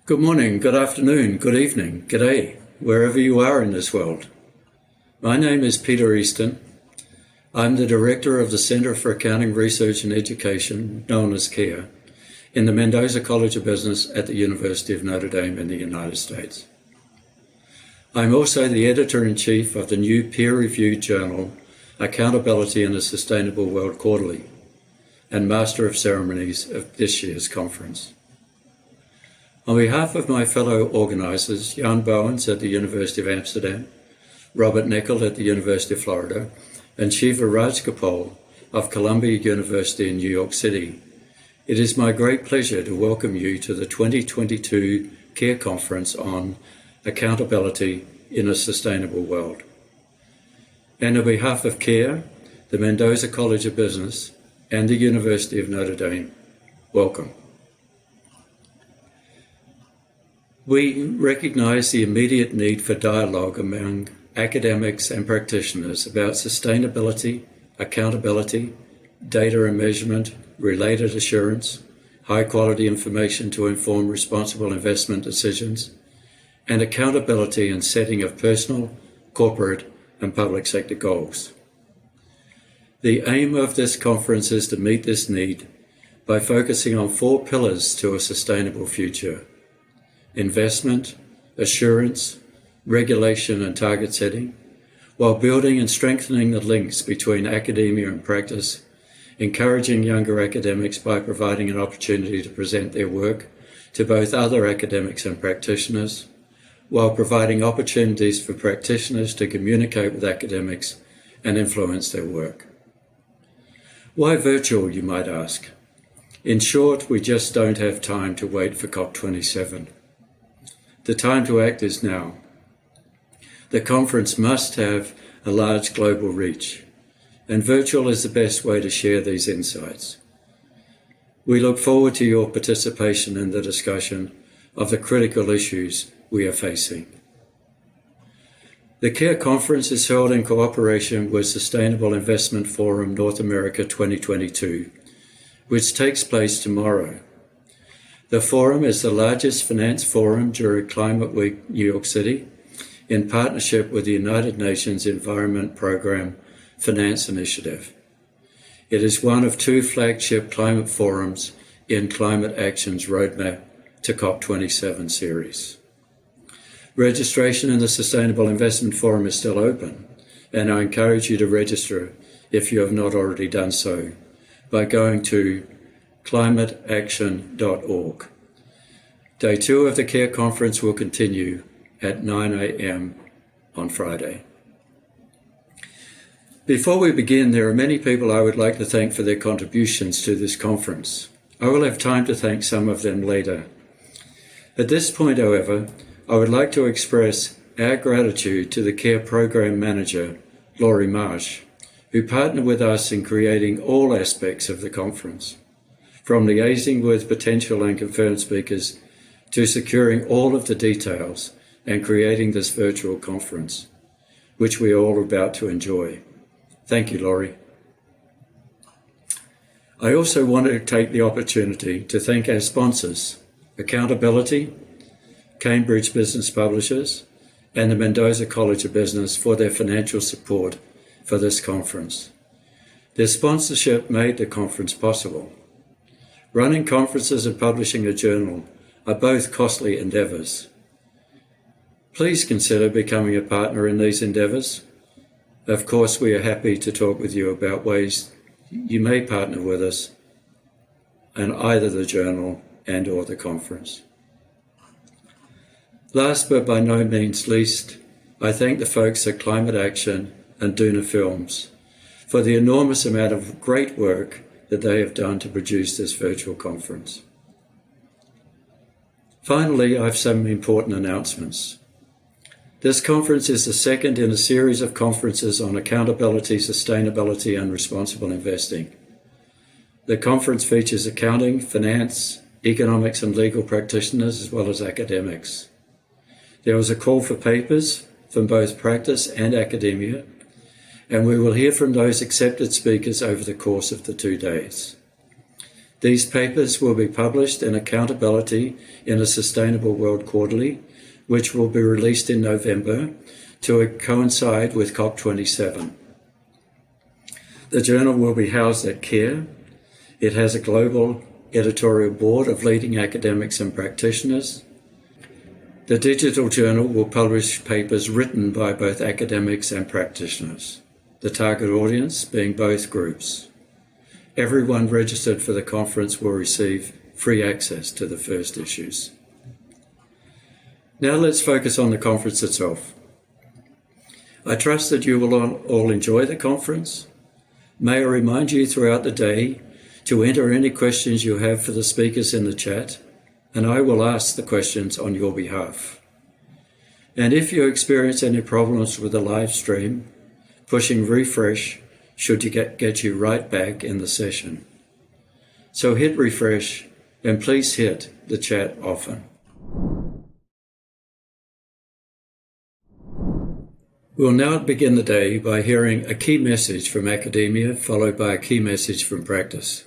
Good morning, good afternoon, good evening, g'day, wherever you are in this world. My name is Peter Easton. I'm the Director of the Centre for Accounting Research and Education, known as CARE, in the Mendoza College of Business at the University of Notre Dame in the United States. I'm also the Editor-in-Chief of the new peer-reviewed journal, Accountability in a Sustainable World Quarterly, and Master of Ceremonies of this year's conference. On behalf of my fellow organisers, Jan Bowens at the University of Amsterdam, Robert Nickel at the University of Florida, and Shiva Rajgopal of Columbia University in New York City, it is my great pleasure to welcome you to the 2022 CARE Conference on Accountability in a Sustainable World. And on behalf of CARE, the Mendoza College of Business, and the University of Notre Dame, welcome. We recognise the immediate need for dialogue among academics and practitioners about sustainability, accountability, data and measurement, related assurance, high-quality information to inform responsible investment decisions, and accountability in setting of personal, corporate, and public sector goals. The aim of this conference is to meet this need by focusing on 4 pillars to a sustainable future: investment, assurance, regulation and target setting, while building and strengthening the links between academia and practice, encouraging younger academics by providing an opportunity to present their work to both other academics and practitioners, while providing opportunities for practitioners to communicate with academics and influence their work. Why virtual, you might ask? In short, we just don't have time to wait for COP27. The time to act is now. The conference must have a large global reach, and virtual is the best way to share these insights. We look forward to your participation in the discussion of the critical issues we are facing. The CARE Conference is held in cooperation with Sustainable Investment Forum North America 2022, which takes place tomorrow. The forum is the largest finance forum during Climate Week New York City, in partnership with the United Nations Environment Programme Finance Initiative. It is one of 2 flagship climate forums in Climate Action's Roadmap to COP27 series. Registration in the Sustainable Investment Forum is still open, and I encourage you to register if you have not already done so by going to climateaction.org. Day 2 of the CARE Conference will continue at 9 a.m. on Friday. Before we begin, there are many people I would like to thank for their contributions to this conference. I will have time to thank some of them later. At this point, however, I would like to express our gratitude to the CARE Program Manager, Laurie Marsh, who partnered with us in creating all aspects of the conference, from liaising with potential and confirmed speakers to securing all of the details and creating this virtual conference, which we are all about to enjoy. Thank you, Laurie. I also want to take the opportunity to thank our sponsors, Accountability, Cambridge Business Publishers, and the Mendoza College of Business for their financial support for this conference. Their sponsorship made the conference possible. Running conferences and publishing a journal are both costly endeavours. Please consider becoming a partner in these endeavours. Of course, we are happy to talk with you about ways you may partner with us in either the journal and or the conference. Last but by no means least, I thank the folks at Climate Action and Duna Films for the enormous amount of great work that they have done to produce this virtual conference. Finally, I have some important announcements. This conference is the second in a series of conferences on accountability, sustainability, and responsible investing. The conference features accounting, finance, economics, and legal practitioners, as well as academics. There was a call for papers from both practice and academia, and we will hear from those accepted speakers over the course of the 2 days. These papers will be published in Accountability in a Sustainable World Quarterly, which will be released in November to coincide with COP27. The journal will be housed at CARE. It has a global editorial board of leading academics and practitioners. The digital journal will publish papers written by both academics and practitioners, the target audience being both groups. Everyone registered for the conference will receive free access to the first issues. Now let's focus on the conference itself. I trust that you will all enjoy the conference. May I remind you throughout the day to enter any questions you have for the speakers in the chat, and I will ask the questions on your behalf. And if you experience any problems with the live stream, pushing refresh should get you right back in the session. So hit refresh and please hit the chat often. We'll now begin the day by hearing a key message from academia, followed by a key message from practice.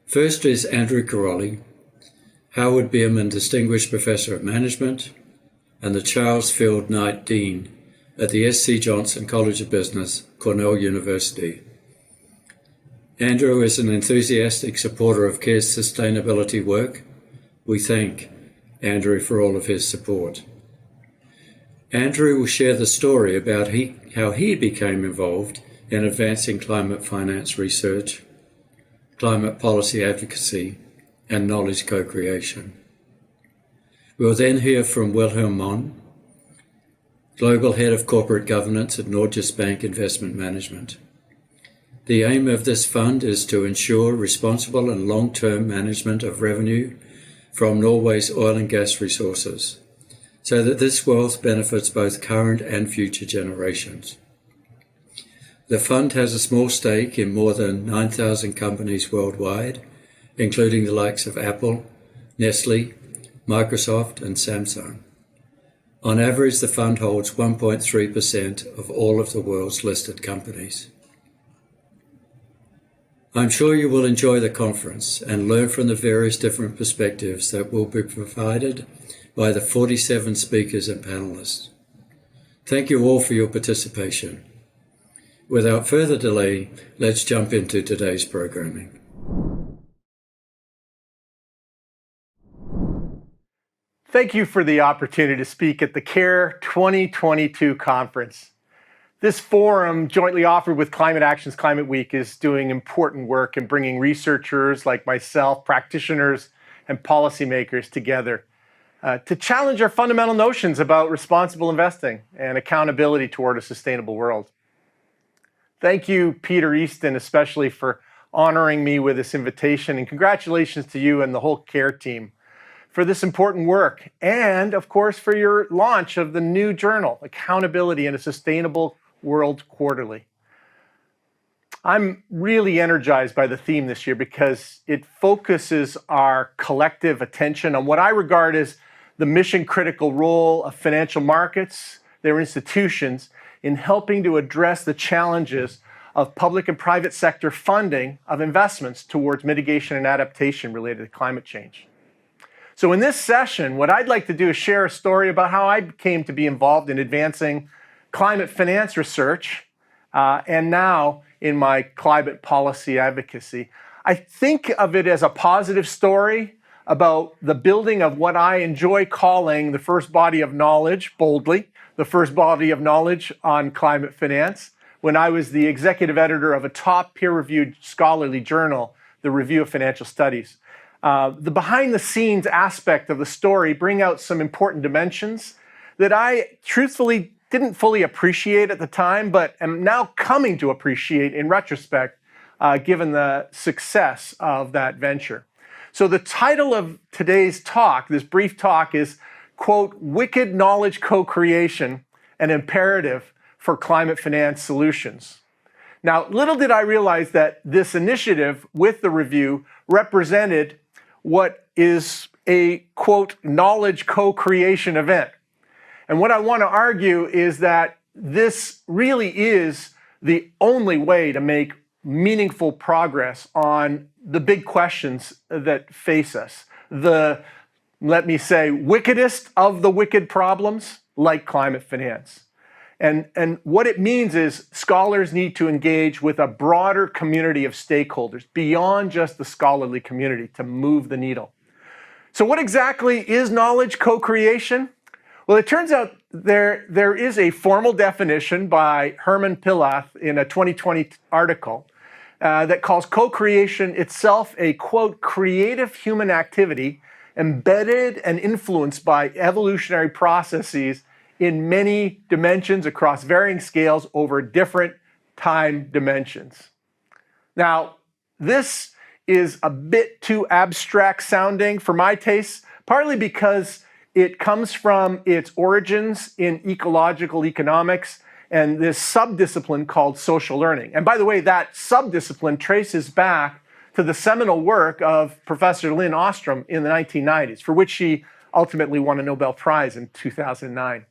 First is Andrew Carolli, Howard Bierman Distinguished Professor of Management, and the Charles Field Knight Dean at the S.C. Johnson College of Business, Cornell University. Andrew is an enthusiastic supporter of CARE's sustainability work. We thank Andrew for all of his support. Andrew will share the story about how he became involved in advancing climate finance research, climate policy advocacy, and knowledge co-creation. We'll then hear from Wilhelm Mon, Global Head of Corporate Governance at Norges Bank Investment Management. The aim of this fund is to ensure responsible and long-term management of revenue from Norway's oil and gas resources, so that this wealth benefits both current and future generations. The fund has a small stake in more than 9,000 companies worldwide, including the likes of Apple, Nestle, Microsoft, and Samsung. On average, the fund holds 1.3% of all of the world's listed companies. I'm sure you will enjoy the conference and learn from the various different perspectives that will be provided by the 47 speakers and panelists. Thank you all for your participation. Without further delay, let's jump into today's programming. Thank you for the opportunity to speak at the CARE 2022 conference. This forum, jointly offered with Climate Action's Climate Week, is doing important work in bringing researchers like myself, practitioners, and policymakers together to challenge our fundamental notions about responsible investing and accountability toward a sustainable world. Thank you, Peter Easton, especially for honoring me with this invitation, and congratulations to you and the whole CARE team for this important work, and of course for your launch of the new journal, Accountability in a Sustainable World Quarterly. I'm really energized by the theme this year because it focuses our collective attention on what I regard as the mission-critical role of financial markets, their institutions, in helping to address the challenges of public and private sector funding of investments towards mitigation and adaptation related to climate change. So in this session, what I'd like to do is share a story about how I came to be involved in advancing climate finance research and now in my climate policy advocacy. I think of it as a positive story about the building of what I enjoy calling the first body of knowledge, boldly, the first body of knowledge on climate finance, when I was the executive editor of a top peer-reviewed scholarly journal, the Review of Financial Studies. The behind-the-scenes aspect of the story bring out some important dimensions that I truthfully didn't fully appreciate at the time, but am now coming to appreciate in retrospect, given the success of that venture. So the title of today's talk, this brief talk, is, quote, Wicked Knowledge Co-Creation, an Imperative for Climate Finance Solutions. Now, little did I realize that this initiative with the review represented what is a, quote, knowledge co-creation event. And what I want to argue is that this really is the only way to make meaningful progress on the big questions that face us. The, let me say, wickedest of the wicked problems, like climate finance. And what it means is scholars need to engage with a broader community of stakeholders beyond just the scholarly community to move the needle. So what exactly is knowledge co-creation? Well, it turns out there is a formal definition by Herman Pilath in a 2020 article that calls co-creation itself a, quote, creative human activity embedded and influenced by evolutionary processes in many dimensions across varying scales over different time dimensions. Now, this is a bit too abstract sounding for my taste, partly because it comes from its origins in ecological economics and this subdiscipline called social learning. And by the way, that subdiscipline traces back to the seminal work of Professor Lynn Ostrom in the 1990s, for which she ultimately won a Nobel Prize in 2009.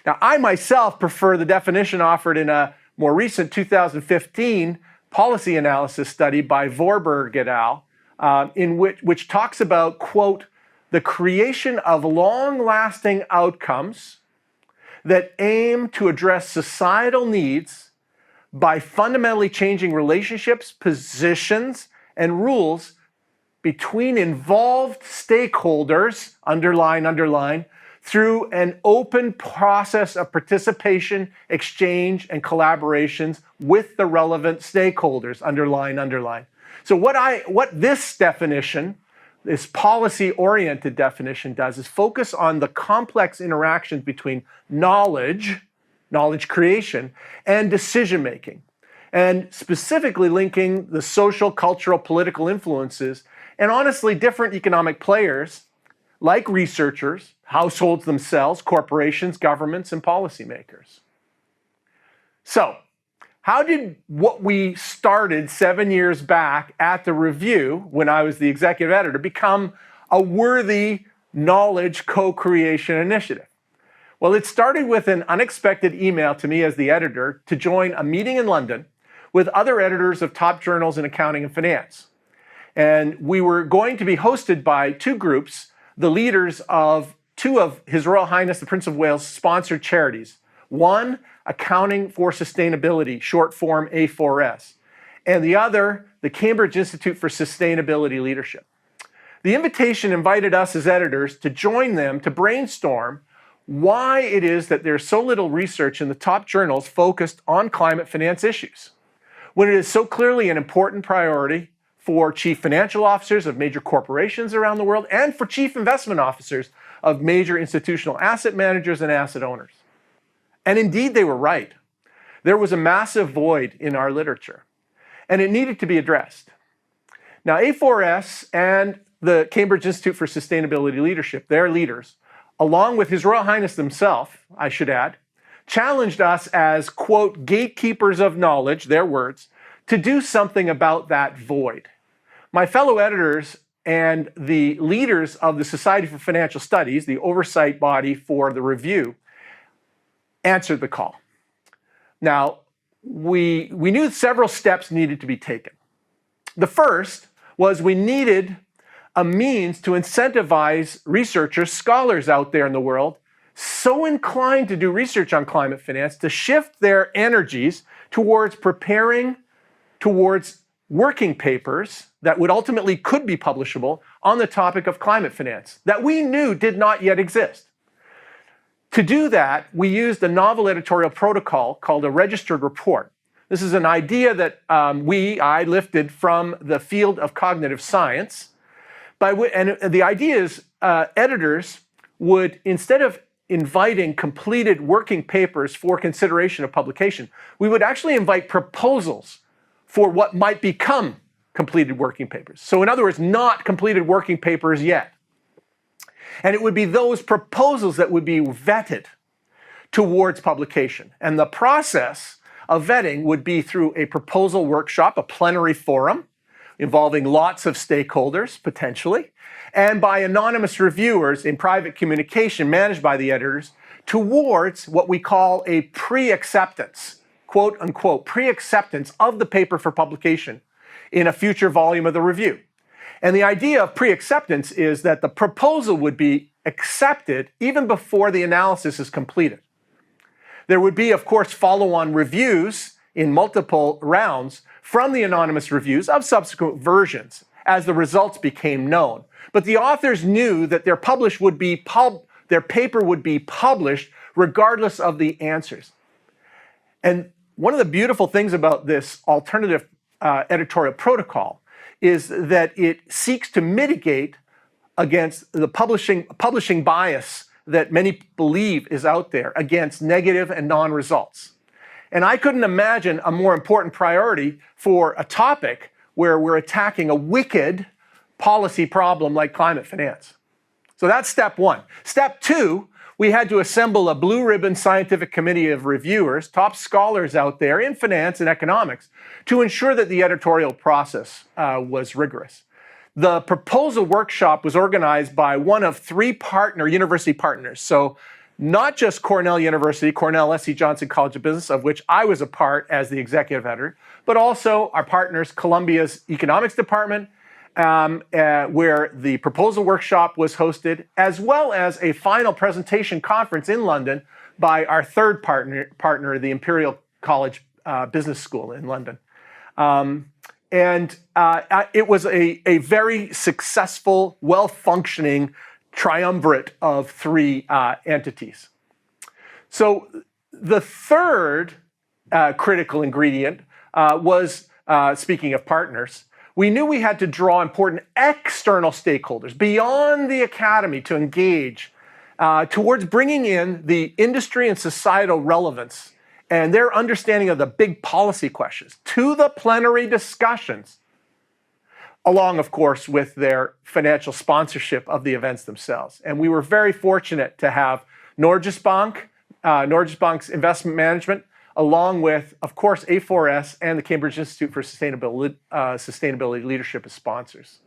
Now, I myself prefer the definition offered in a more recent 2015 policy analysis study by Vorberg et al., which talks about, quote, the creation of long-lasting outcomes that aim to address societal needs by fundamentally changing relationships, positions, and rules between involved stakeholders, underline, through an open process of participation, exchange, and collaborations with the relevant stakeholders, underline. So what this definition, this policy-oriented definition does is focus on the complex interactions between knowledge creation, and decision-making, and specifically linking the social, cultural, political influences, and honestly, different economic players like researchers, households themselves, corporations, governments, and policymakers. So, how did what we started 7 years back at the Review, when I was the executive editor, become a worthy knowledge co-creation initiative? Well, it started with an unexpected email to me as the editor to join a meeting in London with other editors of top journals in accounting and finance. And we were going to be hosted by two groups, the leaders of two of His Royal Highness the Prince of Wales sponsored charities. One, Accounting for Sustainability, short form A4S, and the other, the Cambridge Institute for Sustainability Leadership. The invitation invited us as editors to join them to brainstorm why it is that there's so little research in the top journals focused on climate finance issues, when it is so clearly an important priority for chief financial officers of major corporations around the world and for chief investment officers of major institutional asset managers and asset owners. And indeed, they were right. There was a massive void in our literature, and it needed to be addressed. Now, A4S and the Cambridge Institute for Sustainability Leadership, their leaders, along with His Royal Highness himself, I should add, challenged us as, quote, gatekeepers of knowledge, their words, to do something about that void. My fellow editors and the leaders of the Society for Financial Studies, the oversight body for the Review, answered the call. Now, we knew several steps needed to be taken. The first was we needed a means to incentivize researchers, scholars out there in the world, so inclined to do research on climate finance, to shift their energies towards preparing towards working papers that would ultimately could be publishable on the topic of climate finance that we knew did not yet exist. To do that, we used a novel editorial protocol called a registered report. This is an idea that I lifted from the field of cognitive science. And the idea is editors would, instead of inviting completed working papers for consideration of publication, we would actually invite proposals for what might become completed working papers. So in other words, not completed working papers yet. And it would be those proposals that would be vetted towards publication. And the process of vetting would be through a proposal workshop, a plenary forum, involving lots of stakeholders, potentially, and by anonymous reviewers in private communication managed by the editors towards what we call a pre-acceptance quote unquote, pre-acceptance of the paper for publication in a future volume of the review. And the idea of pre-acceptance is that the proposal would be accepted even before the analysis is completed. There would be, of course, follow-on reviews in multiple rounds from the anonymous reviews of subsequent versions as the results became known. But the authors knew that their paper would be published regardless of the answers. And one of the beautiful things about this alternative editorial protocol is that it seeks to mitigate against the publishing bias that many believe is out there against negative and non-results. And I couldn't imagine a more important priority for a topic where we're attacking a wicked policy problem like climate finance. So that's step one. Step two, we had to assemble a blue ribbon scientific committee of reviewers, top scholars out there in finance and economics, to ensure that the editorial process was rigorous. The proposal workshop was organized by one of three university partners. So not just Cornell University, Cornell S.C. Johnson College of Business, of which I was a part as the executive editor, but also our partners, Columbia's economics department, where the proposal workshop was hosted, as well as a final presentation conference in London by our third partner, the Imperial College Business School in London. It was a very successful, well-functioning triumvirate of three entities. So the third critical ingredient was, speaking of partners, we knew we had to draw important external stakeholders beyond the academy to engage towards bringing in the industry and societal relevance and their understanding of the big policy questions to the plenary discussions, along, of course, with their financial sponsorship of the events themselves. And we were very fortunate to have Norges Bank, Norges Bank's investment management, along with, of course, A4S and the Cambridge Institute for Sustainability Leadership as sponsors.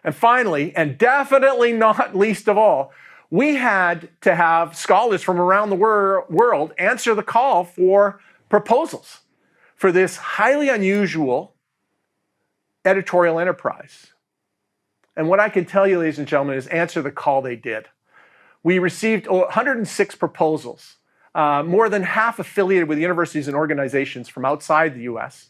And finally, and definitely not least of all, we had to have scholars from around the world answer the call for proposals for this highly unusual editorial enterprise. And what I can tell you, ladies and gentlemen, is answer the call they did. We received 106 proposals, more than half affiliated with universities and organizations from outside the US.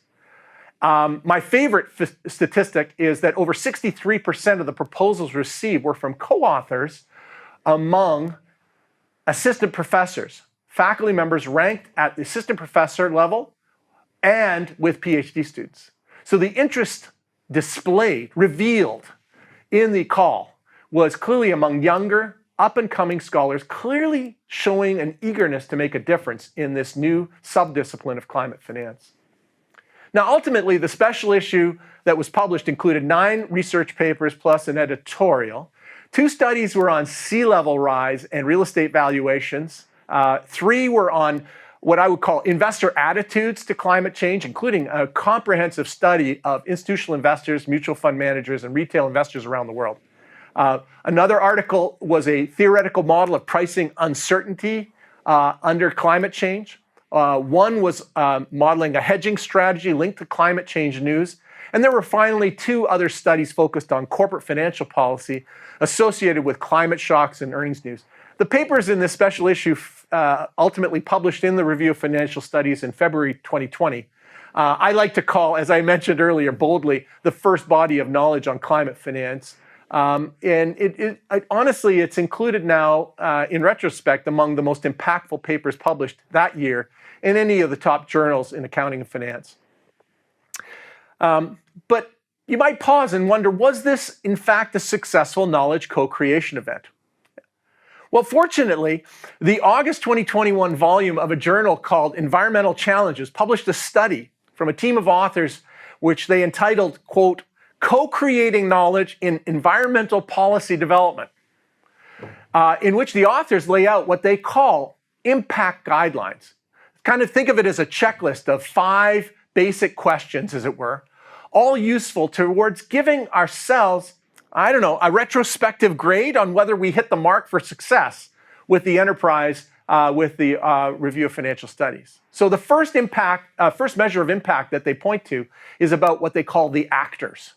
My favorite statistic is that over 63% of the proposals received were from co-authors among assistant professors, faculty members ranked at the assistant professor level, and with PhD students. So the interest displayed, revealed in the call was clearly among younger, up-and-coming scholars, clearly showing an eagerness to make a difference in this new subdiscipline of climate finance. Now, ultimately, the special issue that was published included 9 research papers plus an editorial. 2 studies were on sea level rise and real estate valuations. 3 were on what I would call investor attitudes to climate change, including a comprehensive study of institutional investors, mutual fund managers, and retail investors around the world. Another article was a theoretical model of pricing uncertainty under climate change. One was modeling a hedging strategy linked to climate change news. And there were finally 2 other studies focused on corporate financial policy associated with climate shocks and earnings news. The papers in this special issue ultimately published in the Review of Financial Studies in February 2020. I like to call, as I mentioned earlier, boldly, the first body of knowledge on climate finance. And honestly, it's included now, in retrospect, among the most impactful papers published that year in any of the top journals in accounting and finance. But you might pause and wonder, was this in fact a successful knowledge co-creation event? Well, fortunately, the August 2021 volume of a journal called Environmental Challenges published a study from a team of authors which they entitled, quote, Co-Creating Knowledge in Environmental Policy Development, in which the authors lay out what they call impact guidelines. Kind of think of it as a checklist of 5 basic questions, as it were, all useful towards giving ourselves, a retrospective grade on whether we hit the mark for success with the enterprise with the review of financial studies. So the first measure of impact that they point to is about what they call the actors.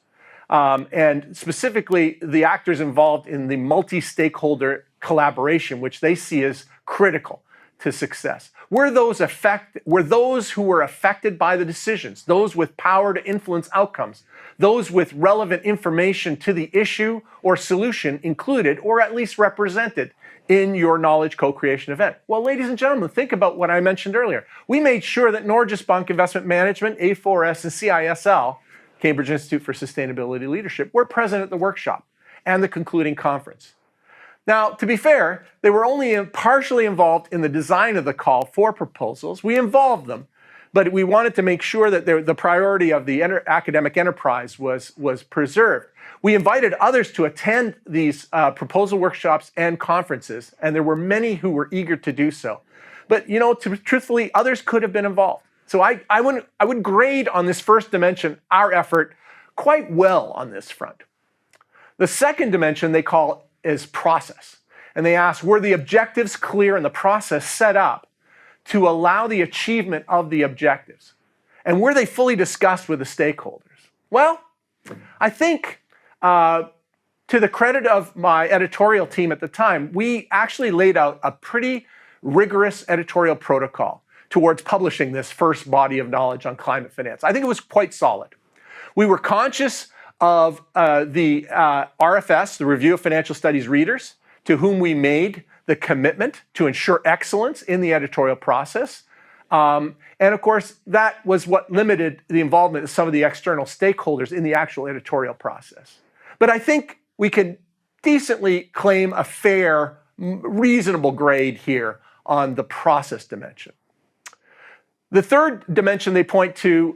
And specifically, the actors involved in the multi-stakeholder collaboration, which they see as critical to success. Were those who were affected by the decisions, those with power to influence outcomes, those with relevant information to the issue or solution included or at least represented in your knowledge co-creation event? Well, ladies and gentlemen, think about what I mentioned earlier. We made sure that Norges Bank Investment Management, A4S, and CISL, Cambridge Institute for Sustainability Leadership, were present at the workshop and the concluding conference. Now, to be fair, they were only partially involved in the design of the call for proposals. We involved them, but we wanted to make sure that the priority of the academic enterprise was preserved. We invited others to attend these proposal workshops and conferences, and there were many who were eager to do so. But, truthfully, others could have been involved. So I would grade on this first dimension our effort quite well on this front. The second dimension they call is process. And they ask, were the objectives clear and the process set up to allow the achievement of the objectives? And were they fully discussed with the stakeholders? Well, I think to the credit of my editorial team at the time, we actually laid out a pretty rigorous editorial protocol towards publishing this first body of knowledge on climate finance. I think it was quite solid. We were conscious of the RFS, the Review of Financial Studies readers, to whom we made the commitment to ensure excellence in the editorial process. And of course, that was what limited the involvement of some of the external stakeholders in the actual editorial process. But I think we can decently claim a fair, reasonable grade here on the process dimension. The third dimension they point to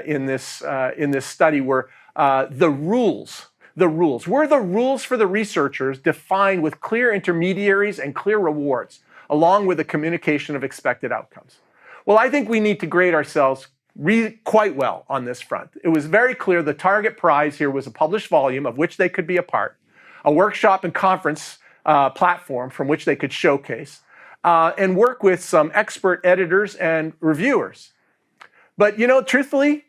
in this study were the rules. The rules. Were the rules for the researchers defined with clear intermediaries and clear rewards, along with the communication of expected outcomes? Well, I think we need to grade ourselves quite well on this front. It was very clear the target prize here was a published volume of which they could be a part, a workshop and conference platform from which they could showcase, and work with some expert editors and reviewers. But, truthfully,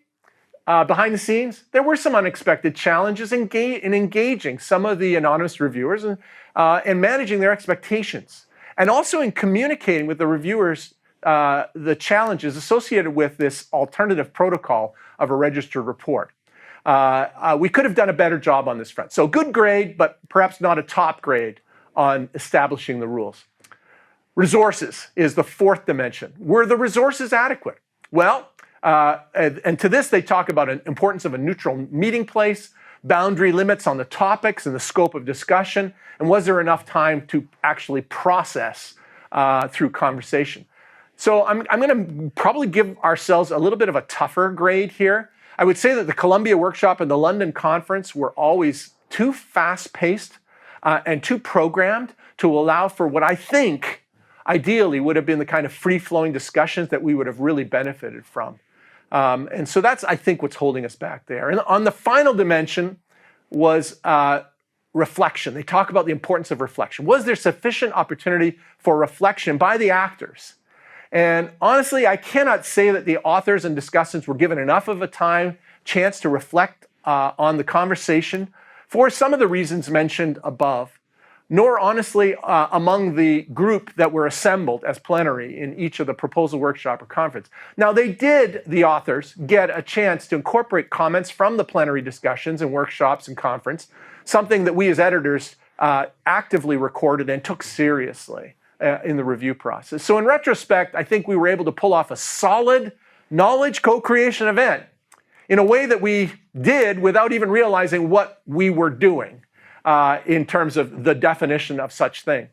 behind the scenes, there were some unexpected challenges in engaging some of the anonymous reviewers and managing their expectations, and also in communicating with the reviewers the challenges associated with this alternative protocol of a registered report. We could have done a better job on this front. So good grade, but perhaps not a top grade on establishing the rules. Resources is the fourth dimension. Were the resources adequate? Well, and to this they talk about an importance of a neutral meeting place, boundary limits on the topics and the scope of discussion, and was there enough time to actually process through conversation? So I'm going to probably give ourselves a little bit of a tougher grade here. I would say that the Columbia workshop and the London conference were always too fast-paced and too programmed to allow for what I think ideally would have been the kind of free-flowing discussions that we would have really benefited from. And so that's, I think, what's holding us back there. And on the final dimension was reflection. They talk about the importance of reflection. Was there sufficient opportunity for reflection by the actors? And honestly, I cannot say that the authors and discussants were given enough of a chance to reflect on the conversation for some of the reasons mentioned above, nor honestly among the group that were assembled as plenary in each of the proposal workshop or conference. Now, they did, the authors, get a chance to incorporate comments from the plenary discussions and workshops and conference, something that we as editors actively recorded and took seriously in the review process. So in retrospect, I think we were able to pull off a solid knowledge co-creation event in a way that we did without even realizing what we were doing in terms of the definition of such thing.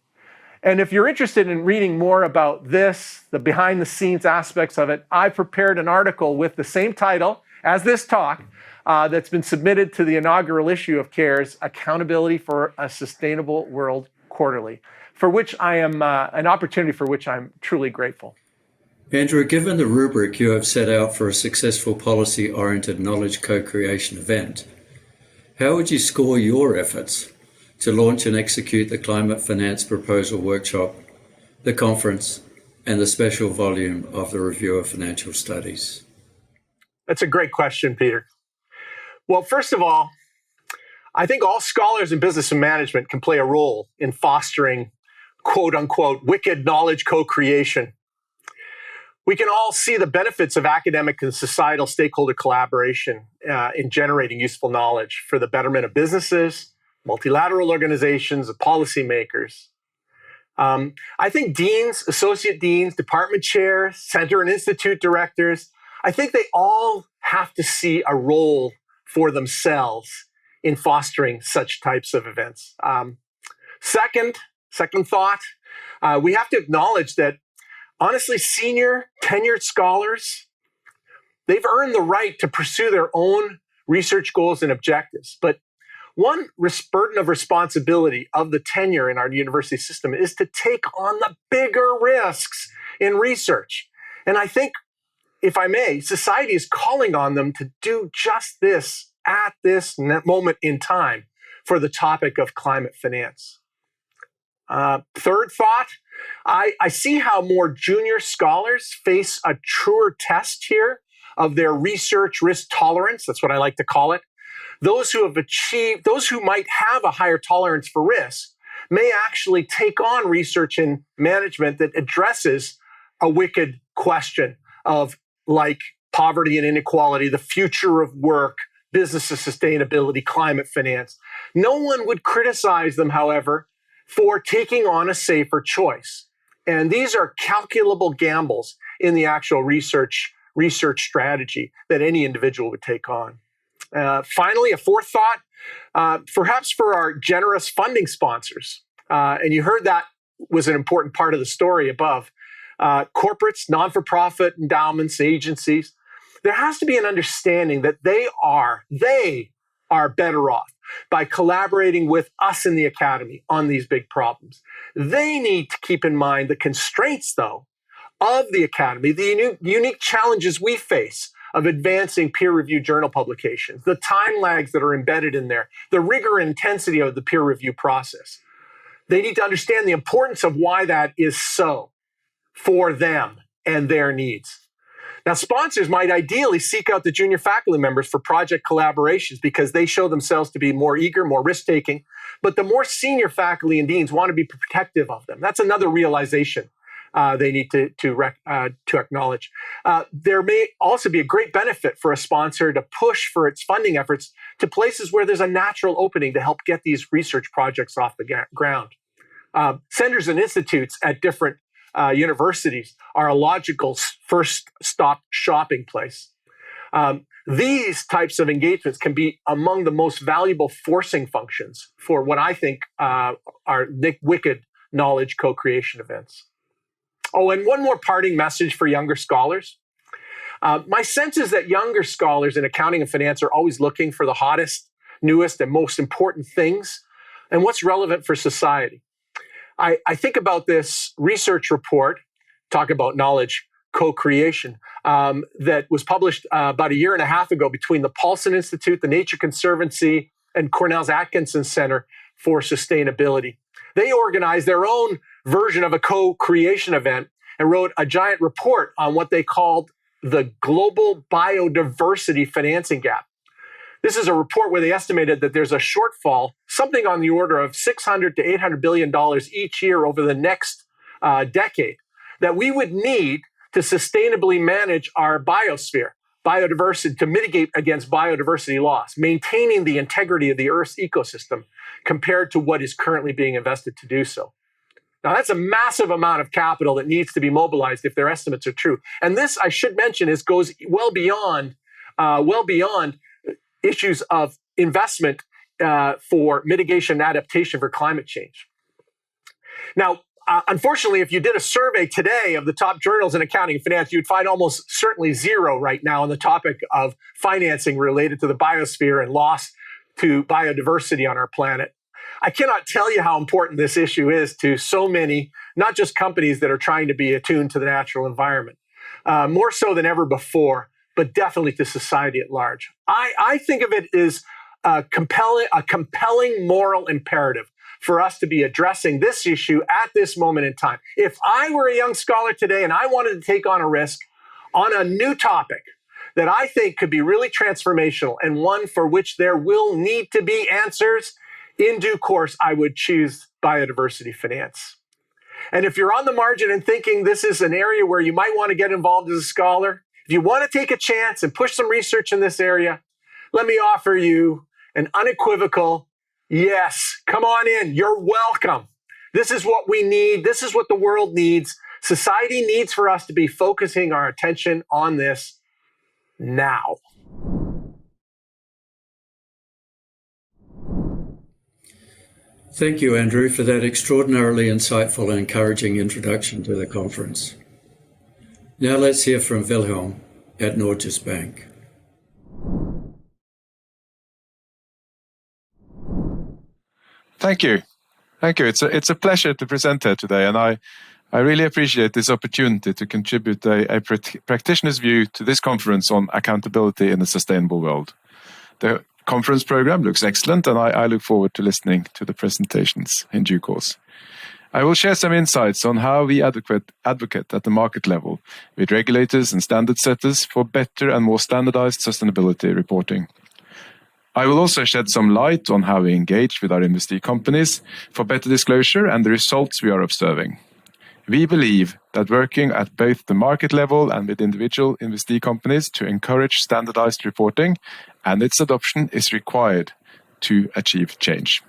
And if you're interested in reading more about this, the behind the scenes aspects of it, I prepared an article with the same title as this talk that's been submitted to the inaugural issue of CARE's Accountability for a Sustainable World Quarterly, for which I am an opportunity for which I'm truly grateful. Andrew, given the rubric you have set out for a successful policy-oriented knowledge co-creation event, how would you score your efforts? to launch and execute the Climate Finance Proposal Workshop, the conference, and the special volume of the Review of Financial Studies? That's a great question, Peter. Well, first of all, I think all scholars in business and management can play a role in fostering, quote unquote, wicked knowledge co-creation. We can all see the benefits of academic and societal stakeholder collaboration in generating useful knowledge for the betterment of businesses, multilateral organizations, and policymakers. I think deans, associate deans, department chairs, center and institute directors, I think they all have to see a role for themselves in fostering such types of events. Second thought, we have to acknowledge that, honestly, senior tenured scholars, they've earned the right to pursue their own research goals and objectives. But one burden of responsibility of the tenure in our university system is to take on the bigger risks in research. And I think, if I may, society is calling on them to do just this at this moment in time for the topic of climate finance. Third thought, I see how more junior scholars face a truer test here of their research risk tolerance. That's what I like to call it. Those who might have a higher tolerance for risk may actually take on research and management that addresses a wicked question of, like, poverty and inequality, the future of work, business sustainability, climate finance. No one would criticize them, however, for taking on a safer choice. And these are calculable gambles in the actual research strategy that any individual would take on. Finally, a fourth thought, perhaps for our generous funding sponsors, and you heard that was an important part of the story above, corporates, non-for-profit endowments, agencies, there has to be an understanding that they are better off by collaborating with us in the academy on these big problems. They need to keep in mind the constraints, though, of the academy, the unique challenges we face of advancing peer-reviewed journal publications, the time lags that are embedded in there, the rigor and intensity of the peer review process. They need to understand the importance of why that is so for them and their needs. Now, sponsors might ideally seek out the junior faculty members for project collaborations because they show themselves to be more eager, more risk-taking, but the more senior faculty and deans want to be protective of them. That's another realization they need to acknowledge. There may also be a great benefit for a sponsor to push for its funding efforts to places where there's a natural opening to help get these research projects off the ground. Centers and institutes at different universities are a logical first stop shopping place. These types of engagements can be among the most valuable forcing functions for what I think are wicked knowledge co-creation events. Oh, and one more parting message for younger scholars. My sense is that younger scholars in accounting and finance are always looking for the hottest, newest, and most important things and what's relevant for society. I think about this research report, talk about knowledge co-creation, that was published about a year and a half ago between the Paulson Institute, the Nature Conservancy, and Cornell's Atkinson Center for Sustainability. They organized their own version of a co-creation event and wrote a giant report on what they called the Global Biodiversity Financing Gap. This is a report where they estimated that there's a shortfall, something on the order of $600 to $800 billion each year over the next decade, that we would need to sustainably manage our biosphere, biodiversity, to mitigate against biodiversity loss, maintaining the integrity of the Earth's ecosystem compared to what is currently being invested to do so. Now, that's a massive amount of capital that needs to be mobilized if their estimates are true. And this, I should mention, goes well beyond issues of investment for mitigation and adaptation for climate change. Now, unfortunately, if you did a survey today of the top journals in accounting and finance, you'd find almost certainly zero right now on the topic of financing related to the biosphere and loss to biodiversity on our planet. I cannot tell you how important this issue is to so many, not just companies that are trying to be attuned to the natural environment, more so than ever before, but definitely to society at large. I think of it as a compelling moral imperative for us to be addressing this issue at this moment in time. If I were a young scholar today and I wanted to take on a risk on a new topic that I think could be really transformational and one for which there will need to be answers in due course, I would choose biodiversity finance. And if you're on the margin and thinking this is an area where you might want to get involved as a scholar, if you want to take a chance and push some research in this area, let me offer you an unequivocal yes. Come on in. You're welcome. This is what we need. This is what the world needs. Society needs for us to be focusing our attention on this now. Thank you, Andrew, for that extraordinarily insightful and encouraging introduction to the conference. Now let's hear from Wilhelm at Norges Bank. Thank you. It's a pleasure to present here today, and I really appreciate this opportunity to contribute a practitioner's view to this conference on accountability in a sustainable world. The conference program looks excellent, and I look forward to listening to the presentations in due course. I will share some insights on how we advocate at the market level with regulators and standard setters for better and more standardized sustainability reporting. I will also shed some light on how we engage with our investee companies for better disclosure and the results we are observing. We believe that working at both the market level and with individual investee companies to encourage standardized reporting and its adoption is required to achieve change.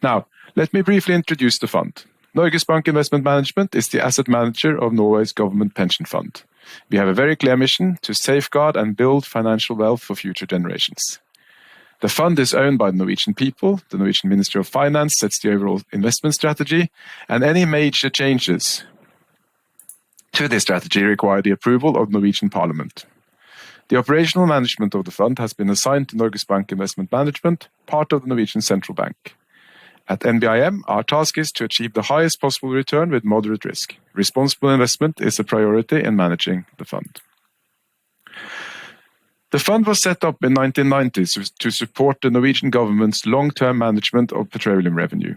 Now, let me briefly introduce the fund. Norges Bank Investment Management is the asset manager of Norway's government pension fund. We have a very clear mission to safeguard and build financial wealth for future generations. The fund is owned by the Norwegian people. The Norwegian Ministry of Finance sets the overall investment strategy, and any major changes to this strategy require the approval of Norwegian Parliament. The operational management of the fund has been assigned to Norges Bank Investment Management, part of the Norwegian Central Bank. At NBIM, our task is to achieve the highest possible return with moderate risk. Responsible investment is a priority in managing the fund. The fund was set up in the 1990s to support the Norwegian government's long-term management of petroleum revenue.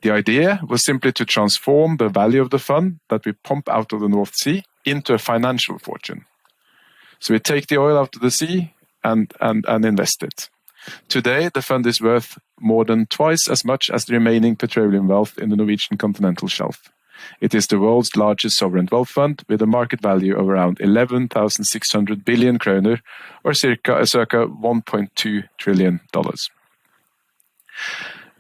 The idea was simply to transform the value of the fund that we pump out of the North Sea into a financial fortune. So we take the oil out of the sea and invest it. Today, the fund is worth more than twice as much as the remaining petroleum wealth in the Norwegian continental shelf. It is the world's largest sovereign wealth fund with a market value of around 11,600 billion kroner, or circa $1.2 trillion.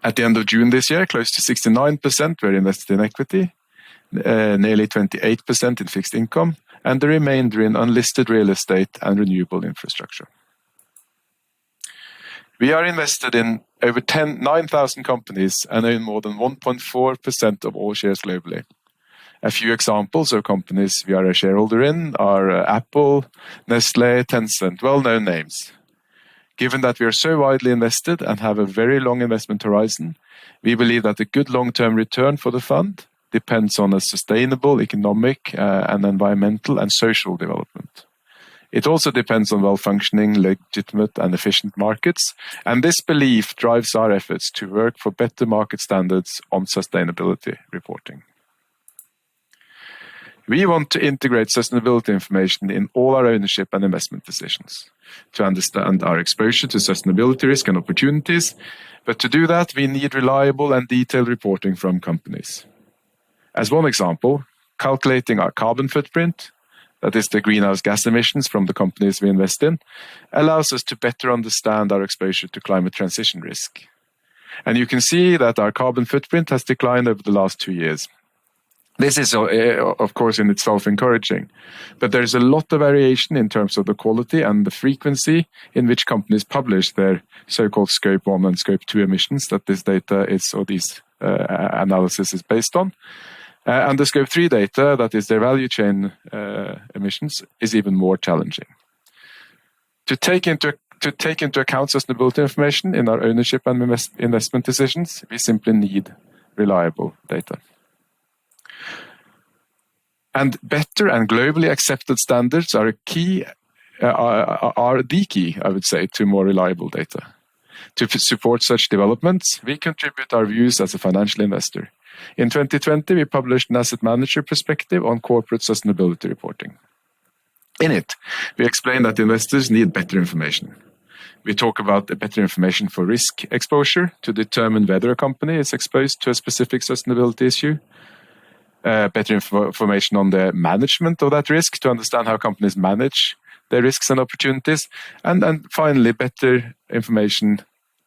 At the end of June this year, close to 69% were invested in equity, nearly 28% in fixed income, and the remainder in unlisted real estate and renewable infrastructure. We are invested in over 9,000 companies and own more than 1.4% of all shares globally. A few examples of companies we are a shareholder in are Apple, Nestlé, Tencent, well-known names. Given that we are so widely invested and have a very long investment horizon, we believe that a good long-term return for the fund depends on a sustainable economic and environmental and social development. It also depends on well-functioning, legitimate and efficient markets, and this belief drives our efforts to work for better market standards on sustainability reporting. We want to integrate sustainability information in all our ownership and investment decisions to understand our exposure to sustainability risk and opportunities, but to do that, we need reliable and detailed reporting from companies. As one example, calculating our carbon footprint, that is the greenhouse gas emissions from the companies we invest in, allows us to better understand our exposure to climate transition risk. And you can see that our carbon footprint has declined over the last 2 years. This is, of course, in itself encouraging, but there is a lot of variation in terms of the quality and the frequency in which companies publish their so-called Scope 1 and Scope 2 emissions that this data is, or these analysis is based on. And the Scope 3 data, that is their value chain emissions, is even more challenging. To take into account sustainability information in our ownership and investment decisions, we simply need reliable data. And better and globally accepted standards are a key are the key, I would say, to more reliable data. To support such developments, we contribute our views as a financial investor. In 2020, we published an asset manager perspective on corporate sustainability reporting. In it, we explain that investors need better information. We talk about the better information for risk exposure to determine whether a company is exposed to a specific sustainability issue, better information on the management of that risk to understand how companies manage their risks and opportunities, and finally, better information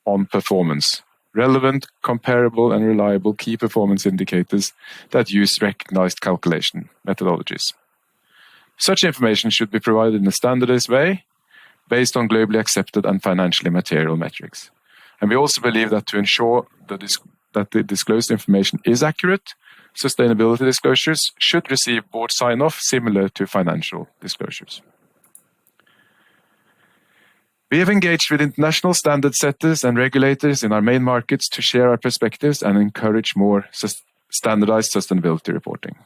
on performance, relevant, comparable, and reliable key performance indicators that use recognized calculation methodologies. Such information should be provided in a standardized way based on globally accepted and financially material metrics. And we also believe that to ensure that the disclosed information is accurate, sustainability disclosures should receive board sign-off similar to financial disclosures. We have engaged with international standard setters and regulators in our main markets to share our perspectives and encourage more standardized sustainability reporting.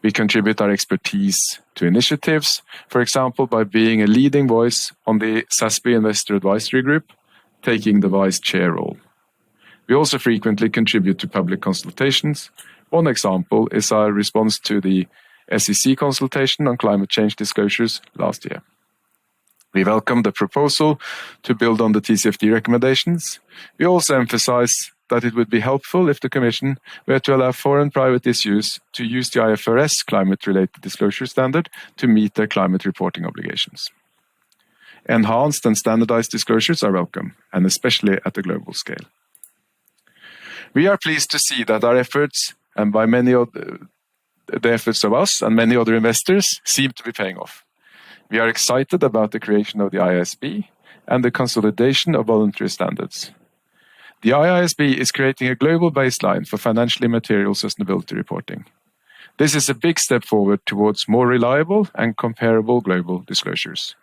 We contribute our expertise to initiatives, for example, by being a leading voice on the SASB Investor Advisory Group, taking the vice chair role. We also frequently contribute to public consultations. One example is our response to the SEC consultation on climate change disclosures last year. We welcome the proposal to build on the TCFD recommendations. We also emphasize that it would be helpful if the Commission were to allow foreign private issues to use the IFRS climate-related disclosure standard to meet their climate reporting obligations. Enhanced and standardized disclosures are welcome, and especially at a global scale. We are pleased to see that our efforts, and by many of the efforts of us and many other investors, seem to be paying off. We are excited about the creation of the IASB and the consolidation of voluntary standards. The IASB is creating a global baseline for financially material sustainability reporting. This is a big step forward towards more reliable and comparable global disclosures.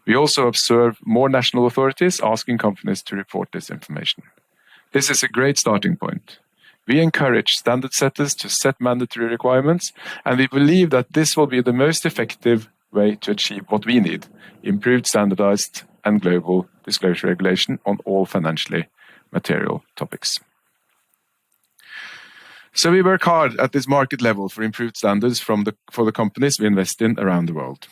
We also observe more national authorities asking companies to report this information. This is a great starting point. We encourage standard setters to set mandatory requirements, and we believe that this will be the most effective way to achieve what we need: improved standardized and global disclosure regulation on all financially material topics. So we work hard at this market level for improved standards for the companies we invest in around the world.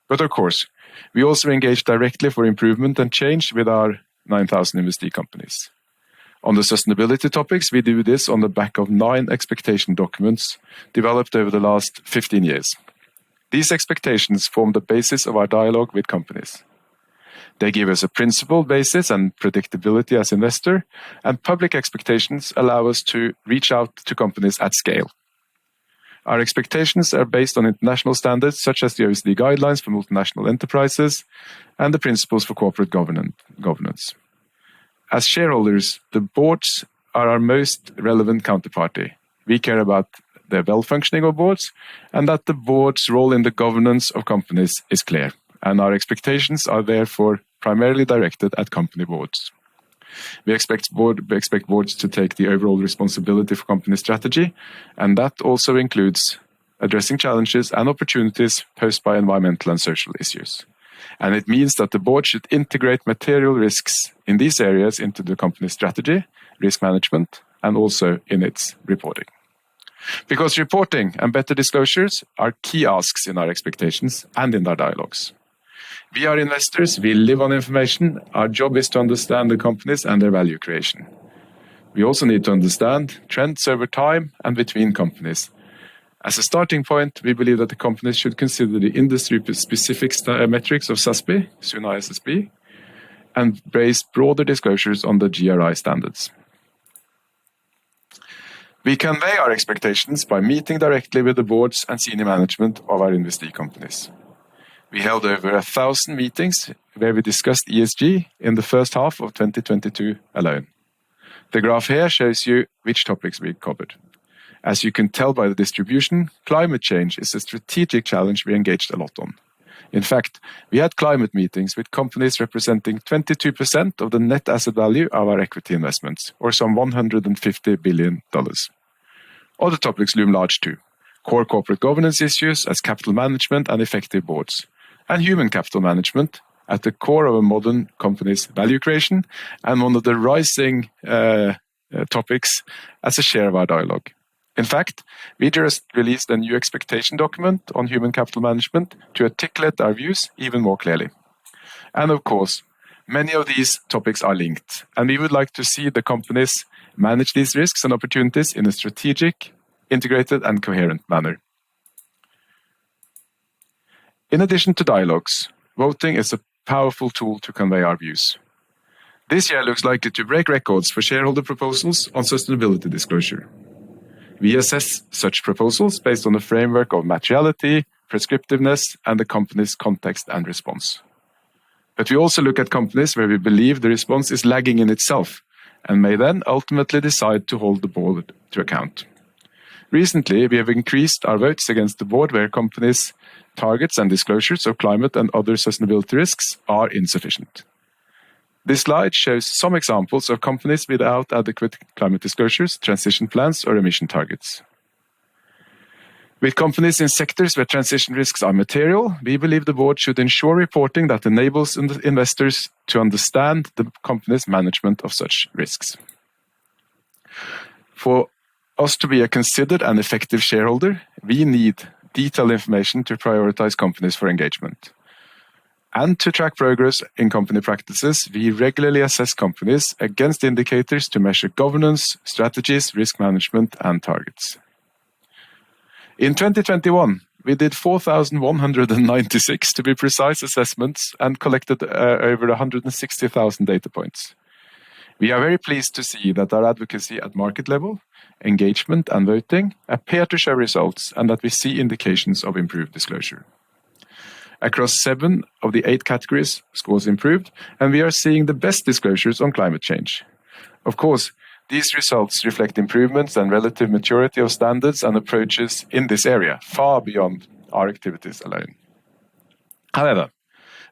But of course, we also engage directly for improvement and change with our 9,000 investee companies. On the sustainability topics, we do this on the back of 9 expectation documents developed over the last 15 years. These expectations form the basis of our dialogue with companies. They give us a principled basis and predictability as investor, and public expectations allow us to reach out to companies at scale. Our expectations are based on international standards such as the OECD guidelines for multinational enterprises and the principles for corporate governance. As shareholders, the boards are our most relevant counterparty. We care about the well-functioning of boards and that the board's role in the governance of companies is clear. And our expectations are therefore primarily directed at company boards. We expect boards to take the overall responsibility for company strategy, and that also includes addressing challenges and opportunities posed by environmental and social issues. And it means that the board should integrate material risks in these areas into the company strategy, risk management, and also in its reporting. Because reporting and better disclosures are key asks in our expectations and in our dialogues. We are investors, we live on information. Our job is to understand the companies and their value creation. We also need to understand trends over time and between companies. As a starting point, we believe that the companies should consider the industry-specific metrics of SASB, soon ISSB, and base broader disclosures on the GRI standards. We convey our expectations by meeting directly with the boards and senior management of our investee companies. We held over 1,000 meetings where we discussed ESG in the first half of 2022 alone. The graph here shows you which topics we covered. As you can tell by the distribution, climate change is a strategic challenge we engaged a lot on. In fact, we had climate meetings with companies representing 22% of the net asset value of our equity investments, or some $150 billion. Other topics loom large too. Core corporate governance issues as capital management and effective boards, and human capital management at the core of a modern company's value creation and one of the rising topics as a share of our dialogue. In fact, we just released a new expectation document on human capital management to articulate our views even more clearly. And of course, many of these topics are linked, and we would like to see the companies manage these risks and opportunities in a strategic, integrated, and coherent manner. In addition to dialogues, voting is a powerful tool to convey our views. This year looks likely to break records for shareholder proposals on sustainability disclosure. We assess such proposals based on a framework of materiality, prescriptiveness, and the company's context and response. But we also look at companies where we believe the response is lagging in itself and may then ultimately decide to hold the board to account. Recently, we have increased our votes against the board where companies' targets and disclosures of climate and other sustainability risks are insufficient. This slide shows some examples of companies without adequate climate disclosures, transition plans, or emission targets. With companies in sectors where transition risks are material, we believe the board should ensure reporting that enables investors to understand the company's management of such risks. For us to be a considered and effective shareholder, we need detailed information to prioritize companies for engagement. And to track progress in company practices, we regularly assess companies against indicators to measure governance, strategies, risk management, and targets. In 2021, we did 4,196, to be precise, assessments and collected over 160,000 data points. We are very pleased to see that our advocacy at market level, engagement and voting appear to show results and that we see indications of improved disclosure. Across 7 of the 8 categories, scores improved, and we are seeing the best disclosures on climate change. Of course, these results reflect improvements and relative maturity of standards and approaches in this area, far beyond our activities alone. However,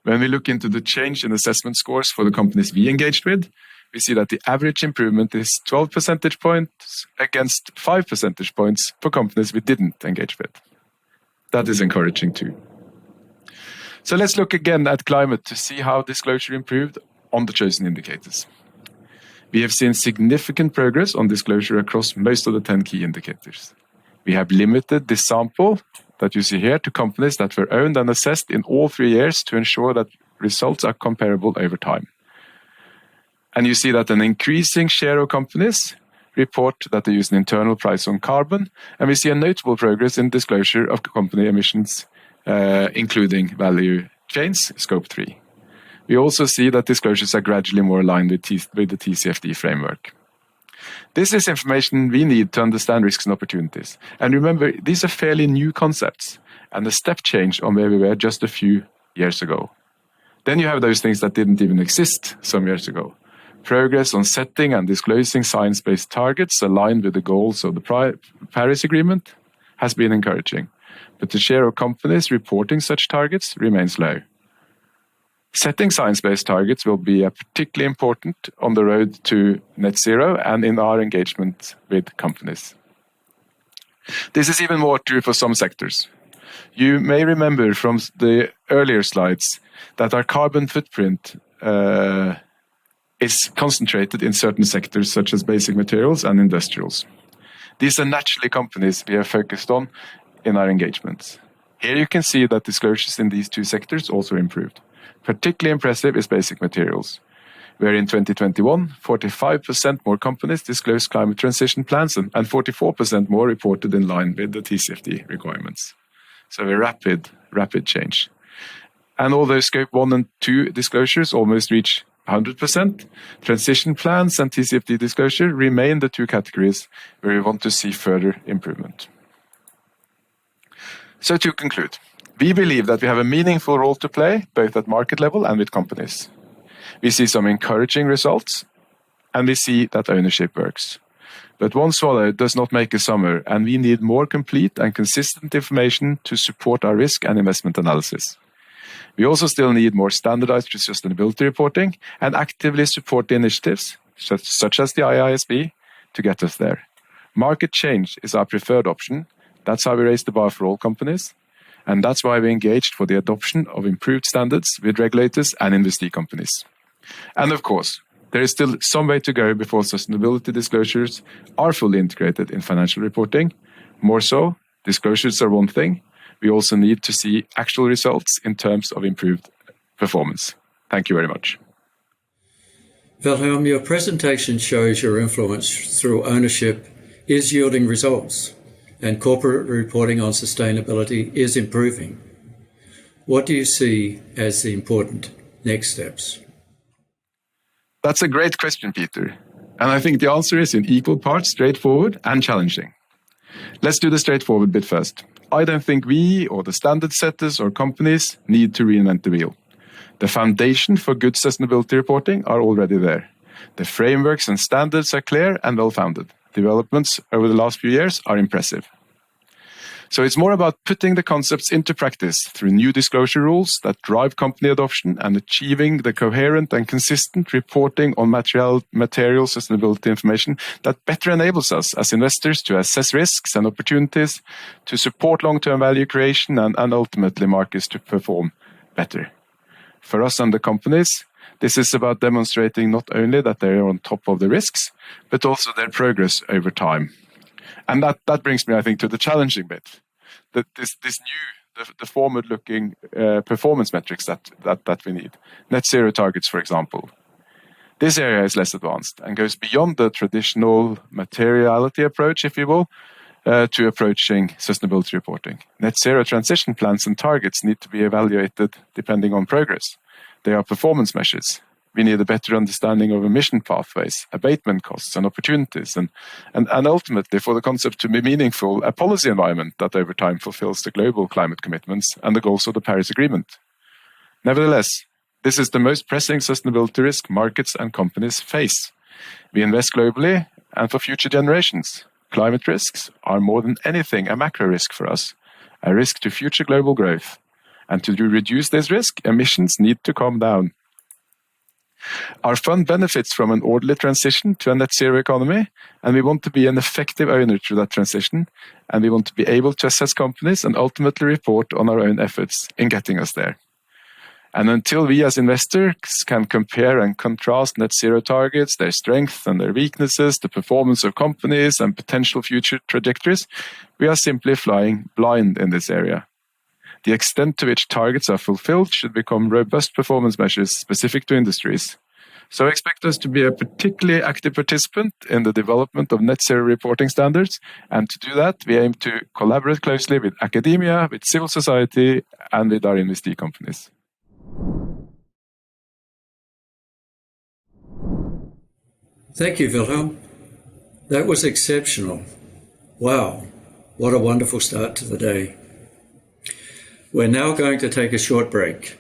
when we look into the change in assessment scores for the companies we engaged with, we see that the average improvement is 12 percentage points against 5 percentage points for companies we didn't engage with. That is encouraging too. So let's look again at climate to see how disclosure improved on the chosen indicators. We have seen significant progress on disclosure across most of the 10 key indicators. We have limited this sample that you see here to companies that were owned and assessed in all 3 years to ensure that results are comparable over time. And you see that an increasing share of companies report that they use an internal price on carbon, and we see a notable progress in disclosure of company emissions, including value chains, scope 3. We also see that disclosures are gradually more aligned with the TCFD framework. This is information we need to understand risks and opportunities. And remember, these are fairly new concepts and a step change on where we were just a few years ago. Then you have those things that didn't even exist some years ago. Progress on setting and disclosing science-based targets aligned with the goals of the Paris Agreement has been encouraging, but the share of companies reporting such targets remains low. Setting science-based targets will be particularly important on the road to net zero and in our engagement with companies. This is even more true for some sectors. You may remember from the earlier slides that our carbon footprint is concentrated in certain sectors such as basic materials and industrials. These are naturally companies we are focused on in our engagements. Here you can see that disclosures in these 2 sectors also improved. Particularly impressive is basic materials, where in 2021, 45% more companies disclosed climate transition plans and 44% more reported in line with the TCFD requirements. So a rapid change. And although scope 1 and 2 disclosures almost reach 100%, transition plans and TCFD disclosure remain the 2 categories where we want to see further improvement. So to conclude, we believe that we have a meaningful role to play, both at market level and with companies. We see some encouraging results, and we see that ownership works. But one swallow does not make a summer, and we need more complete and consistent information to support our risk and investment analysis. We also still need more standardized sustainability reporting and actively support the initiatives, such as the IISB, to get us there. Market change is our preferred option. That's how we raise the bar for all companies. And that's why we engaged for the adoption of improved standards with regulators and investee companies. And of course, there is still some way to go before sustainability disclosures are fully integrated in financial reporting. More so, disclosures are one thing. We also need to see actual results in terms of improved performance. Thank you very much. Wilhelm, your presentation shows your influence through ownership is yielding results, and corporate reporting on sustainability is improving. What do you see as the important next steps? That's a great question, Peter. And I think the answer is in equal parts straightforward and challenging. Let's do the straightforward bit first. I don't think we or the standard setters or companies need to reinvent the wheel. The foundation for good sustainability reporting are already there. The frameworks and standards are clear and well-founded. Developments over the last few years are impressive. So it's more about putting the concepts into practice through new disclosure rules that drive company adoption and achieving the coherent and consistent reporting on material sustainability information that better enables us as investors to assess risks and opportunities, to support long-term value creation and ultimately markets to perform better. For us and the companies, this is about demonstrating not only that they are on top of the risks, but also their progress over time. And that brings me, I think, to the challenging bit. That this new, the forward-looking performance metrics that we need. Net zero targets, for example. This area is less advanced and goes beyond the traditional materiality approach, if you will, to approaching sustainability reporting. Net zero transition plans and targets need to be evaluated depending on progress. They are performance measures. We need a better understanding of emission pathways, abatement costs and opportunities, and ultimately for the concept to be meaningful, a policy environment that over time fulfills the global climate commitments and the goals of the Paris Agreement. Nevertheless, this is the most pressing sustainability risk markets and companies face. We invest globally and for future generations. Climate risks are more than anything a macro risk for us, a risk to future global growth. And to reduce this risk, emissions need to come down. Our fund benefits from an orderly transition to a net zero economy, and we want to be an effective owner through that transition, and we want to be able to assess companies and ultimately report on our own efforts in getting us there. And until we as investors can compare and contrast net zero targets, their strengths and their weaknesses, the performance of companies and potential future trajectories, we are simply flying blind in this area. The extent to which targets are fulfilled should become robust performance measures specific to industries. So expect us to be a particularly active participant in the development of net zero reporting standards. And to do that, we aim to collaborate closely with academia, with civil society, and with our investee companies. Thank you, Wilhelm. That was exceptional. Wow, what a wonderful start to the day. We're now going to take a short break.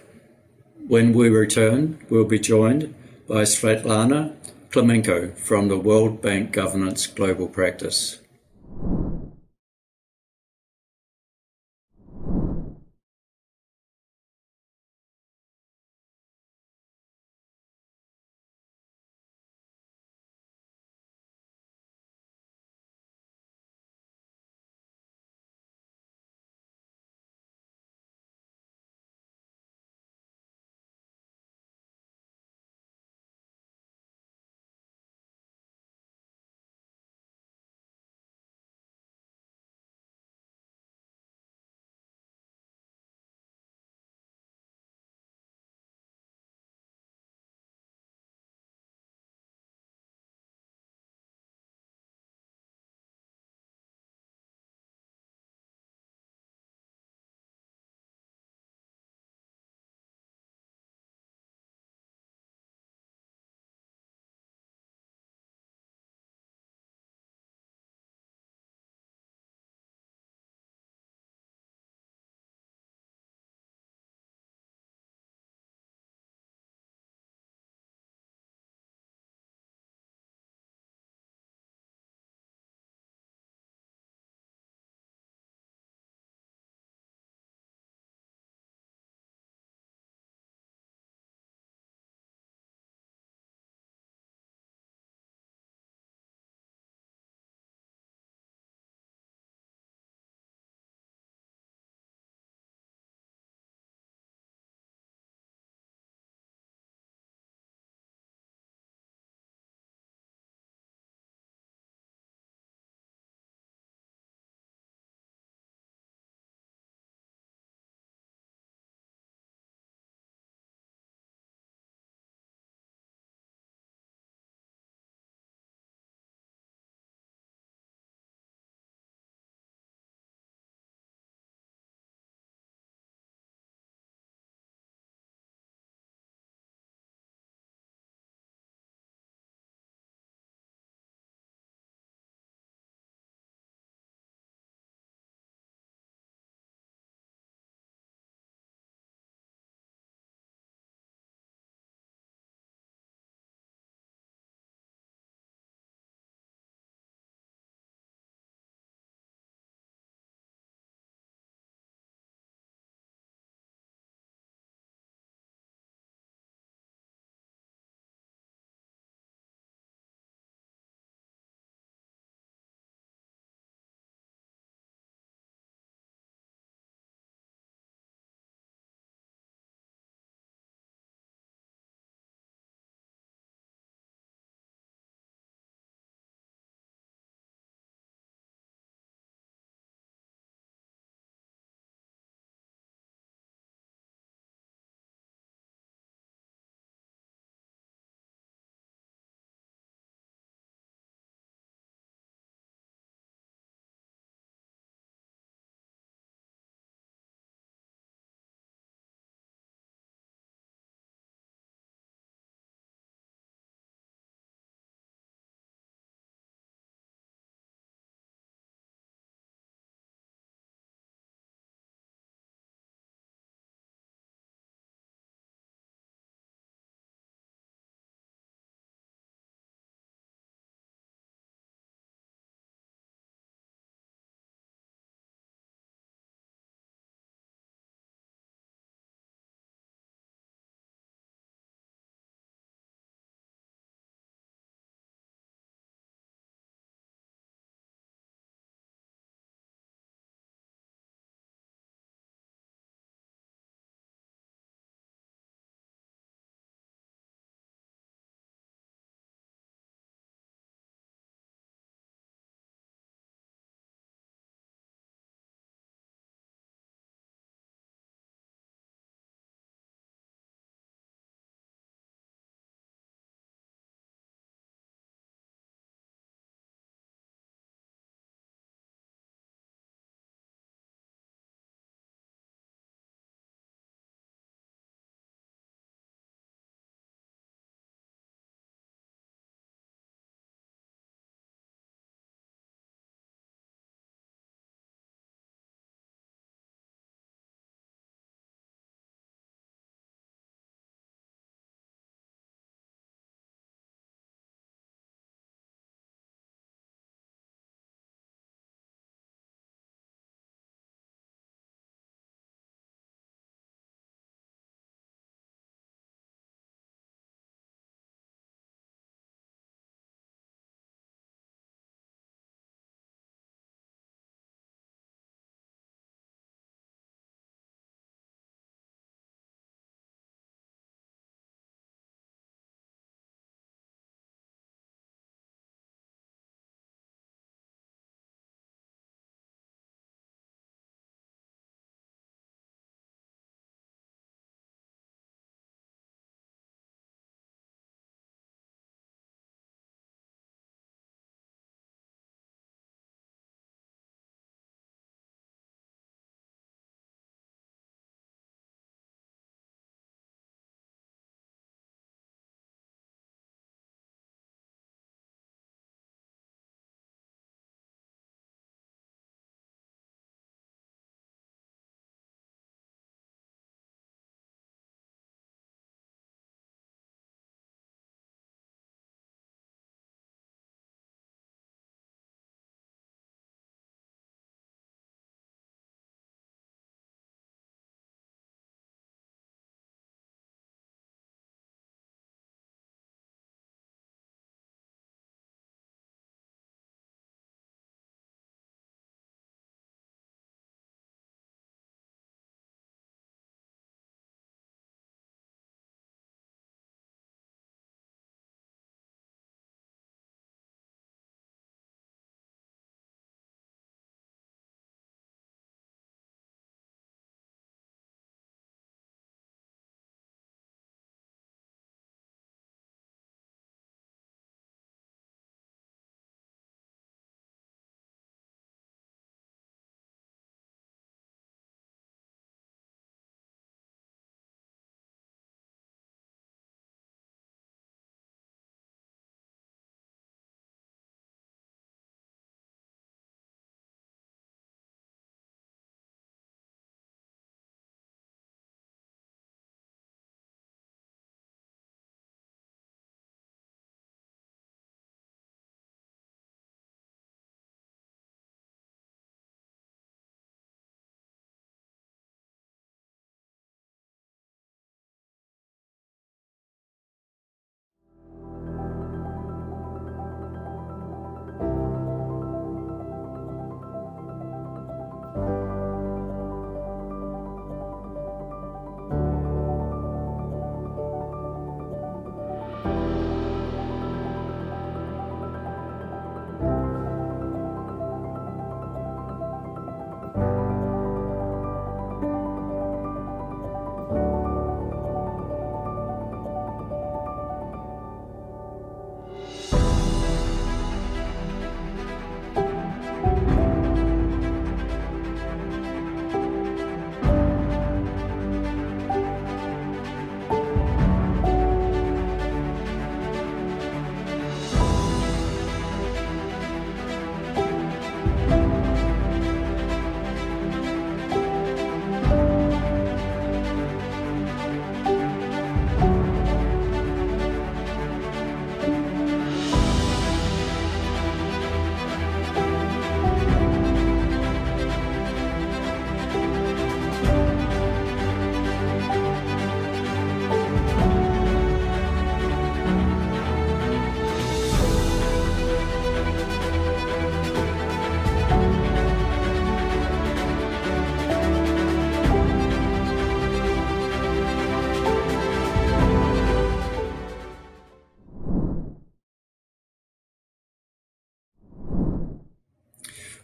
When we return, we'll be joined by Svetlana Klemenko from the World Bank Governance Global Practice.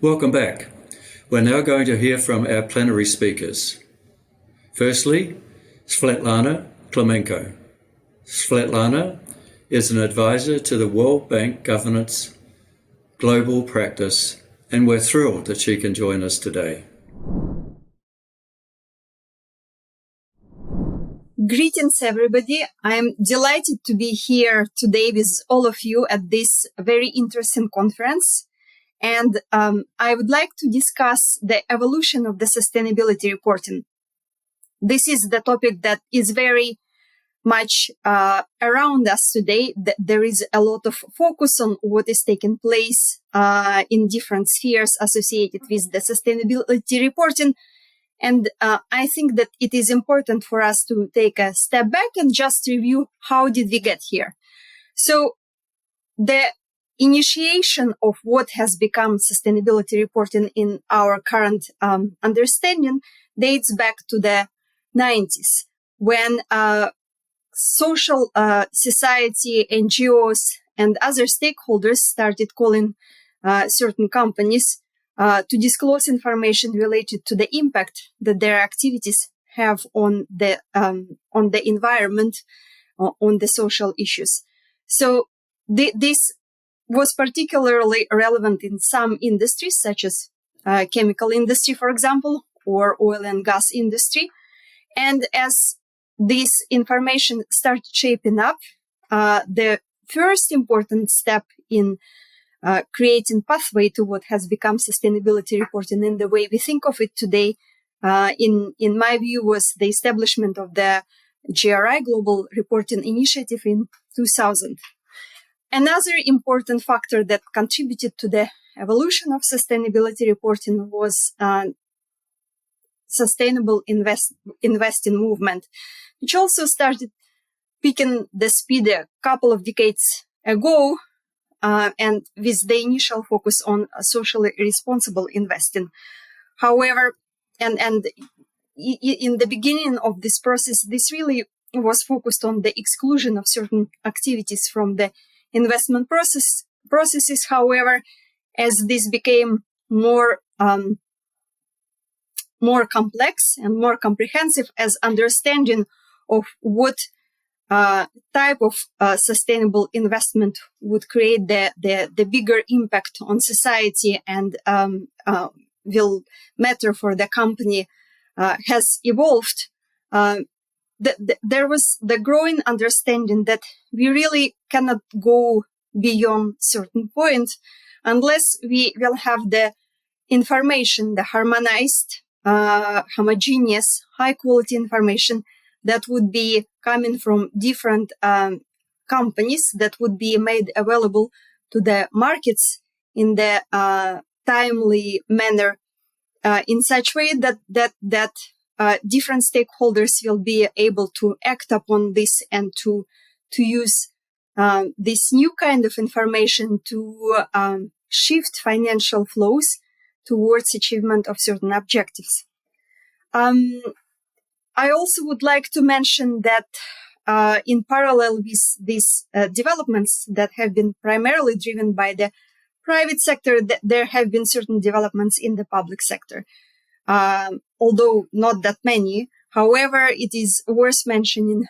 Welcome back. We're now going to hear from our plenary speakers. Firstly, Svetlana Klemenko. Svetlana is an advisor to the World Bank Governance Global Practice, and we're thrilled that she can join us today. Greetings, everybody. I'm delighted to be here today with all of you at this very interesting conference. And I would like to discuss the evolution of the sustainability reporting. This is the topic that is very much around us today. There is a lot of focus on what is taking place in different spheres associated with the sustainability reporting. And I think that it is important for us to take a step back and just review how did we get here. So the initiation of what has become sustainability reporting in our current understanding dates back to the 90s, when social society, NGOs, and other stakeholders started calling certain companies to disclose information related to the impact that their activities have on the environment, on the social issues. So this was particularly relevant in some industries, such as chemical industry, for example, or oil and gas industry. And as this information started shaping up, the first important step in creating pathway to what has become sustainability reporting in the way we think of it today, in my view, was the establishment of the GRI, Global Reporting Initiative, in 2000. Another important factor that contributed to the evolution of sustainability reporting was sustainable investing movement, which also started picking the speed a couple of decades ago, and with the initial focus on socially responsible investing. However, and in the beginning of this process, this really was focused on the exclusion of certain activities from the investment processes. However, as this became more complex and more comprehensive, as understanding of what type of sustainable investment would create the bigger impact on society and will matter for the company has evolved, there was the growing understanding that we really cannot go beyond certain point unless we will have the information, the harmonized, homogeneous, high quality information that would be coming from different companies, that would be made available to the markets in the timely manner, in such way that different stakeholders will be able to act upon this and to use this new kind of information to shift financial flows towards achievement of certain objectives. I also would like to mention that in parallel with these developments that have been primarily driven by the private sector, there have been certain developments in the public sector, although not that many. However, it is worth mentioning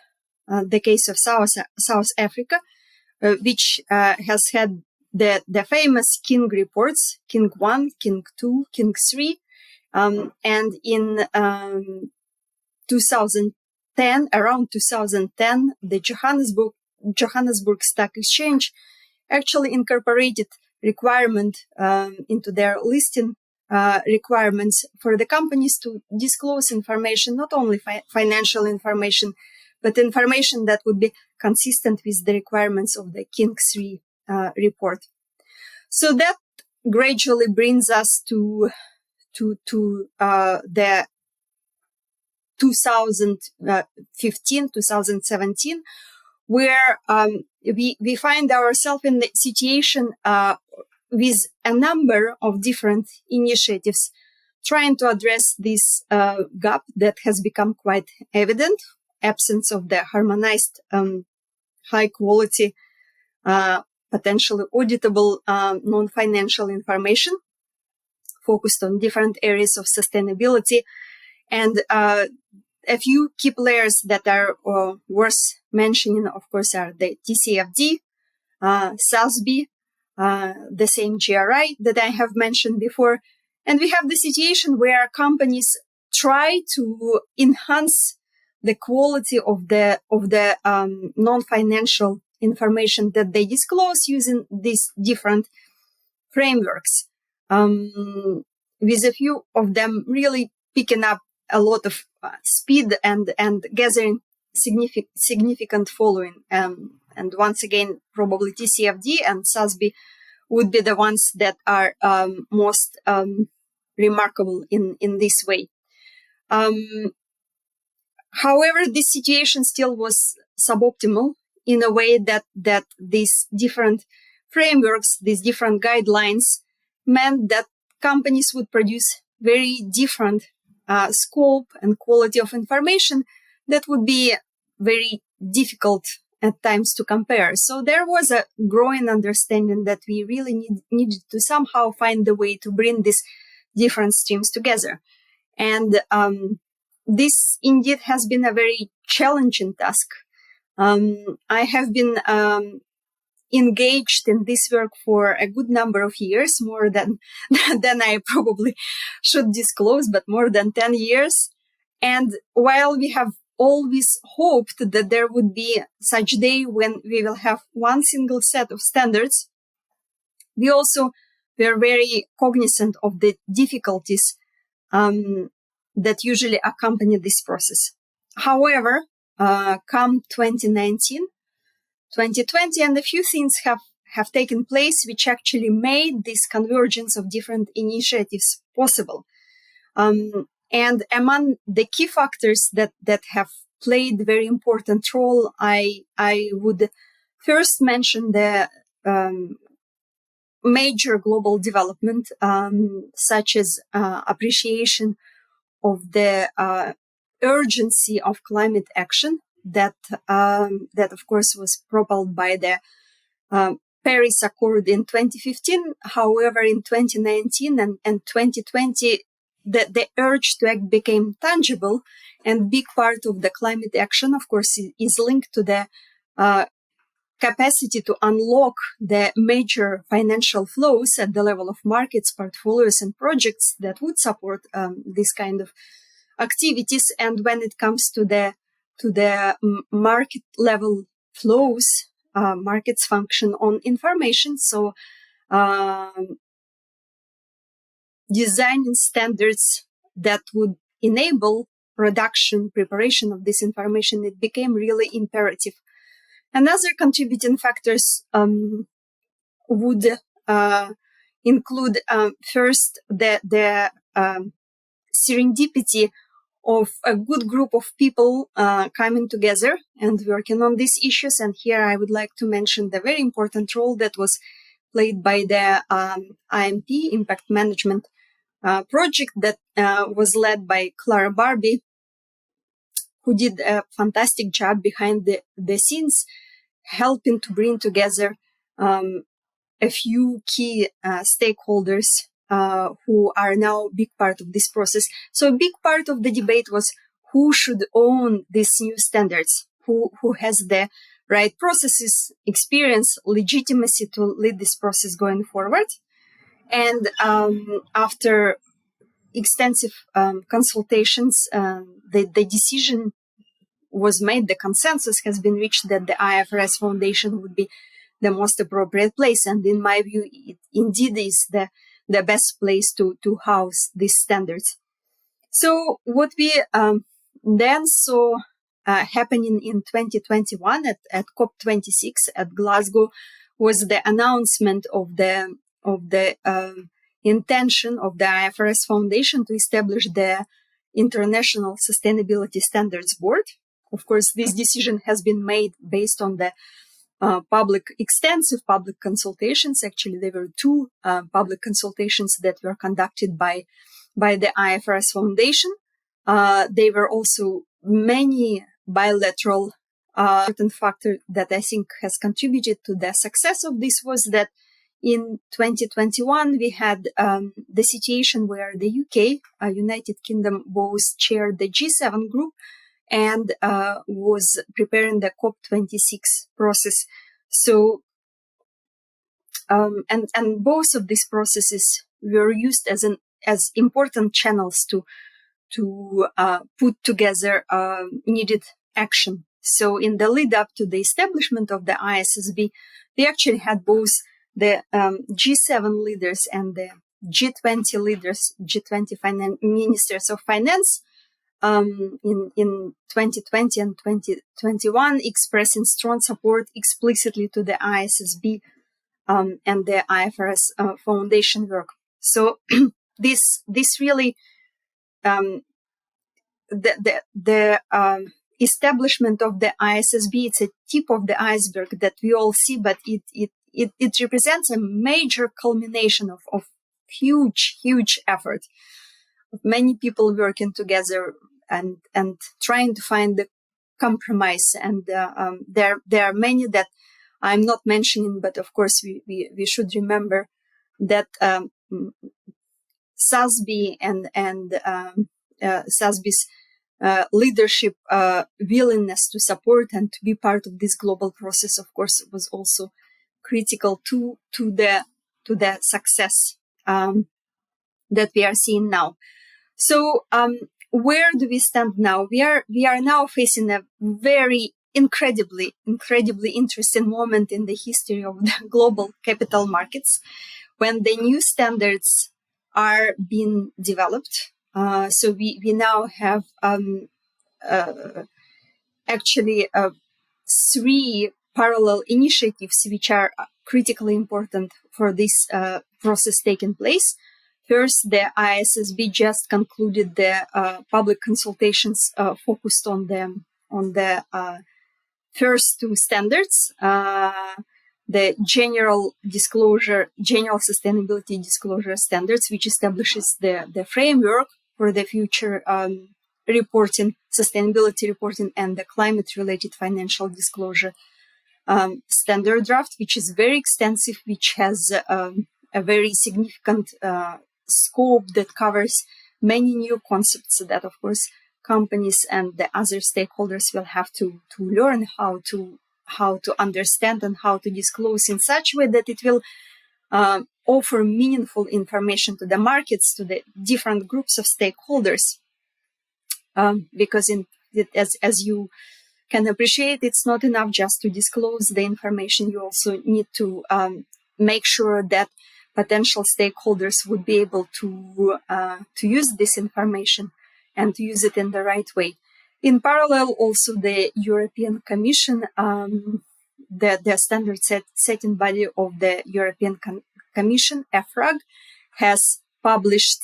the case of South Africa, which has had the famous King reports, King 1, King 2, King 3, and in 2010, around 2010, the Johannesburg Stock Exchange actually incorporated requirement into their listing requirements for the companies to disclose information, not only financial information, but information that would be consistent with the requirements of the King 3 report. So that gradually brings us to the 2015, 2017, where we find ourselves in the situation with a number of different initiatives trying to address this gap that has become quite evident, absence of the harmonized, high quality, potentially auditable non-financial information. focused on different areas of sustainability. And a few key players that are worth mentioning, of course, are the TCFD, SASB, the same GRI that I have mentioned before. And we have the situation where companies try to enhance the quality of the non-financial information that they disclose using these different frameworks, with a few of them really picking up a lot of speed and gathering significant following. And once again, probably TCFD and SASB would be the ones that are most remarkable in this way. However, this situation still was suboptimal in a way that these different frameworks, these different guidelines meant that companies would produce very different scope and quality of information that would be very difficult at times to compare. So there was a growing understanding that we really needed to somehow find the way to bring these different streams together. And this indeed has been a very challenging task. I have been engaged in this work for a good number of years, more than I probably should disclose, but more than 10 years. And while we have always hoped that there would be such day when we will have one single set of standards, we also were very cognizant of the difficulties that usually accompany this process. However, come 2019, 2020, and a few things have taken place which actually made this convergence of different initiatives possible. And among the key factors that have played a very important role, I would first mention the major global development, such as appreciation of the urgency of climate action that of course was propelled by the Paris Accord in 2015. However, in 2019 and 2020, the urge to act became tangible, and big part of the climate action, of course, is linked to the capacity to unlock the major financial flows at the level of markets, portfolios, and projects that would support this kind of activities. And when it comes to the market level flows, markets function on information. So designing standards that would enable production, preparation of this information, it became really imperative. Another contributing factors would include first the serendipity of a good group of people coming together and working on these issues. And here I would like to mention the very important role that was played by the IMP, Impact Management Project, that was led by Clara Barbie, who did a fantastic job behind the scenes, helping to bring together a few key stakeholders who are now a big part of this process. So a big part of the debate was who should own these new standards, who has the right processes, experience, legitimacy to lead this process going forward. And after extensive consultations, the decision was made, the consensus has been reached that the IFRS Foundation would be the most appropriate place. And in my view, it indeed is the best place to house these standards. So what we then saw happening in 2021 at COP26 at Glasgow was the announcement of the intention of the IFRS Foundation to establish the International Sustainability Standards Board. Of course, this decision has been made based on the extensive public consultations. Actually, there were two public consultations that were conducted by the IFRS Foundation. There were also many bilateral important factor that I think has contributed to the success of this was that In 2021, we had the situation where the UK, United Kingdom, both chaired the G7 group and was preparing the COP26 process. So, and both of these processes were used as important channels to put together needed action. So in the lead up to the establishment of the ISSB, we actually had both the G7 leaders and the G20 leaders, G20 ministers of finance, in 2020 and 2021, expressing strong support explicitly to the ISSB and the IFRS foundation work. So this really the establishment of the ISSB, it's a tip of the iceberg that we all see, but it represents a major culmination of huge effort of many people working together and trying to find the compromise. And there are many that I'm not mentioning, but of course we should remember that SASB and SASB's leadership willingness to support and to be part of this global process, of course, was also critical to the success that we are seeing now. So where do we stand now? We are now facing a very incredibly interesting moment in the history of the global capital markets, when the new standards are being developed. So we now have actually 3 parallel initiatives which are critically important for this process taking place. First, the ISSB just concluded the public consultations focused on the first 2 standards, the general sustainability disclosure standards, which establishes the framework for the future reporting, sustainability reporting, and the climate-related financial disclosure standard draft, which is very extensive, which has a very significant scope that covers many new concepts that, of course, companies and the other stakeholders will have to learn how to understand and how to disclose in such a way that it will offer meaningful information to the markets, to the different groups of stakeholders. Because as you can appreciate, it's not enough just to disclose the information. You also need to make sure that potential stakeholders would be able to use this information and to use it in the right way. In parallel, also the European Commission, the standard setting body of the European Commission, EFRAG, has published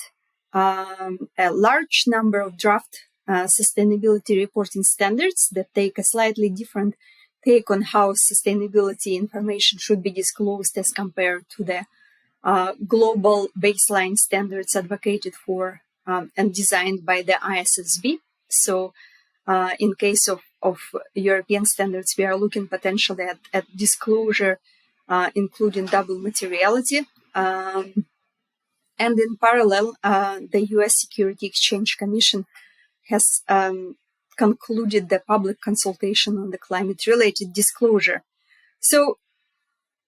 a large number of draft sustainability reporting standards that take a slightly different take on how sustainability information should be disclosed as compared to the global baseline standards advocated for and designed by the ISSB. So in case of European standards, we are looking potentially at disclosure, including double materiality. And in parallel, the US Security Exchange Commission has concluded the public consultation on the climate-related disclosure. So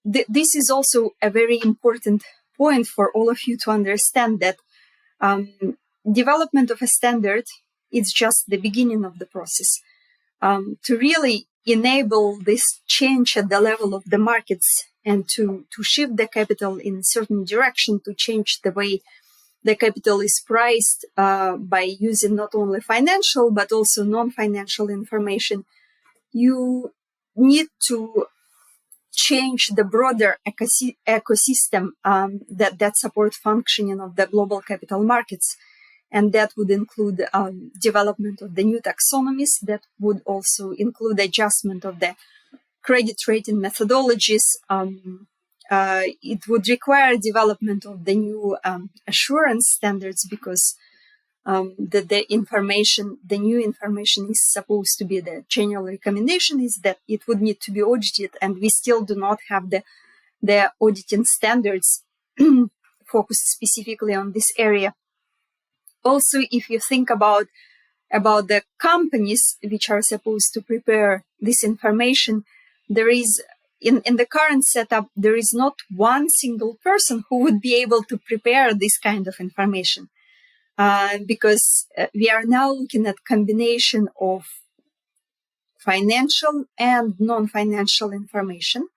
this is also a very important point for all of you to understand that development of a standard is just the beginning of the process. To really enable this change at the level of the markets and to shift the capital in a certain direction, to change the way the capital is priced by using not only financial but also non-financial information, you need to change the broader ecosystem that support functioning of the global capital markets. And that would include development of the new taxonomies, that would also include adjustment of the credit rating methodologies. It would require development of the new assurance standards, because the new information is supposed to be, the general recommendation is that it would need to be audited, and we still do not have the the auditing standards focused specifically on this area. Also, if you think about the companies which are supposed to prepare this information, there is in the current setup, there is not one single person who would be able to prepare this kind of information, because we are now looking at combination of financial and non-financial information.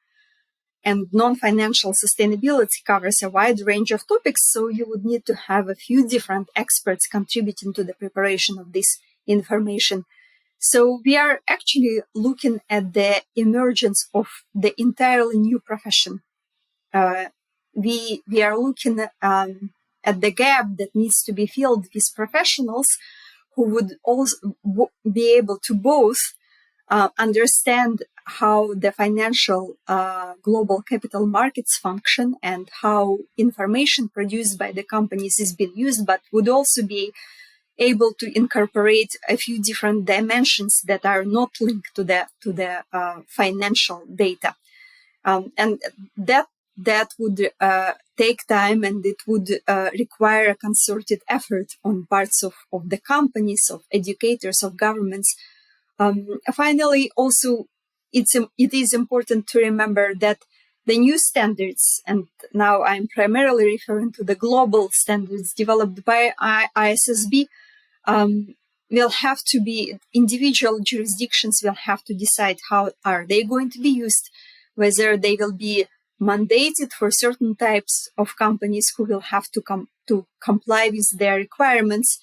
And non-financial sustainability covers a wide range of topics, so you would need to have a few different experts contributing to the preparation of this information. So we are actually looking at the emergence of the entirely new profession. We are looking at the gap that needs to be filled with professionals who would also be able to both understand how the financial global capital markets function and how information produced by the companies is being used, but would also be able to incorporate a few different dimensions that are not linked to the financial data, and that would take time, and it would require a concerted effort on parts of the companies, of educators, of governments. Finally, also, it is important to remember that the new standards, and now I'm primarily referring to the global standards developed by ISSB, will have to be, individual jurisdictions will have to decide how are they going to be used, whether they will be mandated for certain types of companies who will have to comply with their requirements,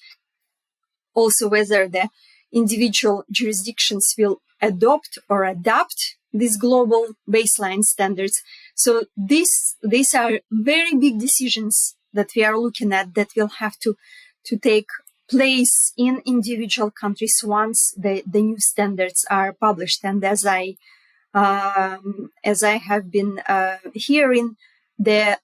also whether the individual jurisdictions will adopt or adapt these global baseline standards. So these are very big decisions that we are looking at that will have to take place in individual countries once the new standards are published. And as I have been hearing, the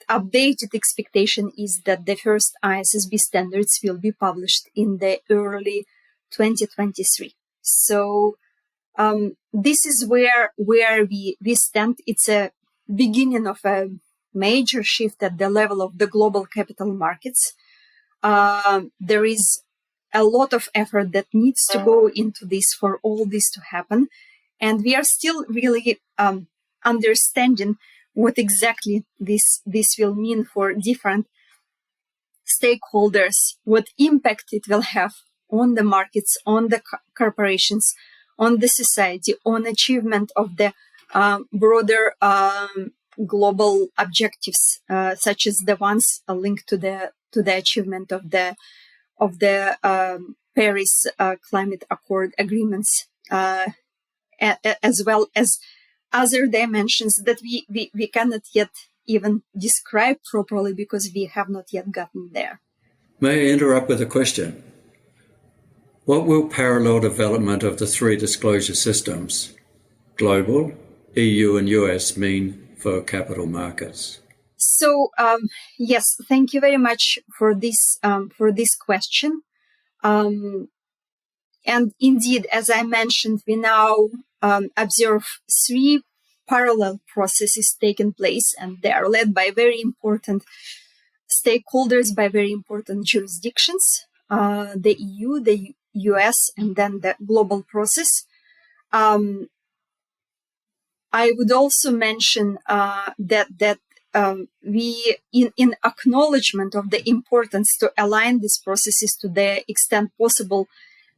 updated expectation is that the first ISSB standards will be published in the early 2023. So this is where we stand. It's a beginning of a major shift at the level of the global capital markets. There is a lot of effort that needs to go into this for all this to happen. And we are still really understanding what exactly this will mean for different stakeholders, what impact it will have on the markets, on the corporations, on the society, on achievement of the broader global objectives, such as the ones linked to the achievement of the Paris Climate Accord agreements, as well as other dimensions that we cannot yet even describe properly because we have not yet gotten there. May I interrupt with a question? What will parallel development of the three disclosure systems, global, EU and US, mean for capital markets? So, yes, thank you very much for this question. And indeed, as I mentioned, we now observe three parallel processes taking place, and they are led by very important stakeholders, by very important jurisdictions, the EU, the US, and then the global process. I would also mention that we, in acknowledgement of the importance to align these processes to the extent possible,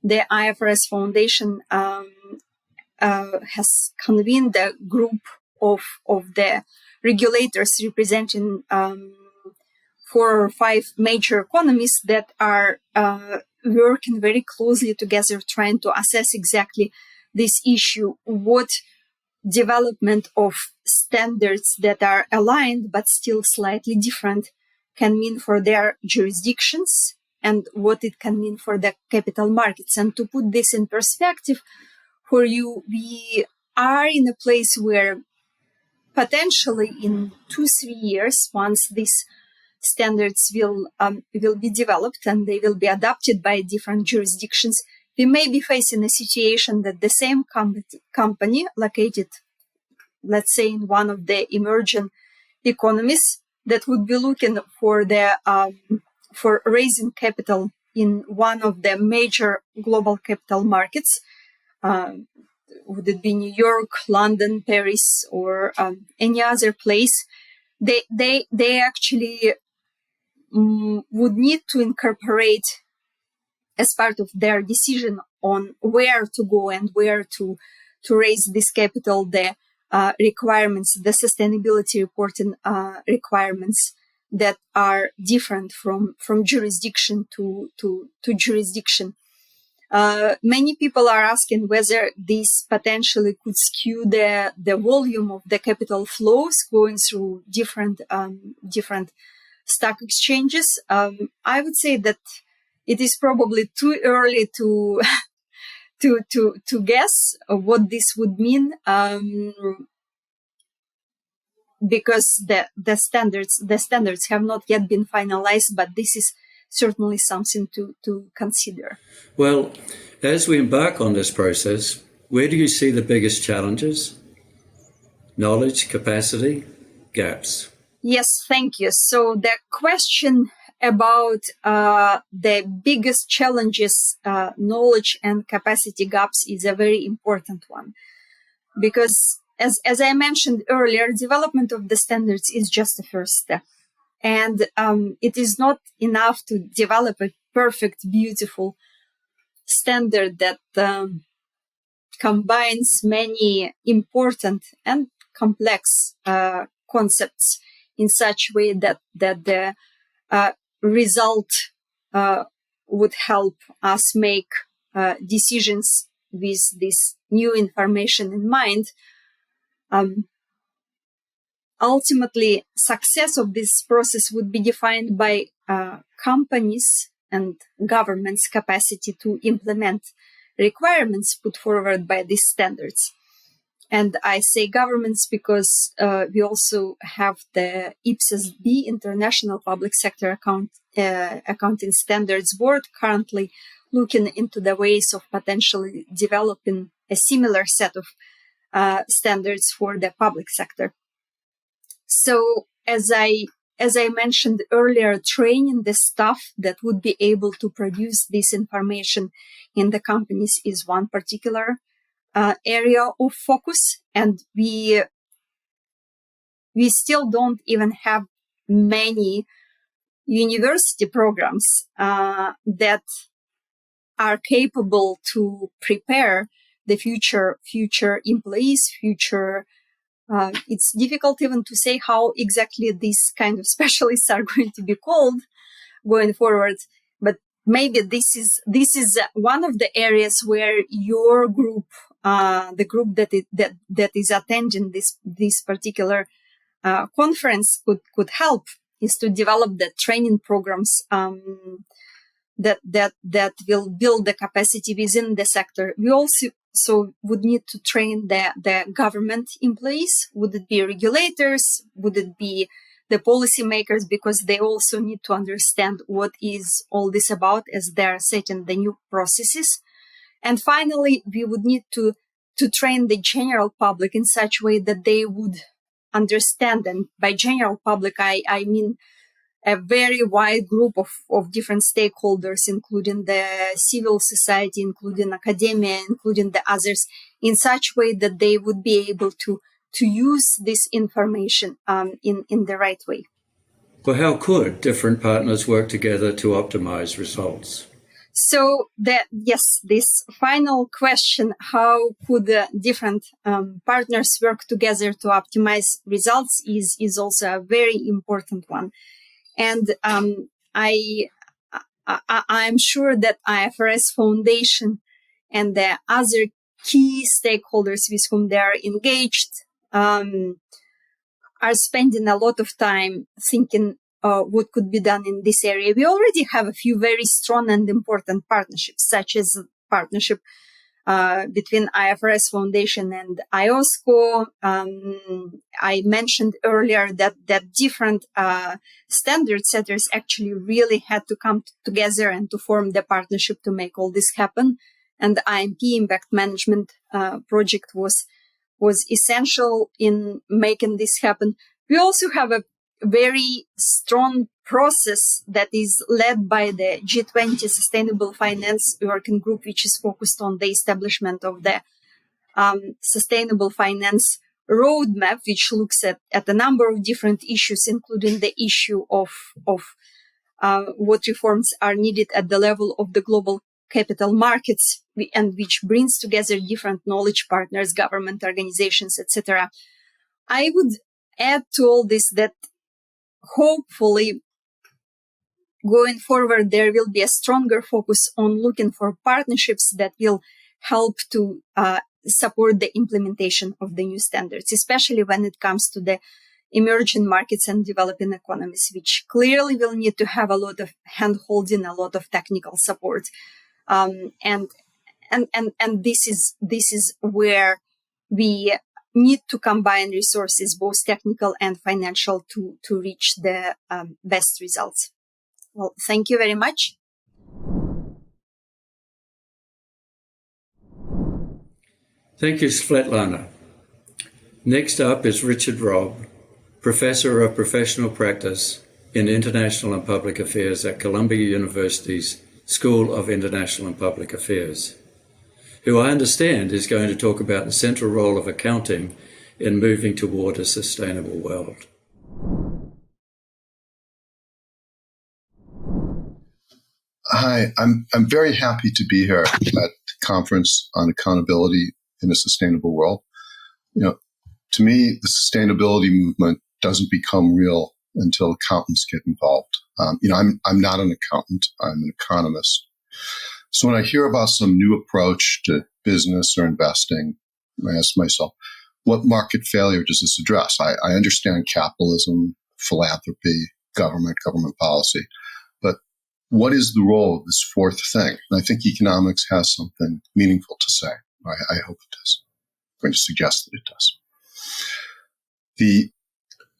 the IFRS Foundation has convened a group of the regulators representing 4 or 5 major economies that are working very closely together, trying to assess exactly this issue, what development of standards that are aligned but still slightly different can mean for their jurisdictions and what it can mean for the capital markets. And to put this in perspective for you, we are in a place where potentially in 2-3 years, once these standards will be developed and they will be adopted by different jurisdictions, we may be facing a situation that the same company located let's say, in one of the emerging economies that would be looking for for raising capital in one of the major global capital markets, would it be New York, London, Paris, or any other place, they actually would need to incorporate as part of their decision on where to go and where to raise this capital, the requirements, the sustainability reporting requirements that are different from jurisdiction to jurisdiction. Many people are asking whether this potentially could skew the volume of the capital flows going through different stock exchanges. I would say that it is probably too early to to guess what this would mean, because the standards have not yet been finalized, but this is certainly something to consider. Well, as we embark on this process, where do you see the biggest challenges? Knowledge, capacity, gaps? Yes, thank you. So the question about the biggest challenges, knowledge and capacity gaps, is a very important one, because as I mentioned earlier, development of the standards is just the first step. And it is not enough to develop a perfect, beautiful standard that combines many important and complex concepts in such a way that the result would help us make decisions with this new information in mind. Ultimately, success of this process would be defined by companies and governments' capacity to implement requirements put forward by these standards. And I say governments because we also have the IPSAS-B, International Public Sector Accounting Standards Board, currently looking into the ways of potentially developing a similar set of standards for the public sector. So, as I mentioned earlier, training the staff that would be able to produce this information in the companies is one particular area of focus, and we still don't even have many university programs that are capable to prepare the future employees, it's difficult even to say how exactly these kind of specialists are going to be called going forward. But maybe this is one of the areas where your group, the group that is attending this particular conference could help, is to develop the training programs that will build the capacity within the sector. We also would need to train the government employees. Would it be regulators? Would it be the policymakers? Because they also need to understand what is all this about as they're setting the new processes. And finally, we would need to train the general public in such a way that they would understand. And by general public, I mean a very wide group of different stakeholders, including the civil society, including academia, including the others, in such a way that they would be able to use this information in the right way. Well, how could different partners work together to optimize results? So this final question, how could different partners work together to optimize results, is also a very important one. And I'm sure that IFRS Foundation and the other key stakeholders with whom they are engaged are spending a lot of time thinking what could be done in this area. We already have a few very strong and important partnerships, such as partnership between IFRS Foundation and IOSCO. I mentioned earlier that different standard setters actually really had to come together and to form the partnership to make all this happen. And the IMP Impact Management project was was essential in making this happen. We also have a very strong process that is led by the G20 Sustainable Finance Working Group, which is focused on the establishment of the sustainable finance roadmap, which looks at a number of different issues, including the issue of what reforms are needed at the level of the global capital markets, and which brings together different knowledge partners, government organizations, etc. I would add to all this that hopefully going forward, there will be a stronger focus on looking for partnerships that will help to support the implementation of the new standards, especially when it comes to the emerging markets and developing economies, which clearly will need to have a lot of hand-holding, a lot of technical support. And this is where we need to combine resources, both technical and financial, to reach the best results. Well, thank you very much. Thank you, Svetlana. Next up is Richard Robb, Professor of Professional Practice in International and Public Affairs at Columbia University's School of International and Public Affairs, who I understand is going to talk about the central role of accounting in moving toward a sustainable world. Hi, I'm very happy to be here at the Conference on Accountability in a Sustainable World. You know, to me, the sustainability movement doesn't become real until accountants get involved. I'm not an accountant, I'm an economist. So when I hear about some new approach to business or investing, I ask myself, what market failure does this address? I understand capitalism, philanthropy, government policy, but what is the role of this fourth thing? And I think economics has something meaningful to say. I hope it does. I'm going to suggest that it does. The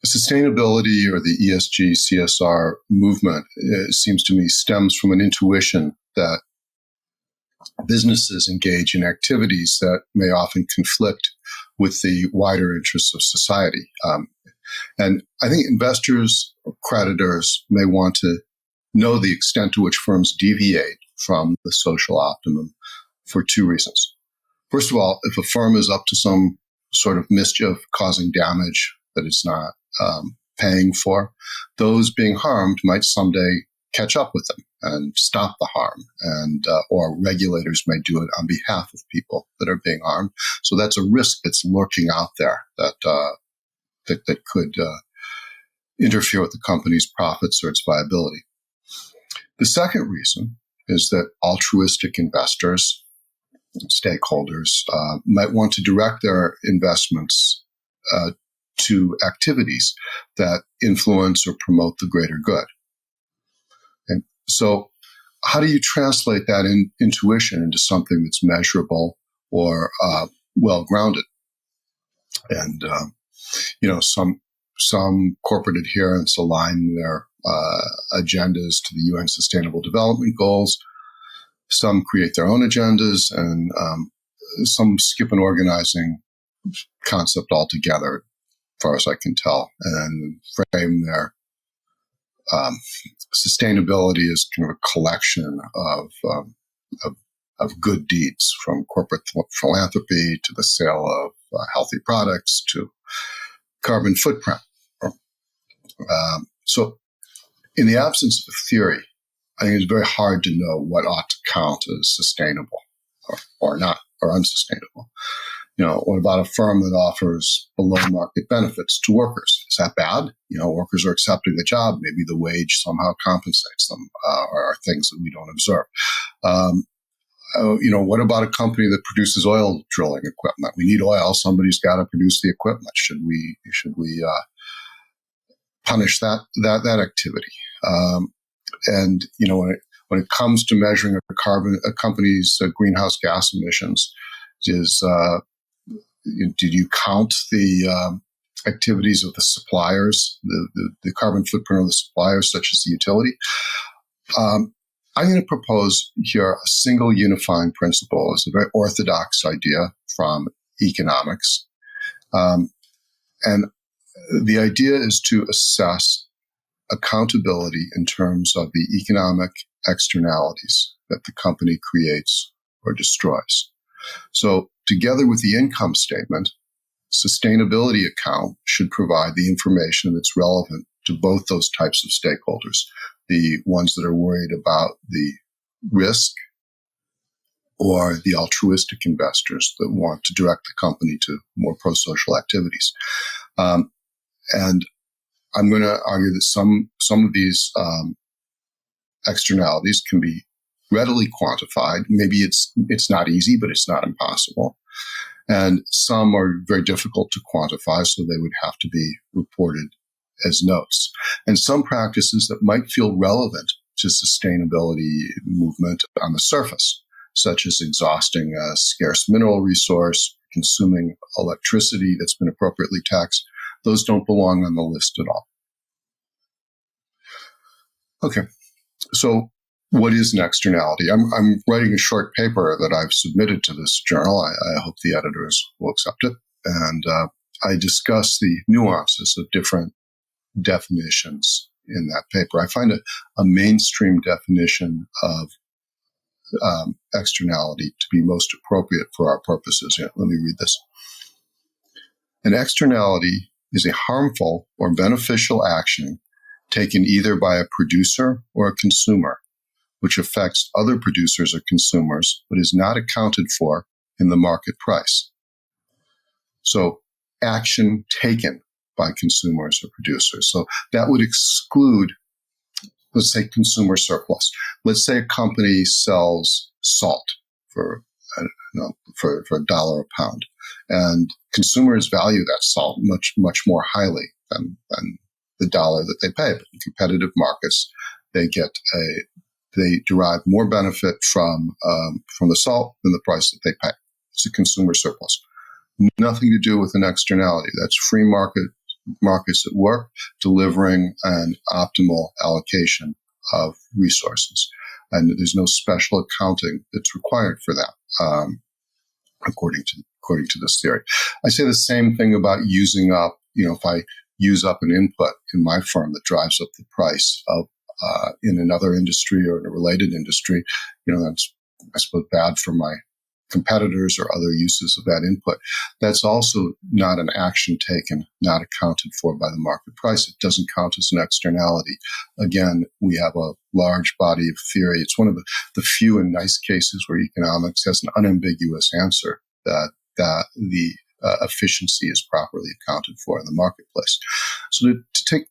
sustainability or the ESG, CSR movement seems to me stems from an intuition that businesses engage in activities that may often conflict with the wider interests of society. And I think investors or creditors may want to know the extent to which firms deviate from the social optimum for two reasons. First of all, if a firm is up to some sort of mischief causing damage that it's not paying for, those being harmed might someday catch up with them and stop the harm, and or regulators may do it on behalf of people that are being harmed. So that's a risk that's lurking out there that could interfere with the company's profits or its viability. The second reason is that altruistic investors, stakeholders, might want to direct their investments to activities that influence or promote the greater good. And so how do you translate that intuition into something that's measurable or well-grounded? And, some corporate adherents align their agendas to the UN Sustainable Development Goals. Some create their own agendas, and some skip an organizing concept altogether, as far as I can tell, and frame their sustainability as kind of a collection of good deeds, from corporate philanthropy to the sale of healthy products to carbon footprint. So in the absence of a theory, I think it's very hard to know what ought to count as sustainable or not, or unsustainable. What about a firm that offers below market benefits to workers? Is that bad? Workers are accepting the job. Maybe the wage somehow compensates them, or are things that we don't observe. What about a company that produces oil drilling equipment? We need oil. Somebody's got to produce the equipment. Should we punish that activity? When it comes to measuring a company's greenhouse gas emissions, did you count the activities of the suppliers, the carbon footprint of the suppliers, such as the utility? I'm going to propose here a single unifying principle. It's a very orthodox idea from economics. And the idea is to assess accountability in terms of the economic externalities that the company creates or destroys. So together with the income statement, sustainability account should provide the information that's relevant to both those types of stakeholders, the ones that are worried about the risk or the altruistic investors that want to direct the company to more pro-social activities. And I'm going to argue that some of these externalities can be readily quantified. Maybe it's not easy, but it's not impossible. And some are very difficult to quantify, so they would have to be reported as notes. And some practices that might feel relevant to sustainability movement on the surface, such as exhausting a scarce mineral resource, consuming electricity that's been appropriately taxed, those don't belong on the list at all. Okay, so what is an externality? I'm writing a short paper that I've submitted to this journal. I hope the editors will accept it. And I discuss the nuances of different definitions in that paper. I find a mainstream definition of externality to be most appropriate for our purposes. Here, let me read this. An externality is a harmful or beneficial action taken either by a producer or a consumer, which affects other producers or consumers, but is not accounted for in the market price. So action taken by consumers or producers. So that would exclude, let's say, consumer surplus. Let's say a company sells salt for $1 a pound, and consumers value that salt much more highly than the dollar that they pay. But in competitive markets, they derive more benefit from the salt than the price that they pay. It's a consumer surplus. Nothing to do with an externality. That's free markets at work, delivering an optimal allocation of resources. And there's no special accounting that's required for that, according to this theory. I say the same thing about using up, if I use up an input in my firm that drives up the price of in another industry or in a related industry, that's, I suppose, bad for my competitors or other uses of that input. That's also not an action taken, not accounted for by the market price. It doesn't count as an externality. Again, we have a large body of theory. It's one of the few and nice cases where economics has an unambiguous answer that the efficiency is properly accounted for in the marketplace. So to take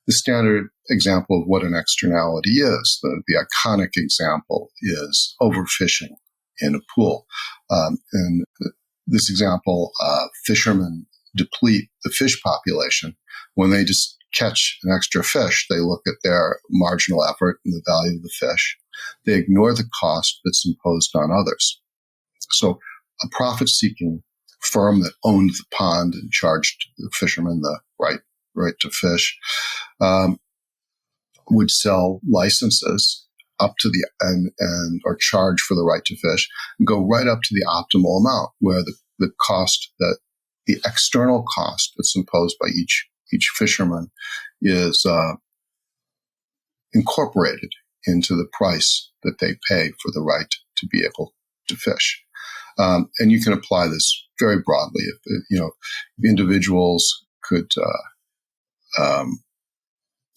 the standard example of what an externality is, the iconic example is overfishing in a pool. In this example, fishermen deplete the fish population. When they just catch an extra fish, they look at their marginal effort and the value of the fish. They ignore the cost that's imposed on others. So a profit-seeking firm that owned the pond and charged the fishermen the right to fish would sell licenses up to or charge for the right to fish and go right up to the optimal amount, where the cost, that the external cost that's imposed by each fisherman is incorporated into the price that they pay for the right to be able to fish. And you can apply this very broadly. If individuals could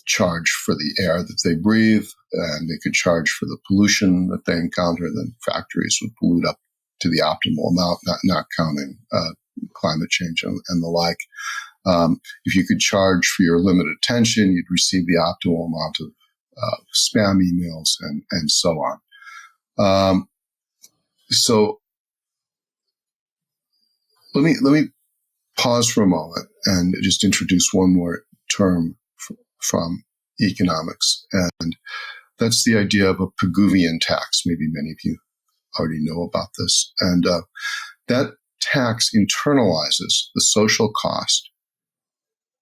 charge for the air that they breathe, and they could charge for the pollution that they encounter, then factories would pollute up to the optimal amount, not counting climate change and the like. If you could charge for your limited attention, you'd receive the optimal amount of spam emails and so on. So let me pause for a moment and just introduce one more term from economics, and that's the idea of a Pigouvian tax. Maybe many of you already know about this. And that tax internalizes the social cost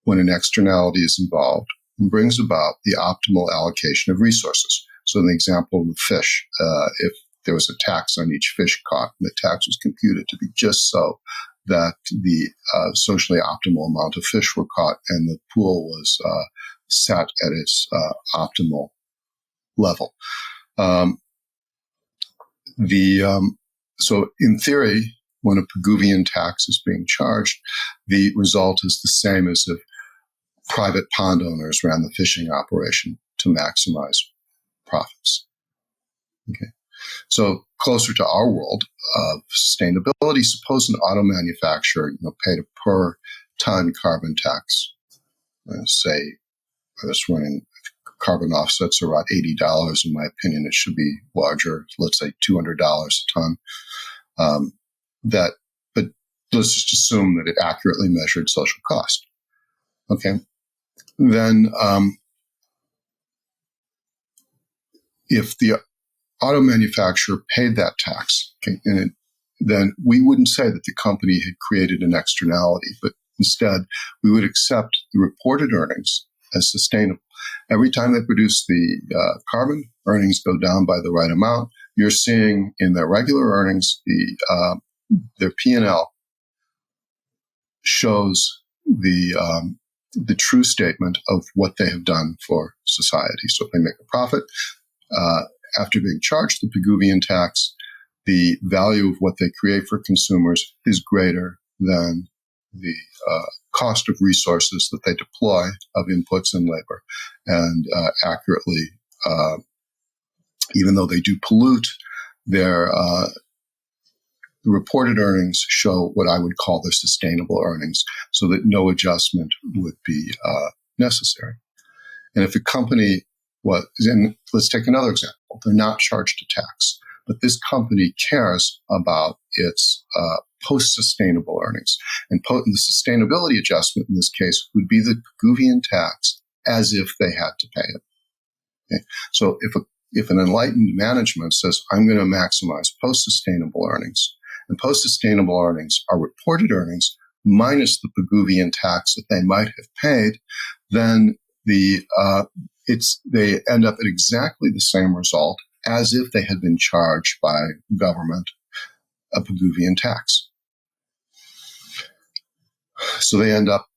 when an externality is involved and brings about the optimal allocation of resources. So in the example of the fish, if there was a tax on each fish caught, and the tax was computed to be just so that the socially optimal amount of fish were caught and the pool was set at its optimal level. So in theory, when a Pigouvian tax is being charged, the result is the same as if private pond owners ran the fishing operation to maximize profits. Okay. So closer to our world of sustainability, suppose an auto manufacturer, paid a per ton carbon tax. Say this running carbon offsets are about $80. In my opinion, it should be larger. Let's say $200 a ton. But let's just assume that it accurately measured social cost. Okay. Then, if the auto manufacturer paid that tax, okay, then we wouldn't say that the company had created an externality, but instead we would accept the reported earnings as sustainable. Every time they produce the carbon, earnings go down by the right amount. You're seeing in their regular earnings, their P&L shows the true statement of what they have done for society. So if they make a profit, after being charged the Pigouvian tax, the value of what they create for consumers is greater than the cost of resources that they deploy of inputs and labor. And accurately, even though they do pollute, their reported earnings show what I would call their sustainable earnings, so that no adjustment would be necessary. And if a company and let's take another example. They're not charged a tax, but this company cares about its post-sustainable earnings. And the sustainability adjustment in this case would be the Pigouvian tax as if they had to pay it. Okay? So if an enlightened management says, I'm going to maximize post-sustainable earnings, and post-sustainable earnings are reported earnings minus the Pigouvian tax that they might have paid, then they end up at exactly the same result as if they had been charged by government a Pigouvian tax. So we end up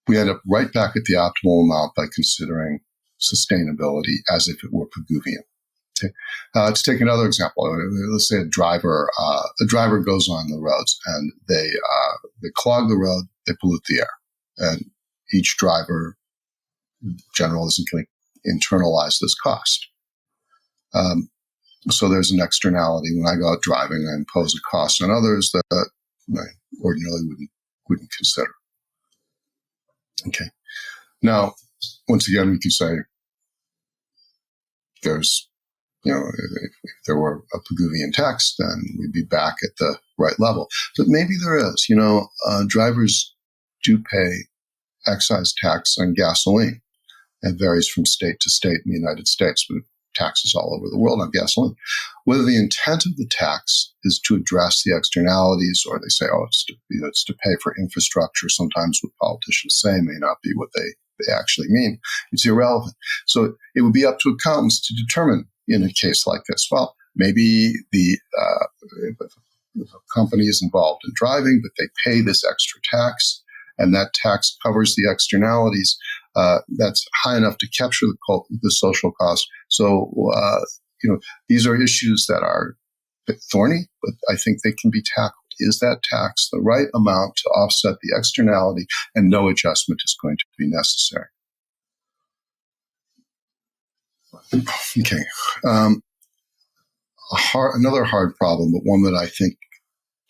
right back at the optimal amount by considering sustainability as if it were Pigouvian. Okay. Let's take another example. Let's say a driver goes on the roads and they clog the road, they pollute the air, and each driver in general isn't going to internalize this cost. So there's an externality. When I go out driving, I impose a cost on others that I ordinarily wouldn't consider. Okay. Now, once again, we can say there's, if there were a Pigouvian tax, then we'd be back at the right level. But maybe there is. Drivers do pay excise tax on gasoline. It varies from state to state in the United States, but taxes all over the world on gasoline. Whether the intent of the tax is to address the externalities, or they say, it's to pay for infrastructure, sometimes what politicians say may not be what they actually mean. It's irrelevant. So it would be up to accountants to determine in a case like this. Well, maybe if a company is involved in driving, but they pay this extra tax, and that tax covers the externalities, that's high enough to capture the social cost. So, these are issues that are a bit thorny, but I think they can be tackled. Is that tax the right amount to offset the externality, and no adjustment is going to be necessary? Okay. Another hard problem, but one that I think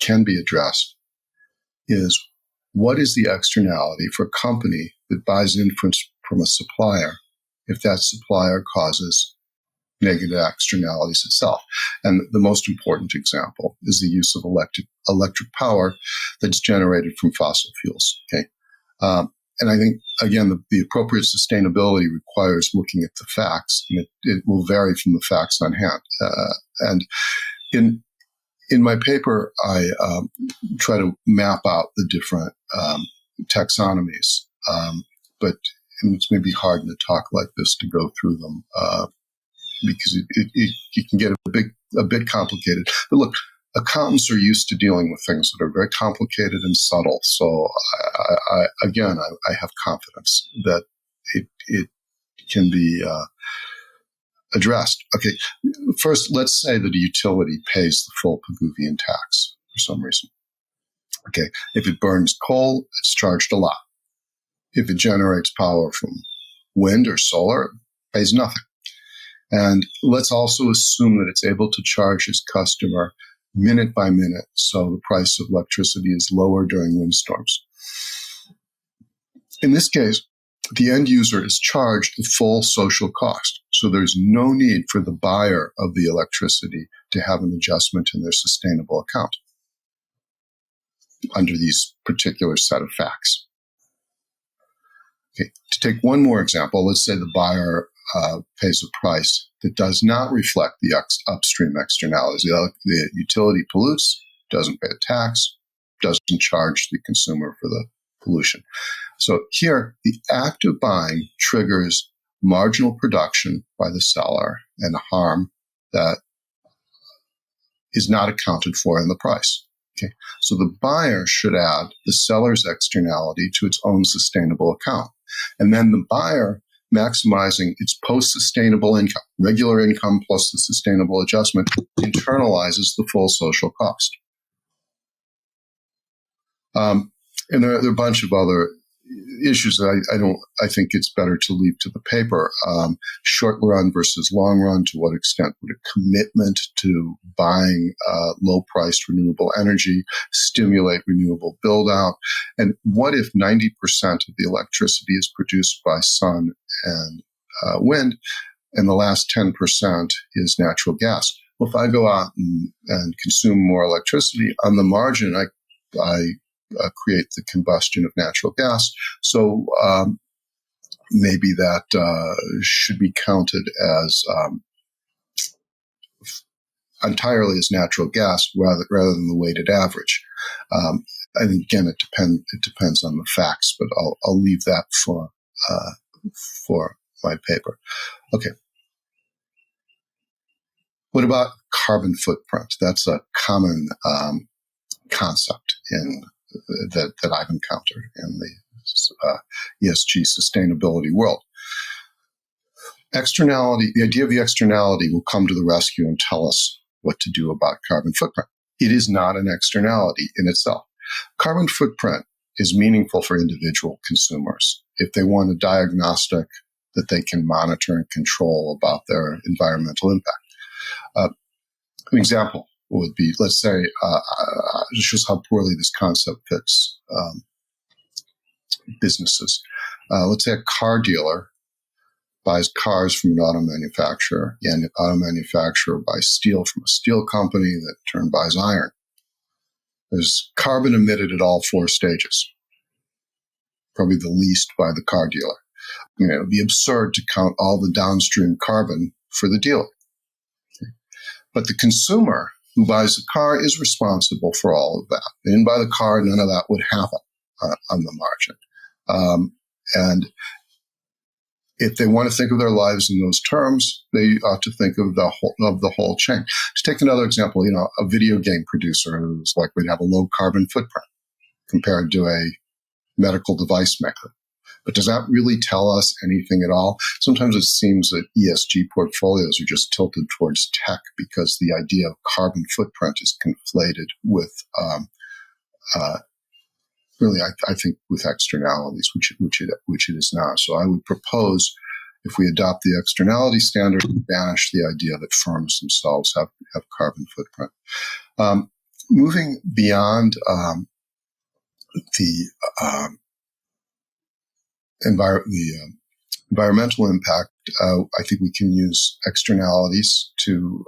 can be addressed, is what is the externality for a company that buys inputs from a supplier if that supplier causes negative externalities itself? And the most important example is the use of electric power that's generated from fossil fuels. Okay. And I think, again, the appropriate sustainability requires looking at the facts, and it will vary from the facts on hand. And in my paper, I try to map out the different taxonomies, but it's maybe hard in a talk like this to go through them because it can get a bit complicated. But look, accountants are used to dealing with things that are very complicated and subtle. So I have confidence that it can be addressed. Okay, first, let's say that a utility pays the full Pigouvian tax for some reason. Okay, if it burns coal, it's charged a lot. If it generates power from wind or solar, it pays nothing. And let's also assume that it's able to charge its customer minute by minute, so the price of electricity is lower during windstorms. In this case, the end user is charged the full social cost, so there's no need for the buyer of the electricity to have an adjustment in their sustainable account under these particular set of facts. Okay, to take one more example, let's say the buyer pays a price that does not reflect the upstream externalities. The utility pollutes, doesn't pay a tax, doesn't charge the consumer for the pollution. So here, the act of buying triggers marginal production by the seller and harm that is not accounted for in the price. Okay, so the buyer should add the seller's externality to its own sustainable account. And then the buyer, maximizing its post-sustainable income, regular income plus the sustainable adjustment, internalizes the full social cost. And there are a bunch of other issues that I think it's better to leave to the paper. Short run versus long run. To what extent would a commitment to buying low-priced renewable energy stimulate renewable build-out? And what if 90% of the electricity is produced by sun and wind, and the last 10% is natural gas? Well, if I go out and consume more electricity, on the margin, I create the combustion of natural gas. So maybe that should be counted as entirely as natural gas rather than the weighted average. And again, it depends on the facts, but I'll leave that for my paper. Okay. What about carbon footprint? That's a common concept that I've encountered in the ESG sustainability world. Externality, the idea of the externality will come to the rescue and tell us what to do about carbon footprint. It is not an externality in itself. Carbon footprint is meaningful for individual consumers if they want a diagnostic that they can monitor and control about their environmental impact. An example would be, let's say, it shows how poorly this concept fits businesses. Let's say a car dealer buys cars from an auto manufacturer, and the auto manufacturer buys steel from a steel company that in turn buys iron. There's carbon emitted at all four stages, probably the least by the car dealer. It would be absurd to count all the downstream carbon for the dealer. Okay. But the consumer who buys the car is responsible for all of that. They didn't buy the car, none of that would happen on the margin. And if they want to think of their lives in those terms, they ought to think of the whole chain. To take another example, a video game producer who's likely to have a low carbon footprint compared to a medical device maker. But does that really tell us anything at all? Sometimes it seems that ESG portfolios are just tilted towards tech because the idea of carbon footprint is conflated with really, I think, with externalities, which it is not. So I would propose, if we adopt the externality standard, we banish the idea that firms themselves have carbon footprint. Moving beyond the environmental impact, I think we can use externalities to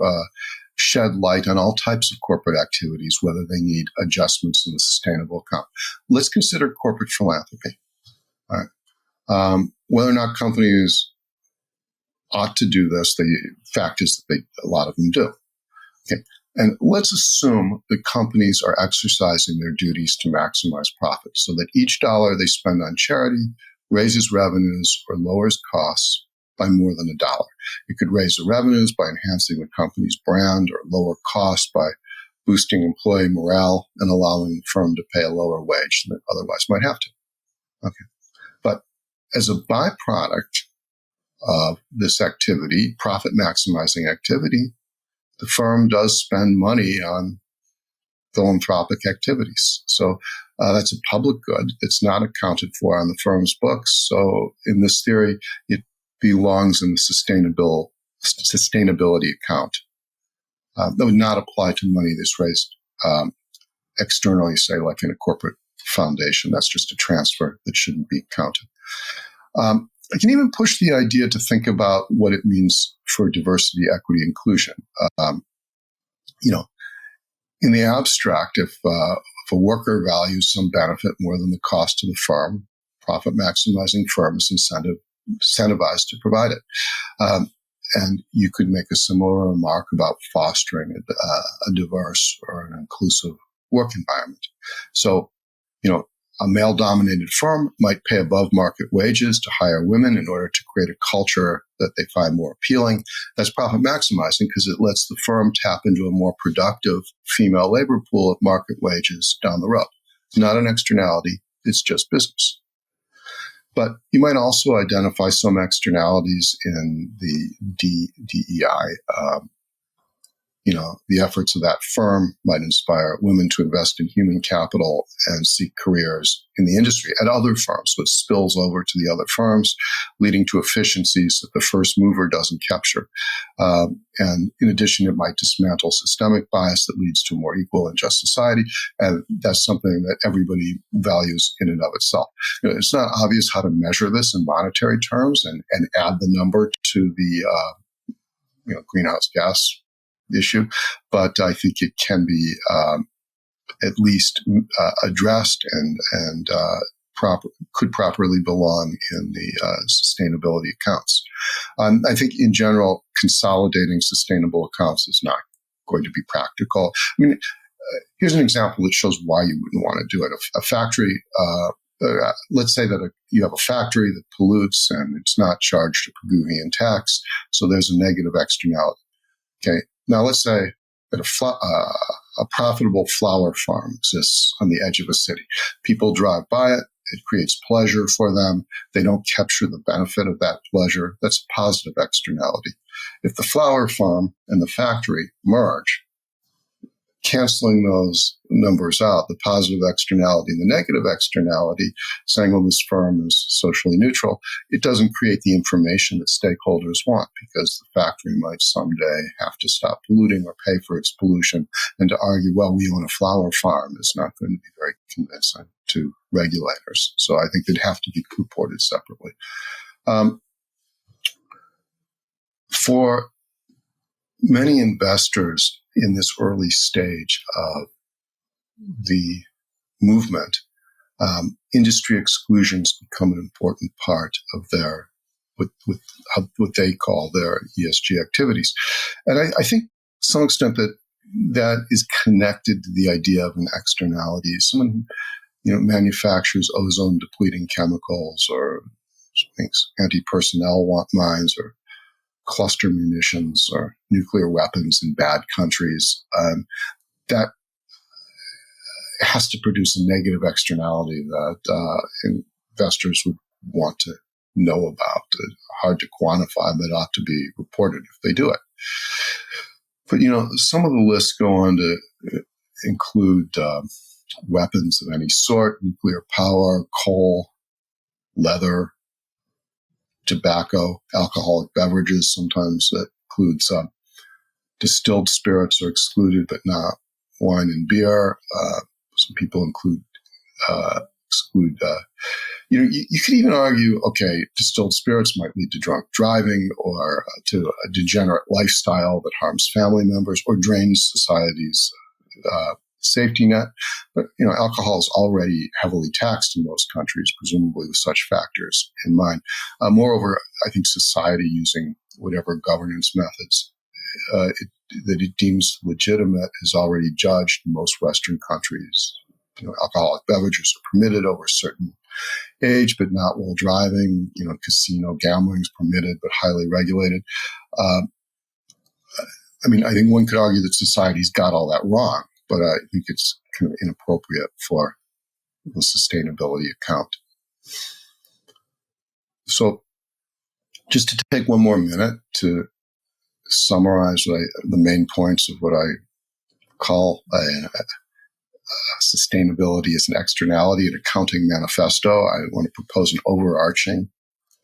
shed light on all types of corporate activities, whether they need adjustments in the sustainable account. Let's consider corporate philanthropy. All right. Whether or not companies ought to do this, the fact is that a lot of them do. Okay. And let's assume that companies are exercising their duties to maximize profits so that each dollar they spend on charity raises revenues or lowers costs by more than $1. It could raise the revenues by enhancing the company's brand or lower costs by boosting employee morale and allowing the firm to pay a lower wage than it otherwise might have to. Okay. But as a byproduct of this activity, profit maximizing activity, the firm does spend money on philanthropic activities. So that's a public good that's not accounted for on the firm's books. So in this theory, it belongs in the sustainability account. That would not apply to money that's raised externally, say like in a corporate foundation. That's just a transfer that shouldn't be counted. I can even push the idea to think about what it means for diversity, equity, inclusion. In the abstract, if a worker values some benefit more than the cost to the firm, profit maximizing firm is incentivized to provide it. And you could make a similar remark about fostering a diverse or an inclusive work environment. So, a male-dominated firm might pay above market wages to hire women in order to create a culture that they find more appealing. That's profit maximizing because it lets the firm tap into a more productive female labor pool at market wages down the road. It's not an externality. It's just business. But you might also identify some externalities in the DEI. The efforts of that firm might inspire women to invest in human capital and seek careers in the industry at other firms. So it spills over to the other firms, leading to efficiencies that the first mover doesn't capture. And in addition, it might dismantle systemic bias that leads to a more equal and just society. And that's something that everybody values in and of itself. It's not obvious how to measure this in monetary terms and add the number to the greenhouse gas issue, but I think it can be at least addressed and could properly belong in the sustainability accounts. I think in general, consolidating sustainable accounts is not going to be practical. I mean, here's an example that shows why you wouldn't want to do it. A factory, let's say that you have a factory that pollutes and it's not charged a Pigouvian tax, so there's a negative externality. Okay. Now, let's say that a profitable flower farm exists on the edge of a city. People drive by it. It creates pleasure for them. They don't capture the benefit of that pleasure. That's a positive externality. If the flower farm and the factory merge, canceling those numbers out, the positive externality and the negative externality, saying, well, this firm is socially neutral, it doesn't create the information that stakeholders want because the factory might someday have to stop polluting or pay for its pollution. And to argue, well, we own a flower farm is not going to be very convincing to regulators. So I think they'd have to be reported separately. For many investors in this early stage of the movement, industry exclusions become an important part of their what they call their ESG activities. And I think to some extent that is connected to the idea of an externality. Someone who manufactures ozone depleting chemicals or anti-personnel mines or cluster munitions or nuclear weapons in bad countries, that has to produce a negative externality that investors would want to know about. Hard to quantify, but ought to be reported if they do it. But, some of the lists go on to include weapons of any sort, nuclear power, coal, leather, tobacco, alcoholic beverages. Sometimes that includes distilled spirits are excluded, but not wine and beer. Some people exclude. You could even argue, okay, distilled spirits might lead to drunk driving or to a degenerate lifestyle that harms family members or drains society's safety net. But, alcohol is already heavily taxed in most countries, presumably with such factors in mind. Moreover, I think society using whatever governance methods that it deems legitimate is already judged in most Western countries. Alcoholic beverages are permitted over a certain age, but not while driving. Casino gambling is permitted, but highly regulated. I think one could argue that society's got all that wrong. but I think it's kind of inappropriate for the sustainability account. So just to take one more minute to summarize the main points of what I call sustainability as an externality, an accounting manifesto. I want to propose an overarching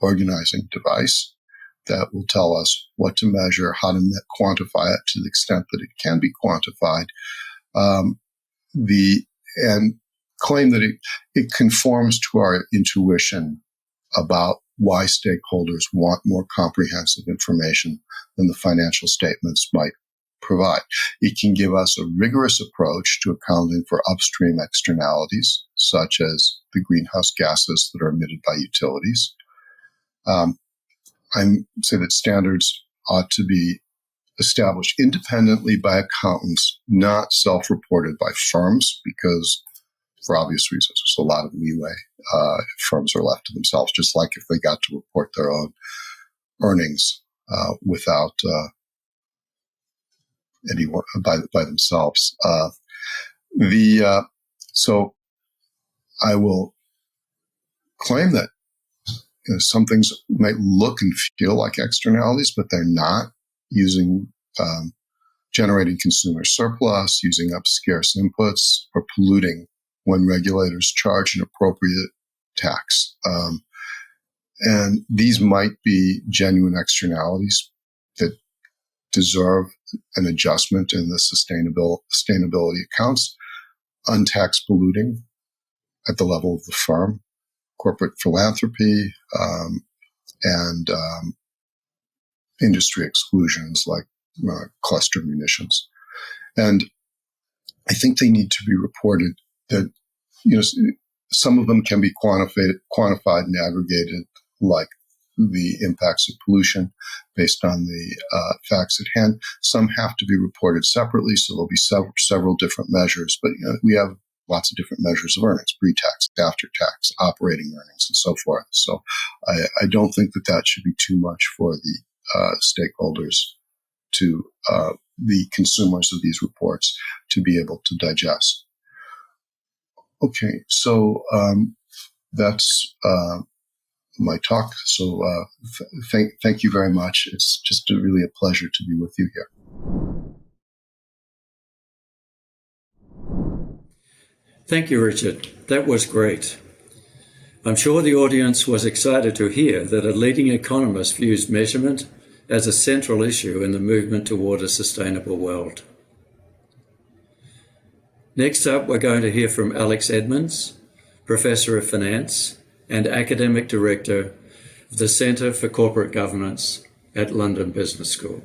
organizing device that will tell us what to measure, how to quantify it to the extent that it can be quantified, and claim that it conforms to our intuition about why stakeholders want more comprehensive information than the financial statements might provide. It can give us a rigorous approach to accounting for upstream externalities, such as the greenhouse gases that are emitted by utilities. I say that standards ought to be established independently by accountants, not self-reported by firms, because for obvious reasons, there's a lot of leeway if firms are left to themselves, just like if they got to report their own earnings without anyone by themselves. So I will claim that some things might look and feel like externalities, but they're not. Using generating consumer surplus, using up scarce inputs, or polluting when regulators charge an appropriate tax. And these might be genuine externalities that deserve an adjustment in the sustainability accounts. Untaxed polluting at the level of the firm, corporate philanthropy, and industry exclusions like cluster munitions. And I think they need to be reported that, some of them can be quantified and aggregated, like the impacts of pollution based on the facts at hand. Some have to be reported separately, so there'll be several different measures. But we have lots of different measures of earnings: pre-tax, after-tax, operating earnings, and so forth. So I don't think that should be too much for the stakeholders, to the consumers of these reports, to be able to digest. Okay, so that's my talk. So thank you very much. It's just really a pleasure to be with you here. Thank you, Richard. That was great. I'm sure the audience was excited to hear that a leading economist views measurement as a central issue in the movement toward a sustainable world. Next up, we're going to hear from Alex Edmonds, Professor of Finance and Academic Director of the Centre for Corporate Governance at London Business School.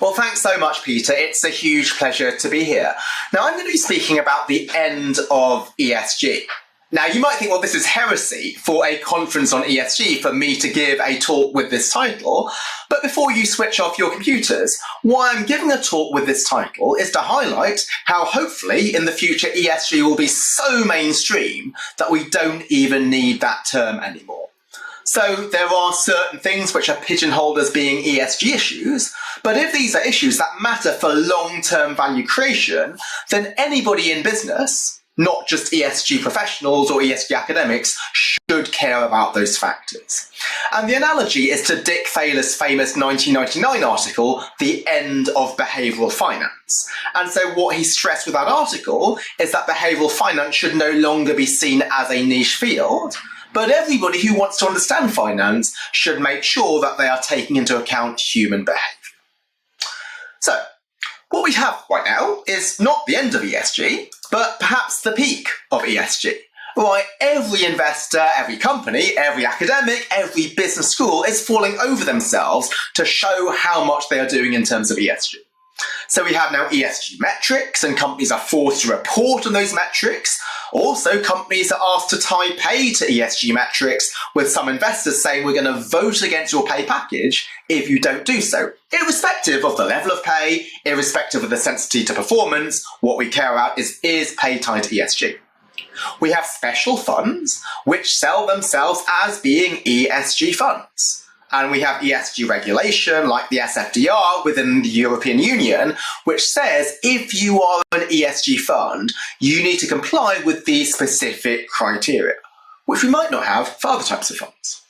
Well, thanks so much, Peter. It's a huge pleasure to be here. Now, I'm going to be speaking about the end of ESG. Now, you might think, well, this is heresy for a conference on ESG for me to give a talk with this title. But before you switch off your computers, why I'm giving a talk with this title is to highlight how hopefully in the future ESG will be so mainstream that we don't even need that term anymore. So there are certain things which are pigeonholed as being ESG issues, but if these are issues that matter for long-term value creation, then anybody in business, not just ESG professionals or ESG academics, should care about those factors. And the analogy is to Dick Thaler's famous 1999 article, The End of Behavioural Finance. And so what he stressed with that article is that behavioural finance should no longer be seen as a niche field, but everybody who wants to understand finance should make sure that they are taking into account human behaviour. So, what we have right now is not the end of ESG, but perhaps the peak of ESG. Right, every investor, every company, every academic, every business school is falling over themselves to show how much they are doing in terms of ESG. So we have now ESG metrics, and companies are forced to report on those metrics. Also, companies are asked to tie pay to ESG metrics, with some investors saying we're going to vote against your pay package if you don't do so. Irrespective of the level of pay, irrespective of the sensitivity to performance, what we care about is pay tied to ESG. We have special funds which sell themselves as being ESG funds. And we have ESG regulation like the SFDR within the European Union, which says if you are an ESG fund, you need to comply with these specific criteria, which we might not have for other types of funds.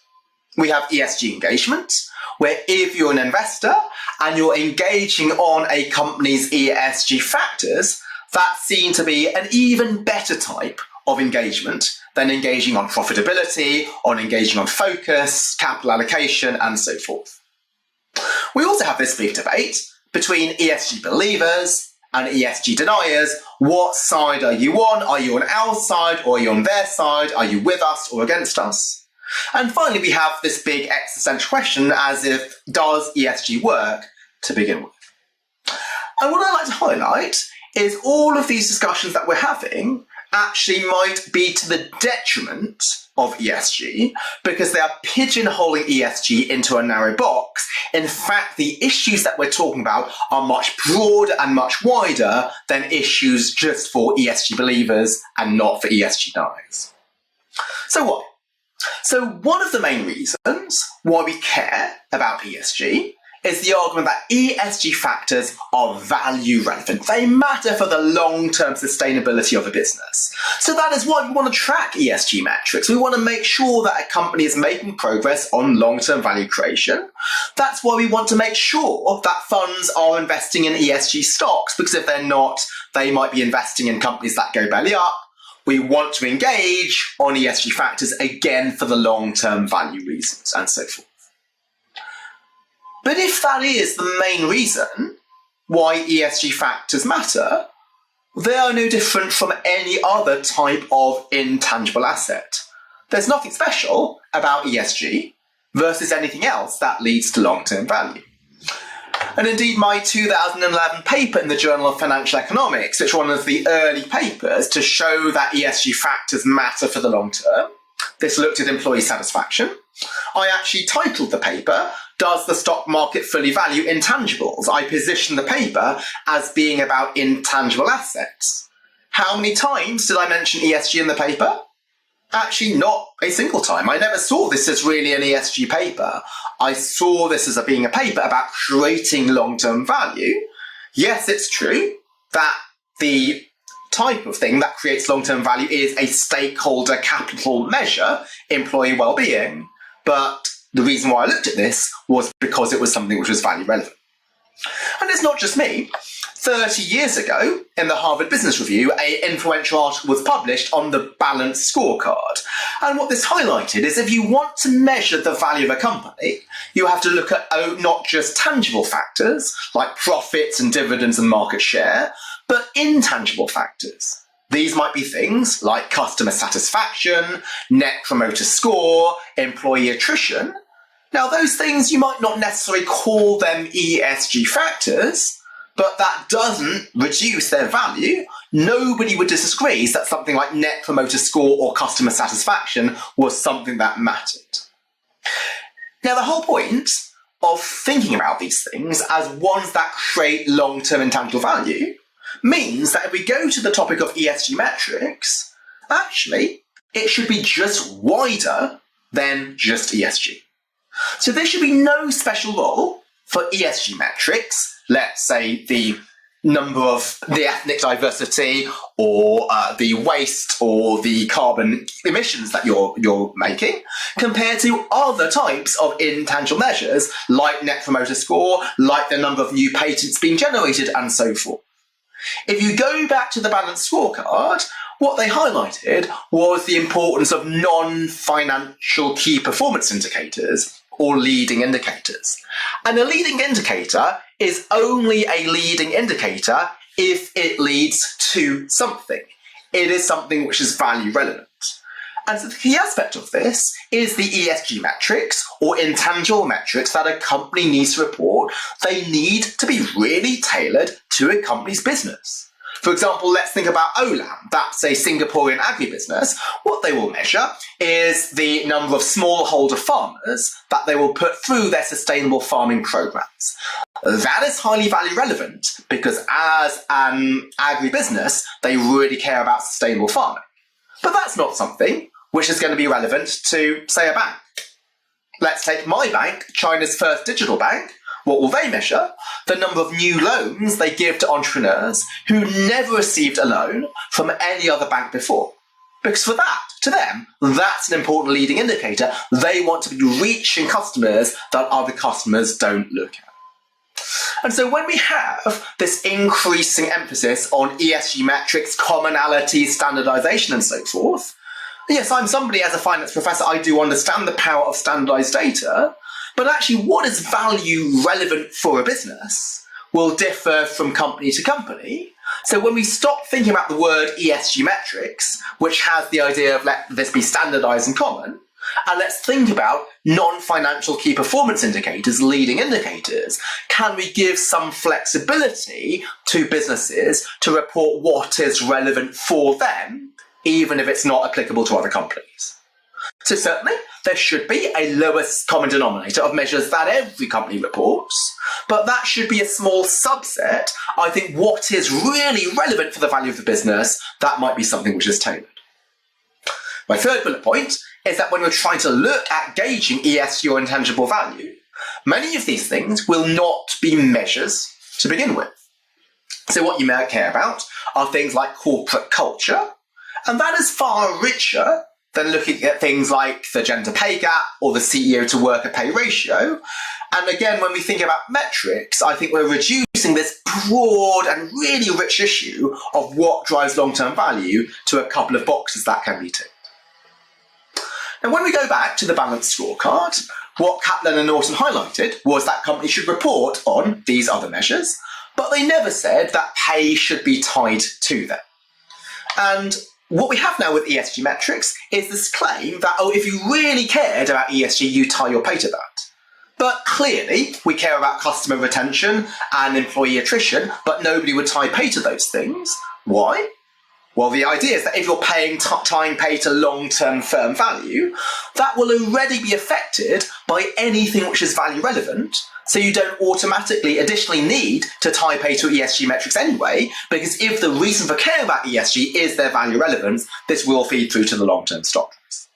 We have ESG engagement, where if you're an investor and you're engaging on a company's ESG factors, that's seen to be an even better type of engagement than engaging on profitability, on engaging on focus, capital allocation, and so forth. We also have this big debate between ESG believers and ESG deniers. What side are you on? Are you on our side or are you on their side? Are you with us or against us? And finally, we have this big existential question as if, does ESG work to begin with? And what I'd like to highlight is all of these discussions that we're having actually might be to the detriment of ESG because they are pigeonholing ESG into a narrow box. In fact, the issues that we're talking about are much broader and much wider than issues just for ESG believers and not for ESG deniers. So why? So one of the main reasons why we care about ESG is the argument that ESG factors are value relevant. They matter for the long-term sustainability of a business. So that is why we want to track ESG metrics. We want to make sure that a company is making progress on long-term value creation. That's why we want to make sure that funds are investing in ESG stocks, because if they're not, they might be investing in companies that go belly up. We want to engage on ESG factors, again, for the long-term value reasons and so forth. But if that is the main reason why ESG factors matter, they are no different from any other type of intangible asset. There's nothing special about ESG versus anything else that leads to long-term value. And indeed, my 2011 paper in the Journal of Financial Economics, which was one of the early papers to show that ESG factors matter for the long term, this looked at employee satisfaction. I actually titled the paper, Does the Stock Market Fully Value Intangibles? I positioned the paper as being about intangible assets. How many times did I mention ESG in the paper? Actually, not a single time. I never saw this as really an ESG paper. I saw this as being a paper about creating long-term value. Yes, it's true that the type of thing that creates long-term value is a stakeholder capital measure, employee well-being. But the reason why I looked at this was because it was something which was value relevant. And it's not just me. 30 years ago, in the Harvard Business Review, an influential article was published on the balanced scorecard. And what this highlighted is if you want to measure the value of a company, you have to look at not just tangible factors like profits and dividends and market share, but intangible factors. These might be things like customer satisfaction, net promoter score, employee attrition. Now, those things you might not necessarily call them ESG factors, but that doesn't reduce their value. Nobody would disagree that something like net promoter score or customer satisfaction was something that mattered. Now, the whole point of thinking about these things as ones that create long-term intangible value means that if we go to the topic of ESG metrics, actually, it should be just wider than just ESG. So there should be no special role for ESG metrics, let's say the number of the ethnic diversity or the waste or the carbon emissions that you're making, compared to other types of intangible measures like net promoter score, like the number of new patents being generated, and so forth. If you go back to the balanced scorecard, what they highlighted was the importance of non-financial key performance indicators or leading indicators. And a leading indicator is only a leading indicator if it leads to something. It is something which is value relevant. And so the key aspect of this is the ESG metrics or intangible metrics that a company needs to report. They need to be really tailored to a company's business. For example, let's think about Olam. That's a Singaporean agribusiness. What they will measure is the number of smallholder farmers that they will put through their sustainable farming programs. That is highly value relevant because as an agribusiness, they really care about sustainable farming. But that's not something which is going to be relevant to, say, a bank. Let's take my bank, China's first digital bank. What will they measure? The number of new loans they give to entrepreneurs who never received a loan from any other bank before. Because for that, to them, that's an important leading indicator. They want to be reaching customers that other customers don't look at. And so when we have this increasing emphasis on ESG metrics, commonality, standardization, and so forth, yes, I'm somebody as a finance professor, I do understand the power of standardized data, but actually what is value relevant for a business will differ from company to company. So when we stop thinking about the word ESG metrics, which has the idea of let this be standardized and common, and let's think about non-financial key performance indicators, leading indicators. Can we give some flexibility to businesses to report what is relevant for them, even if it's not applicable to other companies? So certainly, there should be a lowest common denominator of measures that every company reports, but that should be a small subset. I think what is really relevant for the value of the business, that might be something which is tailored. My third bullet point is that when we're trying to look at gauging ESG or intangible value, many of these things will not be measures to begin with. So what you might care about are things like corporate culture, and that is far richer than looking at things like the gender pay gap or the CEO to worker pay ratio. And again, when we think about metrics, I think we're reducing this broad and really rich issue of what drives long-term value to a couple of boxes that can be ticked. And when we go back to the balanced scorecard, what Kaplan and Norton highlighted was that companies should report on these other measures, but they never said that pay should be tied to them. And what we have now with ESG metrics is this claim that, oh, if you really cared about ESG, you tie your pay to that. But clearly, we care about customer retention and employee attrition, but nobody would tie pay to those things. Why? Well, the idea is that if you're tying pay to long-term firm value, that will already be affected by anything which is value relevant, so you don't automatically additionally need to tie pay to ESG metrics anyway, because if the reason for caring about ESG is their value relevance, this will feed through to the long-term stock price.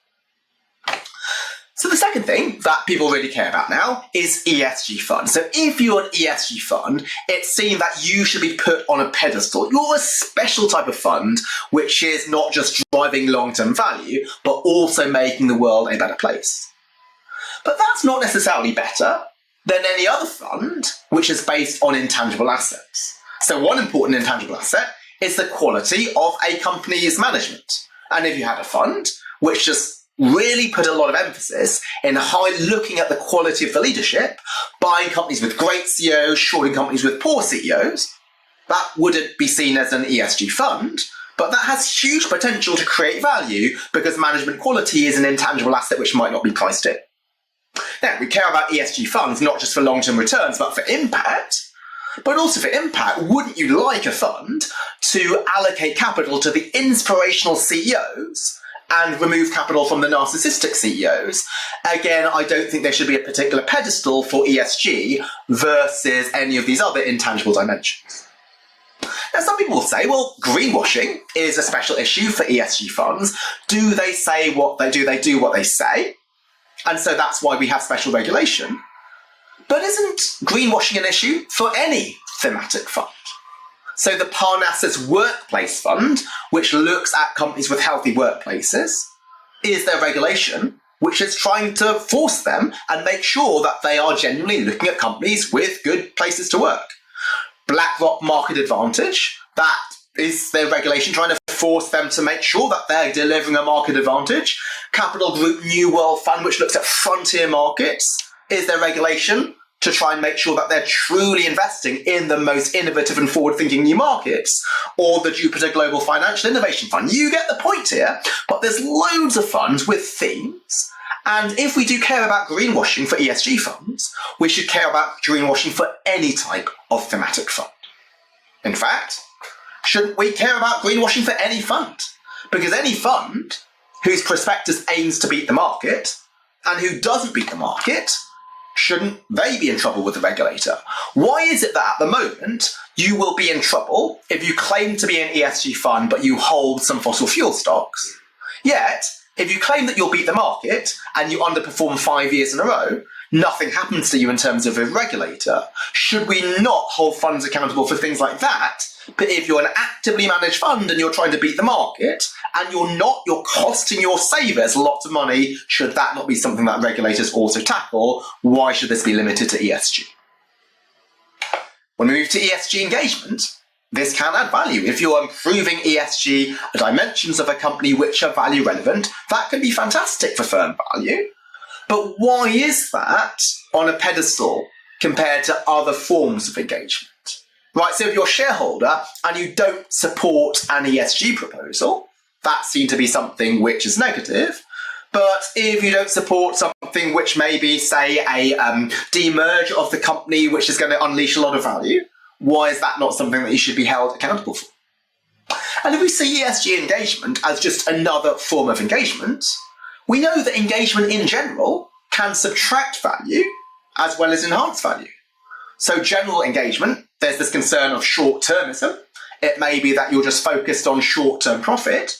So the second thing that people really care about now is ESG funds. So if you're an ESG fund, it's seen that you should be put on a pedestal. You're a special type of fund, which is not just driving long-term value, but also making the world a better place. But that's not necessarily better than any other fund, which is based on intangible assets. So one important intangible asset is the quality of a company's management. And if you had a fund which just really put a lot of emphasis in looking at the quality of the leadership, buying companies with great CEOs, shorting companies with poor CEOs, that wouldn't be seen as an ESG fund, but that has huge potential to create value because management quality is an intangible asset which might not be priced in. Now, we care about ESG funds not just for long-term returns, but for impact. But also for impact, wouldn't you like a fund to allocate capital to the inspirational CEOs and remove capital from the narcissistic CEOs? Again, I don't think there should be a particular pedestal for ESG versus any of these other intangible dimensions. Now, some people will say, well, greenwashing is a special issue for ESG funds. Do they say what they do? They do what they say. And so that's why we have special regulation. But isn't greenwashing an issue for any thematic fund? So the Parnassus Workplace Fund, which looks at companies with healthy workplaces, is there regulation which is trying to force them and make sure that they are genuinely looking at companies with good places to work. BlackRock Market Advantage, that is their regulation trying to force them to make sure that they're delivering a market advantage. Capital Group New World Fund, which looks at frontier markets, is their regulation to try and make sure that they're truly investing in the most innovative and forward-thinking new markets, or the Jupiter Global Financial Innovation Fund. You get the point here, but there's loads of funds with themes. And if we do care about greenwashing for ESG funds, we should care about greenwashing for any type of thematic fund. In fact, shouldn't we care about greenwashing for any fund? Because any fund whose prospectus aims to beat the market and who doesn't beat the market, shouldn't they be in trouble with the regulator? Why is it that at the moment you will be in trouble if you claim to be an ESG fund but you hold some fossil fuel stocks? Yet, If you claim that you'll beat the market and you underperform 5 years in a row, nothing happens to you in terms of a regulator. Should we not hold funds accountable for things like that? But if you're an actively managed fund and you're trying to beat the market and you're costing your savers lots of money, should that not be something that regulators also tackle? Why should this be limited to ESG? When we move to ESG engagement, this can add value. If you're improving ESG dimensions of a company which are value relevant, that can be fantastic for firm value. But why is that on a pedestal compared to other forms of engagement? Right, so if you're a shareholder and you don't support an ESG proposal, that's seen to be something which is negative. But if you don't support something which may be, say, a demerge of the company which is going to unleash a lot of value, why is that not something that you should be held accountable for? And if we see ESG engagement as just another form of engagement, we know that engagement in general can subtract value as well as enhance value. So general engagement, there's this concern of short-termism. It may be that you're just focused on short-term profit.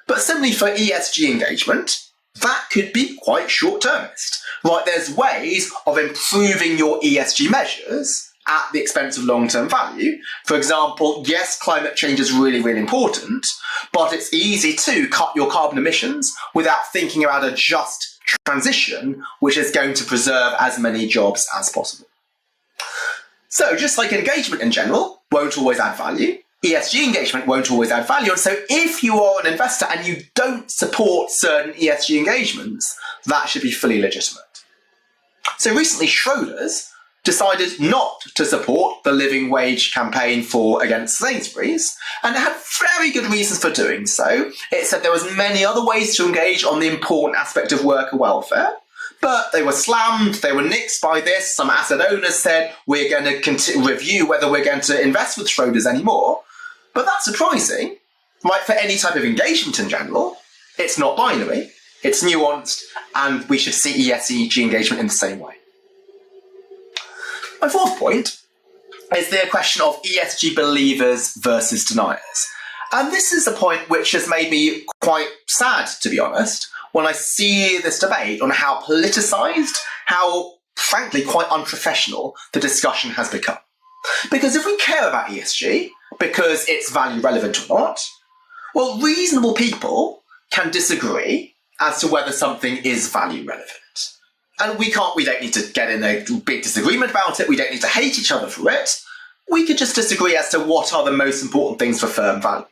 But similarly for ESG engagement, that could be quite short-termist. Right, there's ways of improving your ESG measures at the expense of long-term value. For example, yes, climate change is really, really important, but it's easy to cut your carbon emissions without thinking about a just transition, which is going to preserve as many jobs as possible. So just like engagement in general won't always add value, ESG engagement won't always add value. And so if you are an investor and you don't support certain ESG engagements, that should be fully legitimate. So recently, Schroders decided not to support the living wage campaign against Sainsbury's, and it had very good reasons for doing so. It said there was many other ways to engage on the important aspect of worker welfare, but they were slammed, they were nixed by this. Some asset owners said, we're going to review whether we're going to invest with Schroders anymore. But that's surprising, right? For any type of engagement in general, it's not binary, it's nuanced, and we should see ESG engagement in the same way. My fourth point is the question of ESG believers versus deniers. And this is a point which has made me quite sad, to be honest, when I see this debate on how politicised, how, frankly, quite unprofessional the discussion has become. Because if we care about ESG, because it's value relevant or not, well, reasonable people can disagree as to whether something is value relevant. And we don't need to get in a big disagreement about it. We don't need to hate each other for it. We could just disagree as to what are the most important things for firm value.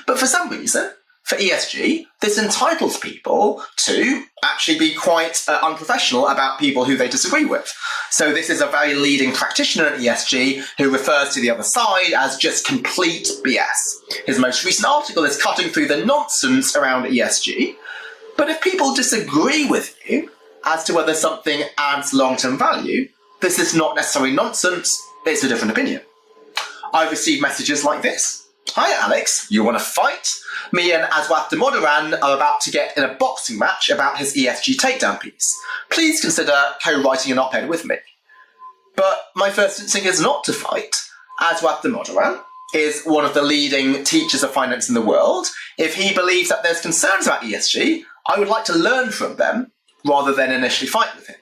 But for some reason, for ESG, this entitles people to actually be quite unprofessional about people who they disagree with. So this is a very leading practitioner in ESG who refers to the other side as just complete BS. His most recent article is cutting through the nonsense around ESG. But if people disagree with you as to whether something adds long-term value, this is not necessarily nonsense, it's a different opinion. I've received messages like this. Hi Alex, you want to fight? Me and Aswath Damodaran are about to get in a boxing match about his ESG takedown piece. Please consider co-writing an op-ed with me. But my first instinct is not to fight. Aswath Damodaran is one of the leading teachers of finance in the world. If he believes that there's concerns about ESG, I would like to learn from them rather than initially fight with him.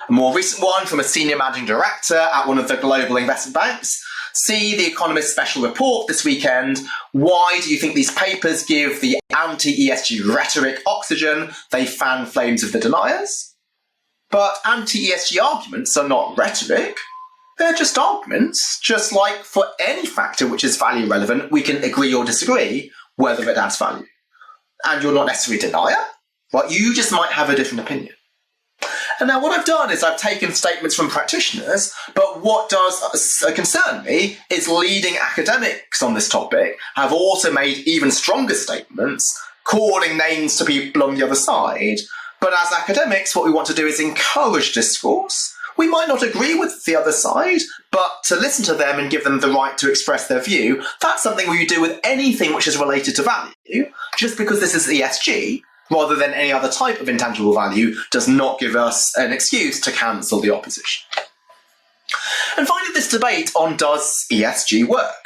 A more recent one from a senior managing director at one of the global investment banks. See The Economist special report this weekend. Why do you think these papers give the anti-ESG rhetoric oxygen? They fan flames of the deniers. But anti-ESG arguments are not rhetoric. They're just arguments. Just like for any factor which is value relevant, we can agree or disagree whether it adds value. And you're not necessarily a denier, but you just might have a different opinion. And now what I've done is I've taken statements from practitioners, but what does concern me is leading academics on this topic have also made even stronger statements, calling names to people on the other side. But as academics, what we want to do is encourage discourse. We might not agree with the other side, but to listen to them and give them the right to express their view, that's something we do with anything which is related to value. Just because this is ESG, rather than any other type of intangible value, does not give us an excuse to cancel the opposition. And finally, this debate on does ESG work?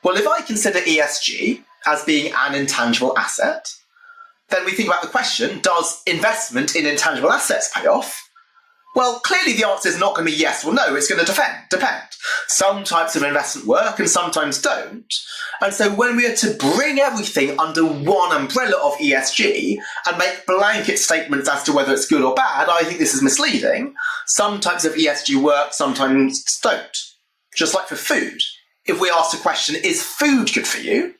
Well, if I consider ESG as being an intangible asset, then we think about the question, does investment in intangible assets pay off? Well, clearly the answer is not going to be yes or no. It's going to depend. Some types of investment work and sometimes don't. And so when we are to bring everything under one umbrella of ESG and make blanket statements as to whether it's good or bad, I think this is misleading. Some types of ESG work sometimes don't. Just like for food. If we asked a question, is food good for you?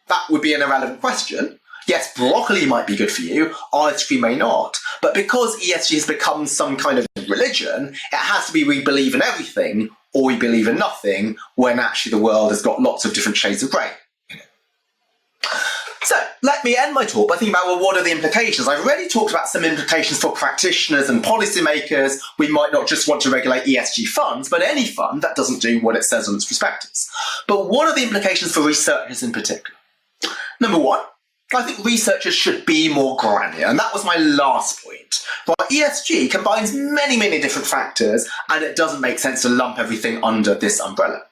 That would be an irrelevant question. Yes, broccoli might be good for you, ice cream may not. But because ESG has become some kind of religion, it has to be we believe in everything or we believe in nothing, when actually the world has got lots of different shades of grey. So let me end my talk by thinking about, well, what are the implications? I've already talked about some implications for practitioners and policymakers. We might not just want to regulate ESG funds, but any fund that doesn't do what it says on its prospectus. But what are the implications for researchers in particular? Number one, I think researchers should be more granular, and that was my last point. Right, ESG combines many, many different factors, and it doesn't make sense to lump everything under this umbrella.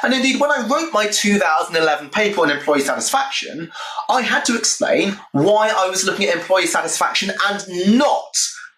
And indeed, when I wrote my 2011 paper on employee satisfaction, I had to explain why I was looking at employee satisfaction and not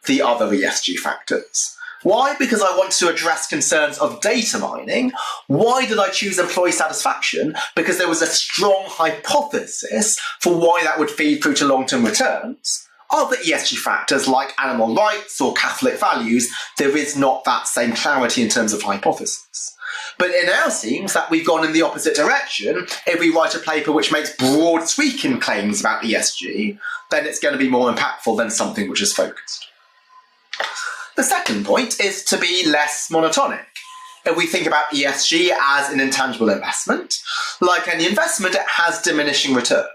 the other ESG factors. Why? Because I wanted to address concerns of data mining. Why did I choose employee satisfaction? Because there was a strong hypothesis for why that would feed through to long-term returns. Other ESG factors like animal rights or Catholic values, there is not that same clarity in terms of hypothesis. But it now seems that we've gone in the opposite direction. If we write a paper which makes broad sweeping claims about ESG, then it's going to be more impactful than something which is focused. The second point is to be less monotonic. If we think about ESG as an intangible investment, like any investment, it has diminishing returns.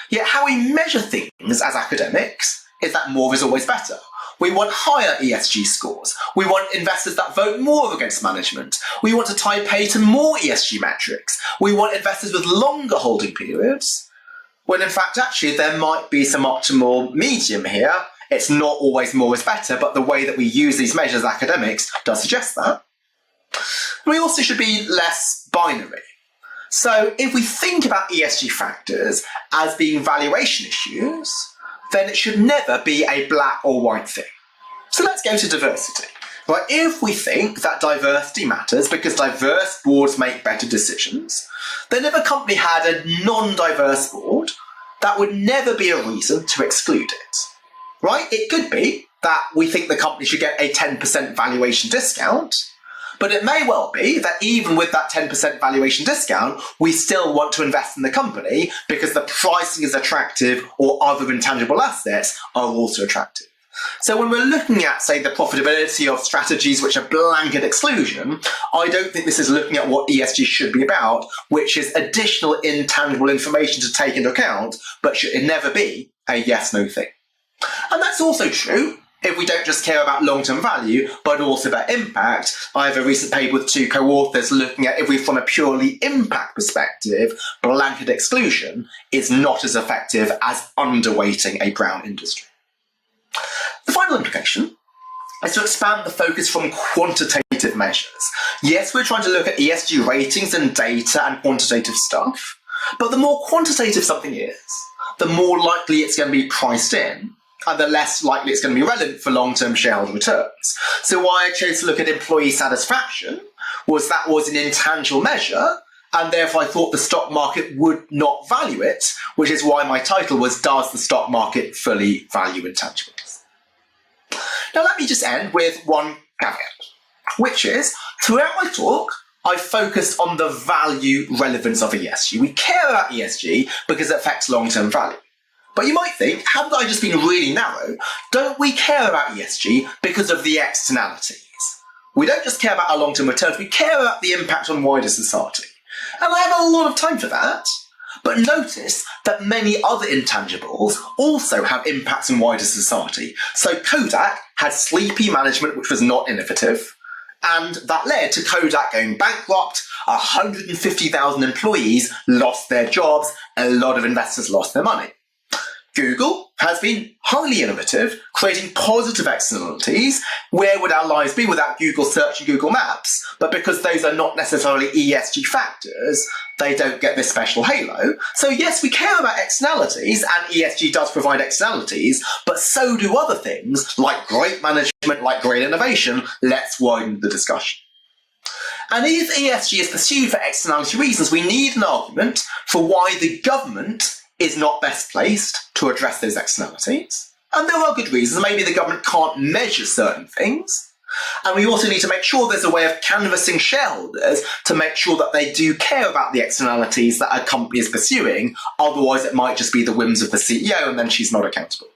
Yet how we measure things as academics is that more is always better. We want higher ESG scores. We want investors that vote more against management. We want to tie pay to more ESG metrics. We want investors with longer holding periods, when in fact actually there might be some optimal medium here. It's not always more is better, but the way that we use these measures as academics does suggest that. We also should be less binary. So if we think about ESG factors as being valuation issues, then it should never be a black or white thing. So let's go to diversity. Right, if we think that diversity matters because diverse boards make better decisions, then if a company had a non-diverse board, that would never be a reason to exclude it. Right? It could be that we think the company should get a 10% valuation discount, but it may well be that even with that 10% valuation discount, we still want to invest in the company because the pricing is attractive or other intangible assets are also attractive. So when we're looking at, say, the profitability of strategies which are blanket exclusion, I don't think this is looking at what ESG should be about, which is additional intangible information to take into account, but should it never be a yes-no thing. And that's also true if we don't just care about long-term value, but also about impact. I have a recent paper with two co-authors looking at if we, from a purely impact perspective, blanket exclusion is not as effective as underweighting a brown industry. The final implication is to expand the focus from quantitative measures. Yes, we're trying to look at ESG ratings and data and quantitative stuff, but the more quantitative something is, the more likely it's going to be priced in, and the less likely it's going to be relevant for long-term shareholder returns. So why I chose to look at employee satisfaction was that was an intangible measure, and therefore I thought the stock market would not value it, which is why my title was, Does the Stock Market Fully Value Intangibles? Now let me just end with one caveat, which is, throughout my talk, I focused on the value relevance of ESG. We care about ESG because it affects long-term value. But you might think, haven't I just been really narrow? Don't we care about ESG because of the externalities? We don't just care about our long-term returns, we care about the impact on wider society. And I have a lot of time for that. But notice that many other intangibles also have impacts on wider society. So Kodak had sleepy management, which was not innovative. And that led to Kodak going bankrupt, 150,000 employees lost their jobs, and a lot of investors lost their money. Google has been highly innovative, creating positive externalities. Where would our lives be without Google search and Google Maps? But because those are not necessarily ESG factors, they don't get this special halo. So yes, we care about externalities, and ESG does provide externalities, but so do other things like great management, like great innovation. Let's widen the discussion. And if ESG is pursued for externality reasons, we need an argument for why the government is not best placed to address those externalities. And there are good reasons. Maybe the government can't measure certain things. And we also need to make sure there's a way of canvassing shareholders to make sure that they do care about the externalities that a company is pursuing. Otherwise, it might just be the whims of the CEO, and then she's not accountable.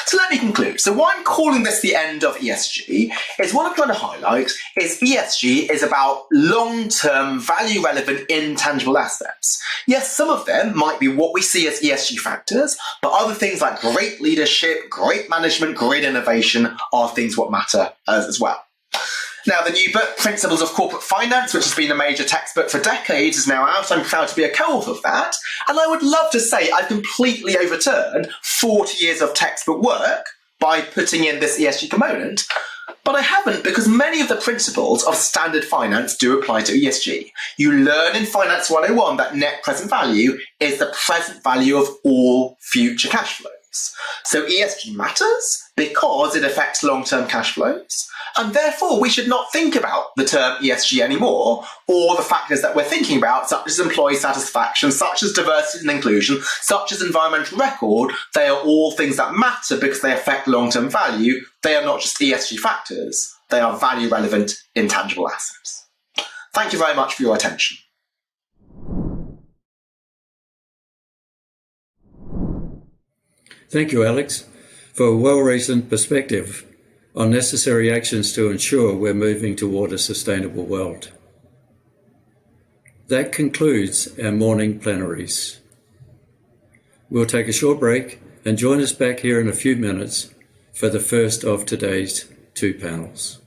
So let me conclude. So why I'm calling this the end of ESG is what I'm trying to highlight is ESG is about long-term, value-relevant, intangible assets. Yes, some of them might be what we see as ESG factors, but other things like great leadership, great management, great innovation are things what matter as well. Now, the new book, Principles of Corporate Finance, which has been a major textbook for decades, is now out. I'm proud to be a co-author of that. And I would love to say I've completely overturned 40 years of textbook work by putting in this ESG component. But I haven't, because many of the principles of standard finance do apply to ESG. You learn in Finance 101 that net present value is the present value of all future cash flows. So ESG matters because it affects long-term cash flows. And therefore, we should not think about the term ESG anymore, or the factors that we're thinking about, such as employee satisfaction, such as diversity and inclusion, such as environmental record. They are all things that matter because they affect long-term value. They are not just ESG factors. They are value-relevant, intangible assets. Thank you very much for your attention. Thank you, Alex, for a well-reasoned perspective on necessary actions to ensure we're moving toward a sustainable world. That concludes our morning plenaries. We'll take a short break and join us back here in a few minutes for the first of today's two panels.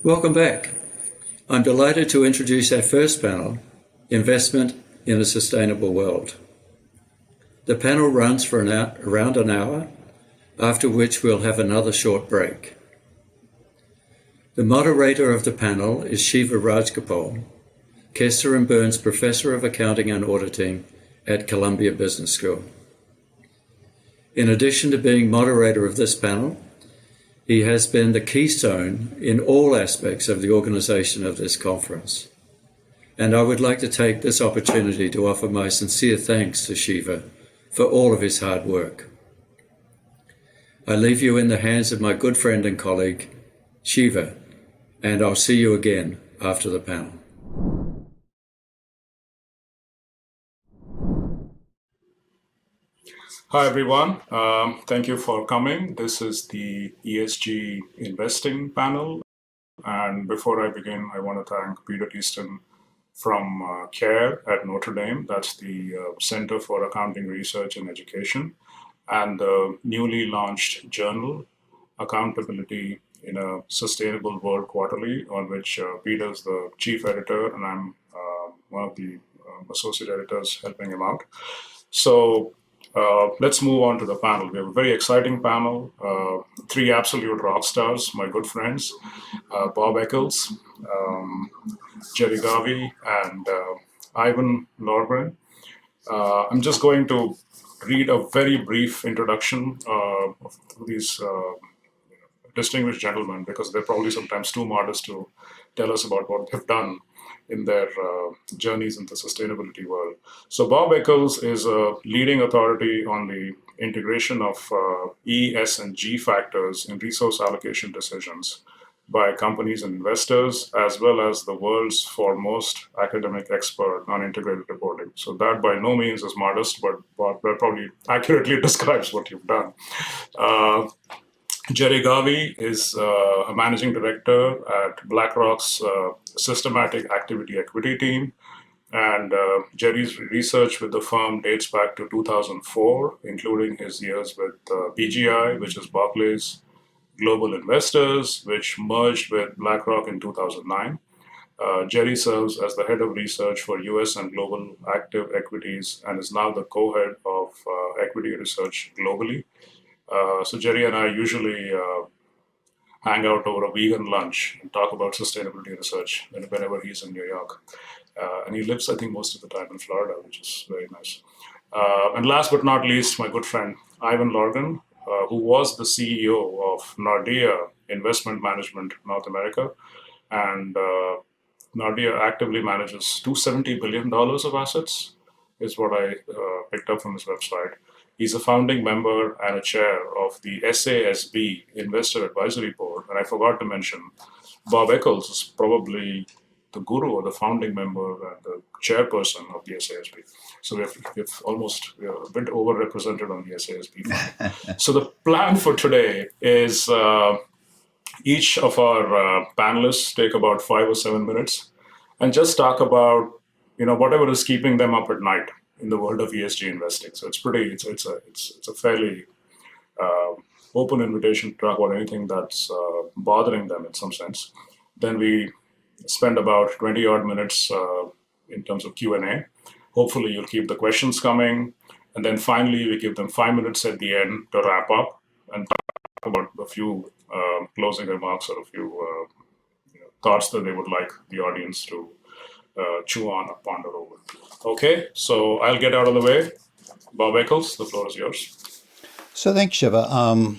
Welcome back. I'm delighted to introduce our first panel, Investment in a Sustainable World. The panel runs for around an hour, after which we'll have another short break. The moderator of the panel is Shiva Rajgopal, Kester and Burns Professor of Accounting and Auditing at Columbia Business School. In addition to being moderator of this panel, he has been the keystone in all aspects of the organization of this conference. And I would like to take this opportunity to offer my sincere thanks to Shiva for all of his hard work. I leave you in the hands of my good friend and colleague, Shiva, and I'll see you again after the panel. Hi, everyone. Thank you for coming. This is the ESG Investing panel. And before I begin, I want to thank Peter Easton from CARE at Notre Dame. That's the Center for Accounting Research and Education, and the newly launched journal, Accountability in a Sustainable World Quarterly, on which Peter's the chief editor, and I'm one of the associate editors helping him out. So let's move on to the panel. We have a very exciting panel, three absolute rock stars, my good friends, Bob Eccles, Jerry Garvey, and Ivan Lorgren. I'm just going to read a very brief introduction of these distinguished gentlemen, because they're probably sometimes too modest to tell us about what they've done in their journeys in the sustainability world. So Bob Eccles is a leading authority on the integration of E, S, and G factors in resource allocation decisions by companies and investors, as well as the world's foremost academic expert on integrated reporting. So that by no means is modest, but that probably accurately describes what you've done. Jerry Garvey is a managing director at BlackRock's Systematic Activity Equity team. And Jerry's research with the firm dates back to 2004, including his years with BGI, which is Barclays Global Investors, which merged with BlackRock in 2009. Jerry serves as the head of research for US and global active equities and is now the co-head of equity research globally. So Jerry and I usually hang out over a vegan lunch and talk about sustainability research whenever he's in New York. And he lives, I think, most of the time in Florida, which is very nice. And last but not least, my good friend, Ivan Lorgren, who was the CEO of Nordea Investment Management North America. And Nordea actively manages $270 billion of assets, is what I picked up from his website. He's a founding member and a chair of the SASB Investor Advisory Board. And I forgot to mention, Bob Eccles is probably the guru or the founding member and the chairperson of the SASB. So we're almost a bit overrepresented on the SASB. So the plan for today is each of our panelists take about 5 or 7 minutes and just talk about whatever is keeping them up at night in the world of ESG investing. So it's a fairly open invitation to talk about anything that's bothering them in some sense. Then we spend about 20 odd minutes in terms of Q&A. Hopefully you'll keep the questions coming. And then finally, we give them 5 minutes at the end to wrap up and talk about a few closing remarks or a few thoughts that they would like the audience to chew on or ponder over. Okay, so I'll get out of the way. Bob Eccles, the floor is yours. So thanks, Shiva.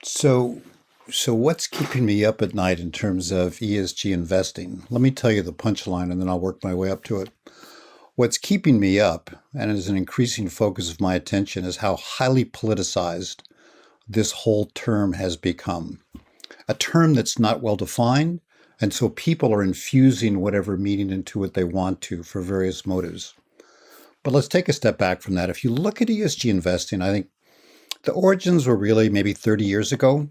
So what's keeping me up at night in terms of ESG investing? Let me tell you the punchline, and then I'll work my way up to it. What's keeping me up, and is an increasing focus of my attention, is how highly politicized this whole term has become. A term that's not well defined, and so people are infusing whatever meaning into it they want to for various motives. But let's take a step back from that. If you look at ESG investing, I think the origins were really maybe 30 years ago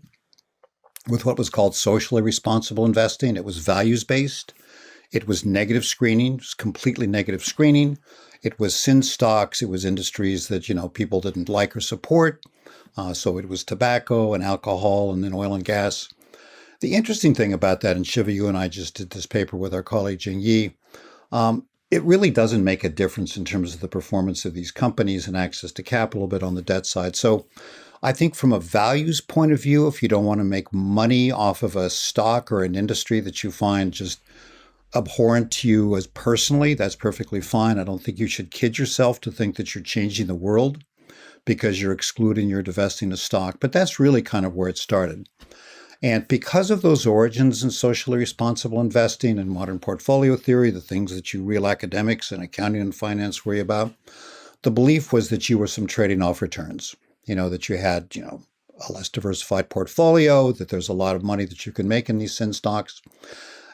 with what was called socially responsible investing. It was values-based. It was negative screening. It was completely negative screening. It was sin stocks. It was industries that, people didn't like or support. So it was tobacco and alcohol and then oil and gas. The interesting thing about that, and Shiva, you and I just did this paper with our colleague Jing Yi, it really doesn't make a difference in terms of the performance of these companies and access to capital, but on the debt side. So I think from a values point of view, if you don't want to make money off of a stock or an industry that you find just abhorrent to you as personally, that's perfectly fine. I don't think you should kid yourself to think that you're changing the world because you're excluding, you're divesting a stock. But that's really kind of where it started. And because of those origins in socially responsible investing and modern portfolio theory, the things that you real academics and accounting and finance worry about, the belief was that you were some trading off returns, that you had, a less diversified portfolio, that there's a lot of money that you can make in these sin stocks.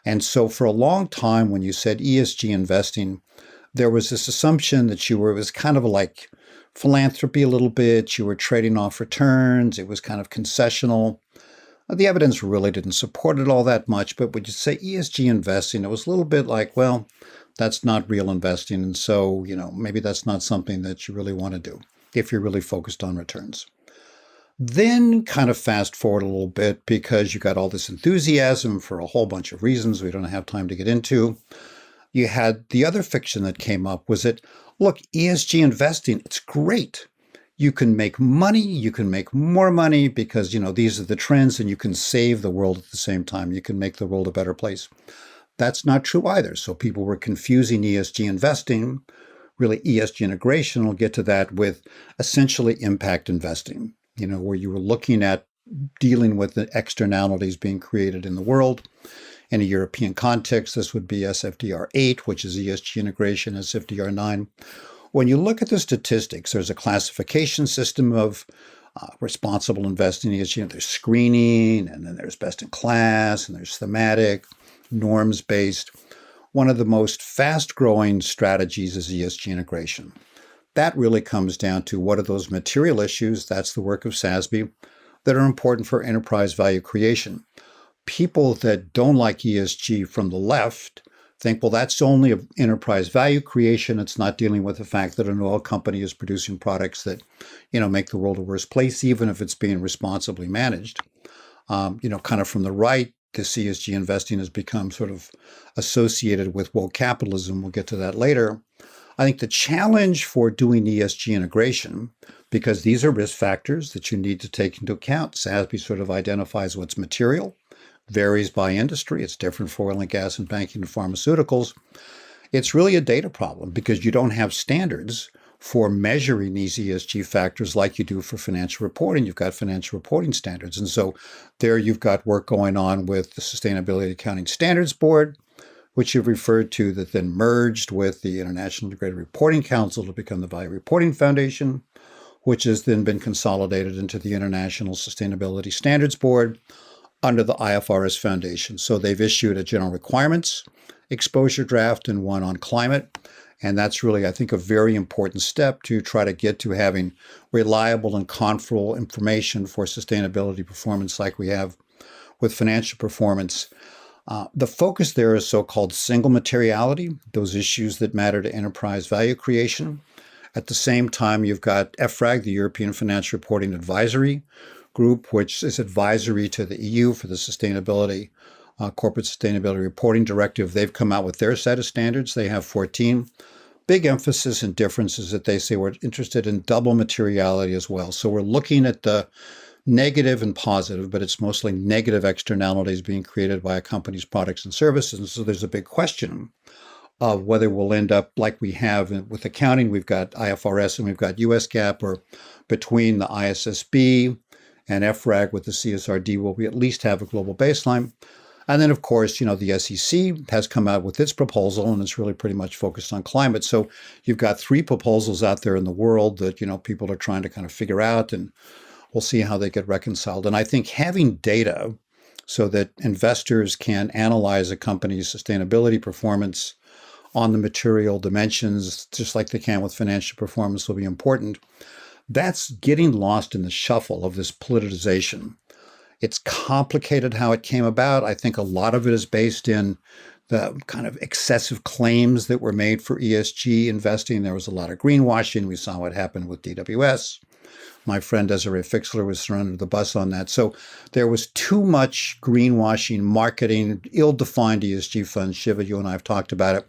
And so for a long time, when you said ESG investing, there was this assumption that it was kind of like philanthropy a little bit. You were trading off returns. It was kind of concessional. The evidence really didn't support it all that much, but when you say ESG investing, it was a little bit like, well, that's not real investing. And so, maybe that's not something that you really want to do if you're really focused on returns. Then kind of fast forward a little bit because you got all this enthusiasm for a whole bunch of reasons we don't have time to get into. You had the other fiction that came up was that, look, ESG investing, it's great. You can make money, you can make more money because, these are the trends and you can save the world at the same time. You can make the world a better place. That's not true either. So people were confusing ESG investing, really ESG integration, we'll get to that, with essentially impact investing, where you were looking at dealing with the externalities being created in the world. In a European context, this would be SFDR 8, which is ESG integration, SFDR 9. When you look at the statistics, there's a classification system of responsible investing. There's screening, and then there's best in class, and there's thematic, norms-based. One of the most fast-growing strategies is ESG integration. That really comes down to what are those material issues, that's the work of SASB, that are important for enterprise value creation. People that don't like ESG from the left think, well, that's only enterprise value creation. It's not dealing with the fact that an oil company is producing products that, make the world a worse place, even if it's being responsibly managed. Kind of from the right, this ESG investing has become sort of associated with woke capitalism. We'll get to that later. I think the challenge for doing ESG integration, because these are risk factors that you need to take into account, SASB sort of identifies what's material, varies by industry. It's different for oil and gas and banking and pharmaceuticals. It's really a data problem because you don't have standards for measuring these ESG factors like you do for financial reporting. You've got financial reporting standards. And so there you've got work going on with the Sustainability Accounting Standards Board, which you've referred to, that then merged with the International Integrated Reporting Council to become the Value Reporting Foundation, which has then been consolidated into the International Sustainability Standards Board under the IFRS Foundation. So they've issued a general requirements exposure draft and one on climate. And that's really, I think, a very important step to try to get to having reliable and controllable information for sustainability performance like we have with financial performance. The focus there is so-called single materiality, those issues that matter to enterprise value creation. At the same time, you've got EFRAG, the European Financial Reporting Advisory Group, which is advisory to the EU for the Sustainability Corporate Sustainability Reporting Directive. They've come out with their set of standards. They have 14. Big emphasis and difference is that they say we're interested in double materiality as well. So we're looking at the negative and positive, but it's mostly negative externalities being created by a company's products and services. And so there's a big question of whether we'll end up like we have with accounting. We've got IFRS and we've got US GAAP, or between the ISSB and EFRAG with the CSRD, will we at least have a global baseline? And then, of course, the SEC has come out with its proposal, and it's really pretty much focused on climate. So you've got 3 proposals out there in the world that, people are trying to kind of figure out, and we'll see how they get reconciled. And I think having data so that investors can analyze a company's sustainability performance on the material dimensions, just like they can with financial performance, will be important. That's getting lost in the shuffle of this politicization. It's complicated how it came about. I think a lot of it is based in the kind of excessive claims that were made for ESG investing. There was a lot of greenwashing. We saw what happened with DWS. My friend Desiree Fixler was thrown under the bus on that. So there was too much greenwashing, marketing, ill-defined ESG funds. Shiva, you and I have talked about it.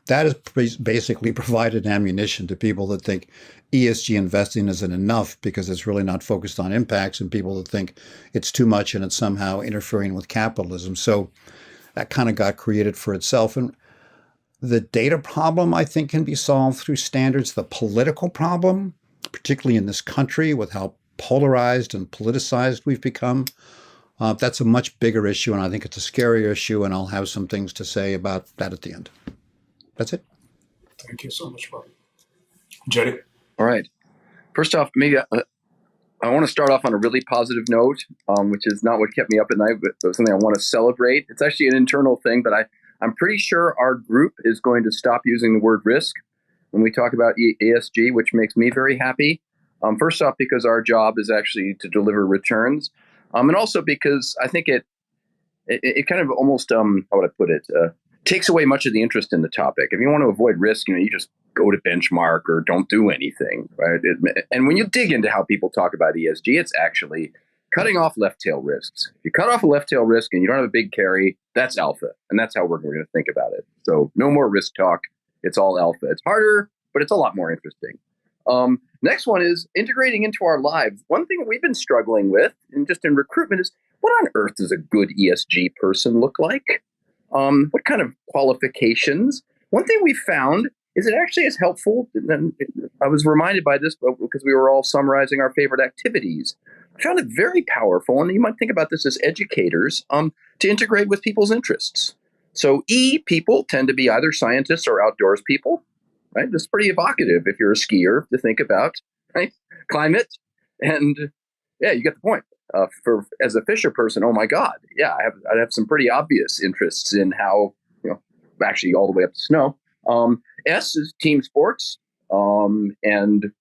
That has basically provided ammunition to people that think ESG investing isn't enough because it's really not focused on impacts, and people that think it's too much and it's somehow interfering with capitalism. So that kind of got created for itself. And the data problem, I think, can be solved through standards. The political problem, particularly in this country with how polarized and politicized we've become, that's a much bigger issue, and I think it's a scarier issue, and I'll have some things to say about that at the end. That's it. Thank you so much, Bob. Jerry? All right. First off, maybe I want to start off on a really positive note, which is not what kept me up at night, but it was something I want to celebrate. It's actually an internal thing, but I'm pretty sure our group is going to stop using the word risk when we talk about ESG, which makes me very happy. First off, because our job is actually to deliver returns, and also because I think it kind of almost, how would I put it, takes away much of the interest in the topic. If you want to avoid risk, you just go to benchmark or don't do anything, right? And when you dig into how people talk about ESG, it's actually cutting off left tail risks. If you cut off a left tail risk and you don't have a big carry, that's alpha. And that's how we're going to think about it. So no more risk talk. It's all alpha. It's harder, but it's a lot more interesting. Next one is integrating into our lives. One thing we've been struggling with, and just in recruitment, is what on earth does a good ESG person look like? What kind of qualifications? One thing we found is it actually is helpful. And I was reminded by this because we were all summarizing our favorite activities. I found it very powerful, and you might think about this as educators, to integrate with people's interests. So people tend to be either scientists or outdoors people, right? That's pretty evocative if you're a skier to think about, right? Climate, and yeah, you get the point. As a Fisher person, oh my God, yeah, I have some pretty obvious interests in how, actually all the way up to snow. S is team sports, and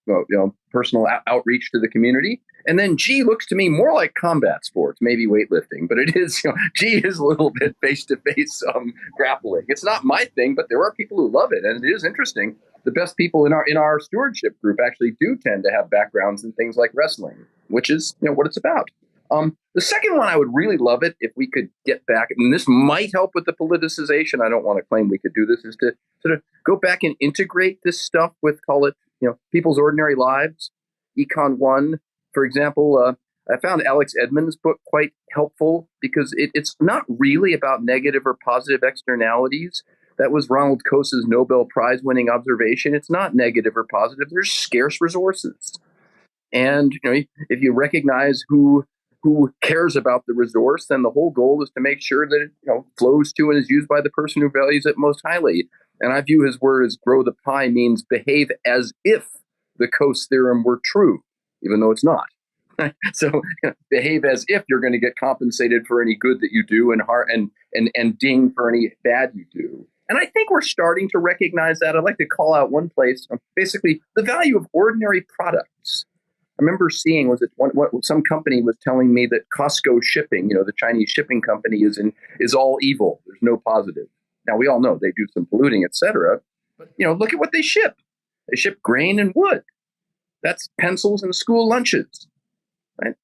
personal outreach to the community. And then G looks to me more like combat sports, maybe weightlifting, but it is, G is a little bit face-to-face grappling. It's not my thing, but there are people who love it, and it is interesting. The best people in our stewardship group actually do tend to have backgrounds in things like wrestling, which is what it's about. The second one, I would really love it if we could get back, and this might help with the politicization. I don't want to claim we could do this, is to sort of go back and integrate this stuff with, call it, people's ordinary lives. Econ 1, for example, I found Alex Edmond's book quite helpful because it's not really about negative or positive externalities. That was Ronald Coase's Nobel Prize-winning observation. It's not negative or positive. There's scarce resources. And if you recognize who cares about the resource, then the whole goal is to make sure that it flows to and is used by the person who values it most highly. And I view his word as grow the pie means behave as if the Coase theorem were true, even though it's not. So behave as if you're going to get compensated for any good that you do and ding for any bad you do. And I think we're starting to recognize that. I'd like to call out one place, basically the value of ordinary products. I remember seeing, what some company was telling me that Costco shipping, the Chinese shipping company is all evil. There's no positive. Now we all know they do some polluting, et cetera. But look at what they ship. They ship grain and wood. That's pencils and school lunches. Right?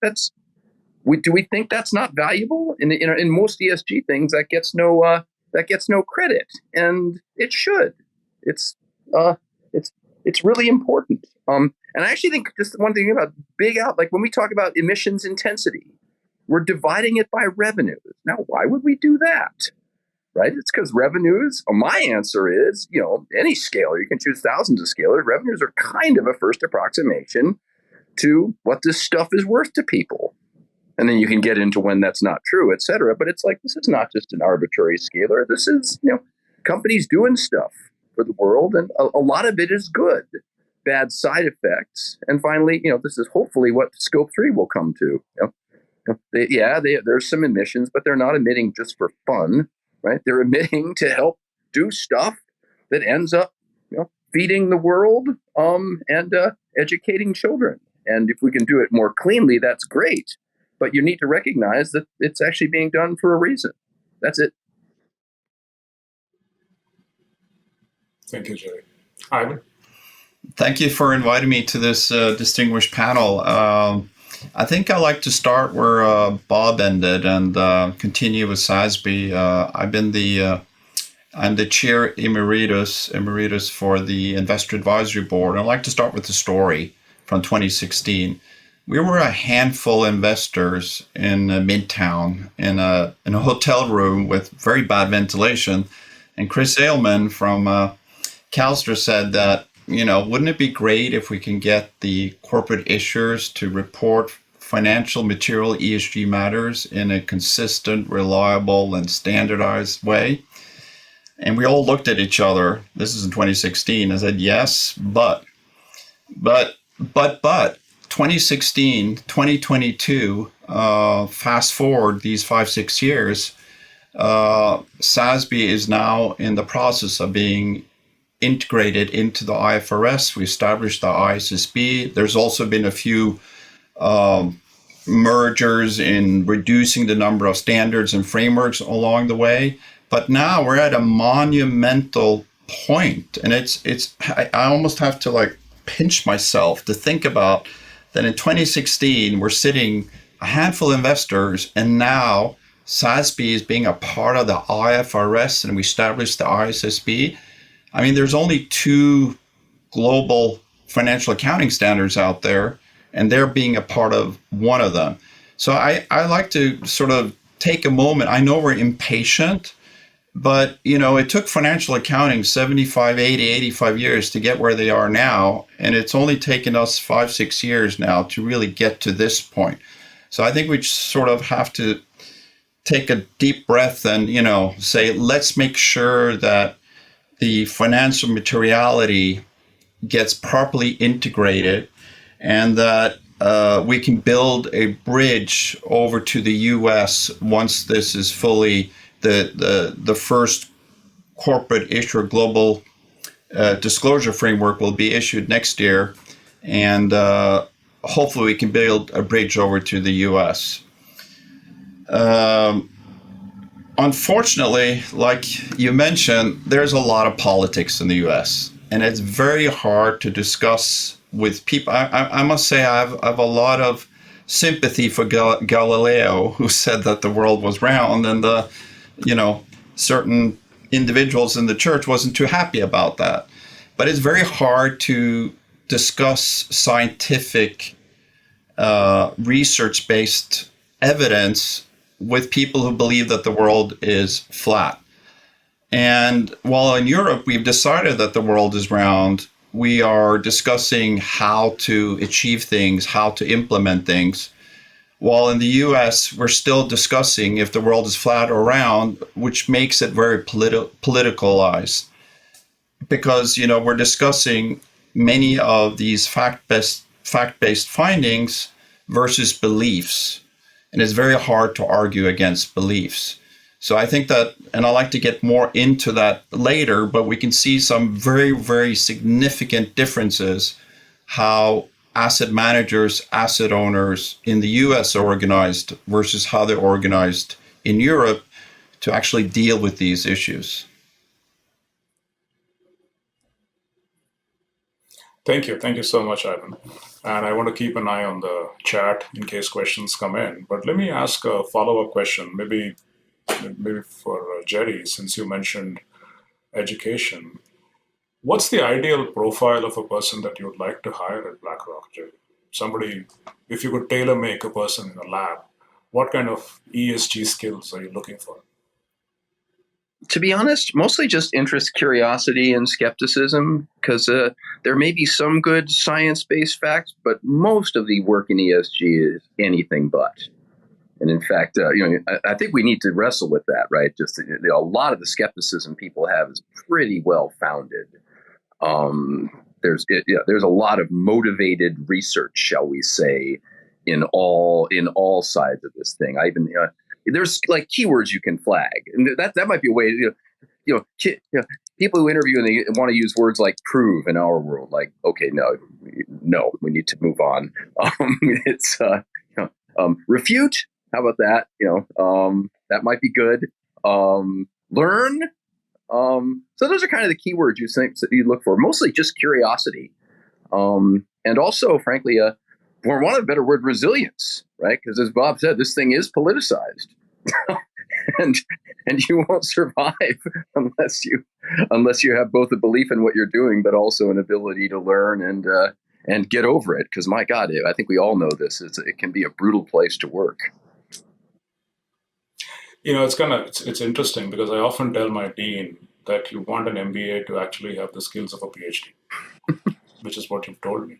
Do we think that's not valuable? In most ESG things, that gets no credit, and it should. It's really important. And I actually think just one thing about like when we talk about emissions intensity, we're dividing it by revenues. Now, why would we do that? Right? It's because revenues, my answer is, any scalar, you can choose thousands of scalars. Revenues are kind of a first approximation to what this stuff is worth to people. And then you can get into when that's not true, et cetera. But it's like, this is not just an arbitrary scalar. This is, companies doing stuff for the world. And a lot of it is good, bad side effects. And finally, this is hopefully what scope 3 will come to. There's some emissions, but they're not emitting just for fun, right? They're emitting to help do stuff that ends up, feeding the world and educating children. And if we can do it more cleanly, that's great. But you need to recognize that it's actually being done for a reason. That's it. Thank you, Jerry. Ivan? Thank you for inviting me to this distinguished panel. I think I'd like to start where Bob ended and continue with SASB. I'm the chair emeritus for the Investor Advisory Board. I'd like to start with the story from 2016. We were a handful of investors in Midtown in a hotel room with very bad ventilation. And Chris Ailman from CalSTRS said that, wouldn't it be great if we can get the corporate issuers to report financial material ESG matters in a consistent, reliable, and standardized way? And we all looked at each other. This is in 2016. I said, yes, but 2016, 2022, fast forward these 5-6 years, SASB is now in the process of being integrated into the IFRS. We established the ISSB. There's also been a few mergers in reducing the number of standards and frameworks along the way. But now we're at a monumental point, and I almost have to pinch myself to think about that in 2016, we're sitting a handful of investors, and now SASB is being a part of the IFRS, and we established the ISSB. I mean, there's only 2 global financial accounting standards out there, and they're being a part of one of them. So I like to sort of take a moment. I know we're impatient, but, it took financial accounting 75, 80, 85 years to get where they are now. And it's only taken us 5-6 years now to really get to this point. So I think we sort of have to take a deep breath and, say, let's make sure that the financial materiality gets properly integrated and that we can build a bridge over to the US once this is fully the first corporate issuer global disclosure framework will be issued next year, and hopefully we can build a bridge over to the US. Unfortunately, like you mentioned, there's a lot of politics in the US, and it's very hard to discuss with people. I must say I have a lot of sympathy for Galileo, who said that the world was round, and certain individuals in the church wasn't too happy about that. But it's very hard to discuss scientific research-based evidence with people who believe that the world is flat. And while in Europe we've decided that the world is round, we are discussing how to achieve things, how to implement things. While in the US, we're still discussing if the world is flat or round, which makes it very politicalized. Because, we're discussing many of these fact-based findings versus beliefs. And it's very hard to argue against beliefs. So I think that, and I'd like to get more into that later, but we can see some very, very significant differences how asset managers, asset owners in the US are organized versus how they're organized in Europe to actually deal with these issues. Thank you. Thank you so much, Ivan. And I want to keep an eye on the chat in case questions come in. But let me ask a follow-up question, maybe for Jerry, since you mentioned education. What's the ideal profile of a person that you would like to hire at BlackRock, Jerry? Somebody, if you could tailor make a person in a lab, what kind of ESG skills are you looking for? To be honest, mostly just interest, curiosity, and skepticism, because there may be some good science-based facts, but most of the work in ESG is anything but. And in fact, I think we need to wrestle with that, right? Just a lot of the skepticism people have is pretty well founded. There's a lot of motivated research, shall we say, in all sides of this thing. There's like keywords you can flag, and that might be a way. People who interview and they want to use words like "prove" in our world, like, okay, no, we need to move on. Refute. How about that? That might be good. Learn. So those are kind of the keywords you think that you look for. Mostly just curiosity. and also, frankly, for want of a better word, resilience, right? Because as Bob said, this thing is politicized, and you won't survive unless you have both a belief in what you're doing, but also an ability to learn and get over it. Because my God, I think we all know this. It can be a brutal place to work. It's interesting because I often tell my dean that you want an MBA to actually have the skills of a PhD, which is what you've told me.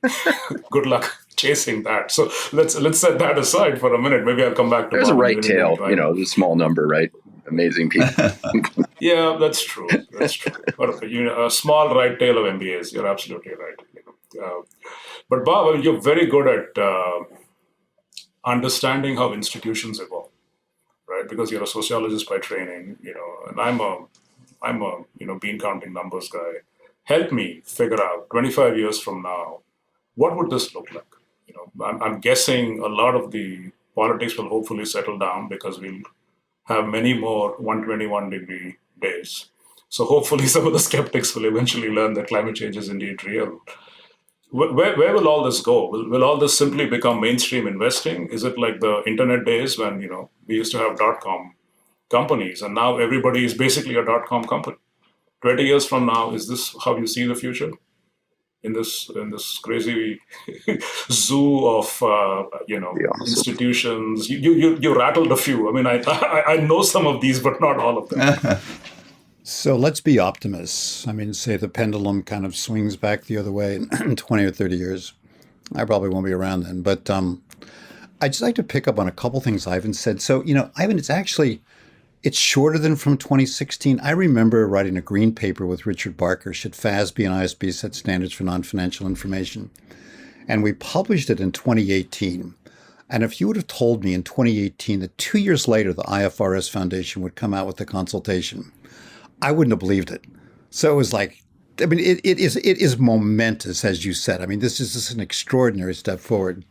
Good luck chasing that. So let's set that aside for a minute. Maybe I'll come back to. There's a right tail, the small number, right? Amazing people. Yeah, that's true. That's true. But, a small right tail of MBAs. You're absolutely right. But Bob, you're very good at understanding how institutions evolve. Right, because you're a sociologist by training, and I'm a bean counting numbers guy. Help me figure out 25 years from now, what would this look like? I'm guessing a lot of the politics will hopefully settle down because we'll have many more 121-degree days. So hopefully some of the skeptics will eventually learn that climate change is indeed real. Where will all this go? Will all this simply become mainstream investing? Is it like the internet days when, we used to have .com companies and now everybody is basically a .com company? 20 years from now, is this how you see the future? In this crazy zoo of, institutions? You rattled a few. I mean, I know some of these, but not all of them. So let's be optimists. I mean, say the pendulum kind of swings back the other way in 20 or 30 years. I probably won't be around then. But I'd just like to pick up on a couple things Ivan said. So, Ivan, it's shorter than from 2016. I remember writing a green paper with Richard Barker, should FASB and ISB set standards for non-financial information? And we published it in 2018. And if you would have told me in 2018 that 2 years later, the IFRS Foundation would come out with a consultation, I wouldn't have believed it. So it was like, I mean, it is momentous, as you said. I mean, this is just an extraordinary step forward.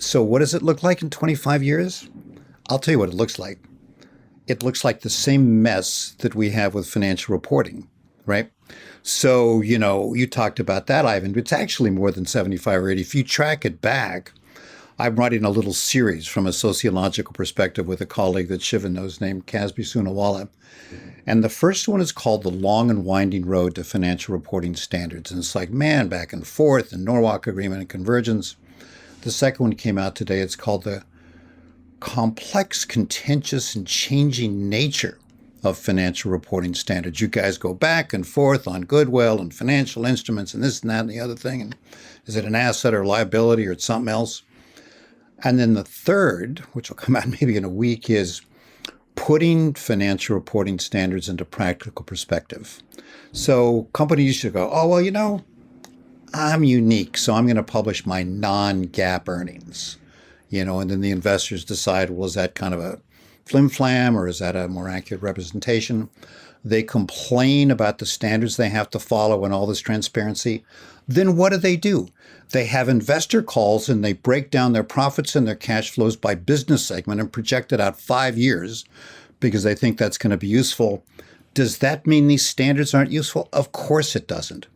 So what does it look like in 25 years? I'll tell you what it looks like. It looks like the same mess that we have with financial reporting, right? So, you talked about that, Ivan. It's actually more than 75 or 80. If you track it back, I'm writing a little series from a sociological perspective with a colleague that Shiva knows named Kasbi Soonawala. And the first one is called The Long and Winding Road to Financial Reporting Standards. And it's like, man, back and forth, and Norwalk Agreement and Convergence. The second one came out today. It's called The Complex, Contentious, and Changing Nature of Financial Reporting Standards. You guys go back and forth on goodwill and financial instruments and this and that and the other thing. And is it an asset or liability or it's something else? And then the third, which will come out maybe in a week, is putting financial reporting standards into practical perspective. So companies should go, oh, well, I'm unique, so I'm going to publish my non-GAAP earnings. And then the investors decide, well, is that kind of a flim-flam or is that a more accurate representation? They complain about the standards they have to follow and all this transparency. Then what do? They have investor calls and they break down their profits and their cash flows by business segment and project it out 5 years because they think that's going to be useful. Does that mean these standards aren't useful? Of course it doesn't.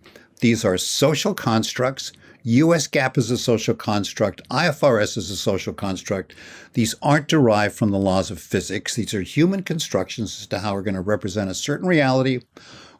These are social constructs. US GAAP is a social construct. IFRS is a social construct. These aren't derived from the laws of physics. These are human constructions as to how we're going to represent a certain reality.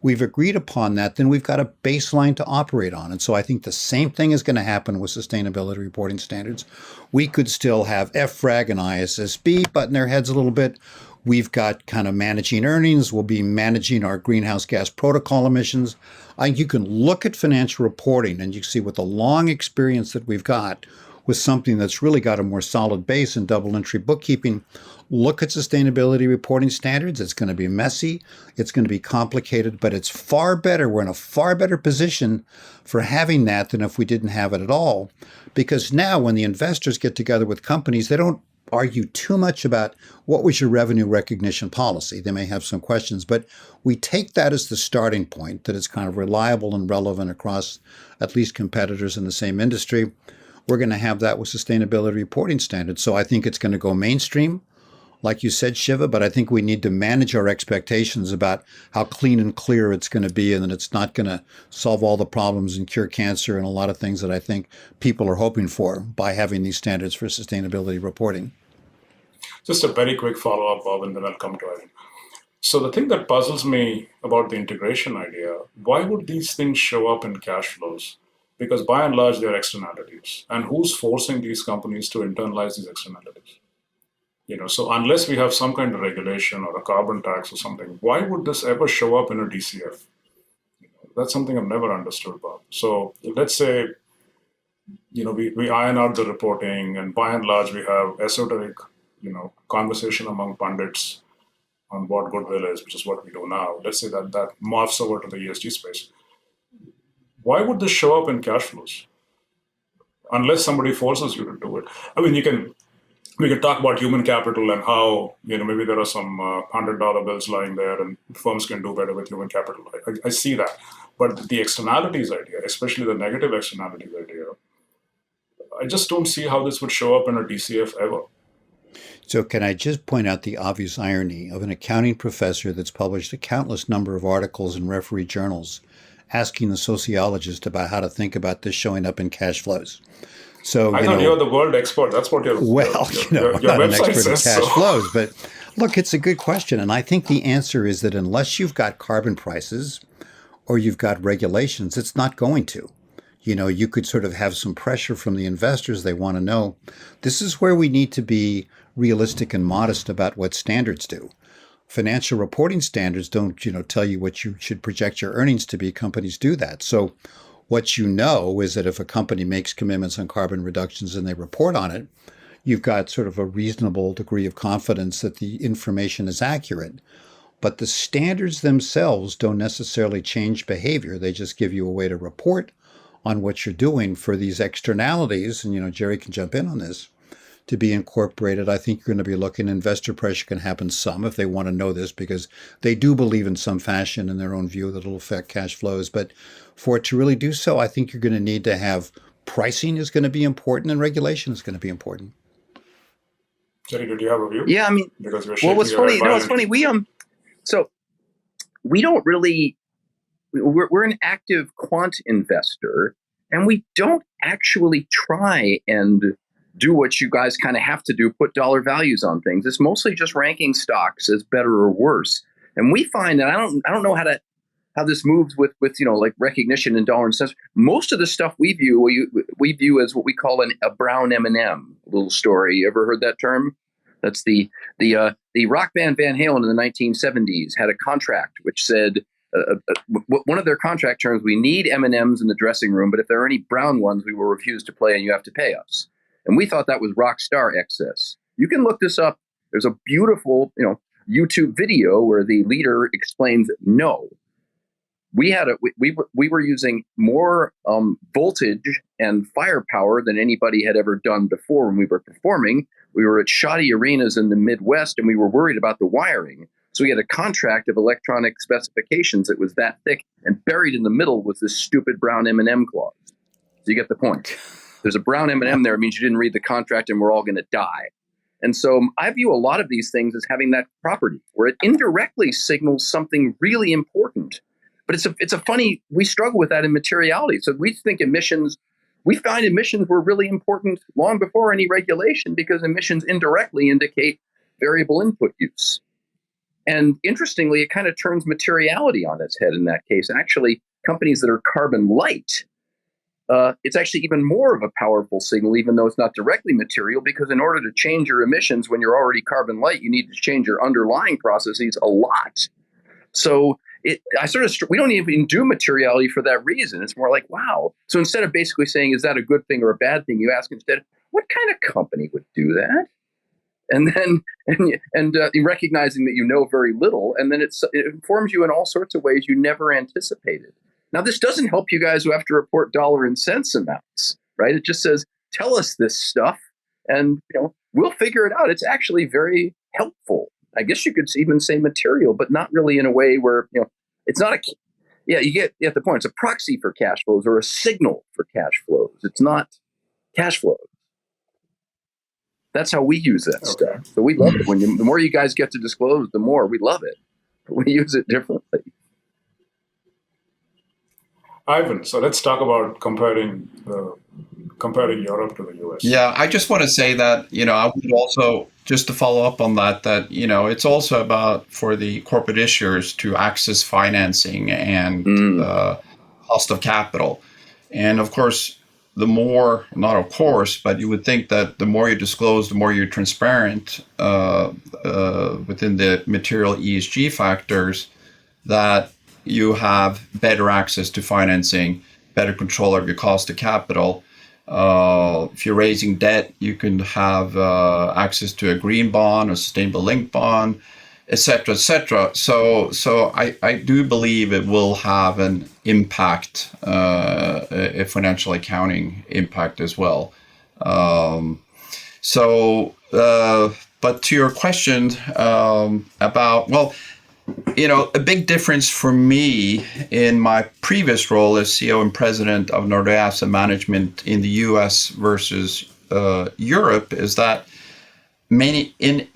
We've agreed upon that, then we've got a baseline to operate on. And so I think the same thing is going to happen with sustainability reporting standards. We could still have FRAG and ISSB button their heads a little bit. We've got kind of managing earnings. We'll be managing our greenhouse gas protocol emissions. You can look at financial reporting and you see with the long experience that we've got with something that's really got a more solid base in double entry bookkeeping, look at sustainability reporting standards. It's going to be messy. It's going to be complicated, but it's far better. We're in a far better position for having that than if we didn't have it at all. Because now when the investors get together with companies, they don't argue too much about what was your revenue recognition policy. They may have some questions, but we take that as the starting point, that it's kind of reliable and relevant across at least competitors in the same industry. We're going to have that with sustainability reporting standards. So I think it's going to go mainstream. like you said, Shiva, but I think we need to manage our expectations about how clean and clear it's going to be, and that it's not going to solve all the problems and cure cancer and a lot of things that I think people are hoping for by having these standards for sustainability reporting. Just a very quick follow-up, Bob, and then I'll come to it. So the thing that puzzles me about the integration idea, why would these things show up in cash flows? Because by and large, they're externalities. And who's forcing these companies to internalize these externalities? So unless we have some kind of regulation or a carbon tax or something, why would this ever show up in a DCF? That's something I've never understood, Bob. So let's say, we iron out the reporting, and by and large, we have esoteric, conversation among pundits on what goodwill is, which is what we do now. Let's say that morphs over to the ESG space. Why would this show up in cash flows? Unless somebody forces you to do it. I mean, we can talk about human capital and how, maybe there are some $100 bills lying there and firms can do better with human capital. I see that. But the externalities idea, especially the negative externalities idea, I just don't see how this would show up in a DCF ever. So can I just point out the obvious irony of an accounting professor that's published a countless number of articles in referee journals asking the sociologist about how to think about this showing up in cash flows? So I thought you're the world expert. That's what you're. Well, your I'm not an website expert in says cash so. flows, but look, it's a good question. And I think the answer is that unless you've got carbon prices or you've got regulations, it's not going to. You could sort of have some pressure from the investors. They want to know. This is where we need to be realistic and modest about what standards do. Financial reporting standards don't, tell you what you should project your earnings to be. Companies do that. So what you know is that if a company makes commitments on carbon reductions and they report on it, you've got sort of a reasonable degree of confidence that the information is accurate. But the standards themselves don't necessarily change behavior. They just give you a way to report on what you're doing for these externalities. And, Jerry can jump in on this, to be incorporated. I think you're going to be looking, investor pressure can happen some if they want to know this, because they do believe in some fashion in their own view that it'll affect cash flows. But for it to really do so, I think you're going to need to have pricing is going to be important and regulation is going to be important. Jerry, did you have a view? Yeah, I mean, Because well, what's funny, it's funny. So we don't really, we're an active quant investor, and we don't actually try and do what you guys kind of have to do, put dollar values on things. It's mostly just ranking stocks as better or worse. And we find that I don't know how this moves with like recognition in dollar and cents. Most of the stuff we view as what we call a brown M&M little story. You ever heard that term? That's the rock band Van Halen in the 1970s had a contract which said one of their contract terms: we need M&Ms in the dressing room, but if there are any brown ones, we will refuse to play, and you have to pay us. And we thought that was rock star excess. You can look this up. There's a beautiful, YouTube video where the leader explains no. We were using more voltage and firepower than anybody had ever done before when we were performing. We were at shoddy arenas in the Midwest, and we were worried about the wiring. So we had a contract of electronic specifications that was that thick, and buried in the middle was this stupid brown M&M clause. So you get the point. There's a brown M&M there. It means you didn't read the contract and we're all going to die. And so I view a lot of these things as having that property where it indirectly signals something really important. But it's a funny, we struggle with that in materiality. So we think we find emissions were really important long before any regulation, because emissions indirectly indicate variable input use. And interestingly, it kind of turns materiality on its head in that case. And actually, companies that are carbon light, it's actually even more of a powerful signal, even though it's not directly material, because in order to change your emissions when you're already carbon light, you need to change your underlying processes a lot. So we don't even do materiality for that reason. It's more like, wow. So instead of basically saying, is that a good thing or a bad thing, you ask instead, what kind of company would do that? And then recognizing that you know very little, and then it informs you in all sorts of ways you never anticipated. Now, this doesn't help you guys who have to report dollar and cents amounts, right? It just says, tell us this stuff, and we'll figure it out. It's actually very helpful. I guess you could even say material, but not really in a way where it's not you get the point. It's a proxy for cash flows or a signal for cash flows. It's not cash flows. That's how we use that stuff. So we love it. The more you guys get to disclose, the more we love it. But we use it differently. Ivan, so let's talk about comparing Europe to the US. Yeah, I just want to say that, I would also, just to follow up on that, it's also about for the corporate issuers to access financing and cost of capital. And of course, the more, not of course, but you would think that the more you disclose, the more you're transparent within the material ESG factors, that you have better access to financing, better control of your cost of capital. If you're raising debt, you can have access to a green bond, a sustainable linked bond, et cetera, et cetera. So I do believe it will have an impact, a financial accounting impact as well. But to your question about, a big difference for me in my previous role as CEO and president of Nordea Asset Management in the US versus Europe is that many in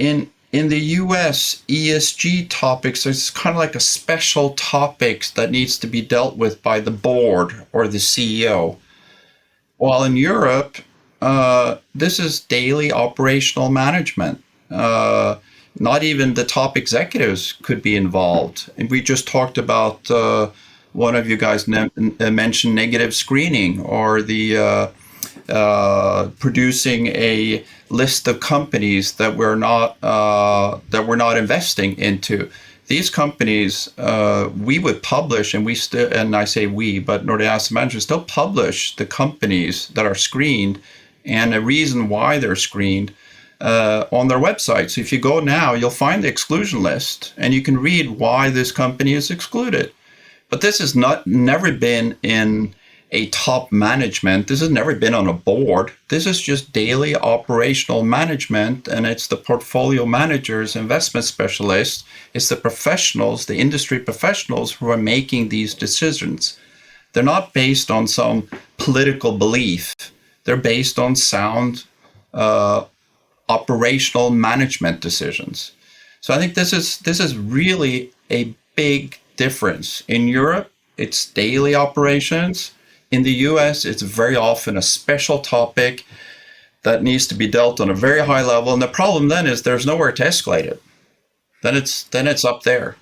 the US, ESG topics is kind of like a special topics that needs to be dealt with by the board or the CEO. While in Europe, this is daily operational management. Not even the top executives could be involved. And we just talked about, one of you guys mentioned negative screening, or the producing a list of companies that we're not investing into. These companies, we would publish, and I say we, but Nordea Asset Management still publish the companies that are screened and a reason why they're screened on their website. So if you go now, you'll find the exclusion list, and you can read why this company is excluded. But this has never been in a top management. This has never been on a board. This is just daily operational management, and it's the portfolio managers, investment specialists, it's the professionals, the industry professionals who are making these decisions. They're not based on some political belief. They're based on sound operational management decisions. So I think this is really a big difference. In Europe, it's daily operations. In the US, it's very often a special topic that needs to be dealt on a very high level. And the problem then is there's nowhere to escalate it. Then it's up there.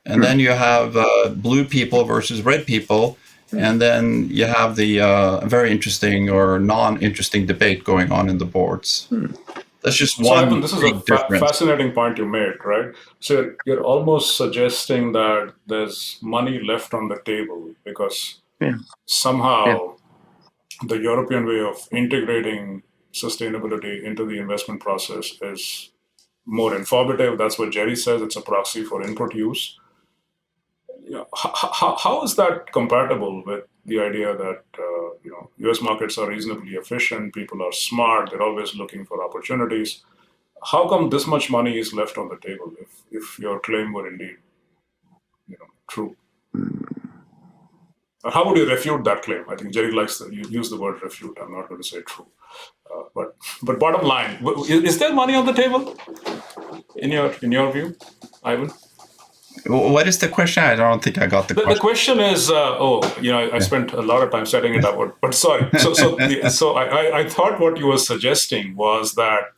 And then you have blue people versus red people. And then you have the very interesting or non-interesting debate going on in the boards. That's just one. So, Ivan, this is a fascinating point you made, right? So you're almost suggesting that there's money left on the table because somehow the European way of integrating sustainability into the investment process is more informative. That's what Jerry says. It's a proxy for input use. How is that compatible with the idea that U.S. markets are reasonably efficient, people are smart, they're always looking for opportunities? How come this much money is left on the table if your claim were indeed true? How would you refute that claim? I think Jerry likes to use the word refute. I'm not going to say true. But bottom line, is there money on the table in your view, Ivan? What is the question? I don't think I got the question. The question is, I spent a lot of time setting it up, but sorry. So I thought what you were suggesting was that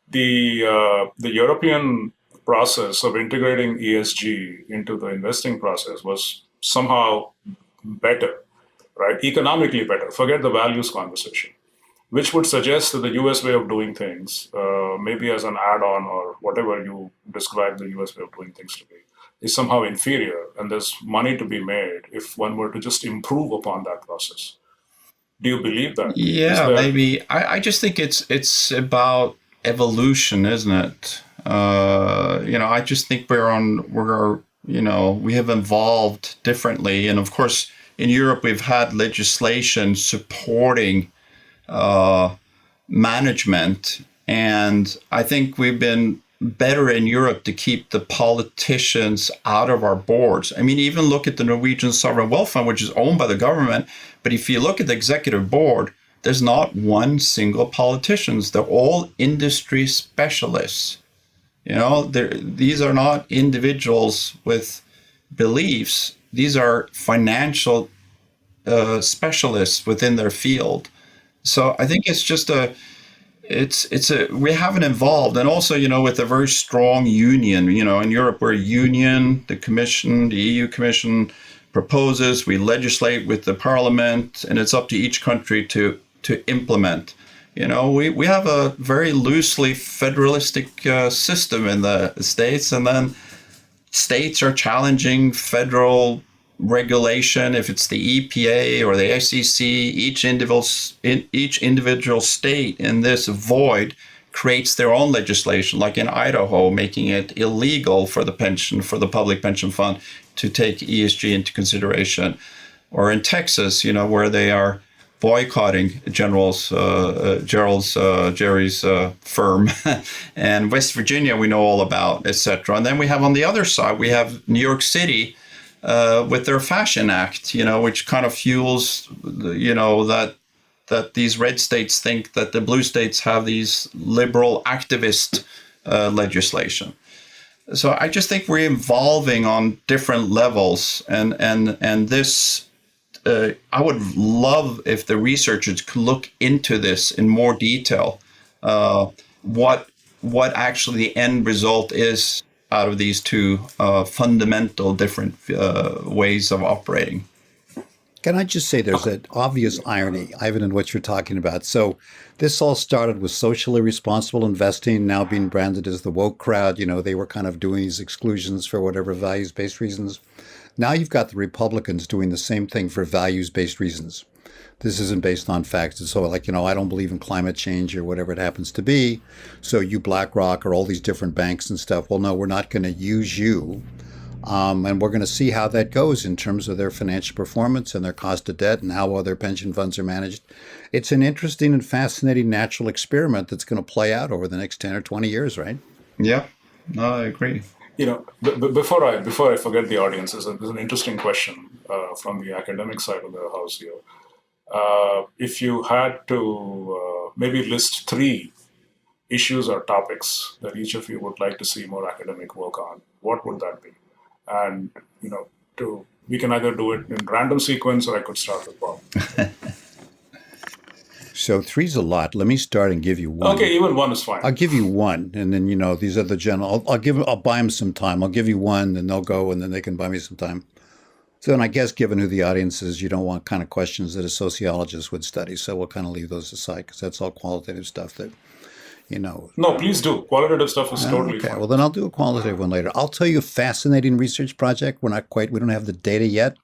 the European process of integrating ESG into the investing process was somehow better, right? Economically better. Forget the values conversation, which would suggest that the US way of doing things, maybe as an add-on or whatever you describe the US way of doing things to be, is somehow inferior, and there's money to be made if one were to just improve upon that process. Do you believe that? Yeah, maybe. I just think it's about evolution, isn't it? I just think we have evolved differently, and of course, in Europe we've had legislation supporting management, and I think we've been better in Europe to keep the politicians out of our boards. I mean, even look at the Norwegian Sovereign Wealth Fund, which is owned by the government. But if you look at the executive board, there's not one single politician. They're all industry specialists. These are not individuals with beliefs. These are financial specialists within their field. So I think it's just we haven't evolved. And also, with a very strong union, in Europe, we're a union, the Commission, the EU Commission proposes, we legislate with the Parliament, and it's up to each country to implement. We have a very loosely federalistic system in the States, and then states are challenging federal regulation. If it's the EPA or the FCC, each individual state in this void creates their own legislation, like in Idaho, making it illegal for the public pension fund to take ESG into consideration, or in Texas, where they are boycotting Jerry's firm, and West Virginia we know all about, etc. And then we have on the other side, we have New York City with their Fashion Act, which kind of fuels, that these red states think that the blue states have these liberal activist legislation. So I just think we're evolving on different levels, and this. I would love if the researchers could look into this in more detail. What actually the end result is out of these two fundamental different ways of operating. Can I just say there's an obvious irony, Ivan, in what you're talking about. So this all started with socially responsible investing, now being branded as the woke crowd. They were kind of doing these exclusions for whatever values-based reasons. Now you've got the Republicans doing the same thing for values-based reasons. This isn't based on facts. It's so I don't believe in climate change or whatever it happens to be. So you BlackRock or all these different banks and stuff, well, no, we're not going to use you. And we're going to see how that goes in terms of their financial performance and their cost of debt and how well their pension funds are managed. It's an interesting and fascinating natural experiment that's going to play out over the next 10 or 20 years, right? Yeah, no, I agree. Before I forget the audience, there's an interesting question from the academic side of the house here. If you had to maybe list 3 issues or topics that each of you would like to see more academic work on, what would that be? And we can either do it in random sequence, or I could start with Bob. So 3's a lot. Let me start and give you one. Okay, even 1 is fine. I'll give you one, and then these are the general. I'll buy them some time. I'll give you one, and they'll go, and then they can buy me some time. So, and I guess given who the audience is, you don't want kind of questions that a sociologist would study. So we'll kind of leave those aside because that's all qualitative stuff that, No, please do. Qualitative stuff is totally fine. Well, then I'll do a qualitative one later. I'll tell you a fascinating research project. We don't have the data yet.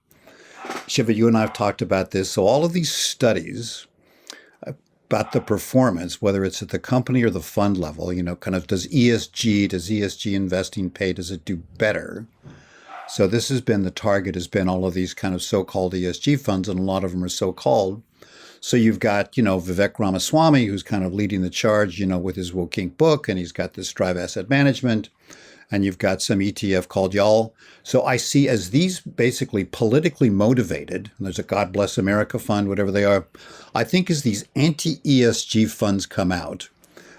Shiva, you and I have talked about this. So all of these studies about the performance, whether it's at the company or the fund level, kind of does ESG investing pay? Does it do better? So this has been the target, has been all of these kind of so-called ESG funds, and a lot of them are so-called. So you've got, Vivek Ramaswamy, who's kind of leading the charge, with his Woke Inc. book, and he's got this Strive Asset Management, and you've got some ETF called YAL. So I see as these basically politically motivated, and there's a God Bless America fund, whatever they are, I think as these anti-ESG funds come out,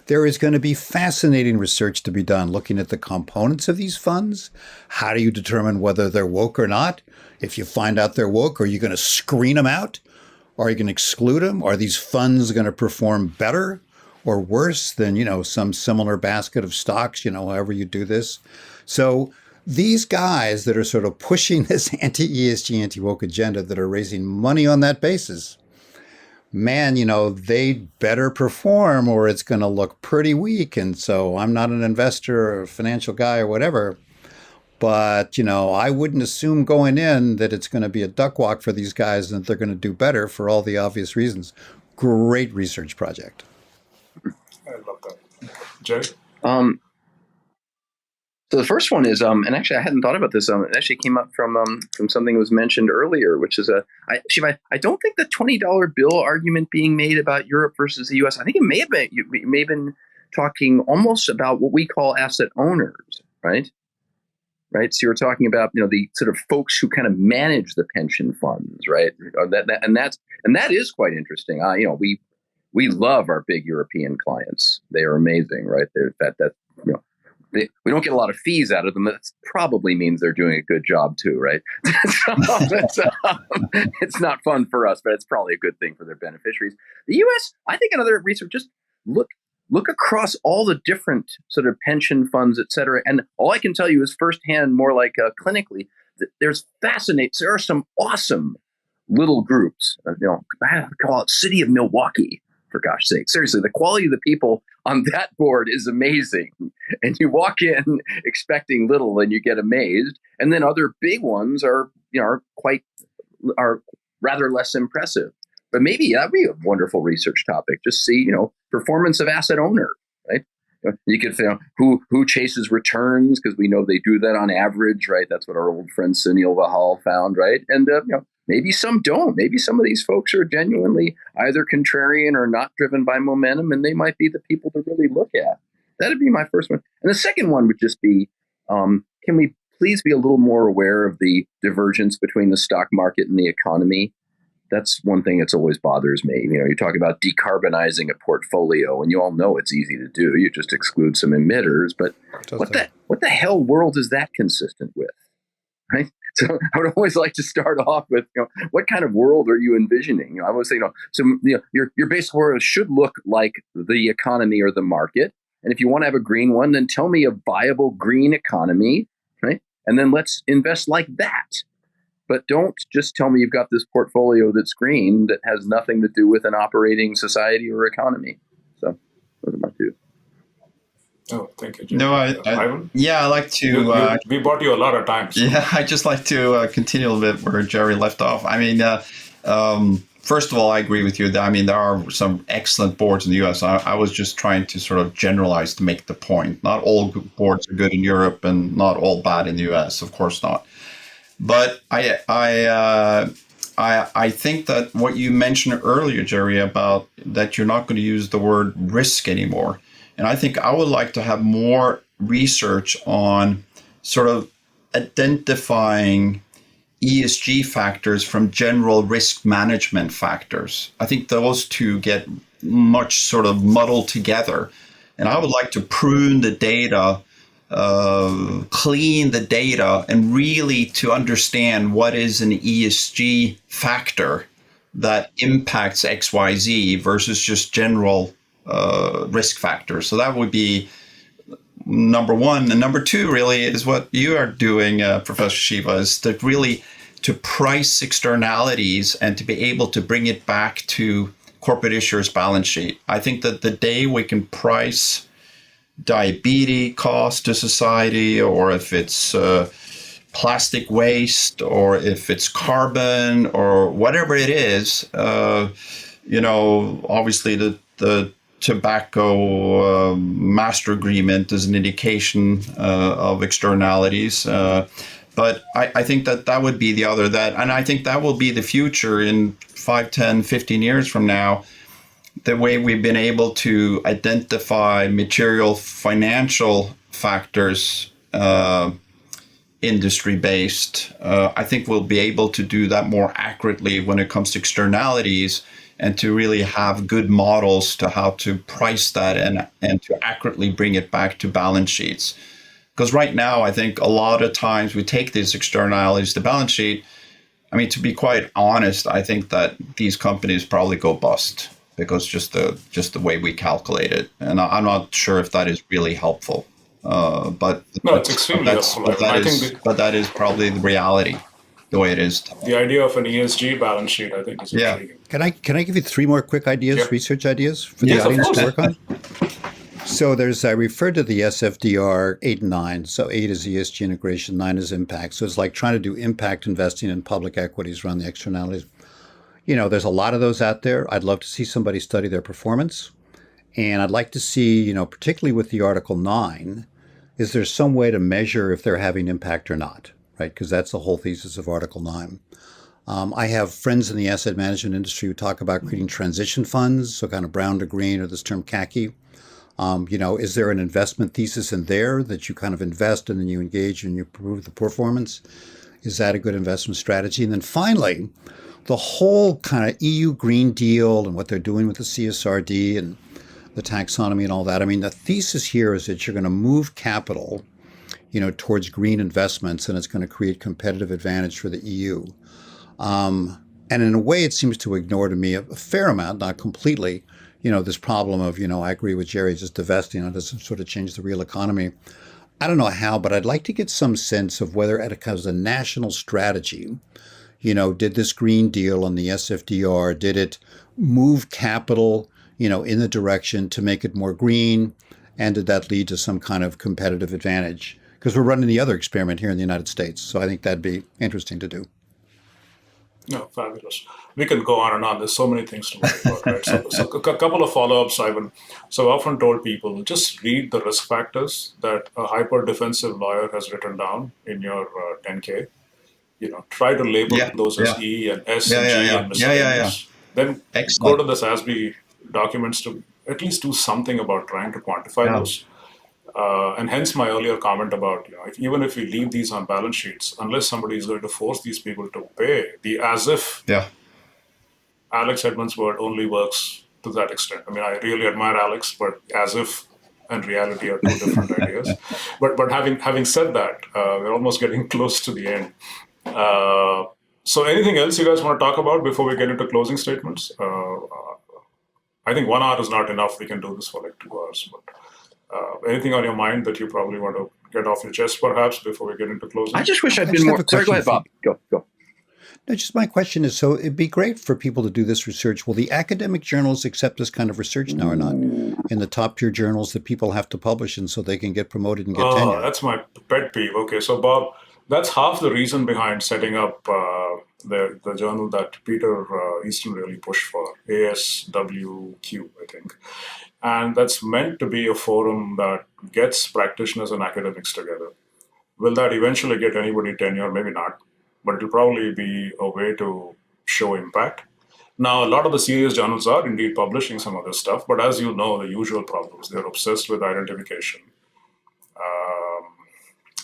there is going to be fascinating research to be done looking at the components of these funds. How do you determine whether they're woke or not? If you find out they're woke, are you going to screen them out? Are you going to exclude them? Are these funds going to perform better or worse than, some similar basket of stocks, however you do this? So these guys that are sort of pushing this anti-ESG, anti-woke agenda that are raising money on that basis, man, they better perform or it's going to look pretty weak. And so I'm not an investor or a financial guy or whatever, but, I wouldn't assume going in that it's going to be a duck walk for these guys and that they're going to do better for all the obvious reasons. Great research project. I love that. Jerry? So the first one is, and actually I hadn't thought about this. It actually came up from something that was mentioned earlier, which is I don't think the $20 bill argument being made about Europe versus the U.S. I think it may have been talking almost about what we call asset owners, right? Right. So you're talking about the sort of folks who kind of manage the pension funds, right? That is quite interesting. we love our big European clients. They are amazing, right? We don't get a lot of fees out of them. That probably means they're doing a good job too, right? It's not fun for us, but it's probably a good thing for their beneficiaries. The U.S., I think another research, just look across all the different sort of pension funds, et cetera. And all I can tell you is firsthand, more like clinically, that there are some awesome little groups. I call it City of Milwaukee, for gosh sake. Seriously, the quality of the people on that board is amazing. And you walk in expecting little and you get amazed. And then other big ones are rather less impressive. But maybe that'd be a wonderful research topic. Just see, performance of asset owner, right? You could say who chases returns, because we know they do that on average, right? That's what our old friend Sunil Vahal found, right? And maybe some don't. Maybe some of these folks are genuinely either contrarian or not driven by momentum, and they might be the people to really look at. That'd be my first one. And the second one would just be, can we please be a little more aware of the divergence between the stock market and the economy? That's one thing that's always bothers me. You talk about decarbonizing a portfolio, and you all know it's easy to do. You just exclude some emitters, but what the hell world is that consistent with, right? So I would always like to start off with, what kind of world are you envisioning? I would say, your base world should look like the economy or the market. And if you want to have a green one, then tell me a viable green economy, right? And then let's invest like that. But don't just tell me you've got this portfolio that's green that has nothing to do with an operating society or economy. So those are my two. Oh, thank you, Jim. No, Ivan? I like to. We bought you a lot of time. So. Yeah, I just like to continue a little bit where Jerry left off. I mean, first of all, I agree with you. There are some excellent boards in the U.S. I was just trying to sort of generalize to make the point. Not all boards are good in Europe, and not all bad in the U.S. Of course not. But I think that what you mentioned earlier, Jerry, about that you're not going to use the word risk anymore. And I think I would like to have more research on sort of identifying ESG factors from general risk management factors. I think those two get much sort of muddled together. And I would like to prune the data, clean the data, and really to understand what is an ESG factor that impacts XYZ versus just general risk factors. So that would be number one. And number two really is what you are doing, Professor Shiva, is to really to price externalities and to be able to bring it back to corporate issuers' balance sheet. I think that the day we can price diabetes cost to society, or if it's plastic waste, or if it's carbon, or whatever it is, obviously the tobacco master agreement is an indication of externalities. But I think that would be the other and I think that will be the future in 5, 10, 15 years from now. The way we've been able to identify material financial factors, industry-based, I think we'll be able to do that more accurately when it comes to externalities, and to really have good models to how to price that and to accurately bring it back to balance sheets. Because right now, I think a lot of times we take these externalities to balance sheet. I mean, to be quite honest, I think that these companies probably go bust because just the way we calculate it. And I'm not sure if that is really helpful. But it's extremely helpful. But that is probably the reality, the way it is. The idea of an ESG balance sheet, I think, is intriguing. Can I give you 3 more quick ideas, Yeah. research ideas for the audience to work on? So I referred to the SFDR 8 and 9. So 8 is ESG integration, 9 is impact. So it's like trying to do impact investing in public equities around the externalities. There's a lot of those out there. I'd love to see somebody study their performance. And I'd like to see, particularly with the Article 9, is there some way to measure if they're having impact or not, right? Because that's the whole thesis of Article 9. I have friends in the asset management industry who talk about creating transition funds, so kind of brown to green, or this term khaki. Is there an investment thesis in there that you kind of invest and then you engage and you improve the performance? Is that a good investment strategy? And then finally, the whole kind of EU Green Deal and what they're doing with the CSRD and the taxonomy and all that. I mean, the thesis here is that you're going to move capital, towards green investments, and it's going to create competitive advantage for the EU. And in a way, it seems to ignore to me a fair amount, not completely, this problem of, I agree with Jerry, just divesting. It doesn't sort of change the real economy. I don't know how, but I'd like to get some sense of whether as a national strategy, did this Green Deal and the SFDR, did it move capital, in the direction to make it more green? And did that lead to some kind of competitive advantage? Because we're running the other experiment here in the United States. So I think that'd be interesting to do. No, fabulous. We can go on and on. There's so many things to worry about, right? So a couple of follow-ups, Ivan. So I've often told people, just read the risk factors that a hyper-defensive lawyer has written down in your 10K. Try to label those as E and S and G and miscellaneous. Then go to the SASB documents to at least do something about trying to quantify those. And hence my earlier comment about, even if we leave these on balance sheets, unless somebody is going to force these people to pay, the as if Alex Edmonds' word only works to that extent. I mean, I really admire Alex, but as if and reality are two different ideas. But having said that, we're almost getting close to the end. So anything else you guys want to talk about before we get into closing statements? I think 1 hour is not enough. We can do this for like 2 hours. But anything on your mind that you probably want to get off your chest, perhaps, before we get into closing? I just wish I'd been more. Sorry, go ahead, Bob. Go. No, just my question is, so it'd be great for people to do this research. Will the academic journals accept this kind of research now or not? In the top tier journals that people have to publish in so they can get promoted and get tenure? That's my pet peeve. Okay, so Bob, that's half the reason behind setting up the journal that Peter Easton really pushed for, ASWQ, I think. And that's meant to be a forum that gets practitioners and academics together. Will that eventually get anybody tenure? Maybe not, but it'll probably be a way to show impact. Now, a lot of the serious journals are indeed publishing some of this stuff, but as you know, the usual problems, they're obsessed with identification.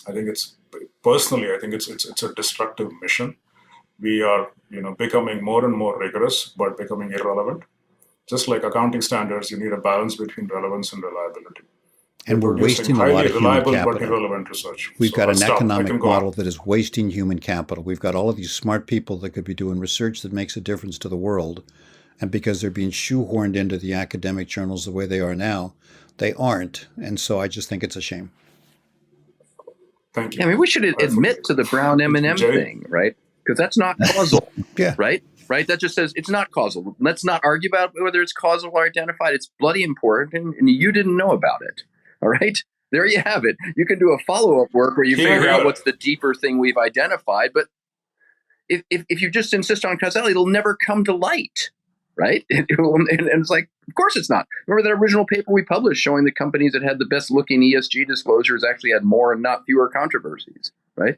I think it's a destructive mission. We are, becoming more and more rigorous, but becoming irrelevant. Just like accounting standards, you need a balance between relevance and reliability. And we're wasting a lot of human reliable capital. But irrelevant research. We've got an economic model that is wasting human capital. We've got all of these smart people that could be doing research that makes a difference to the world. And because they're being shoehorned into the academic journals the way they are now, they aren't. And so I just think it's a shame. Thank you. I mean, we should admit to the Brown M&M thing, right? Because that's not causal, right? Right? That just says it's not causal. Let's not argue about whether it's causal or identified. It's bloody important, and you didn't know about it. All right? There you have it. You can do a follow-up work where you figure out what's the deeper thing we've identified. But if you just insist on causality, it'll never come to light, right? And it's like, of course it's not. Remember that original paper we published showing the companies that had the best-looking ESG disclosures actually had more and not fewer controversies, right?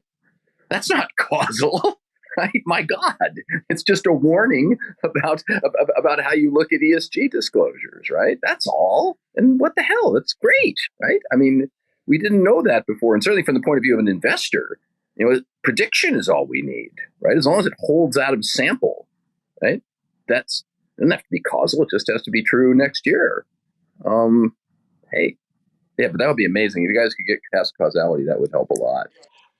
That's not causal. Right? My God, it's just a warning about how you look at ESG disclosures, right? That's all. And what the hell? That's great, right? I mean, we didn't know that before. And certainly from the point of view of an investor, prediction is all we need, right? As long as it holds out of sample, right? It doesn't have to be causal. It just has to be true next year. Hey, yeah, but that would be amazing. If you guys could get past causality, that would help a lot.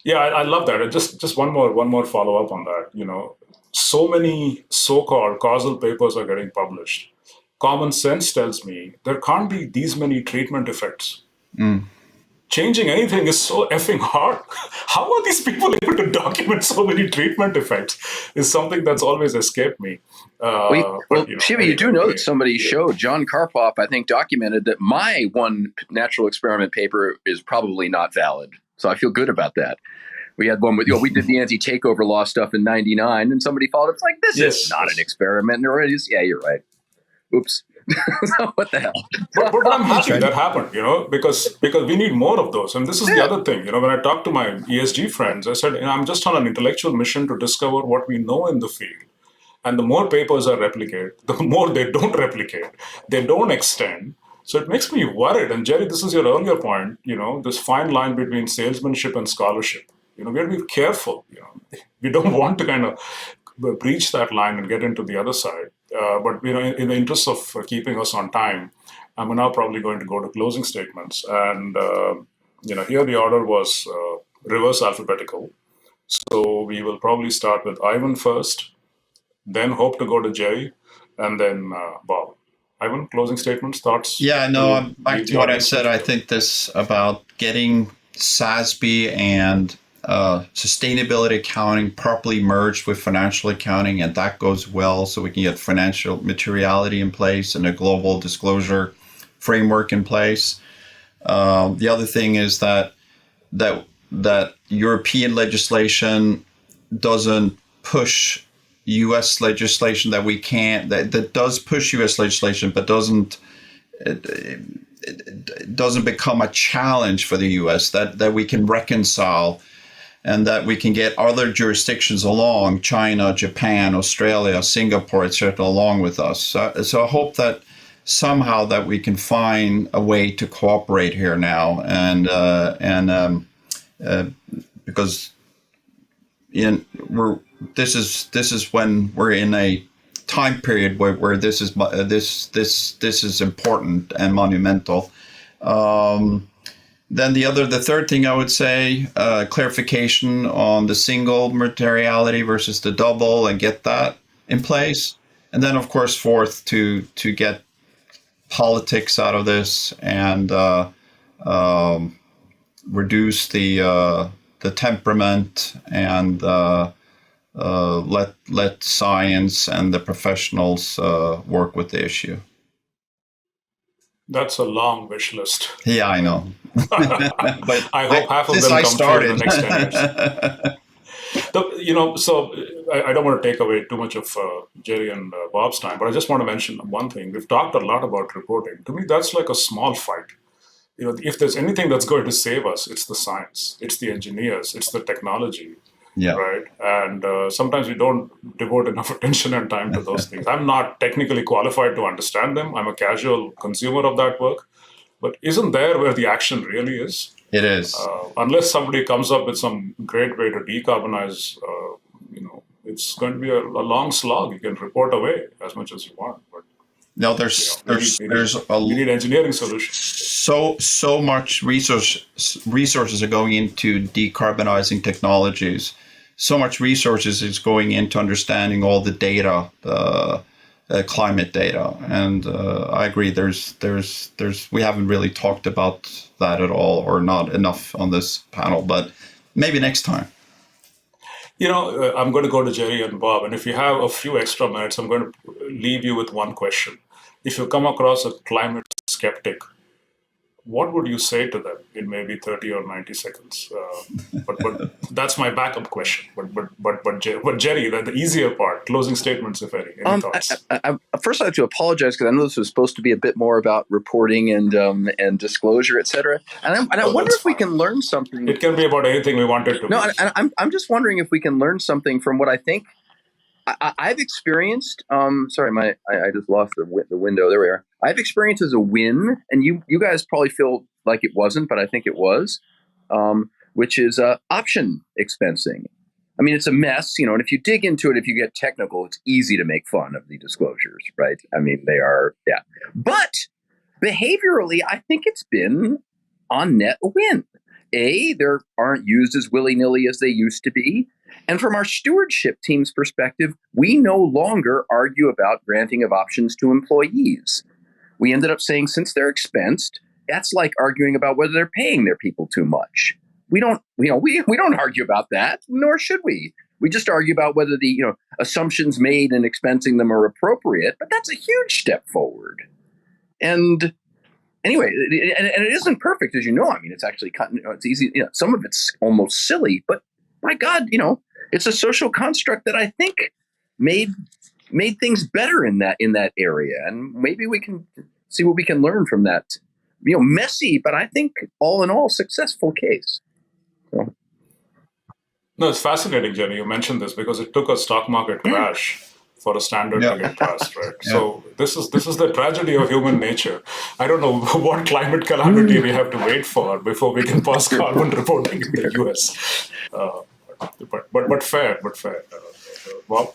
Yeah, I love that. And just one more follow up on that. So many so-called causal papers are getting published. Common sense tells me there can't be these many treatment effects. Changing anything is so effing hard. How are these people able to document so many treatment effects? Is something that's always escaped me. Shiva, you do know that somebody showed, John Karpov, I think, documented that my one natural experiment paper is probably not valid. So I feel good about that. We had one with, we did the anti-takeover law stuff in '99, and somebody followed. It's like, this is not an experiment. And yeah, you're right. Oops. What the hell? But I'm happy that happened, because we need more of those. And this is the other thing. When I talk to my ESG friends, I said, I'm just on an intellectual mission to discover what we know in the field. And the more papers I replicate, the more they don't replicate. They don't extend. So it makes me worried. And Jerry, this is your earlier point, this fine line between salesmanship and scholarship. We have to be careful. We don't want to breach that line and get into the other side. But in the interest of keeping us on time, I'm now probably going to go to closing statements. And here the order was reverse alphabetical. So we will probably start with Ivan first, then hope to go to Jerry, and then Bob. Ivan, closing statements, thoughts? Yeah, no, back to what I said. I think this about getting SASB and sustainability accounting properly merged with financial accounting, and that goes well, so we can get financial materiality in place and a global disclosure framework in place. The other thing is that European legislation doesn't push U.S. legislation that does push U.S. legislation, but doesn't become a challenge for the U.S. that we can reconcile, and that we can get other jurisdictions along, China, Japan, Australia, Singapore, etc., along with us. So I hope that somehow that we can find a way to cooperate here now, and because this is when we're in a time period where this is important and monumental. Then the third thing I would say, clarification on the single materiality versus the double, and get that in place. And then, of course, fourth, to get politics out of this and reduce the temperament, and let science and the professionals work with the issue. That's a long wish list. Yeah, I know. But I hope half of them come true in the next 10 years. So I don't want to take away too much of Jerry and Bob's time, but I just want to mention one thing. We've talked a lot about reporting. To me, that's like a small fight. If there's anything that's going to save us, it's the science, it's the engineers, it's the technology. Yeah. Right. And sometimes we don't devote enough attention and time to those things. I'm not technically qualified to understand them. I'm a casual consumer of that work. But isn't there where the action really is? It is. Unless somebody comes up with some great way to decarbonize, it's going to be a long slog. You can report away as much as you want. But no, we need engineering solutions. So much resources are going into decarbonizing technologies. So much resources is going into understanding all the data, climate data, and I agree. We haven't really talked about that at all, or not enough on this panel. But maybe next time. I'm going to go to Jerry and Bob, and if you have a few extra minutes, I'm going to leave you with one question. If you come across a climate skeptic, what would you say to them in maybe 30 or 90 seconds? But that's my backup question. But Jerry, the easier part, closing statements, if any. Any thoughts? First, I'd like to apologize because I know this was supposed to be a bit more about reporting and disclosure, et cetera. And I wonder if we can learn something. It can be about anything we wanted to. No, I'm just wondering if we can learn something from what I think I've experienced. Sorry, I just lost the window. There we are. I've experienced as a win, and you guys probably feel like it wasn't, but I think it was, which is option expensing. I mean, it's a mess, and if you dig into it, if you get technical, it's easy to make fun of the disclosures, right? I mean, they are, yeah. But behaviorally, I think it's been on net a win. They aren't used as willy-nilly as they used to be. And from our stewardship team's perspective, we no longer argue about granting of options to employees. We ended up saying, since they're expensed, that's like arguing about whether they're paying their people too much. We don't argue about that, nor should we. We just argue about whether the assumptions made in expensing them are appropriate. But that's a huge step forward. And anyway, and it isn't perfect, as you know. I mean, it's actually it's easy. Some of it's almost silly, but my God, it's a social construct that I think made things better in that area, and maybe we can see what we can learn from that. Messy, but I think all in all successful case. So. No, it's fascinating, Jenny. You mentioned this because it took a stock market crash for a standard to get passed, right? Yeah. So this is the tragedy of human nature. I don't know what climate calamity we have to wait for before we can pass carbon reporting in the US. But fair. Bob?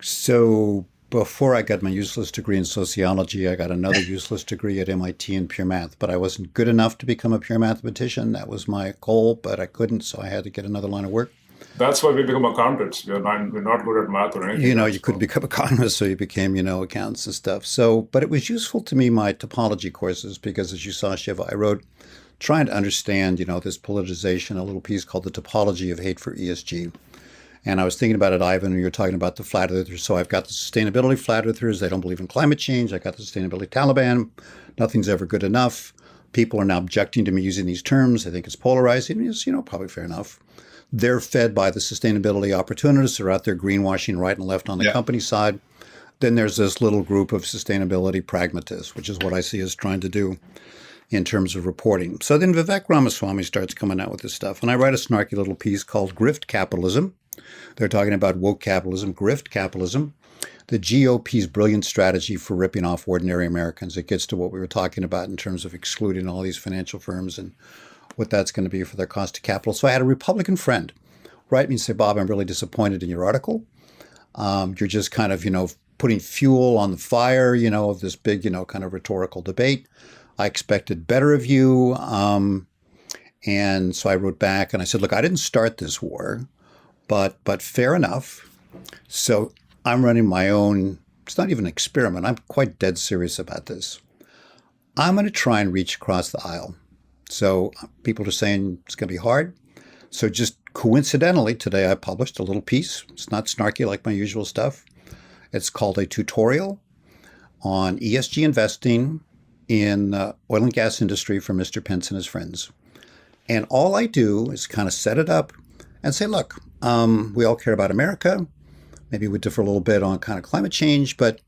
So before I got my useless degree in sociology, I got another useless degree at MIT in pure math, but I wasn't good enough to become a pure mathematician. That was my goal, but I couldn't, so I had to get another line of work. That's why we become accountants. We're not good at math or anything. You couldn't become economists, so you became, accountants and stuff. So, but it was useful to me, my topology courses, because as you saw, Shiva, I wrote trying to understand, this politicization, a little piece called The Topology of Hate for ESG. And I was thinking about it, Ivan, when you were talking about the flat earthers. So I've got the sustainability flat earthers. They don't believe in climate change. I got the sustainability Taliban. Nothing's ever good enough. People are now objecting to me using these terms. I think it's polarizing. It's, probably fair enough. They're fed by the sustainability opportunists who are out there greenwashing right and left on the company side. Then there's this little group of sustainability pragmatists, which is what I see as trying to do in terms of reporting. So then Vivek Ramaswamy starts coming out with this stuff. And I write a snarky little piece called Grift Capitalism. They're talking about woke capitalism, grift capitalism, the GOP's brilliant strategy for ripping off ordinary Americans. It gets to what we were talking about in terms of excluding all these financial firms and what that's going to be for their cost of capital. So I had a Republican friend write me and say, Bob, I'm really disappointed in your article. You're just kind of, putting fuel on the fire, of this big, kind of rhetorical debate. I expected better of you. And so I wrote back and I said, look, I didn't start this war, but fair enough. So I'm running my own, it's not even an experiment. I'm quite dead serious about this. I'm going to try and reach across the aisle. So people are saying it's going to be hard. So just coincidentally, today I published a little piece. It's not snarky like my usual stuff. It's called a tutorial on ESG investing in oil and gas industry for Mr. Pence and his friends. And all I do is kind of set it up and say, look, we all care about America. Maybe we differ a little bit on kind of climate change, but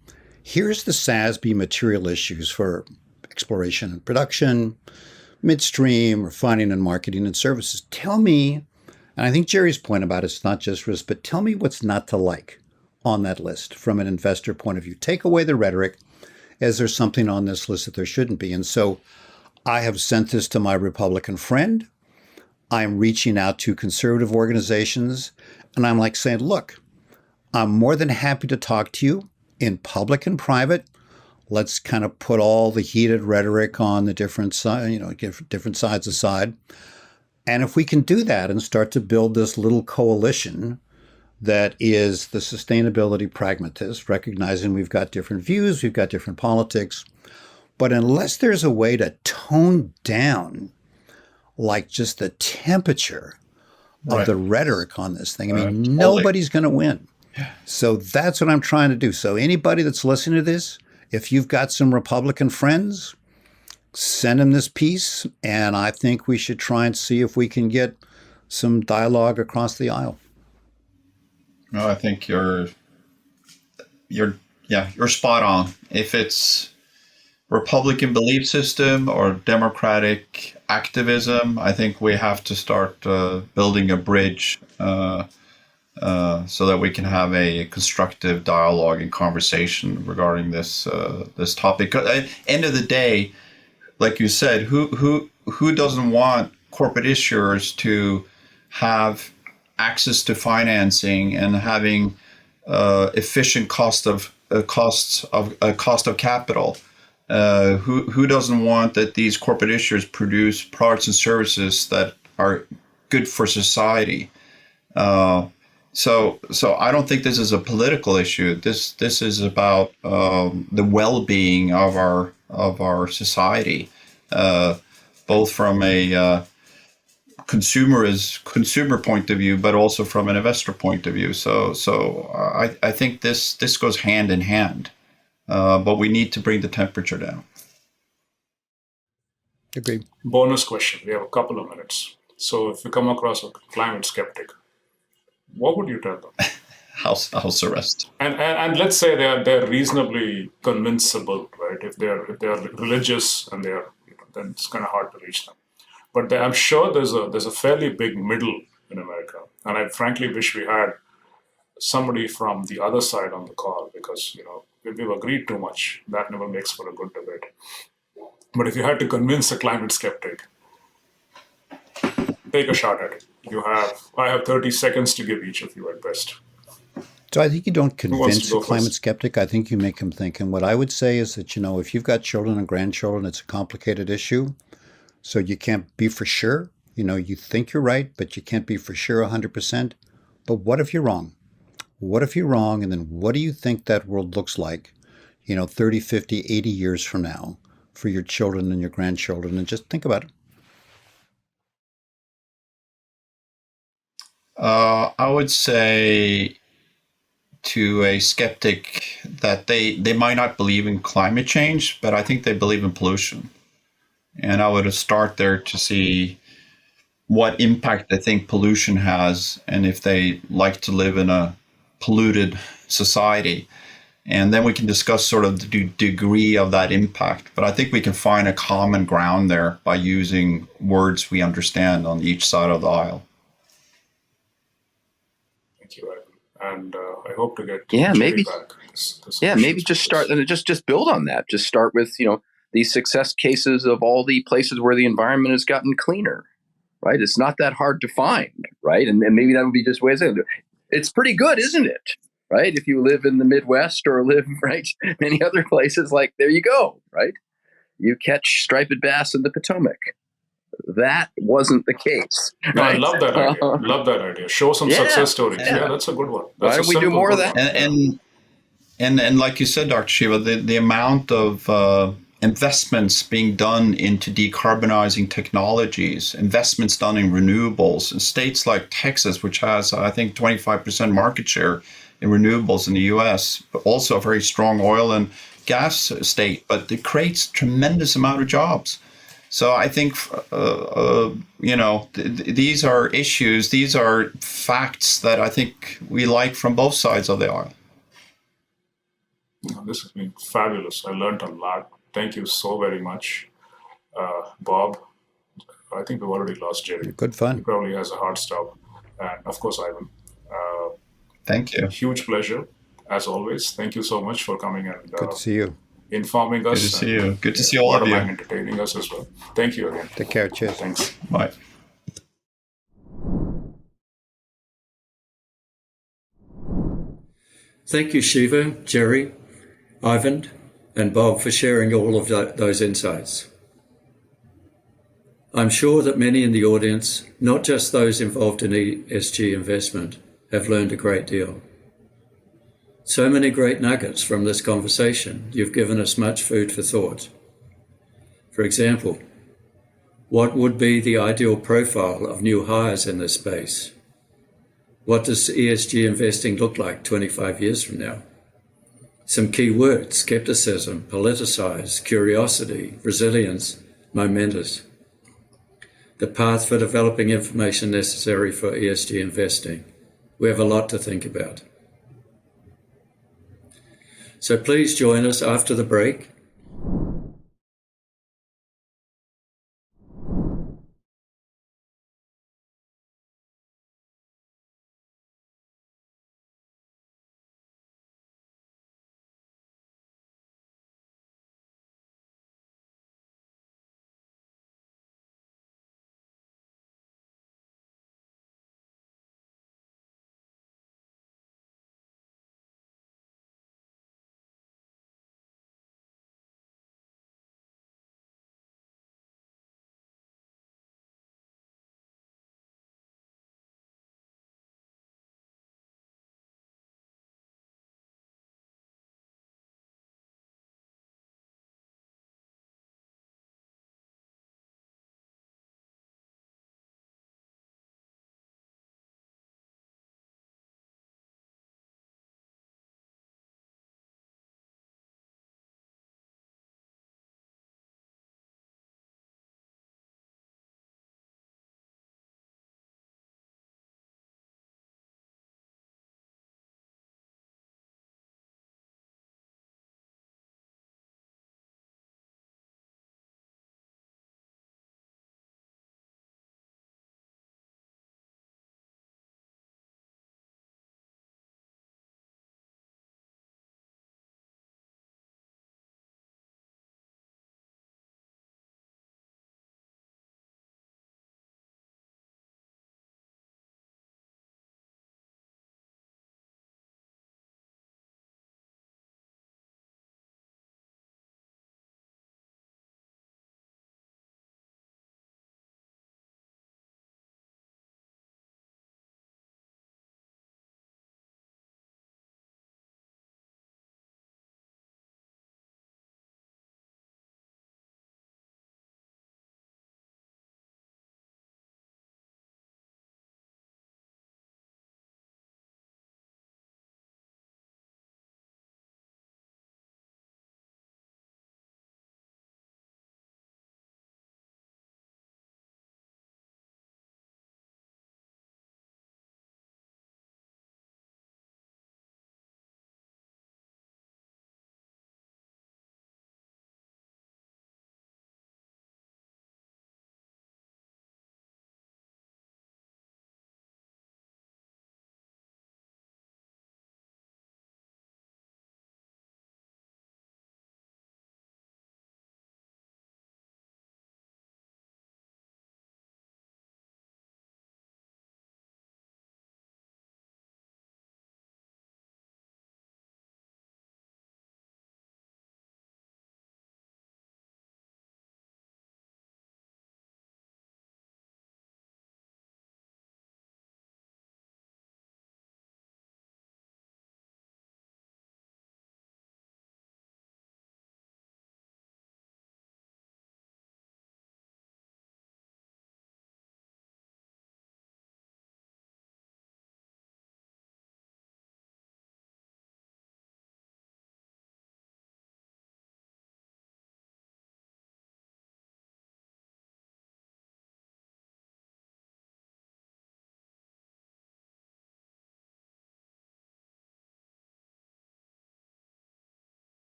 here's the SASB material issues for exploration and production, midstream, refining and marketing and services. Tell me, and I think Jerry's point about it's not just risk, but tell me what's not to like on that list from an investor point of view. Take away the rhetoric. Is there something on this list that there shouldn't be? And so I have sent this to my Republican friend. I'm reaching out to conservative organizations, and I'm like saying, look, I'm more than happy to talk to you in public and private. Let's kind of put all the heated rhetoric on the different sides aside. And if we can do that and start to build this little coalition that is the sustainability pragmatist, recognizing we've got different views, we've got different politics, but unless there's a way to tone down like just the temperature of the rhetoric on this thing, nobody's going to win. So that's what I'm trying to do. So anybody that's listening to this, if you've got some Republican friends, send them this piece, and I think we should try and see if we can get some dialogue across the aisle. No, I think you're spot on. If it's Republican belief system or Democratic activism, I think we have to start building a bridge so that we can have a constructive dialogue and conversation regarding this topic. At the end of the day, like you said, who doesn't want corporate issuers to have access to financing and having efficient cost of capital? Who doesn't want that these corporate issuers produce products and services that are good for society? So I don't think this is a political issue. This is about the well-being of our society, both from a consumer point of view, but also from an investor point of view. So I think this goes hand in hand, but we need to bring the temperature down. Agreed. Bonus question. We have a couple of minutes. So if you come across a climate skeptic, what would you tell them? House arrest. And let's say they're reasonably convincible, right? If they're religious and then it's kind of hard to reach them. But I'm sure there's a fairly big middle in America, and I frankly wish we had somebody from the other side on the call, because if we've agreed too much, that never makes for a good debate. But if you had to convince a climate skeptic, take a shot at it. I have 30 seconds to give each of you at best. So I think you don't Who wants to convince a go climate first? skeptic. I think you make them think. And what I would say is that, if you've got children and grandchildren, it's a complicated issue. So you can't be for sure. You think you're right, but you can't be for sure 100%. But what if you're wrong? What if you're wrong? And then what do you think that world looks like, 30, 50, 80 years from now for your children and your grandchildren? And just think about it. I would say to a skeptic that they might not believe in climate change, but I think they believe in pollution. And I would start there to see what impact they think pollution has and if they like to live in a polluted society. And then we can discuss sort of the degree of that impact. But I think we can find a common ground there by using words we understand on each side of the aisle. Thank you, Ivan. And I hope to get Yeah, Jerry maybe. back. Yeah, maybe just start and just build on that. Just start with these success cases of all the places where the environment has gotten cleaner. Right, it's not that hard to find. Right, and maybe that would be just ways. It's pretty good, isn't it? Right, if you live in the Midwest or live many other places, like there you go. Right, you catch striped bass in the Potomac. That wasn't the case. No, I Right? love that idea. Love that idea. Show some success stories. Yeah, that's a good one. Why That's don't a we do simple, more of good that? one. And like you said, Dr. Shiva, the amount of investments being done into decarbonizing technologies, investments done in renewables in states like Texas, which has, I think, 25% market share in renewables in the US, but also a very strong oil and gas state, but it creates tremendous amount of jobs. So I think, these are issues, these are facts that I think we like from both sides of the aisle. This has been fabulous. I learned a lot. Thank you so very much, Bob. I think we've already lost Jerry. Good He fun. probably has a hard stop. And of course, Ivan. Thank you. Huge pleasure, as always. Thank you so much for coming and Good to see you. informing Good us. to see and, you. Good to see all of you. and entertaining us as well. Thank you again. Take care. Cheers. Thanks. Bye. Thank you, Shiva, Jerry, Ivan, and Bob for sharing all of those insights. I'm sure that many in the audience, not just those involved in ESG investment, have learned a great deal. So many great nuggets from this conversation. You've given us much food for thought. For example, what would be the ideal profile of new hires in this space? What does ESG investing look like 25 years from now? Some key words: skepticism, politicized, curiosity, resilience, momentous. The path for developing information necessary for ESG investing. We have a lot to think about. So please join us after the break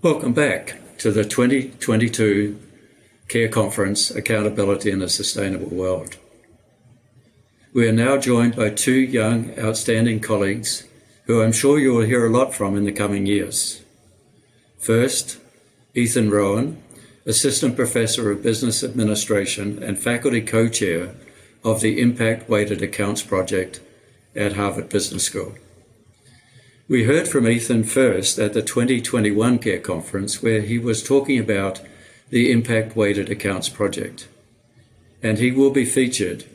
Welcome back to the 2022 CARE Conference, Accountability in a Sustainable World. We are now joined by two young, outstanding colleagues who I'm sure you will hear a lot from in the coming years. First, Ethan Rowan, Assistant Professor of Business Administration and Faculty Co-Chair of the Impact Weighted Accounts Project at Harvard Business School. We heard from Ethan first at the 2021 CARE Conference, where he was talking about the Impact Weighted Accounts Project, and he will be featured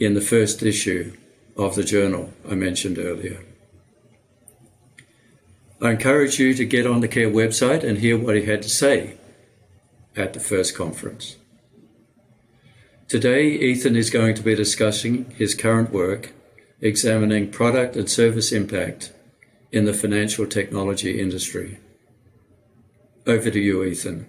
in the first issue of the journal I mentioned earlier. I encourage you to get on the CARE website and hear what he had to say at the first conference. Today, Ethan is going to be discussing his current work, examining product and service impact in the financial technology industry. Over to you, Ethan.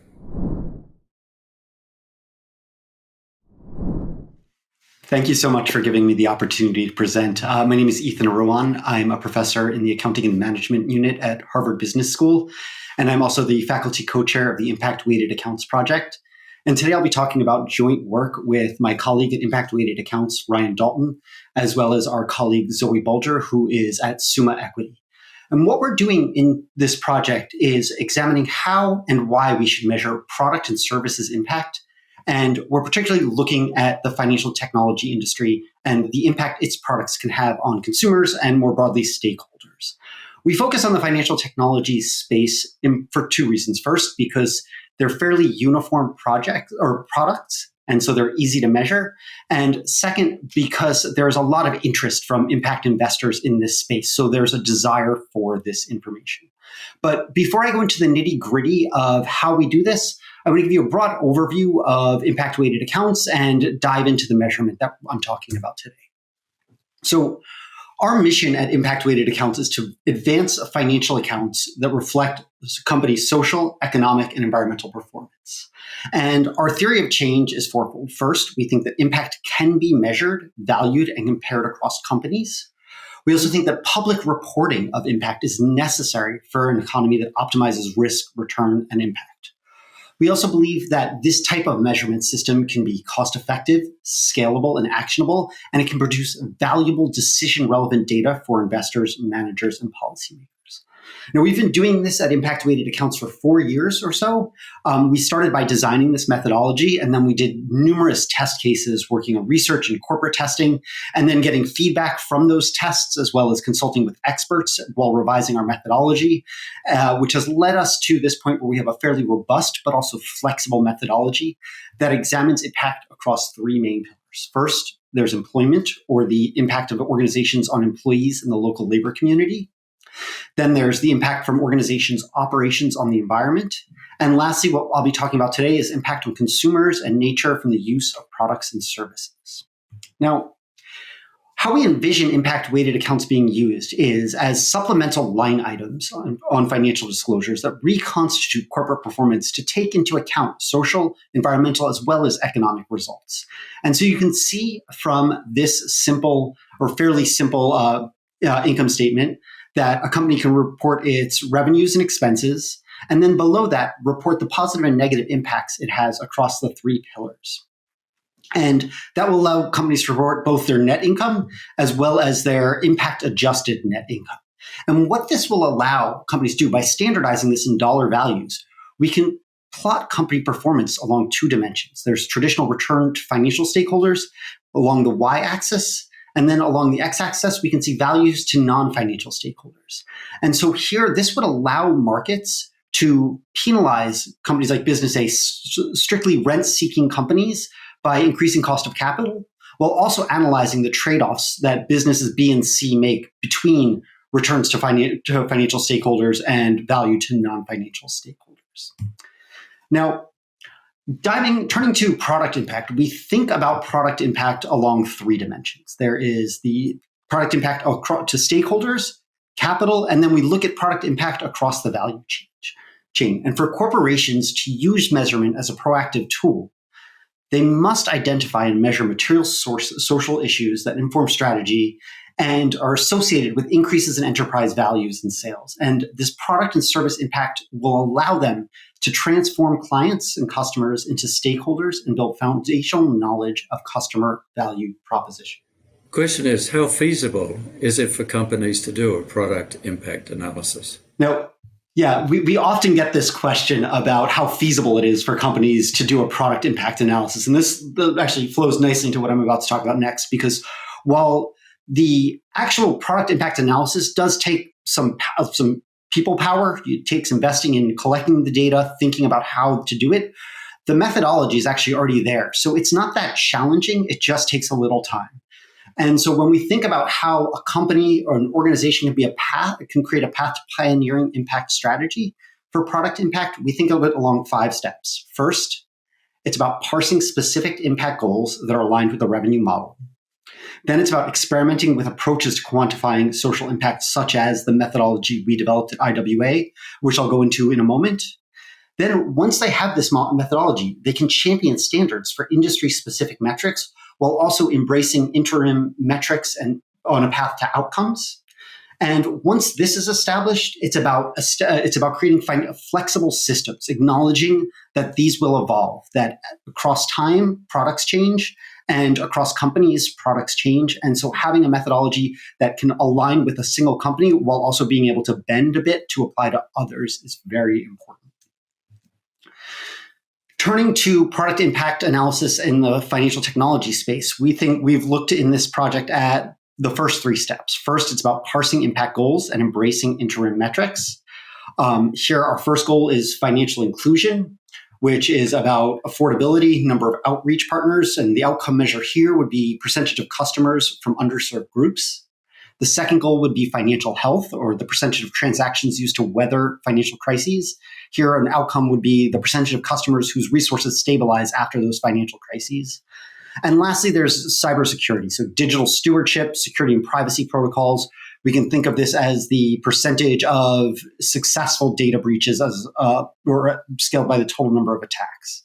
Thank you so much for giving me the opportunity to present. My name is Ethan Rowan. I'm a professor in the Accounting and Management Unit at Harvard Business School, and I'm also the faculty co-chair of the Impact Weighted Accounts Project. And today I'll be talking about joint work with my colleague at Impact Weighted Accounts, Ryan Dalton, as well as our colleague Zoe Bulger, who is at Summa Equity. And what we're doing in this project is examining how and why we should measure product and services impact. And we're particularly looking at the financial technology industry and the impact its products can have on consumers and more broadly stakeholders. We focus on the financial technology space for two reasons. First, because they're fairly uniform projects or products, and so they're easy to measure. And second, because there's a lot of interest from impact investors in this space. So there's a desire for this information. But before I go into the nitty-gritty of how we do this, I want to give you a broad overview of impact-weighted accounts and dive into the measurement that I'm talking about today. So our mission at Impact-Weighted Accounts is to advance financial accounts that reflect the company's social, economic, and environmental performance. And our theory of change is fourfold. First, we think that impact can be measured, valued, and compared across companies. We also think that public reporting of impact is necessary for an economy that optimizes risk, return, and impact. We also believe that this type of measurement system can be cost-effective, scalable, and actionable, and it can produce valuable decision-relevant data for investors, managers, and policymakers. Now, we've been doing this at Impact-Weighted Accounts for 4 years or so. We started by designing this methodology, and then we did numerous test cases working on research and corporate testing, and then getting feedback from those tests, as well as consulting with experts while revising our methodology, which has led us to this point where we have a fairly robust but also flexible methodology that examines impact across three main pillars. First, there's employment, or the impact of organizations on employees in the local labor community. Then there's the impact from organizations' operations on the environment. And lastly, what I'll be talking about today is impact on consumers and nature from the use of products and services. Now, how we envision impact-weighted accounts being used is as supplemental line items on financial disclosures that reconstitute corporate performance to take into account social, environmental, as well as economic results. And so you can see from this simple or fairly simple income statement that a company can report its revenues and expenses, and then below that, report the positive and negative impacts it has across the three pillars. And that will allow companies to report both their net income as well as their impact-adjusted net income. And what this will allow companies to do by standardizing this in dollar values, we can plot company performance along two dimensions. There's traditional return to financial stakeholders along the y-axis, and then along the x-axis, we can see values to non-financial stakeholders. And so here, this would allow markets to penalize companies like Business A, strictly rent-seeking companies, by increasing cost of capital, while also analyzing the trade-offs that businesses B and C make between returns to financial stakeholders and value to non-financial stakeholders. Now, turning to product impact, we think about product impact along three dimensions. There is the product impact to stakeholders, capital, and then we look at product impact across the value chain. And for corporations to use measurement as a proactive tool, they must identify and measure material social issues that inform strategy and are associated with increases in enterprise values and sales. And this product and service impact will allow them to transform clients and customers into stakeholders and build foundational knowledge of customer value proposition. Question is, how feasible is it for companies to do a product impact analysis? Now, yeah, we often get this question about how feasible it is for companies to do a product impact analysis. And this actually flows nicely into what I'm about to talk about next, because while the actual product impact analysis does take some people power, it takes investing in collecting the data, thinking about how to do it, the methodology is actually already there. So it's not that challenging. It just takes a little time. And so when we think about how a company or an organization can create a path to pioneering impact strategy for product impact, we think of it along 5 steps. First, it's about parsing specific impact goals that are aligned with the revenue model. Then it's about experimenting with approaches to quantifying social impact, such as the methodology we developed at IWA, which I'll go into in a moment. Then once they have this methodology, they can champion standards for industry-specific metrics while also embracing interim metrics and on a path to outcomes. And once this is established, it's about creating flexible systems, acknowledging that these will evolve, that across time, products change, and across companies, products change. And so having a methodology that can align with a single company while also being able to bend a bit to apply to others is very important. Turning to product impact analysis in the financial technology space, we've looked in this project at the first 3 steps. First, it's about parsing impact goals and embracing interim metrics. Here, our first goal is financial inclusion, which is about affordability, number of outreach partners, and the outcome measure here would be percentage of customers from underserved groups. The second goal would be financial health, or the percentage of transactions used to weather financial crises. Here, an outcome would be the percentage of customers whose resources stabilize after those financial crises. And lastly, there's cybersecurity. So digital stewardship, security and privacy protocols. We can think of this as the percentage of successful data breaches or scaled by the total number of attacks.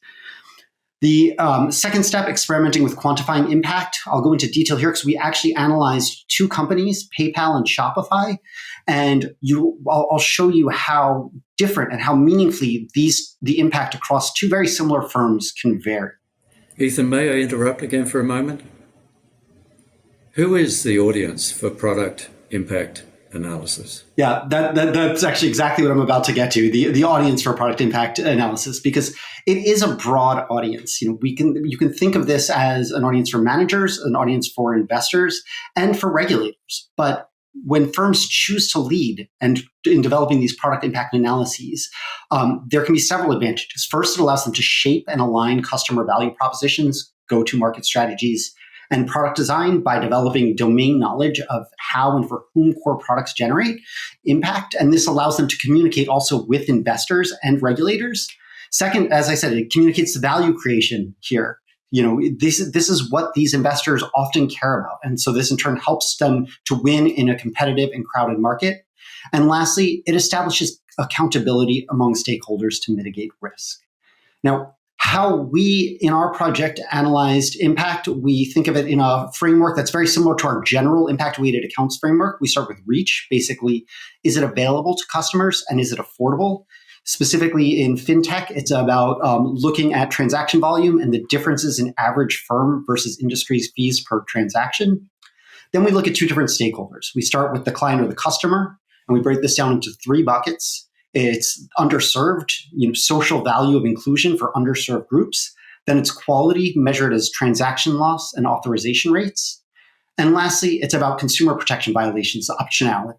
The second step, experimenting with quantifying impact. I'll go into detail here because we actually analyzed 2 companies, PayPal and Shopify, and I'll show you how different and how meaningfully the impact across 2 very similar firms can vary. Ethan, may I interrupt again for a moment? Who is the audience for product impact analysis? Yeah, that's actually exactly what I'm about to get to, the audience for product impact analysis, because it is a broad audience. You can think of this as an audience for managers, an audience for investors, and for regulators. But when firms choose to lead and in developing these product impact analyses, there can be several advantages. First, it allows them to shape and align customer value propositions, go-to-market strategies, and product design by developing domain knowledge of how and for whom core products generate impact. And this allows them to communicate also with investors and regulators. Second, as I said, it communicates the value creation here. This is what these investors often care about. And so this in turn helps them to win in a competitive and crowded market. And lastly, it establishes accountability among stakeholders to mitigate risk. Now, how we in our project analyzed impact, we think of it in a framework that's very similar to our general impact weighted accounts framework. We start with reach. Basically, is it available to customers and is it affordable? Specifically in fintech, it's about looking at transaction volume and the differences in average firm versus industry's fees per transaction. Then we look at 2 different stakeholders. We start with the client or the customer, and we break this down into 3 buckets. It's underserved, social value of inclusion for underserved groups. Then it's quality measured as transaction loss and authorization rates. And lastly, it's about consumer protection violations, optionality.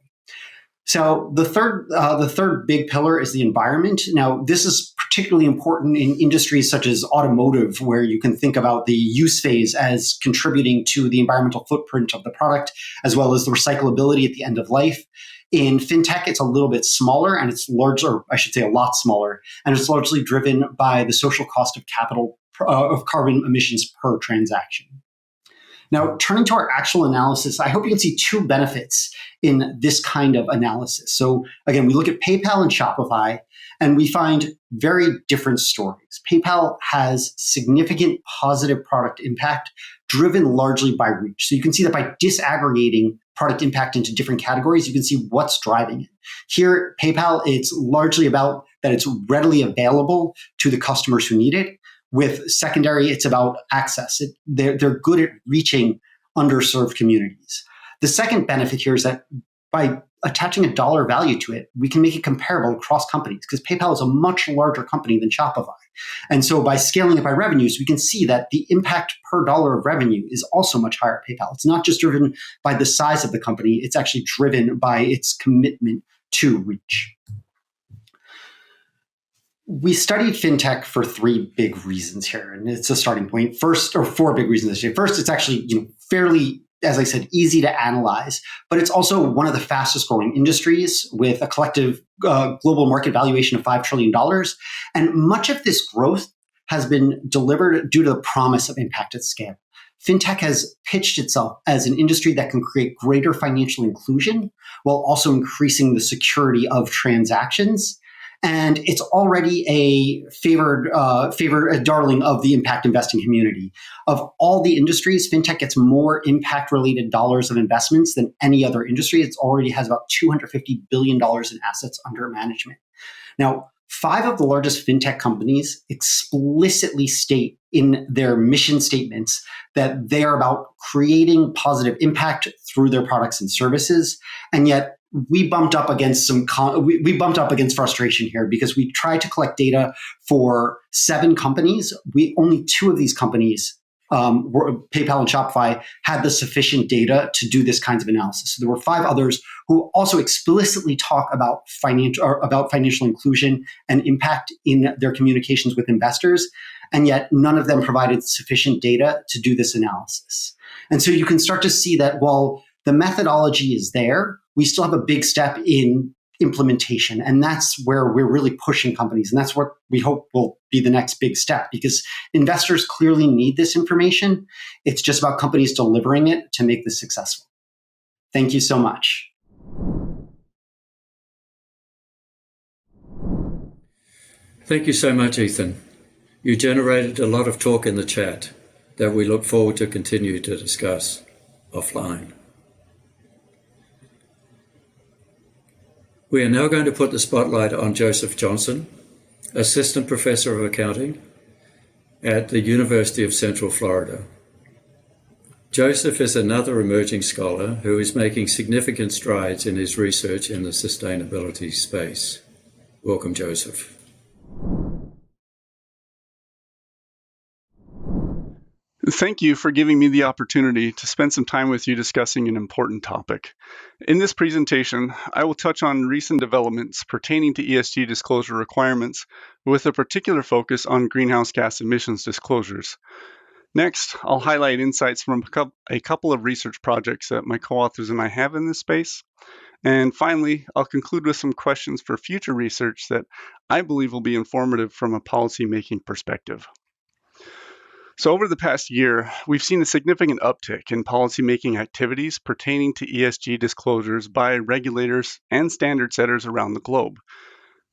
So the third big pillar is the environment. Now, this is particularly important in industries such as automotive, where you can think about the use phase as contributing to the environmental footprint of the product, as well as the recyclability at the end of life. In fintech, it's a little bit smaller, and it's a lot smaller, and it's largely driven by the social cost of capital of carbon emissions per transaction. Now, turning to our actual analysis, I hope you can see 2 benefits in this kind of analysis. So again, we look at PayPal and Shopify, and we find very different stories. PayPal has significant positive product impact driven largely by reach. So you can see that by disaggregating product impact into different categories, you can see what's driving it. Here, PayPal, it's largely about that it's readily available to the customers who need it. With secondary, it's about access. They're good at reaching underserved communities. The second benefit here is that by attaching a dollar value to it, we can make it comparable across companies because PayPal is a much larger company than Shopify. And so by scaling it by revenues, we can see that the impact per dollar of revenue is also much higher at PayPal. It's not just driven by the size of the company, it's actually driven by its commitment to reach. We studied fintech for three big reasons here, and it's a starting point. First, or four big reasons actually. First, it's actually fairly, as I said, easy to analyze, but it's also one of the fastest growing industries with a collective global market valuation of $5 trillion. And much of this growth has been delivered due to the promise of impact at scale. Fintech has pitched itself as an industry that can create greater financial inclusion while also increasing the security of transactions. And it's already a favored darling of the impact investing community. Of all the industries, fintech gets more impact-related dollars of investments than any other industry. It already has about $250 billion in assets under management. Now, 5 of the largest fintech companies explicitly state in their mission statements that they are about creating positive impact through their products and services, and yet we bumped up against frustration here because we tried to collect data for 7 companies. Only 2 of these companies, PayPal and Shopify, had the sufficient data to do this kinds of analysis. So there were 5 others who also explicitly talk about financial inclusion and impact in their communications with investors, and yet none of them provided sufficient data to do this analysis. And so you can start to see that while the methodology is there, we still have a big step in implementation. And that's where we're really pushing companies. And that's what we hope will be the next big step, because investors clearly need this information. It's just about companies delivering it to make this successful. Thank you so much. Thank you so much, Ethan. You generated a lot of talk in the chat that we look forward to continue to discuss offline. We are now going to put the spotlight on Joseph Johnson, Assistant Professor of Accounting at the University of Central Florida. Joseph is another emerging scholar who is making significant strides in his research in the sustainability space. Welcome, Joseph. Thank you for giving me the opportunity to spend some time with you discussing an important topic. In this presentation, I will touch on recent developments pertaining to ESG disclosure requirements with a particular focus on greenhouse gas emissions disclosures. Next, I'll highlight insights from a couple of research projects that my co-authors and I have in this space. And finally, I'll conclude with some questions for future research that I believe will be informative from a policy-making perspective. So over the past year, we've seen a significant uptick in policymaking activities pertaining to ESG disclosures by regulators and standard setters around the globe.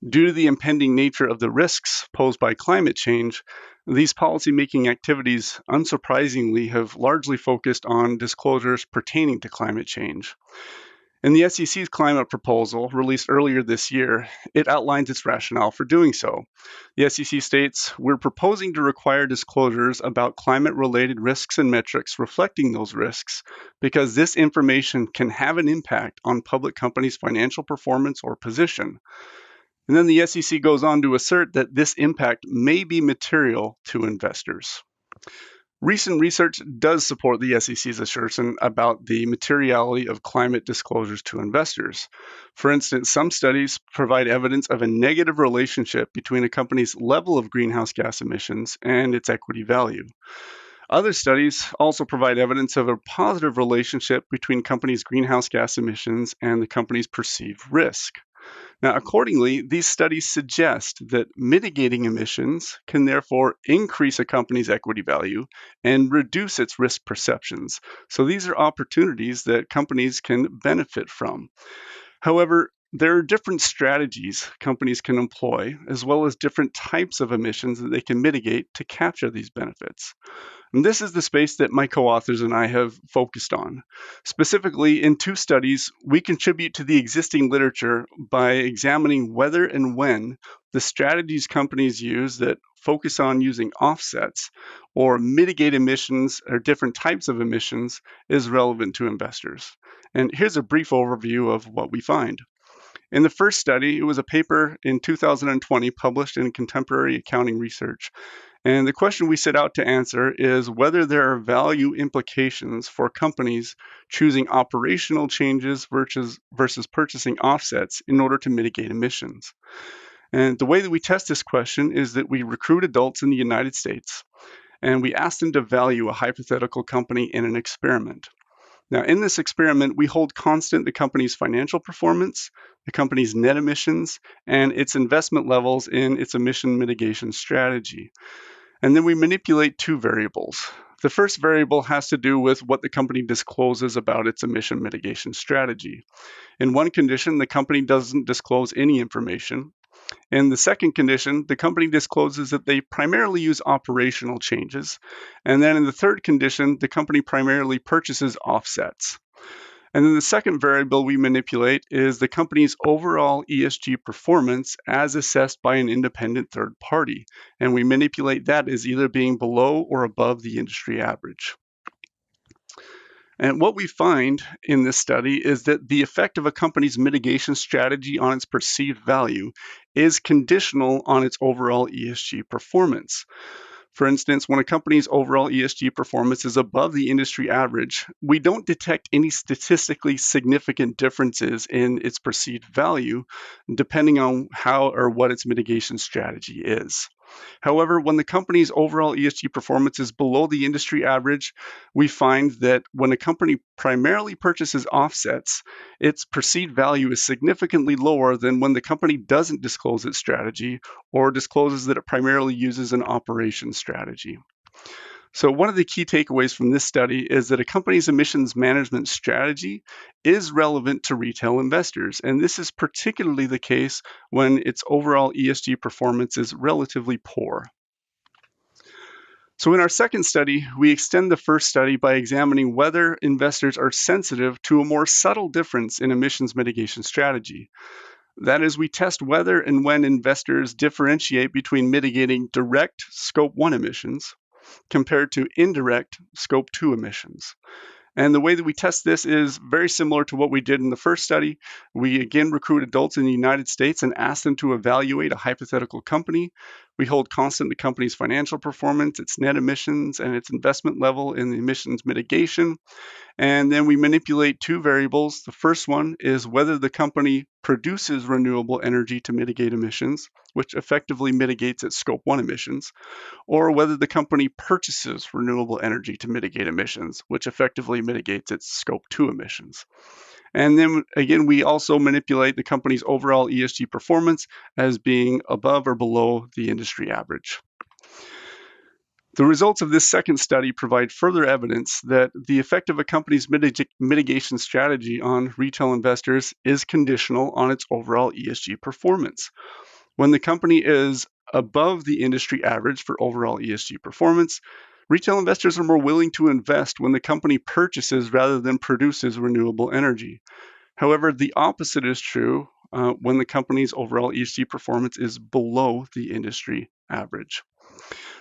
Due to the impending nature of the risks posed by climate change, these policymaking activities, unsurprisingly, have largely focused on disclosures pertaining to climate change. In the SEC's climate proposal, released earlier this year, it outlines its rationale for doing so. The SEC states, "We're proposing to require disclosures about climate-related risks and metrics reflecting those risks because this information can have an impact on public companies' financial performance or position." And then the SEC goes on to assert that this impact may be material to investors. Recent research does support the SEC's assertion about the materiality of climate disclosures to investors. For instance, some studies provide evidence of a negative relationship between a company's level of greenhouse gas emissions and its equity value. Other studies also provide evidence of a positive relationship between companies' greenhouse gas emissions and the company's perceived risk. Now, accordingly, these studies suggest that mitigating emissions can therefore increase a company's equity value and reduce its risk perceptions. So these are opportunities that companies can benefit from. However, there are different strategies companies can employ, as well as different types of emissions that they can mitigate to capture these benefits. And this is the space that my co-authors and I have focused on. Specifically, in 2 studies, we contribute to the existing literature by examining whether and when the strategies companies use that focus on using offsets or mitigate emissions or different types of emissions is relevant to investors. And here's a brief overview of what we find. In the first study, it was a paper in 2020 published in Contemporary Accounting Research. And the question we set out to answer is whether there are value implications for companies choosing operational changes versus purchasing offsets in order to mitigate emissions. And the way that we test this question is that we recruit adults in the United States and we ask them to value a hypothetical company in an experiment. Now, in this experiment, we hold constant the company's financial performance, the company's net emissions, and its investment levels in its emission mitigation strategy. And then we manipulate 2 variables. The first variable has to do with what the company discloses about its emission mitigation strategy. In one condition, the company doesn't disclose any information. In the second condition, the company discloses that they primarily use operational changes. And then in the third condition, the company primarily purchases offsets. And then the second variable we manipulate is the company's overall ESG performance as assessed by an independent third party. And we manipulate that as either being below or above the industry average. And what we find in this study is that the effect of a company's mitigation strategy on its perceived value is conditional on its overall ESG performance. For instance, when a company's overall ESG performance is above the industry average, we don't detect any statistically significant differences in its perceived value, depending on how or what its mitigation strategy is. However, when the company's overall ESG performance is below the industry average, we find that when a company primarily purchases offsets, its perceived value is significantly lower than when the company doesn't disclose its strategy or discloses that it primarily uses an operations strategy. So one of the key takeaways from this study is that a company's emissions management strategy is relevant to retail investors, and this is particularly the case when its overall ESG performance is relatively poor. So in our second study, we extend the first study by examining whether investors are sensitive to a more subtle difference in emissions mitigation strategy. That is, we test whether and when investors differentiate between mitigating direct Scope 1 emissions compared to indirect Scope 2 emissions. And the way that we test this is very similar to what we did in the first study. We again recruit adults in the United States and ask them to evaluate a hypothetical company. We hold constant the company's financial performance, its net emissions, and its investment level in the emissions mitigation. And then we manipulate 2 variables. The first one is whether the company produces renewable energy to mitigate emissions, which effectively mitigates its Scope 1 emissions, or whether the company purchases renewable energy to mitigate emissions, which effectively mitigates its Scope 2 emissions. And then again, we also manipulate the company's overall ESG performance as being above or below the industry average. The results of this second study provide further evidence that the effect of a company's mitigation strategy on retail investors is conditional on its overall ESG performance. When the company is above the industry average for overall ESG performance, retail investors are more willing to invest when the company purchases rather than produces renewable energy. However, the opposite is true when the company's overall ESG performance is below the industry average.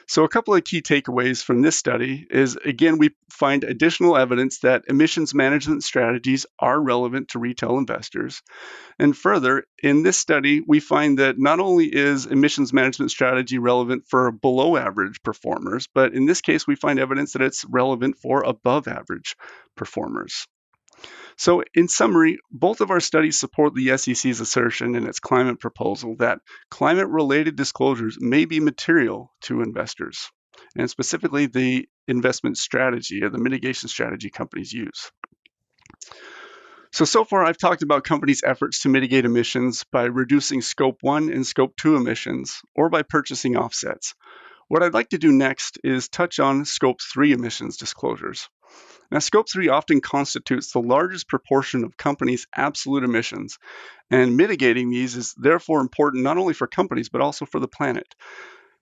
So a couple of key takeaways from this study is, again, we find additional evidence that emissions management strategies are relevant to retail investors. And further, in this study, we find that not only is emissions management strategy relevant for below average performers, but in this case, we find evidence that it's relevant for above average performers. So in summary, both of our studies support the SEC's assertion in its climate proposal that climate-related disclosures may be material to investors, and specifically the investment strategy or the mitigation strategy companies use. So far I've talked about companies' efforts to mitigate emissions by reducing Scope 1 and Scope 2 emissions or by purchasing offsets. What I'd like to do next is touch on Scope 3 emissions disclosures. Now, Scope 3 often constitutes the largest proportion of companies' absolute emissions, and mitigating these is therefore important not only for companies but also for the planet.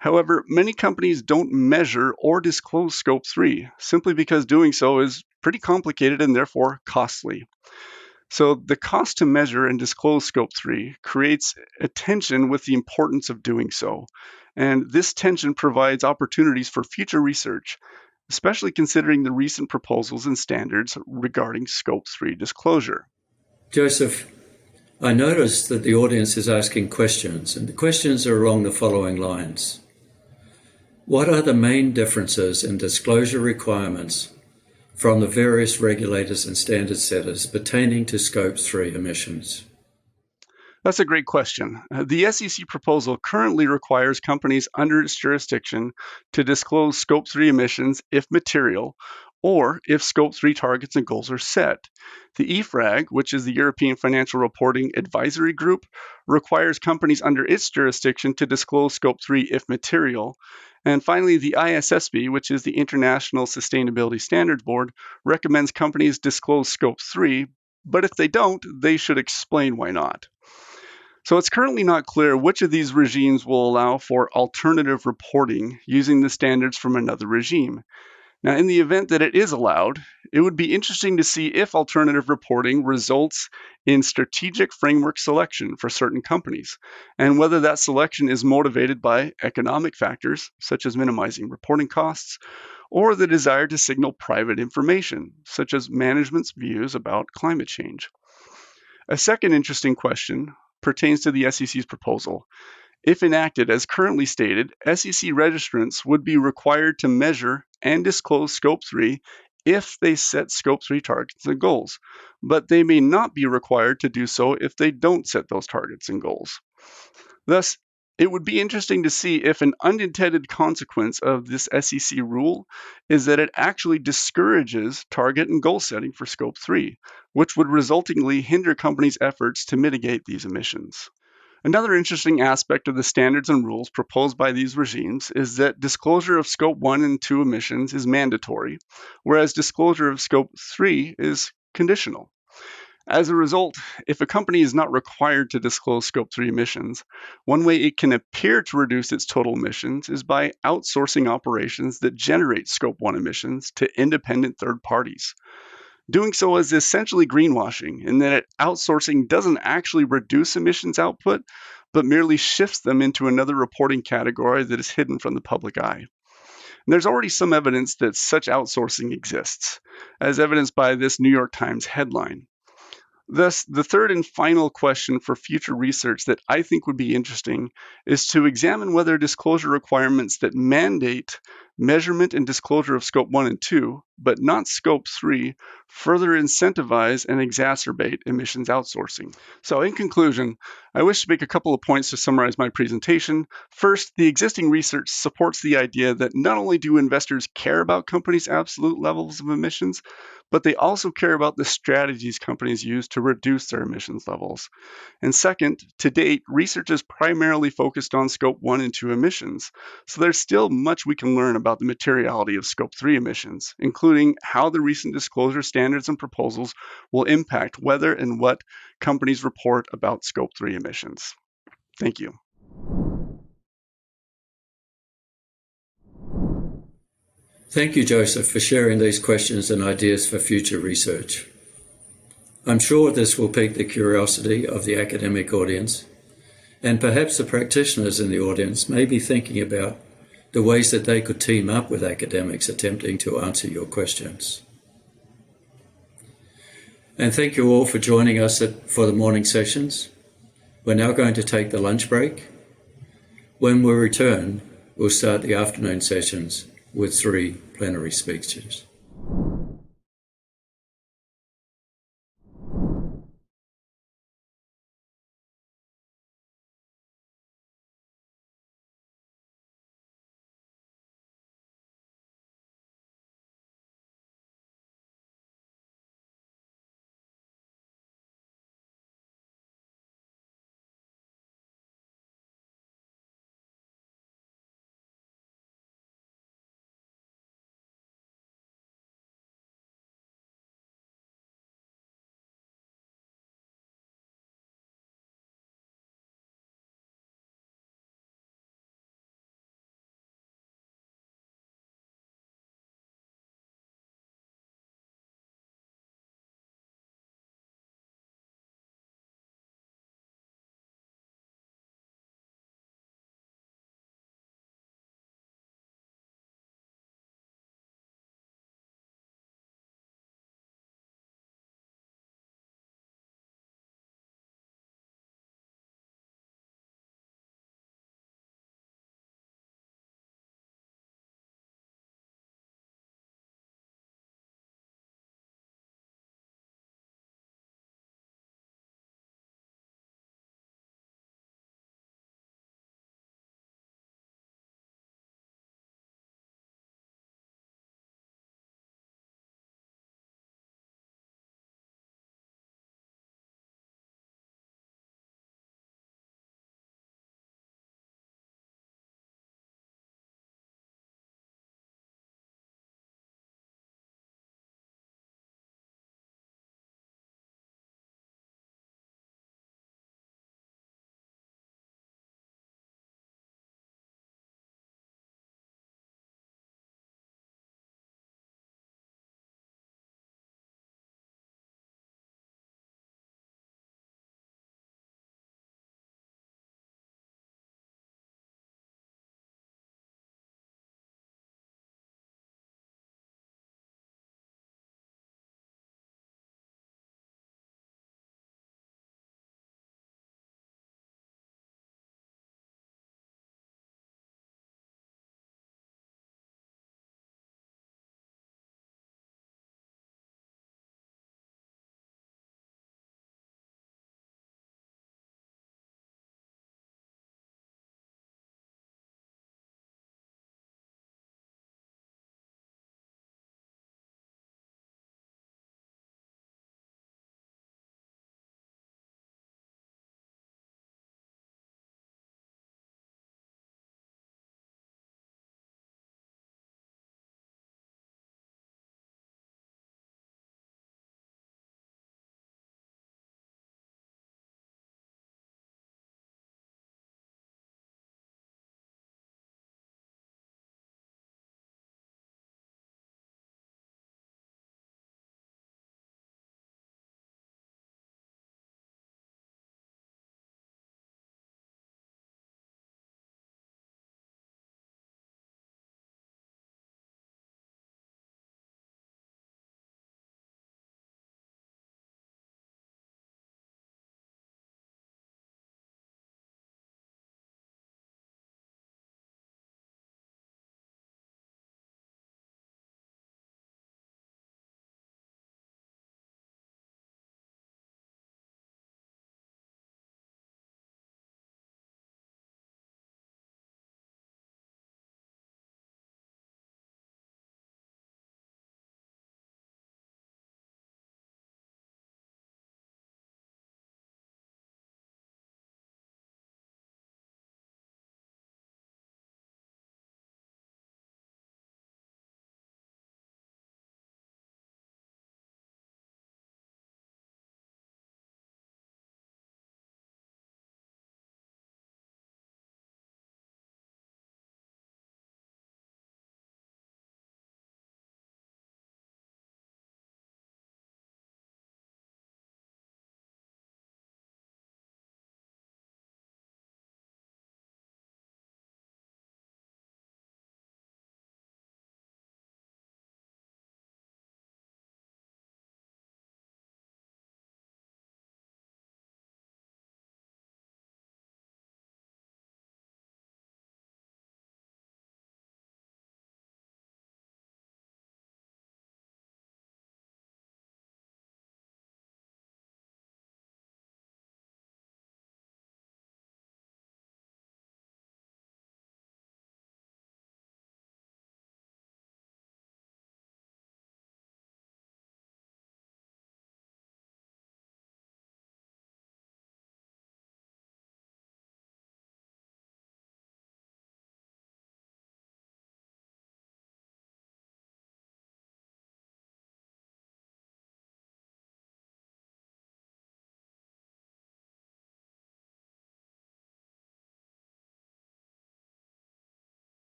However, many companies don't measure or disclose Scope 3 simply because doing so is pretty complicated and therefore costly. So, the cost to measure and disclose Scope 3 creates a tension with the importance of doing so. And this tension provides opportunities for future research, especially considering the recent proposals and standards regarding Scope 3 disclosure. Joseph, I noticed that the audience is asking questions, and the questions are along the following lines. What are the main differences in disclosure requirements from the various regulators and standard setters pertaining to Scope 3 emissions? That's a great question. The SEC proposal currently requires companies under its jurisdiction to disclose Scope 3 emissions if material, or if Scope 3 targets and goals are set. The EFRAG, which is the European Financial Reporting Advisory Group, requires companies under its jurisdiction to disclose Scope 3 if material. And finally, the ISSB, which is the International Sustainability Standards Board, recommends companies disclose Scope 3, but if they don't, they should explain why not. So it's currently not clear which of these regimes will allow for alternative reporting using the standards from another regime. Now, in the event that it is allowed, it would be interesting to see if alternative reporting results in strategic framework selection for certain companies, and whether that selection is motivated by economic factors, such as minimizing reporting costs, or the desire to signal private information, such as management's views about climate change. A second interesting question pertains to the SEC's proposal. If enacted as currently stated, SEC registrants would be required to measure and disclose Scope 3 if they set Scope 3 targets and goals, but they may not be required to do so if they don't set those targets and goals. Thus, it would be interesting to see if an unintended consequence of this SEC rule is that it actually discourages target and goal setting for Scope 3, which would resultingly hinder companies' efforts to mitigate these emissions. Another interesting aspect of the standards and rules proposed by these regimes is that disclosure of Scope 1 and 2 emissions is mandatory, whereas disclosure of Scope 3 is conditional. As a result, if a company is not required to disclose Scope 3 emissions, one way it can appear to reduce its total emissions is by outsourcing operations that generate Scope 1 emissions to independent third parties. Doing so is essentially greenwashing in that outsourcing doesn't actually reduce emissions output, but merely shifts them into another reporting category that is hidden from the public eye. And there's already some evidence that such outsourcing exists, as evidenced by this New York Times headline. Thus, the third and final question for future research that I think would be interesting is to examine whether disclosure requirements that mandate measurement and disclosure of Scope 1 and 2, but not Scope 3, further incentivize and exacerbate emissions outsourcing. So, in conclusion, I wish to make a couple of points to summarize my presentation. First, the existing research supports the idea that not only do investors care about companies' absolute levels of emissions, but they also care about the strategies companies use to reduce their emissions levels. And second, to date, research is primarily focused on Scope 1 and 2 emissions, so there's still much we can learn about the materiality of Scope 3 emissions, including how the recent disclosure standards and proposals will impact whether and what companies report about Scope 3 emissions. Thank you. Thank you, Joseph, for sharing these questions and ideas for future research. I'm sure this will pique the curiosity of the academic audience, and perhaps the practitioners in the audience may be thinking about the ways that they could team up with academics attempting to answer your questions. And thank you all for joining us for the morning sessions. We're now going to take the lunch break. When we return, we'll start the afternoon sessions with 3 plenary speeches.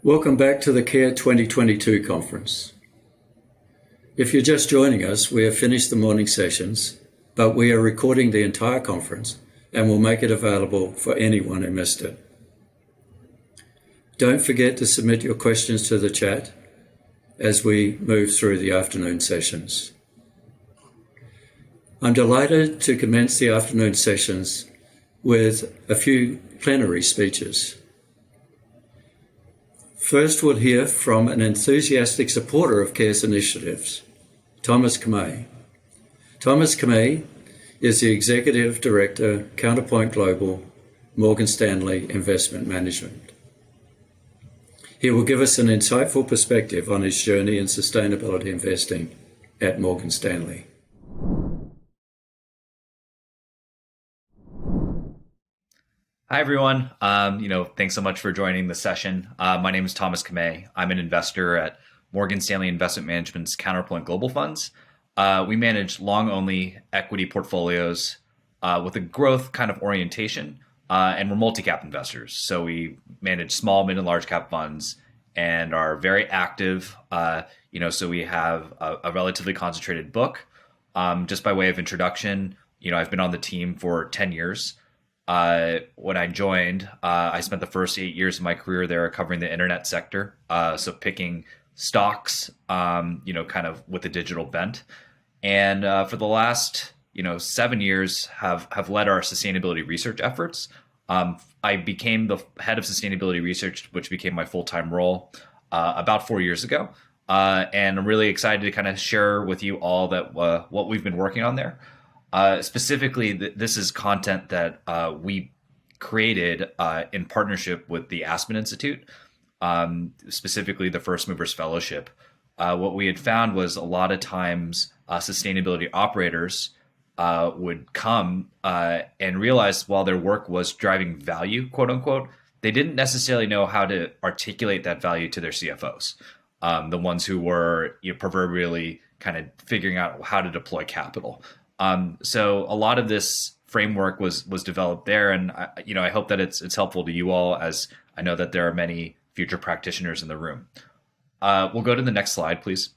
Welcome back to the CARE 2022 conference. If you're just joining us, we have finished the morning sessions, but we are recording the entire conference and will make it available for anyone who missed it. Don't forget to submit your questions to the chat as we move through the afternoon sessions. I'm delighted to commence the afternoon sessions with a few plenary speeches. First, we'll hear from an enthusiastic supporter of CARE's initiatives, Thomas Kamei. Thomas Kamei is the Executive Director, Counterpoint Global, Morgan Stanley Investment Management. He will give us an insightful perspective on his journey in sustainability investing at Morgan Stanley. Hi, everyone. Thanks so much for joining the session. My name is Thomas Kamei. I'm an investor at Morgan Stanley Investment Management's Counterpoint Global Funds. We manage long-only equity portfolios with a growth kind of orientation, and we're multi-cap investors. So we manage small, mid, and large cap funds and are very active. So we have a relatively concentrated book. Just by way of introduction, I've been on the team for 10 years. When I joined, I spent the first 8 years of my career there covering the internet sector. So picking stocks, kind of with a digital bent. And for the last, 7 years have led our sustainability research efforts. I became the head of sustainability research, which became my full-time role about 4 years ago. And I'm really excited to kind of share with you all that what we've been working on there. Specifically, this is content that we created in partnership with the Aspen Institute, specifically the First Movers Fellowship. What we had found was a lot of times sustainability operators would come and realize while their work was driving value, quote unquote, they didn't necessarily know how to articulate that value to their CFOs, the ones who were proverbially kind of figuring out how to deploy capital. So a lot of this framework was developed there, and I hope that it's helpful to you all, as I know that there are many future practitioners in the room. We'll go to the next slide, please.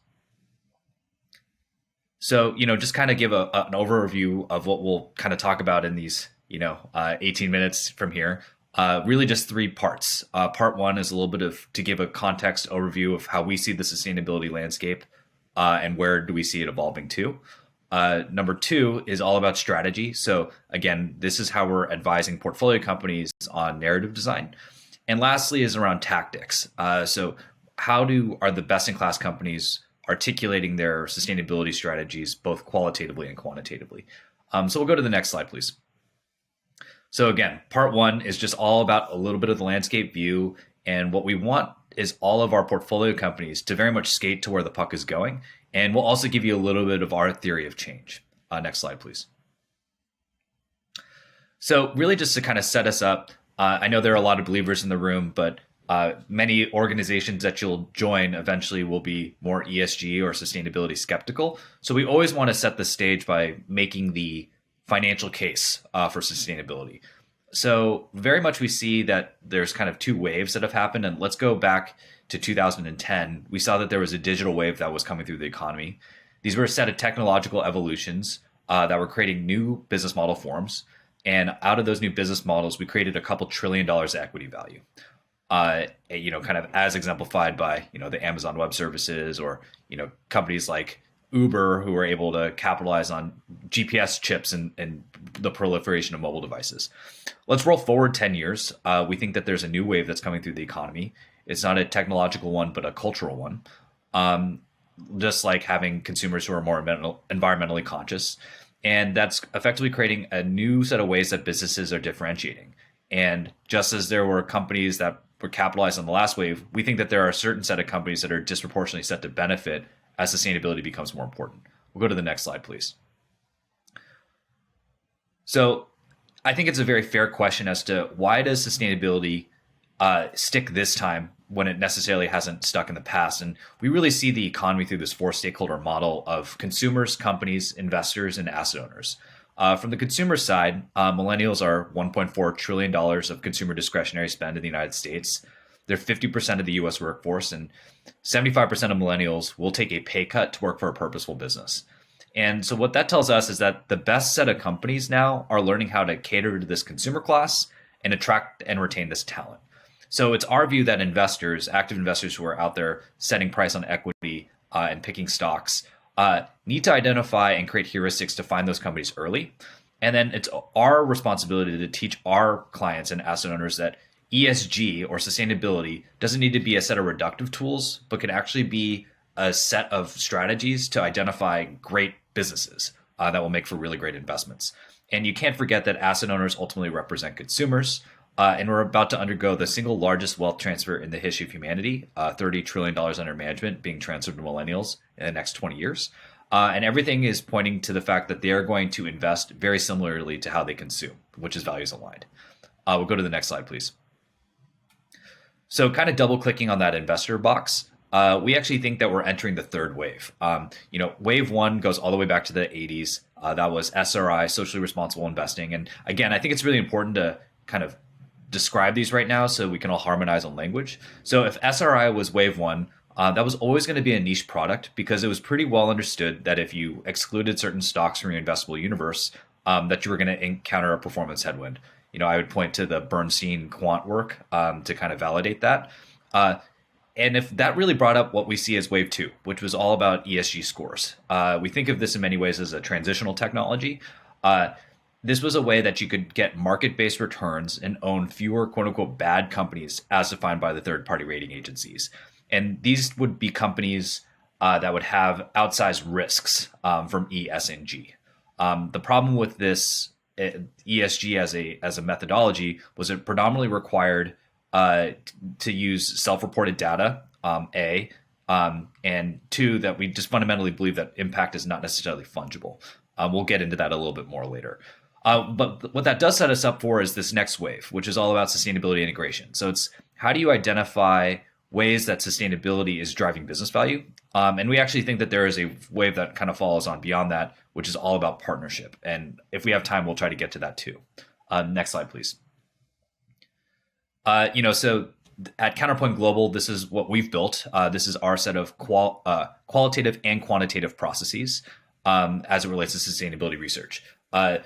So just kind of give an overview of what we'll kind of talk about in these 18 minutes from here. Really just 3 parts. Part 1 is a little bit to give a context overview of how we see the sustainability landscape and where do we see it evolving to. Number 2 is all about strategy. So again, this is how we're advising portfolio companies on narrative design. And lastly is around tactics. So how are the best-in-class companies articulating their sustainability strategies, both qualitatively and quantitatively? So we'll go to the next slide, please. So again, part 1 is just all about a little bit of the landscape view. And what we want is all of our portfolio companies to very much skate to where the puck is going. And we'll also give you a little bit of our theory of change. Next slide, please. So really just to kind of set us up, I know there are a lot of believers in the room, but many organizations that you'll join eventually will be more ESG or sustainability skeptical. So we always want to set the stage by making the financial case for sustainability. So very much we see that there's kind of 2 waves that have happened. And let's go back to 2010. We saw that there was a digital wave that was coming through the economy. These were a set of technological evolutions that were creating new business model forms. And out of those new business models, we created a couple $1 trillion equity value. Kind of as exemplified by, the Amazon Web Services or, companies like Uber, who were able to capitalize on GPS chips and the proliferation of mobile devices. Let's roll forward 10 years. We think that there's a new wave that's coming through the economy. It's not a technological one, but a cultural one. Just like having consumers who are more environmentally conscious. And that's effectively creating a new set of ways that businesses are differentiating. And just as there were companies that were capitalized on the last wave, we think that there are a certain set of companies that are disproportionately set to benefit as sustainability becomes more important. We'll go to the next slide, please. So I think it's a very fair question as to why does sustainability stick this time when it necessarily hasn't stuck in the past. And we really see the economy through this 4-stakeholder model of consumers, companies, investors, and asset owners. From the consumer side, millennials are $1.4 trillion of consumer discretionary spend in the United States. They're 50% of the US workforce, and 75% of millennials will take a pay cut to work for a purposeful business. And so what that tells us is that the best set of companies now are learning how to cater to this consumer class and attract and retain this talent. So it's our view that investors, active investors who are out there setting price on equity and picking stocks, need to identify and create heuristics to find those companies early. And then it's our responsibility to teach our clients and asset owners that ESG or sustainability doesn't need to be a set of reductive tools, but can actually be a set of strategies to identify great businesses that will make for really great investments. And you can't forget that asset owners ultimately represent consumers. And we're about to undergo the single largest wealth transfer in the history of humanity, $30 trillion under management being transferred to millennials in the next 20 years. And everything is pointing to the fact that they are going to invest very similarly to how they consume, which is values aligned. We'll go to the next slide, please. So kind of double clicking on that investor box, we actually think that we're entering the third wave. Wave one goes all the way back to the 80s. That was SRI, socially responsible investing. And again, I think it's really important to kind of describe these right now so we can all harmonize on language. So if SRI was wave one, that was always going to be a niche product because it was pretty well understood that if you excluded certain stocks from your investable universe, that you were going to encounter a performance headwind. I would point to the Bernstein quant work to kind of validate that. And if that really brought up what we see as wave two, which was all about ESG scores. We think of this in many ways as a transitional technology. This was a way that you could get market-based returns and own fewer quote unquote bad companies as defined by the third-party rating agencies. And these would be companies that would have outsized risks from E, S, and G. The problem with this ESG as a methodology was it predominantly required to use self-reported data, and two, that we just fundamentally believe that impact is not necessarily fungible. We'll get into that a little bit more later. But what that does set us up for is this next wave, which is all about sustainability integration. So it's how do you identify ways that sustainability is driving business value? And we actually think that there is a wave that kind of follows on beyond that, which is all about partnership. And if we have time, we'll try to get to that too. Next slide, please. So at Counterpoint Global, this is what we've built. This is our set of qualitative and quantitative processes as it relates to sustainability research.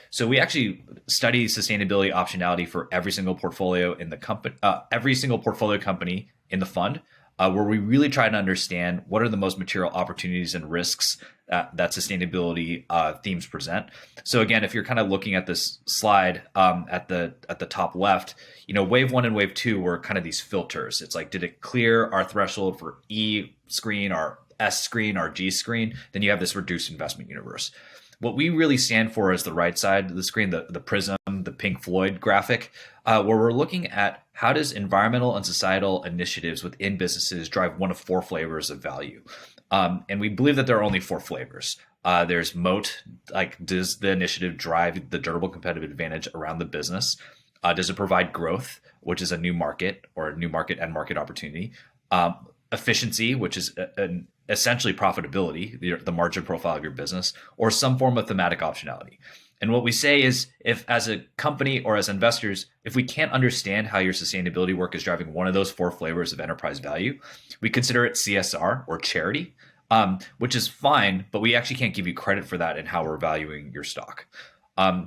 So we actually study sustainability optionality for every single portfolio in the company, every single portfolio company in the fund, where we really try to understand what are the most material opportunities and risks that sustainability themes present. So again, if you're kind of looking at this slide at the top left, wave one and wave two were kind of these filters. It's like, did it clear our threshold for E screen, our S screen, our G screen? Then you have this reduced investment universe. What we really stand for is the right side of the screen, the prism, the Pink Floyd graphic, where we're looking at how does environmental and societal initiatives within businesses drive one of four flavors of value. And we believe that there are only four flavors. There's moat, like does the initiative drive the durable competitive advantage around the business? Does it provide growth, which is a new market or a new market and market opportunity? Efficiency, which is essentially profitability, the margin profile of your business, or some form of thematic optionality. And what we say is, if as a company or as investors, if we can't understand how your sustainability work is driving one of those four flavors of enterprise value, we consider it CSR or charity, which is fine, but we actually can't give you credit for that in how we're valuing your stock.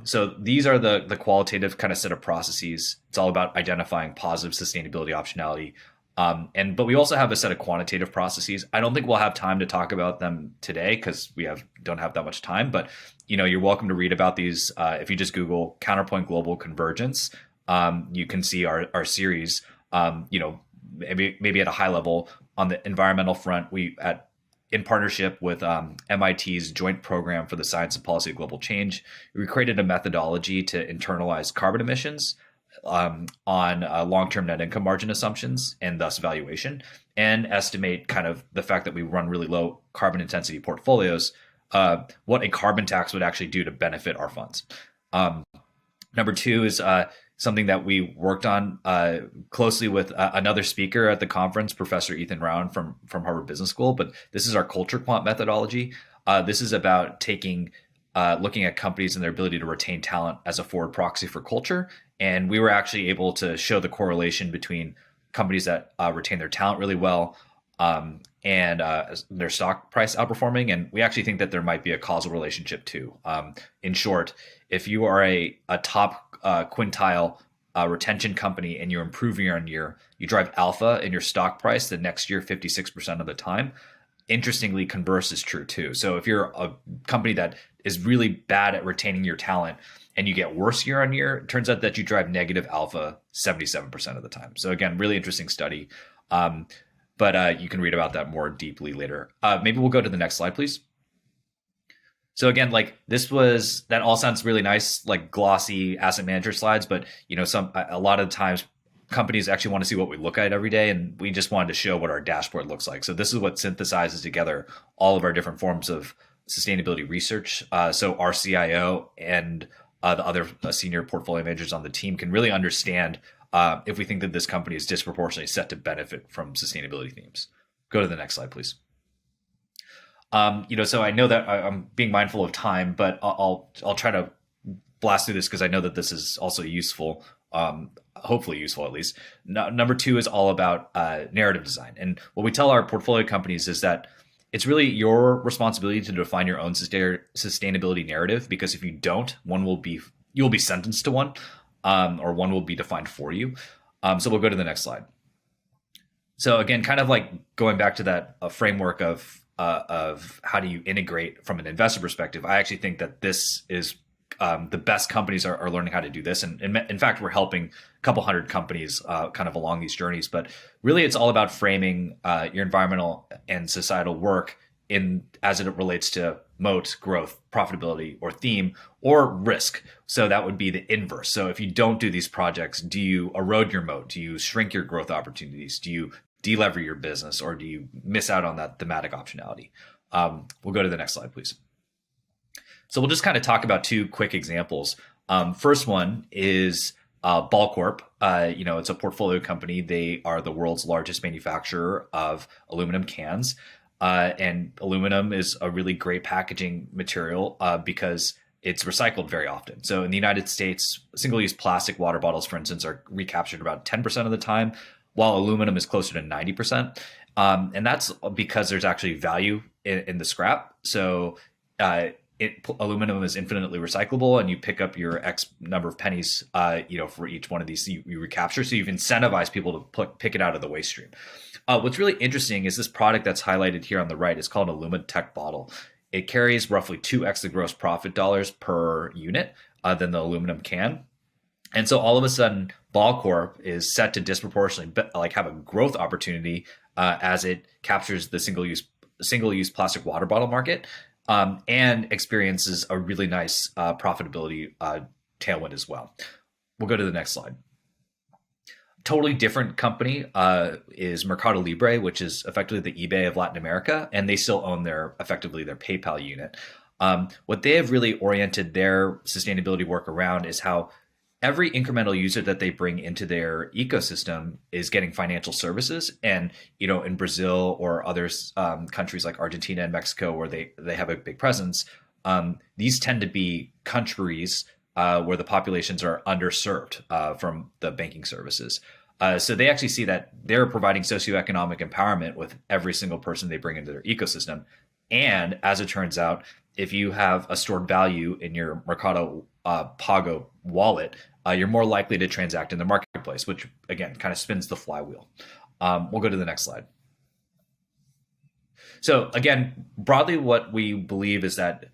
So these are the qualitative kind of set of processes. It's all about identifying positive sustainability optionality. But we also have a set of quantitative processes. I don't think we'll have time to talk about them today because we don't have that much time, but you're welcome to read about these. If you just Google Counterpoint Global Convergence, you can see our series, maybe at a high level. On the environmental front, in partnership with MIT's Joint Program for the Science and Policy of Global Change, we created a methodology to internalize carbon emissions on long-term net income margin assumptions and thus valuation, and estimate kind of the fact that we run really low carbon intensity portfolios, what a carbon tax would actually do to benefit our funds. Number two is something that we worked on closely with another speaker at the conference, Professor Ethan Rowan from Harvard Business School, but this is our culture quant methodology. This is about looking at companies and their ability to retain talent as a forward proxy for culture. And we were actually able to show the correlation between companies that retain their talent really well, and their stock price outperforming. And we actually think that there might be a causal relationship too. In short, if you are a top quintile retention company and you're improving year on year, you drive alpha in your stock price the next year 56% of the time. Interestingly, converse is true too. So if you're a company that is really bad at retaining your talent and you get worse year on year, it turns out that you drive negative alpha 77% of the time. So again, really interesting study. But you can read about that more deeply later. Maybe we'll go to the next slide, please. So again, like that all sounds really nice, like glossy asset manager slides, but a lot of times companies actually want to see what we look at every day, and we just wanted to show what our dashboard looks like. So this is what synthesizes together all of our different forms of sustainability research. So our CIO and the other senior portfolio managers on the team can really understand if we think that this company is disproportionately set to benefit from sustainability themes. Go to the next slide, please. So I know that I'm being mindful of time, but I'll try to blast through this because I know that this is also useful, hopefully useful at least. Number 2 is all about narrative design. And what we tell our portfolio companies is that it's really your responsibility to define your own sustainability narrative, because if you don't, you'll be sentenced to one, or one will be defined for you. So we'll go to the next slide. So again, kind of like going back to that framework of how do you integrate from an investor perspective, I actually think that this is the best companies are learning how to do this. And in fact, we're helping a couple hundred companies kind of along these journeys. But really, it's all about framing your environmental and societal work as it relates to moat, growth, profitability, or theme, or risk. So that would be the inverse. So if you don't do these projects, do you erode your moat? Do you shrink your growth opportunities? Do you delever your business, or do you miss out on that thematic optionality? We'll go to the next slide, please. So we'll just kind of talk about 2 quick examples. First one is Ball Corp. It's a portfolio company. They are the world's largest manufacturer of aluminum cans. And aluminum is a really great packaging material because it's recycled very often. So in the United States, single-use plastic water bottles, for instance, are recaptured about 10% of the time, while aluminum is closer to 90%. And that's because there's actually value in the scrap. So aluminum is infinitely recyclable, and you pick up your X number of pennies, for each one of these you recapture. So you've incentivized people to pick it out of the waste stream. What's really interesting is this product that's highlighted here on the right is called an Alumitech bottle. It carries roughly 2x the gross profit dollars per unit than the aluminum can. And so all of a sudden, Ball Corp is set to disproportionately have a growth opportunity as it captures the single-use plastic water bottle market. And experiences a really nice profitability tailwind as well. We'll go to the next slide. Totally different company is Mercado Libre, which is effectively the eBay of Latin America, and they still own effectively their PayPal unit. What they have really oriented their sustainability work around is how every incremental user that they bring into their ecosystem is getting financial services. And, in Brazil or other countries like Argentina and Mexico, where they have a big presence, these tend to be countries where the populations are underserved from the banking services. So they actually see that they're providing socioeconomic empowerment with every single person they bring into their ecosystem. And as it turns out, if you have a stored value in your Mercado Pago wallet, you're more likely to transact in the marketplace, which again kind of spins the flywheel. We'll go to the next slide. So again, broadly, what we believe is that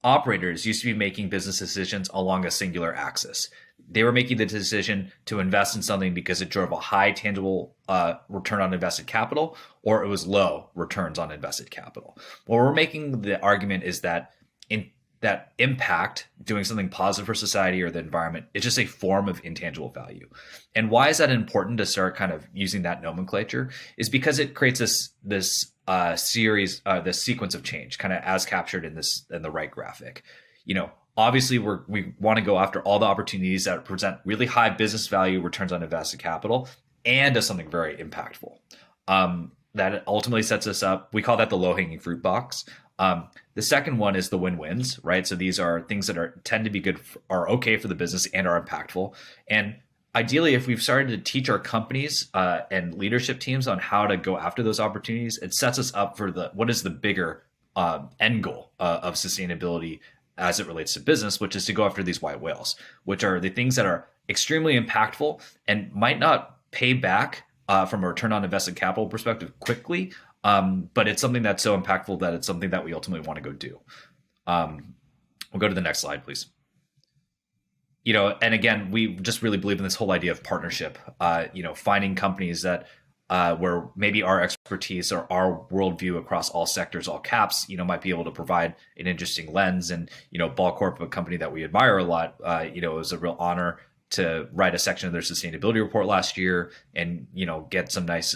operators used to be making business decisions along a singular axis. They were making the decision to invest in something because it drove a high tangible return on invested capital, or it was low returns on invested capital. What we're making the argument is that that impact, doing something positive for society or the environment, is just a form of intangible value. And why is that important to start kind of using that nomenclature? Is because it creates this series, this sequence of change, kind of as captured in the right graphic. Obviously we want to go after all the opportunities that present really high business value, returns on invested capital, and does something very impactful. That ultimately sets us up. We call that the low-hanging fruit box. The second one is the win-wins, right? So these are things that tend to be good, are okay for the business and are impactful. And ideally, if we've started to teach our companies and leadership teams on how to go after those opportunities, it sets us up for what is the bigger end goal of sustainability as it relates to business, which is to go after these white whales, which are the things that are extremely impactful and might not pay back from a return on invested capital perspective quickly, but it's something that's so impactful that it's something that we ultimately want to go do. We'll go to the next slide, please. And again, we just really believe in this whole idea of partnership, finding companies that where maybe our expertise or our worldview across all sectors, all caps, might be able to provide an interesting lens. And, Ball Corp, a company that we admire a lot, it was a real honor to write a section of their sustainability report last year and, get some nice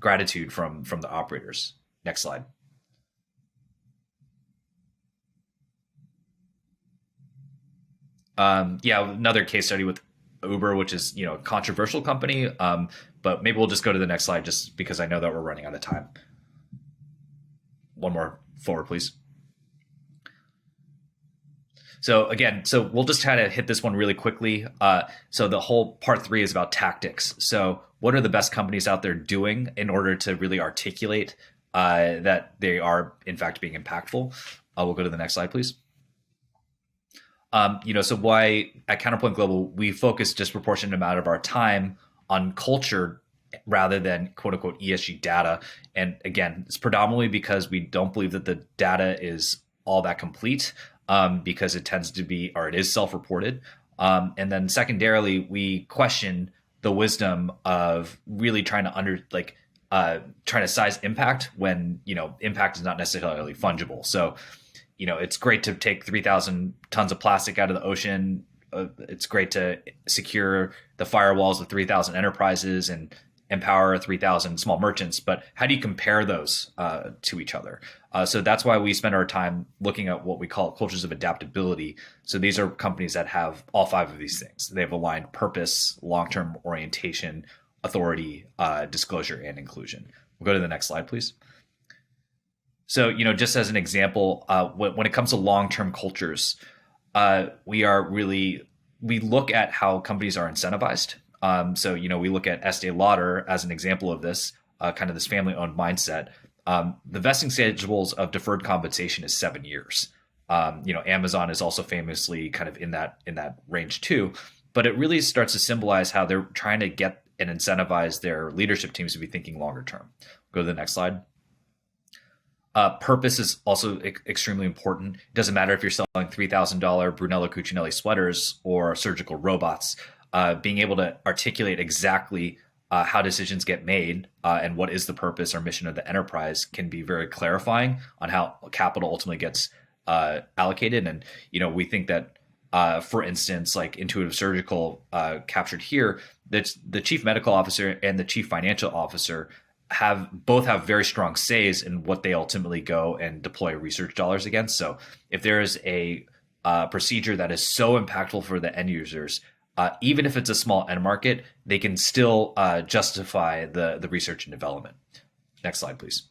gratitude from the operators. Next slide. Another case study with Uber, which is, a controversial company. But maybe we'll just go to the next slide just because I know that we're running out of time. One more forward, please. So again, we'll just try to hit this one really quickly. So the whole part 3 is about tactics. So what are the best companies out there doing in order to really articulate that they are in fact being impactful? We'll go to the next slide, please. So why at Counterpoint Global, we focus disproportionate amount of our time on culture rather than quote unquote ESG data. And again, it's predominantly because we don't believe that the data is all that complete because it tends to be, or it is self-reported. And then secondarily, we question the wisdom of really trying to trying to size impact when, impact is not necessarily fungible. So, it's great to take 3,000 tons of plastic out of the ocean. It's great to secure the firewalls of 3,000 enterprises and empower 3,000 small merchants. But how do you compare those to each other? So that's why we spend our time looking at what we call cultures of adaptability. So these are companies that have all 5 of these things. They have aligned purpose, long-term orientation, authority, disclosure, and inclusion. We'll go to the next slide, please. So, just as an example, when it comes to long-term cultures, we look at how companies are incentivized. So, we look at Estee Lauder as an example of this, kind of this family-owned mindset. The vesting schedules of deferred compensation is 7 years. Amazon is also famously kind of in that range too, but it really starts to symbolize how they're trying to get and incentivize their leadership teams to be thinking longer term. Go to the next slide. Purpose is also extremely important. It doesn't matter if you're selling $3,000 Brunello Cucinelli sweaters or surgical robots. Being able to articulate exactly how decisions get made and what is the purpose or mission of the enterprise can be very clarifying on how capital ultimately gets allocated. And we think that, for instance, like Intuitive Surgical captured here, that's the chief medical officer and the chief financial officer both have very strong says in what they ultimately go and deploy research dollars against. So if there is a procedure that is so impactful for the end users, even if it's a small end market, they can still justify the research and development. Next slide, please.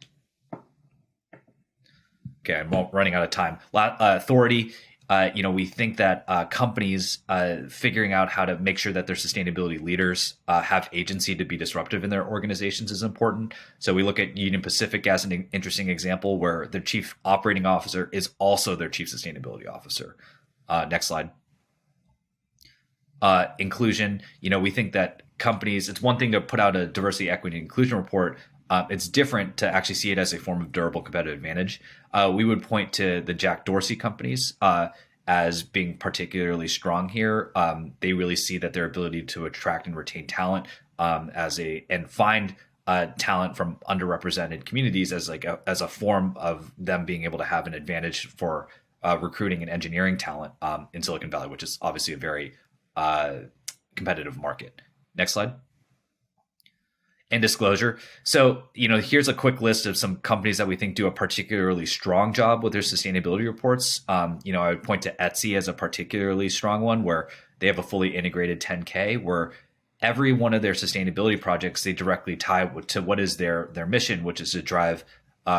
Okay, I'm running out of time. Authority. We think that companies figuring out how to make sure that their sustainability leaders have agency to be disruptive in their organizations is important. So we look at Union Pacific as an interesting example where their chief operating officer is also their chief sustainability officer. Next slide. Inclusion. We think that companies, it's one thing to put out a diversity, equity, and inclusion report. It's different to actually see it as a form of durable competitive advantage. We would point to the Jack Dorsey companies as being particularly strong here. They really see that their ability to attract and retain talent and find talent from underrepresented communities as a form of them being able to have an advantage for recruiting and engineering talent in Silicon Valley, which is obviously a very competitive market. Next slide. And disclosure. So, here's a quick list of some companies that we think do a particularly strong job with their sustainability reports. I would point to Etsy as a particularly strong one where they have a fully integrated 10K where every one of their sustainability projects, they directly tie to what is their mission, which is to drive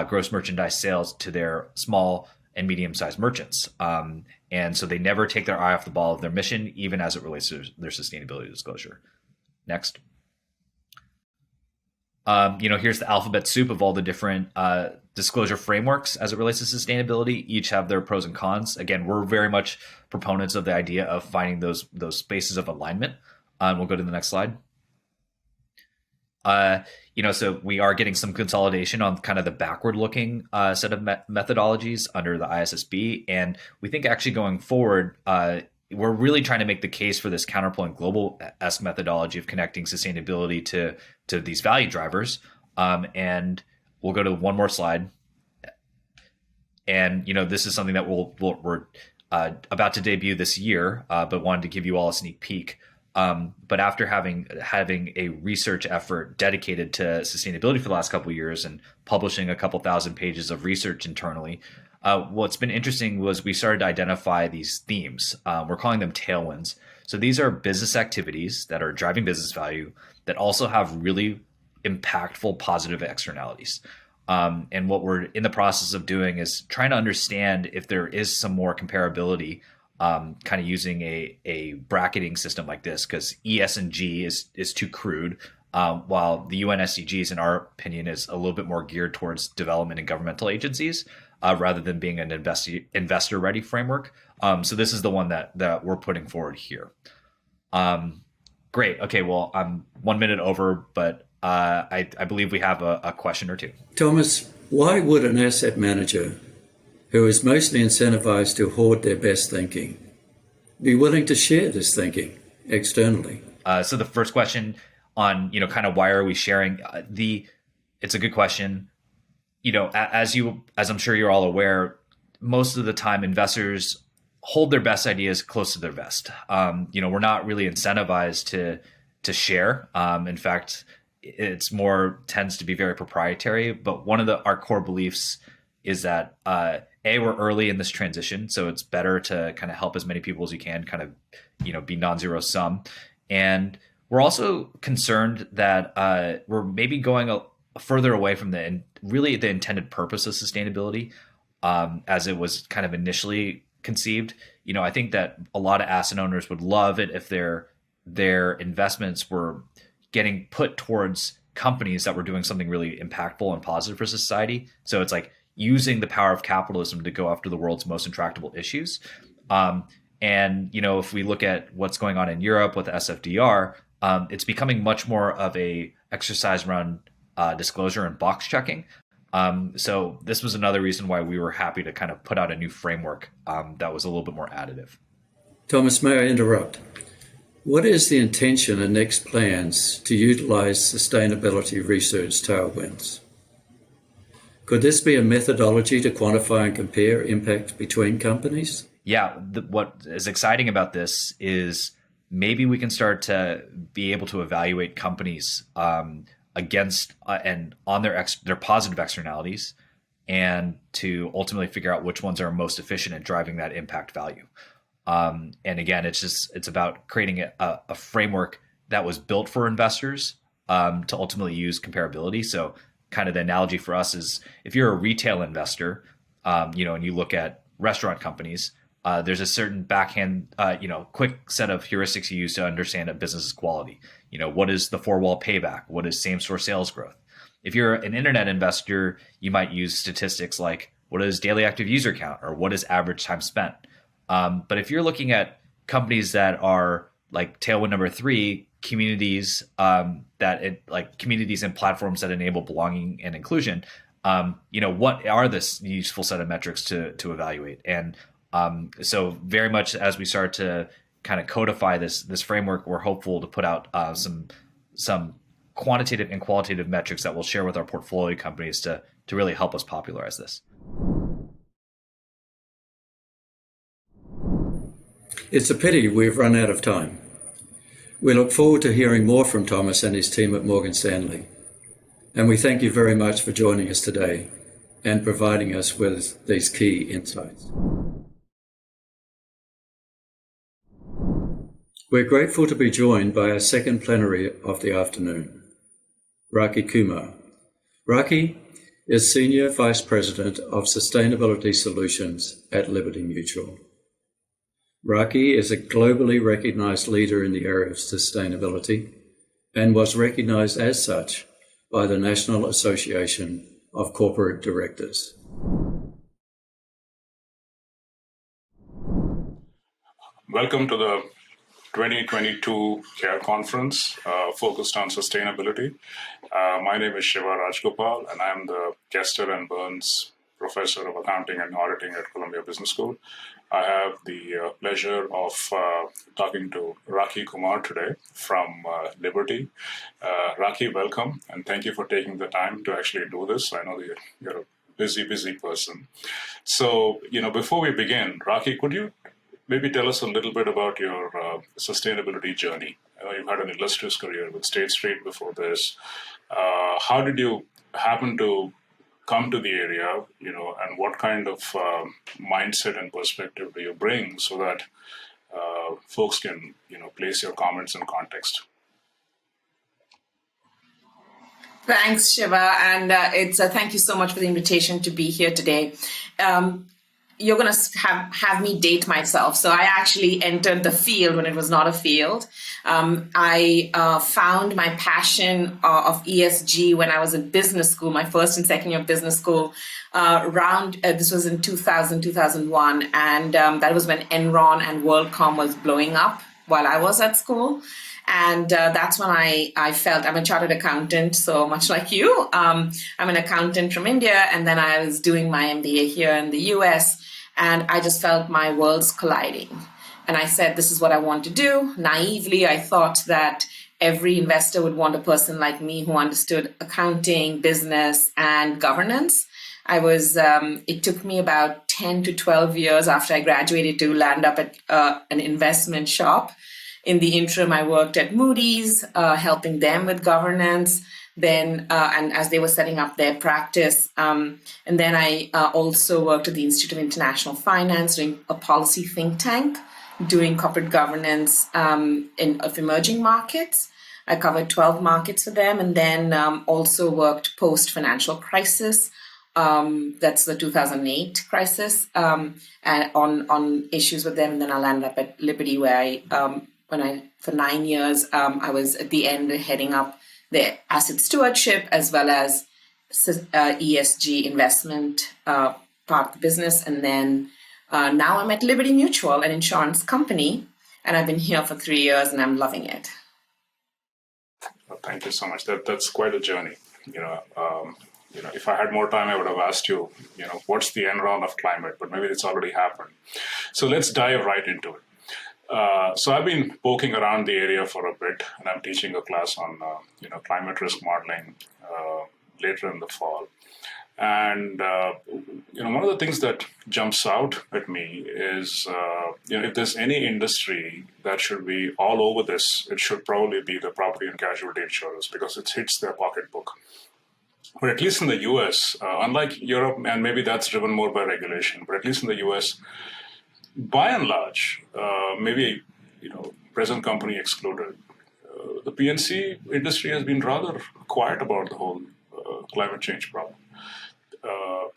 gross merchandise sales to their small and medium-sized merchants. And so they never take their eye off the ball of their mission, even as it relates to their sustainability disclosure. Next. Here's the alphabet soup of all the different disclosure frameworks as it relates to sustainability. Each have their pros and cons. Again, we're very much proponents of the idea of finding those spaces of alignment. We'll go to the next slide. So we are getting some consolidation on kind of the backward-looking set of methodologies under the ISSB, and we think actually going forward, we're really trying to make the case for this counterpoint global-esque methodology of connecting sustainability to these value drivers. And we'll go to one more slide. And this is something that we're about to debut this year, but wanted to give you all a sneak peek. But after having a research effort dedicated to sustainability for the last couple of years and publishing a couple thousand pages of research internally, what's been interesting was we started to identify these themes. We're calling them tailwinds. So these are business activities that are driving business value that also have really impactful positive externalities. And what we're in the process of doing is trying to understand if there is some more comparability, kind of using a bracketing system like this, because ES and G is too crude, while the UN SDGs, in our opinion, is a little bit more geared towards development and governmental agencies, rather than being an investor-ready framework. So this is the one that we're putting forward here. Great. Okay, well, I'm 1 minute over, but I believe we have a question or two. Thomas, why would an asset manager who is mostly incentivized to hoard their best thinking be willing to share this thinking externally? So the first question on, kind of why are we sharing it's a good question. As I'm sure you're all aware, most of the time investors hold their best ideas close to their vest. We're not really incentivized to share. In fact, it's tends to be very proprietary. But one of our core beliefs is that we're early in this transition, so it's better to kind of help as many people as you can, kind of be non-zero sum. And we're also concerned that we're maybe going further away from the intended purpose of sustainability, as it was kind of initially conceived. I think that a lot of asset owners would love it if their investments were getting put towards companies that were doing something really impactful and positive for society. So it's like using the power of capitalism to go after the world's most intractable issues. If we look at what's going on in Europe with SFDR, it's becoming much more of a exercise around disclosure and box checking. So this was another reason why we were happy to kind of put out a new framework that was a little bit more additive. Thomas, may I interrupt? What is the intention and next plans to utilize sustainability research tailwinds? Could this be a methodology to quantify and compare impact between companies? Yeah, what is exciting about this is maybe we can start to be able to evaluate companies against and on their positive externalities, and to ultimately figure out which ones are most efficient at driving that impact value. And again, it's about creating a framework that was built for investors to ultimately use comparability. So kind of the analogy for us is if you're a retail investor, and you look at restaurant companies, there's a certain backhand, quick set of heuristics you use to understand a business's quality. What is the four-wall payback? What is same-store sales growth? If you're an internet investor, you might use statistics like what is daily active user count or what is average time spent. But if you're looking at companies that are like tailwind number 3, communities communities and platforms that enable belonging and inclusion, what are this useful set of metrics to evaluate? And so very much as we start to kind of codify this framework, we're hopeful to put out some quantitative and qualitative metrics that we'll share with our portfolio companies to really help us popularize this. It's a pity we've run out of time. We look forward to hearing more from Thomas and his team at Morgan Stanley. And we thank you very much for joining us today and providing us with these key insights. We're grateful to be joined by our second plenary of the afternoon, Raki Kumar. Raki is Senior Vice President of Sustainability Solutions at Liberty Mutual. Raki is a globally recognized leader in the area of sustainability and was recognized as such by the National Association of Corporate Directors. Welcome to the 2022 CARE conference focused on sustainability. My name is Shiva Rajgopal, and I'm the Kester and Burns Professor of Accounting and Auditing at Columbia Business School. I have the pleasure of talking to Raki Kumar today from Liberty. Raki, welcome, and thank you for taking the time to actually do this. I know that you're a busy person. So, before we begin, Raki, could you maybe tell us a little bit about your sustainability journey? You've had an illustrious career with State Street before this. How did you happen to come to the area, and what kind of mindset and perspective do you bring so that folks can, place your comments in context? Thanks, Shiva, and thank you so much for the invitation to be here today. You're going to have me date myself. So I actually entered the field when it was not a field. I found my passion of ESG when I was in business school, my first and second year of business school, this was in 2000, 2001. And that was when Enron and WorldCom was blowing up while I was at school. And that's when I felt I'm a chartered accountant, so much like you. I'm an accountant from India, and then I was doing my MBA here in the US. And I just felt my worlds colliding. And I said, this is what I want to do. Naively, I thought that every investor would want a person like me who understood accounting, business, and governance. It took me about 10 to 12 years after I graduated to land up at an investment shop. In the interim, I worked at Moody's, helping them with governance. Then, and as they were setting up their practice. And then I also worked at the Institute of International Finance, doing a policy think tank, doing corporate governance of emerging markets. I covered 12 markets for them, and then also worked post-financial crisis. That's the 2008 crisis, and on issues with them. And then I landed up at Liberty, where for 9 years, I was at the end heading up the asset stewardship as well as ESG investment part of the business. And then now I'm at Liberty Mutual, an insurance company, and I've been here for 3 years and I'm loving it. Well, thank you so much. That's quite a journey. If I had more time, I would have asked you, what's the end round of climate, but maybe it's already happened. So let's dive right into it. So I've been poking around the area for a bit, and I'm teaching a class on, climate risk modeling later in the fall. And, one of the things that jumps out at me is, if there's any industry that should be all over this, it should probably be the property and casualty insurers, because it hits their pocketbook. But at least in the US, unlike Europe, and maybe that's driven more by regulation, but at least in the US, by and large, maybe present company excluded, the P&C industry has been rather quiet about the whole climate change problem,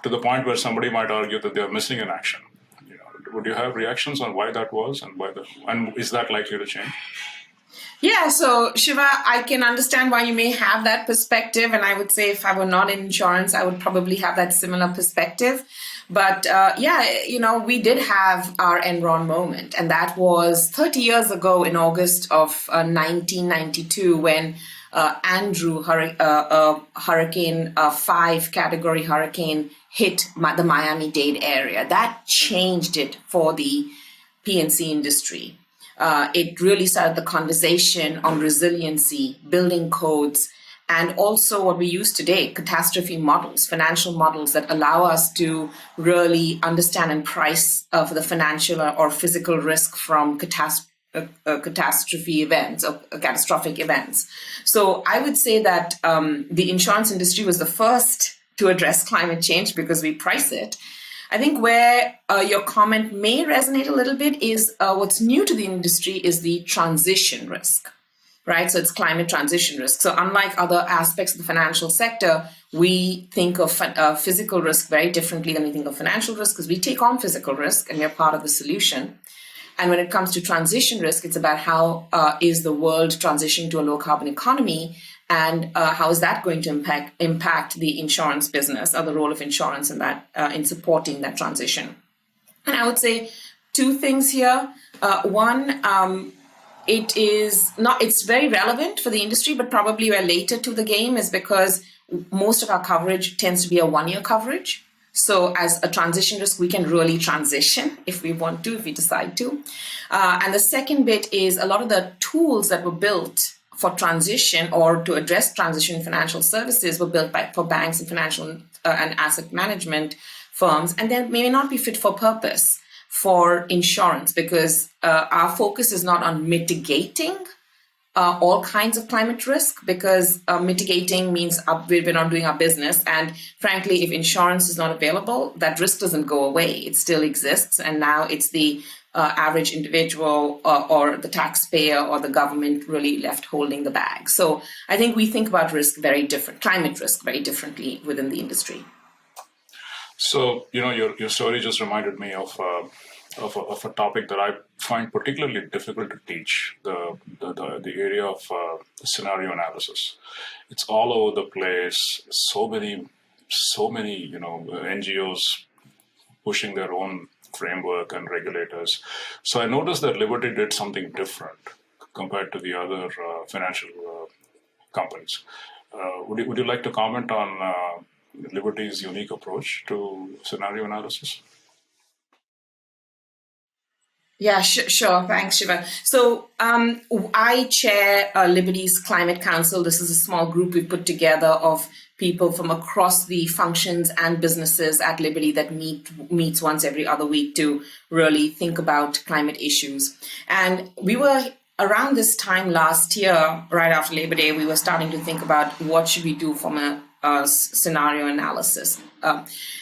to the point where somebody might argue that they're missing in action. Would you have reactions on why that was, and is that likely to change? Yeah, so Shiva, I can understand why you may have that perspective, and I would say if I were not in insurance, I would probably have that similar perspective. But we did have our Enron moment, and that was 30 years ago in August of 1992 when Andrew, Hurricane 5 category hurricane, hit the Miami-Dade area. That changed it for the P&C industry. It really started the conversation on resiliency, building codes, and also what we use today, catastrophe models, financial models that allow us to really understand and price for the financial or physical risk from catastrophe events or catastrophic events. So I would say that the insurance industry was the first to address climate change because we price it. I think where your comment may resonate a little bit is what's new to the industry is the transition risk, right? So it's climate transition risk. So unlike other aspects of the financial sector, we think of physical risk very differently than we think of financial risk because we take on physical risk and we're part of the solution. And when it comes to transition risk, it's about how is the world transitioning to a low carbon economy, and how is that going to impact the insurance business, or the role of insurance in that in supporting that transition. And I would say two things here. One, it's very relevant for the industry, but probably we're later to the game, is because most of our coverage tends to be a 1-year coverage. So as a transition risk, we can really transition if we want to, if we decide to. And the second bit is a lot of the tools that were built for transition or to address transition in financial services were built for banks and financial and asset management firms, and they may not be fit for purpose for insurance, because our focus is not on mitigating all kinds of climate risk, because mitigating means we're not doing our business. And frankly, if insurance is not available, that risk doesn't go away. It still exists. And now it's the average individual or the taxpayer or the government really left holding the bag. So I think we think about climate risk very differently within the industry. So, your story just reminded me of a topic that I find particularly difficult to teach, the area of scenario analysis. It's all over the place. So many NGOs pushing their own framework and regulators. So I noticed that Liberty did something different compared to the other financial companies. Would you like to comment on Liberty's unique approach to scenario analysis? Yeah, sure. Thanks, Shiva. So I chair Liberty's Climate Council. This is a small group we've put together of people from across the functions and businesses at Liberty that meets once every other week to really think about climate issues. And we were around this time last year, right after Labor Day, we were starting to think about what should we do from a scenario analysis.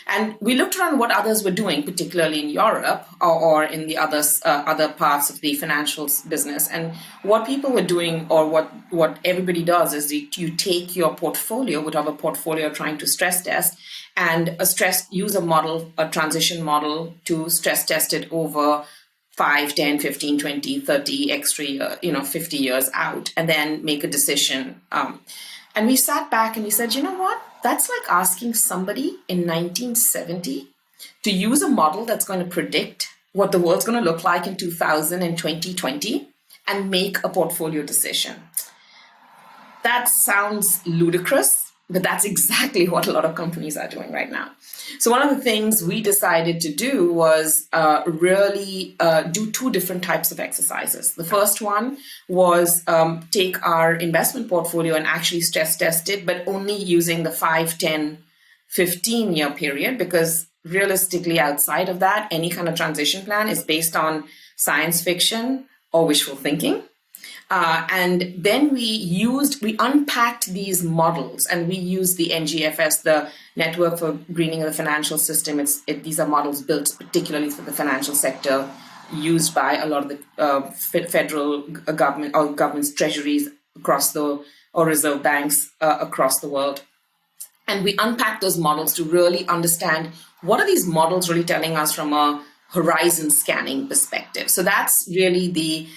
And we looked around what others were doing, particularly in Europe or in the other parts of the financial business. And what people were doing, or what everybody does, is you take your portfolio, whatever portfolio you're trying to stress test, and use a transition model to stress test it over 5, 10, 15, 20, 30, extra, 50 years out, and then make a decision. And we sat back and we said, you know what? That's like asking somebody in 1970 to use a model that's going to predict what the world's going to look like in 2000 and 2020 and make a portfolio decision. That sounds ludicrous, but that's exactly what a lot of companies are doing right now. So one of the things we decided to do was really do two different types of exercises. The first one was take our investment portfolio and actually stress test it, but only using the 5, 10, 15-year period, because realistically outside of that, any kind of transition plan is based on science fiction or wishful thinking. And then we unpacked these models, and we used the NGFS, the Network for Greening of the Financial System. These are models built particularly for the financial sector, used by a lot of the federal government or government's treasuries or reserve banks across the world. And we unpacked those models to really understand what are these models really telling us from a horizon scanning perspective. So that's really the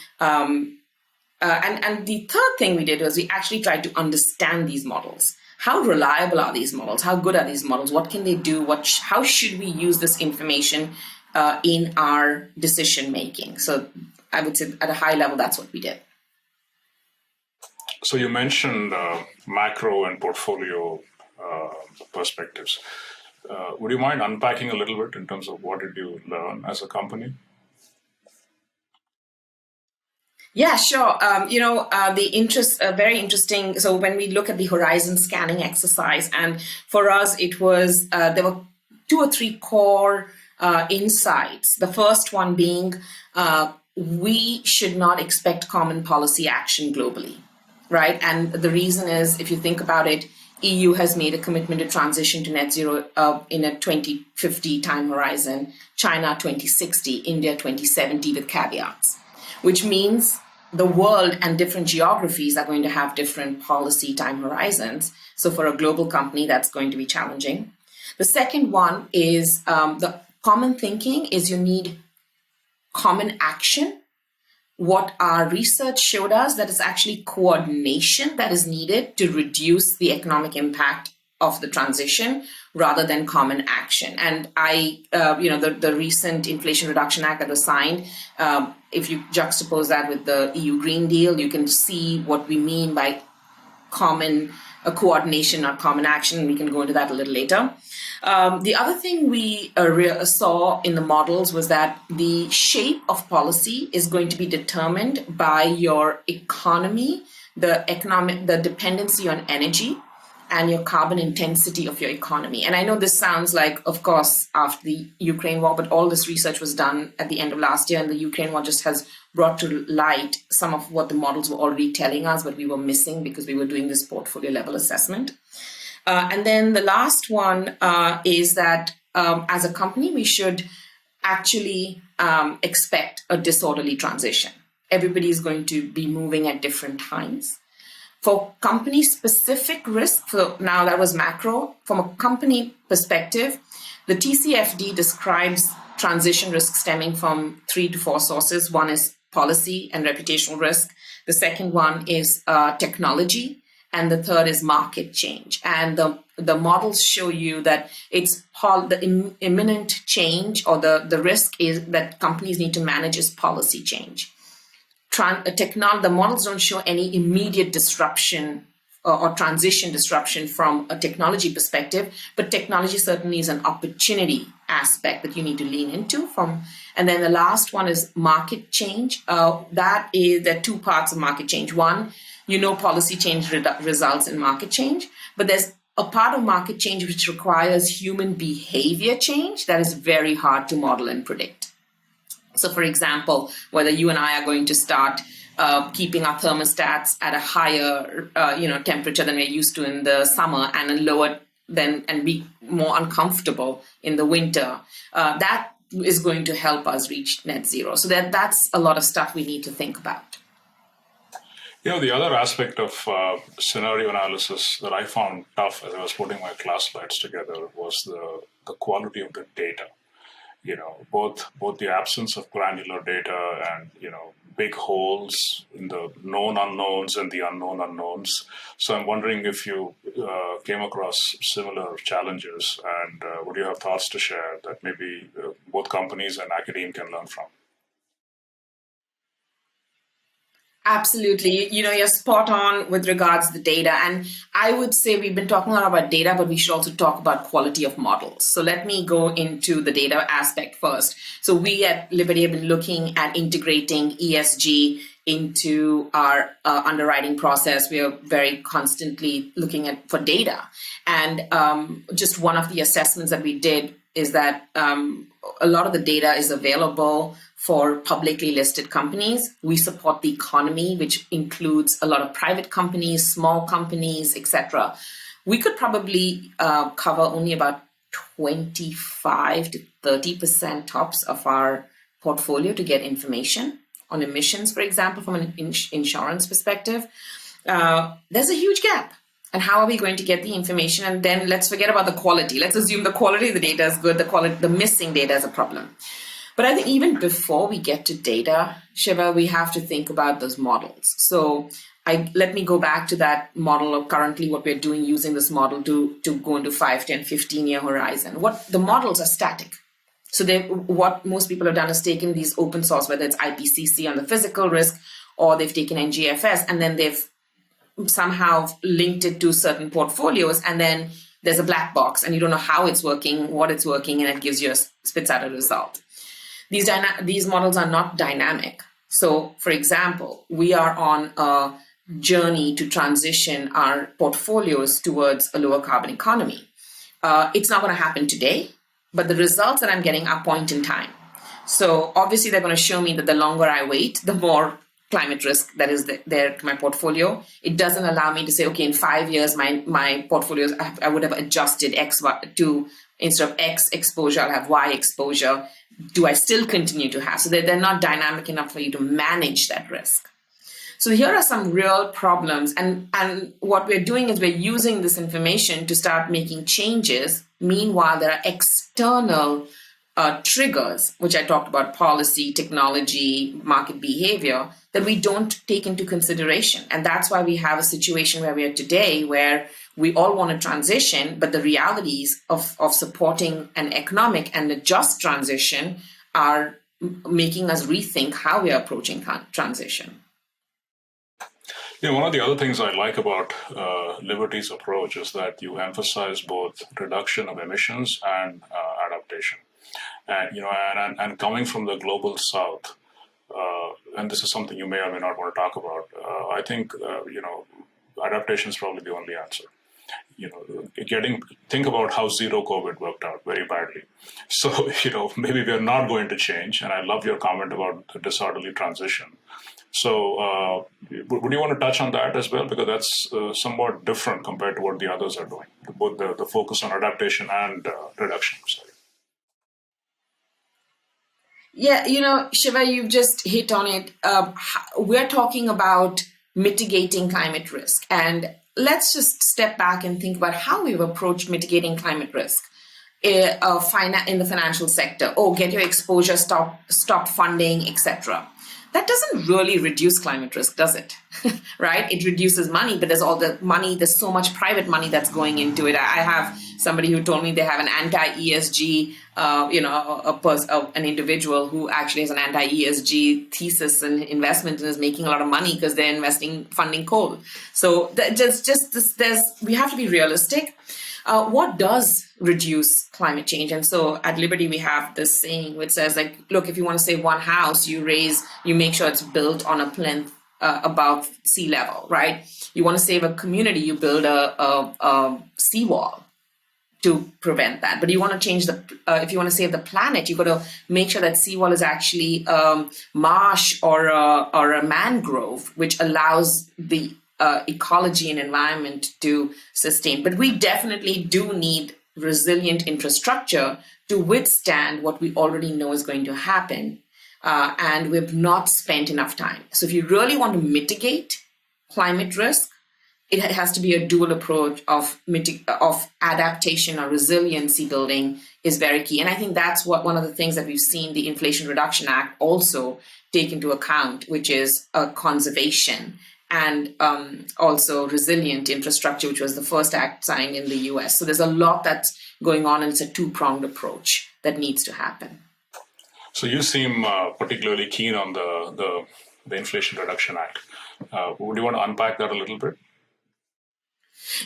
and the third thing we did was we actually tried to understand these models. How reliable are these models? How good are these models? What can they do? How should we use this information in our decision making? So I would say at a high level, that's what we did. So you mentioned macro and portfolio perspectives. Would you mind unpacking a little bit in terms of what did you learn as a company? Yeah, sure. The interest, very interesting. So when we look at the horizon scanning exercise, and for us, it was, there were 2 or 3 core insights. The first one being, we should not expect common policy action globally, right? And the reason is, if you think about it, EU has made a commitment to transition to net zero in a 2050 time horizon, China 2060, India 2070 with caveats, which means the world and different geographies are going to have different policy time horizons. So for a global company, that's going to be challenging. The second one is the common thinking is you need common action. What our research showed us that it's actually coordination that is needed to reduce the economic impact of the transition rather than common action. And the recent Inflation Reduction Act that was signed, if you juxtapose that with the EU Green Deal, you can see what we mean by common coordination or common action. We can go into that a little later. The other thing we saw in the models was that the shape of policy is going to be determined by your economy, the dependency on energy, and your carbon intensity of your economy. And I know this sounds like, of course, after the Ukraine war, but all this research was done at the end of last year, and the Ukraine war just has brought to light some of what the models were already telling us, but we were missing because we were doing this portfolio level assessment. And then the last one is that as a company, we should actually expect a disorderly transition. Everybody is going to be moving at different times. For company-specific risk, so now that was macro, from a company perspective, the TCFD describes transition risk stemming from 3 to 4 sources. One is policy and reputational risk. The second one is technology. And the third is market change. And the models show you that it's the imminent change, or the risk is that companies need to manage is policy change. The models don't show any immediate disruption or transition disruption from a technology perspective, but technology certainly is an opportunity aspect that you need to lean into. And then the last one is market change. There are 2 parts of market change. One, policy change results in market change, but there's a part of market change which requires human behavior change that is very hard to model and predict. So, for example, whether you and I are going to start keeping our thermostats at a higher, temperature than we're used to in the summer, and a lower and be more uncomfortable in the winter, that is going to help us reach net zero. So that's a lot of stuff we need to think about. The other aspect of scenario analysis that I found tough as I was putting my class slides together was the quality of the data. Both the absence of granular data and, big holes in the known unknowns and the unknown unknowns. So I'm wondering if you came across similar challenges, and would you have thoughts to share that maybe both companies and academia can learn from? Absolutely. You're spot on with regards to the data. And I would say we've been talking a lot about data, but we should also talk about quality of models. So let me go into the data aspect first. So we at Liberty have been looking at integrating ESG into our underwriting process. We are very constantly looking for data. And just one of the assessments that we did is that a lot of the data is available for publicly listed companies. We support the economy, which includes a lot of private companies, small companies, etc. We could probably cover only about 25 to 30% tops of our portfolio to get information on emissions, for example, from an insurance perspective. There's a huge gap. And how are we going to get the information? And then let's forget about the quality. Let's assume the quality of the data is good. The missing data is a problem. But I think even before we get to data, Shiva, we have to think about those models. So let me go back to that model of currently what we're doing using this model to go into 5, 10, 15-year horizon. The models are static. So what most people have done is taken these open source, whether it's IPCC on the physical risk, or they've taken NGFS, and then they've somehow linked it to certain portfolios, and then there's a black box, and you don't know how it's working, what it's working, and it spits out a result. These models are not dynamic. So, for example, we are on a journey to transition our portfolios towards a lower carbon economy. It's not going to happen today, but the results that I'm getting are point in time. So obviously they're going to show me that the longer I wait, the more climate risk that is there to my portfolio. It doesn't allow me to say, okay, in 5 years, my portfolios, I would have adjusted X to, instead of X exposure, I'll have Y exposure. Do I still continue to have? So they're not dynamic enough for you to manage that risk. So here are some real problems. And what we're doing is we're using this information to start making changes. Meanwhile, there are external triggers, which I talked about, policy, technology, market behavior, that we don't take into consideration. And that's why we have a situation where we are today, where we all want to transition, but the realities of supporting an economic and a just transition are making us rethink how we are approaching transition. Yeah, one of the other things I like about Liberty's approach is that you emphasize both reduction of emissions and adaptation. And and coming from the global south, and this is something you may or may not want to talk about, I think adaptation is probably the only answer. Think about how zero COVID worked out very badly. So, maybe we're not going to change. And I love your comment about the disorderly transition. So, would you want to touch on that as well? Because that's somewhat different compared to what the others are doing, both the focus on adaptation and reduction. Sorry. Yeah, Shiva, you've just hit on it. We're talking about mitigating climate risk. And let's just step back and think about how we've approached mitigating climate risk in the financial sector. Oh, get your exposure, stop funding, etc. That doesn't really reduce climate risk, does it? Right? It reduces money, but there's all the money, there's so much private money that's going into it. I have somebody who told me they have an anti-ESG, an individual who actually has an anti-ESG thesis and investment and is making a lot of money because they're funding coal. So we have to be realistic. What does reduce climate change? And so at Liberty, we have this saying which says, like, look, if you want to save one house, you make sure it's built on a plinth above sea level, right? You want to save a community, you build a seawall to prevent that. But you want to change if you want to save the planet, you got to make sure that seawall is actually marsh or a mangrove, which allows the ecology and environment to sustain. But we definitely do need resilient infrastructure to withstand what we already know is going to happen. And we've not spent enough time. So if you really want to mitigate climate risk, it has to be a dual approach of adaptation or resiliency building is very key. And I think that's one of the things that we've seen the Inflation Reduction Act also take into account, which is conservation and also resilient infrastructure, which was the first act signed in the US. So there's a lot that's going on, and it's a two-pronged approach that needs to happen. So you seem particularly keen on the Inflation Reduction Act. Would you want to unpack that a little bit?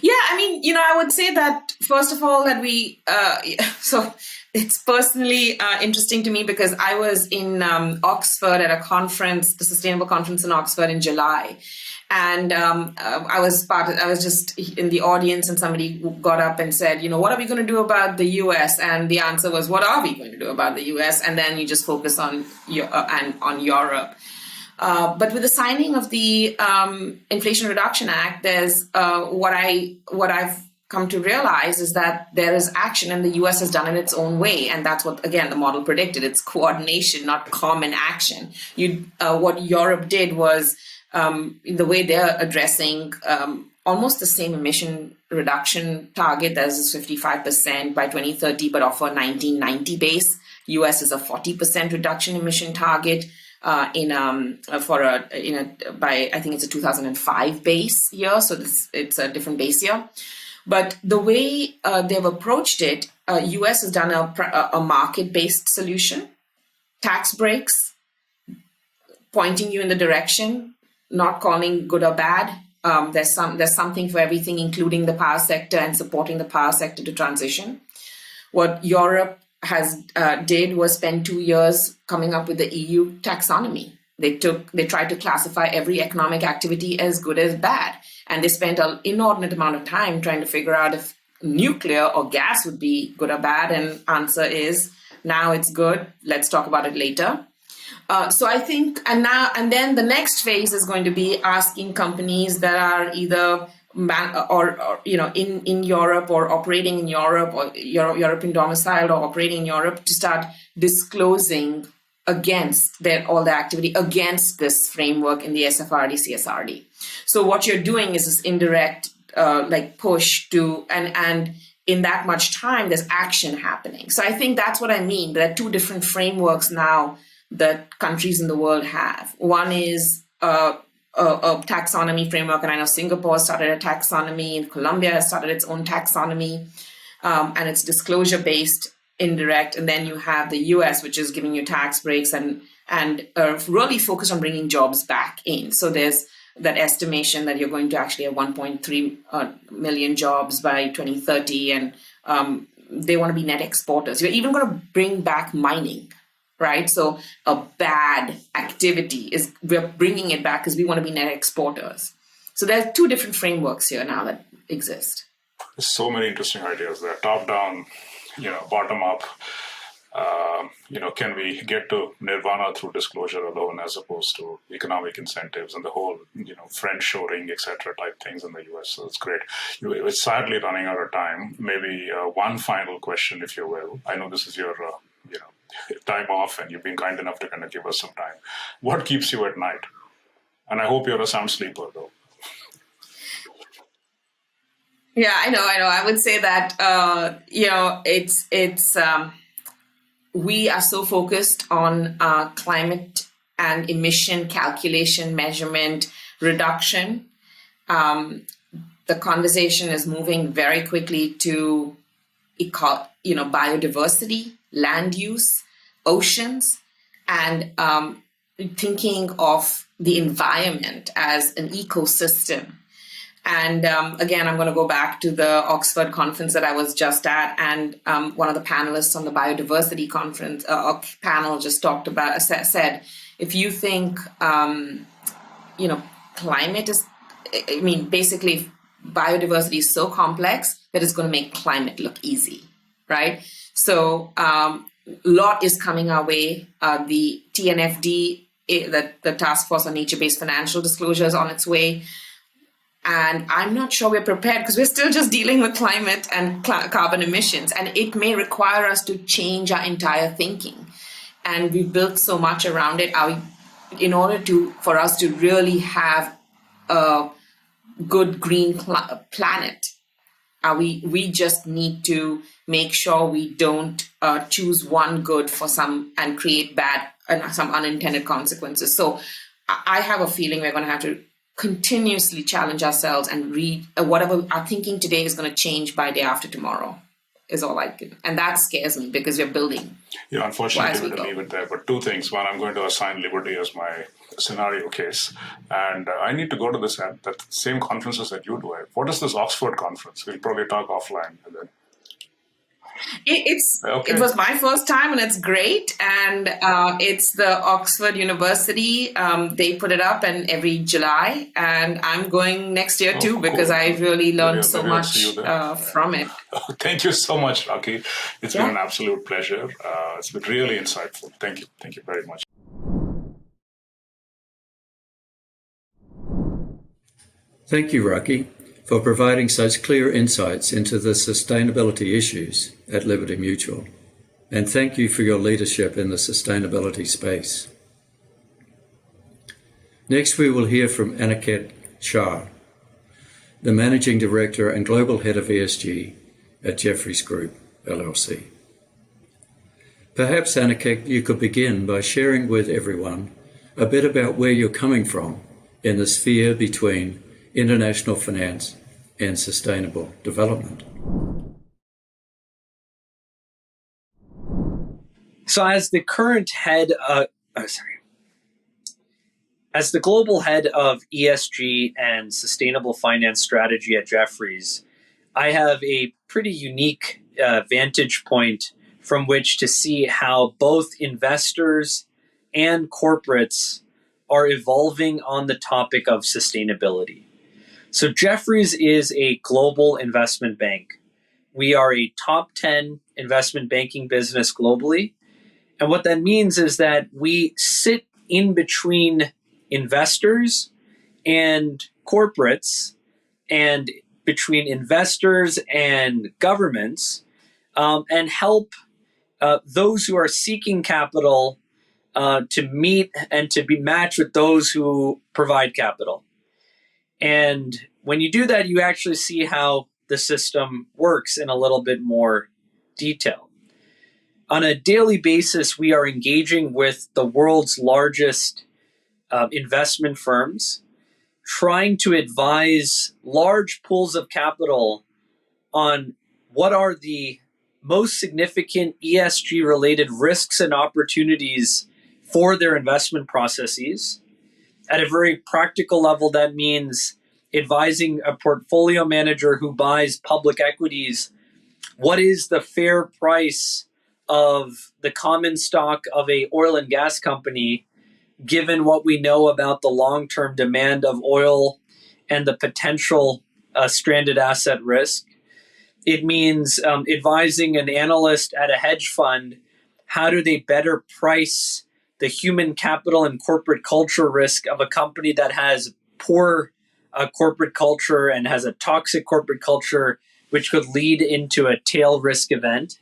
Yeah, I would say that, first of all, that so it's personally interesting to me because I was in Oxford at a conference, the Sustainable Conference in Oxford in July. And I was just in the audience, and somebody got up and said, what are we going to do about the US? And the answer was, what are we going to do about the US? And then you just focus on Europe. But with the signing of the Inflation Reduction Act, there's what I've come to realize is that there is action, and the US has done it its own way. And that's what, again, the model predicted. It's coordination, not common action. What Europe did was, the way they're addressing almost the same emission reduction target as is 55% by 2030, but off a 1990 base. US is a 40% reduction emission target by I think it's a 2005 base year, so it's a different base year. But the way they've approached it, US has done a market-based solution, tax breaks, pointing you in the direction, not calling good or bad. There's something for everything, including the power sector and supporting the power sector to transition. What Europe did was spend 2 years coming up with the EU taxonomy. They tried to classify every economic activity as good as bad. And they spent an inordinate amount of time trying to figure out if nuclear or gas would be good or bad. And answer is, now it's good. Let's talk about it later. So I think, and then the next phase is going to be asking companies that are either in Europe or operating in Europe or European domiciled or operating in Europe to start disclosing against all the activity against this framework in the SFRD, CSRD. So what you're doing is this indirect push to, and in that much time, there's action happening. So I think that's what I mean. There are two different frameworks now that countries in the world have. One is a taxonomy framework, and I know Singapore started a taxonomy, and Colombia has started its own taxonomy, and it's disclosure-based, indirect. And then you have the US, which is giving you tax breaks and really focused on bringing jobs back in. So there's that estimation that you're going to actually have 1.3 million jobs by 2030, and they want to be net exporters. You're even going to bring back mining, right? So a bad activity is, we're bringing it back because we want to be net exporters. So there are two different frameworks here now that exist. There's so many interesting ideas there. Top down, bottom up. Can we get to nirvana through disclosure alone as opposed to economic incentives and the whole, friend shoring, etc. type things in the US? So it's great. We're sadly running out of time. Maybe one final question, if you will. I know this is your, time off, and you've been kind enough to kind of give us some time. What keeps you at night? And I hope you're a sound sleeper, though. Yeah, I know. I would say that, we are so focused on climate and emission calculation, measurement, reduction. The conversation is moving very quickly to, biodiversity, land use, oceans, and thinking of the environment as an ecosystem. And again, I'm going to go back to the Oxford conference that I was just at, and one of the panelists on the biodiversity conference panel just talked about, said, if you think, climate is, basically biodiversity is so complex that it's going to make climate look easy, right? So a lot is coming our way. The TNFD, the Task Force on Nature-Based Financial Disclosure, is on its way. And I'm not sure we're prepared because we're still just dealing with climate and carbon emissions. And it may require us to change our entire thinking. And we've built so much around it. In order for us to really have a good green planet, we just need to make sure we don't choose one good for some and create bad and some unintended consequences. So I have a feeling we're going to have to continuously challenge ourselves and read whatever our thinking today is going to change by day after tomorrow is all I can. And that scares me because we're building. Yeah, unfortunately, we're going to leave it there. But two things. One, I'm going to assign Liberty as my scenario case. And I need to go to that same conferences that you do. What is this Oxford conference? We'll probably talk offline. And then. It was my first time, and it's great. And it's the Oxford University. They put it up and every July, and I'm going next year too because I really learned so much from it. Thank you so much, Rocky. It's been an absolute pleasure. It's been really insightful. Thank you very much. Thank you, Rocky, for providing such clear insights into the sustainability issues at Liberty Mutual. And thank you for your leadership in the sustainability space. Next, we will hear from Aniket Shah, the Managing Director and Global Head of ESG at Jefferies Group, LLC. Perhaps, Aniket, you could begin by sharing with everyone a bit about where you're coming from in the sphere between international finance and sustainable development. So as the current head as the global head of ESG and sustainable finance strategy at Jefferies, I have a pretty unique vantage point from which to see how both investors and corporates are evolving on the topic of sustainability. So Jefferies is a global investment bank. We are a top 10 investment banking business globally. And what that means is that we sit in between investors and corporates and between investors and governments and help those who are seeking capital to meet and to be matched with those who provide capital. And when you do that, you actually see how the system works in a little bit more detail. On a daily basis, we are engaging with the world's largest investment firms, trying to advise large pools of capital on what are the most significant ESG related risks and opportunities for their investment processes. At a very practical level, that means advising a portfolio manager who buys public equities. What is the fair price of the common stock of a oil and gas company, given what we know about the long-term demand of oil and the potential stranded asset risk? It means advising an analyst at a hedge fund, how do they better price the human capital and corporate culture risk of a company that has poor corporate culture and has a toxic corporate culture, which could lead into a tail risk event.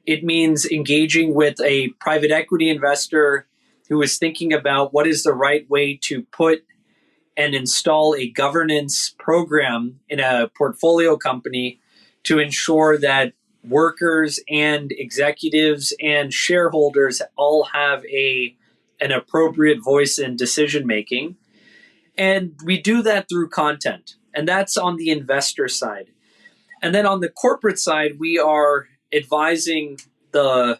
It means engaging with a private equity investor who is thinking about what is the right way to put and install a governance program in a portfolio company to ensure that workers and executives and shareholders all have an appropriate voice in decision making. And we do that through content. And that's on the investor side. And then on the corporate side, we are advising the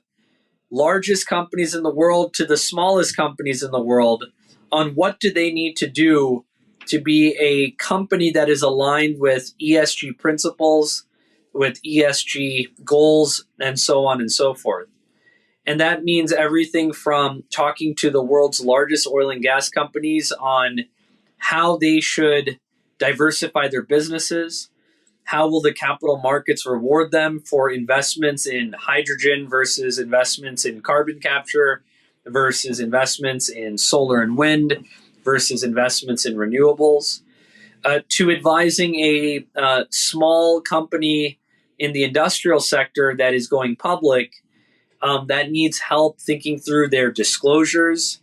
largest companies in the world to the smallest companies in the world on what do they need to do to be a company that is aligned with ESG principles, with ESG goals, and so on and so forth. And that means everything from talking to the world's largest oil and gas companies on how they should diversify their businesses. How will the capital markets reward them for investments in hydrogen versus investments in carbon capture versus investments in solar and wind versus investments in renewables? To advising a small company in the industrial sector that is going public that needs help thinking through their disclosures,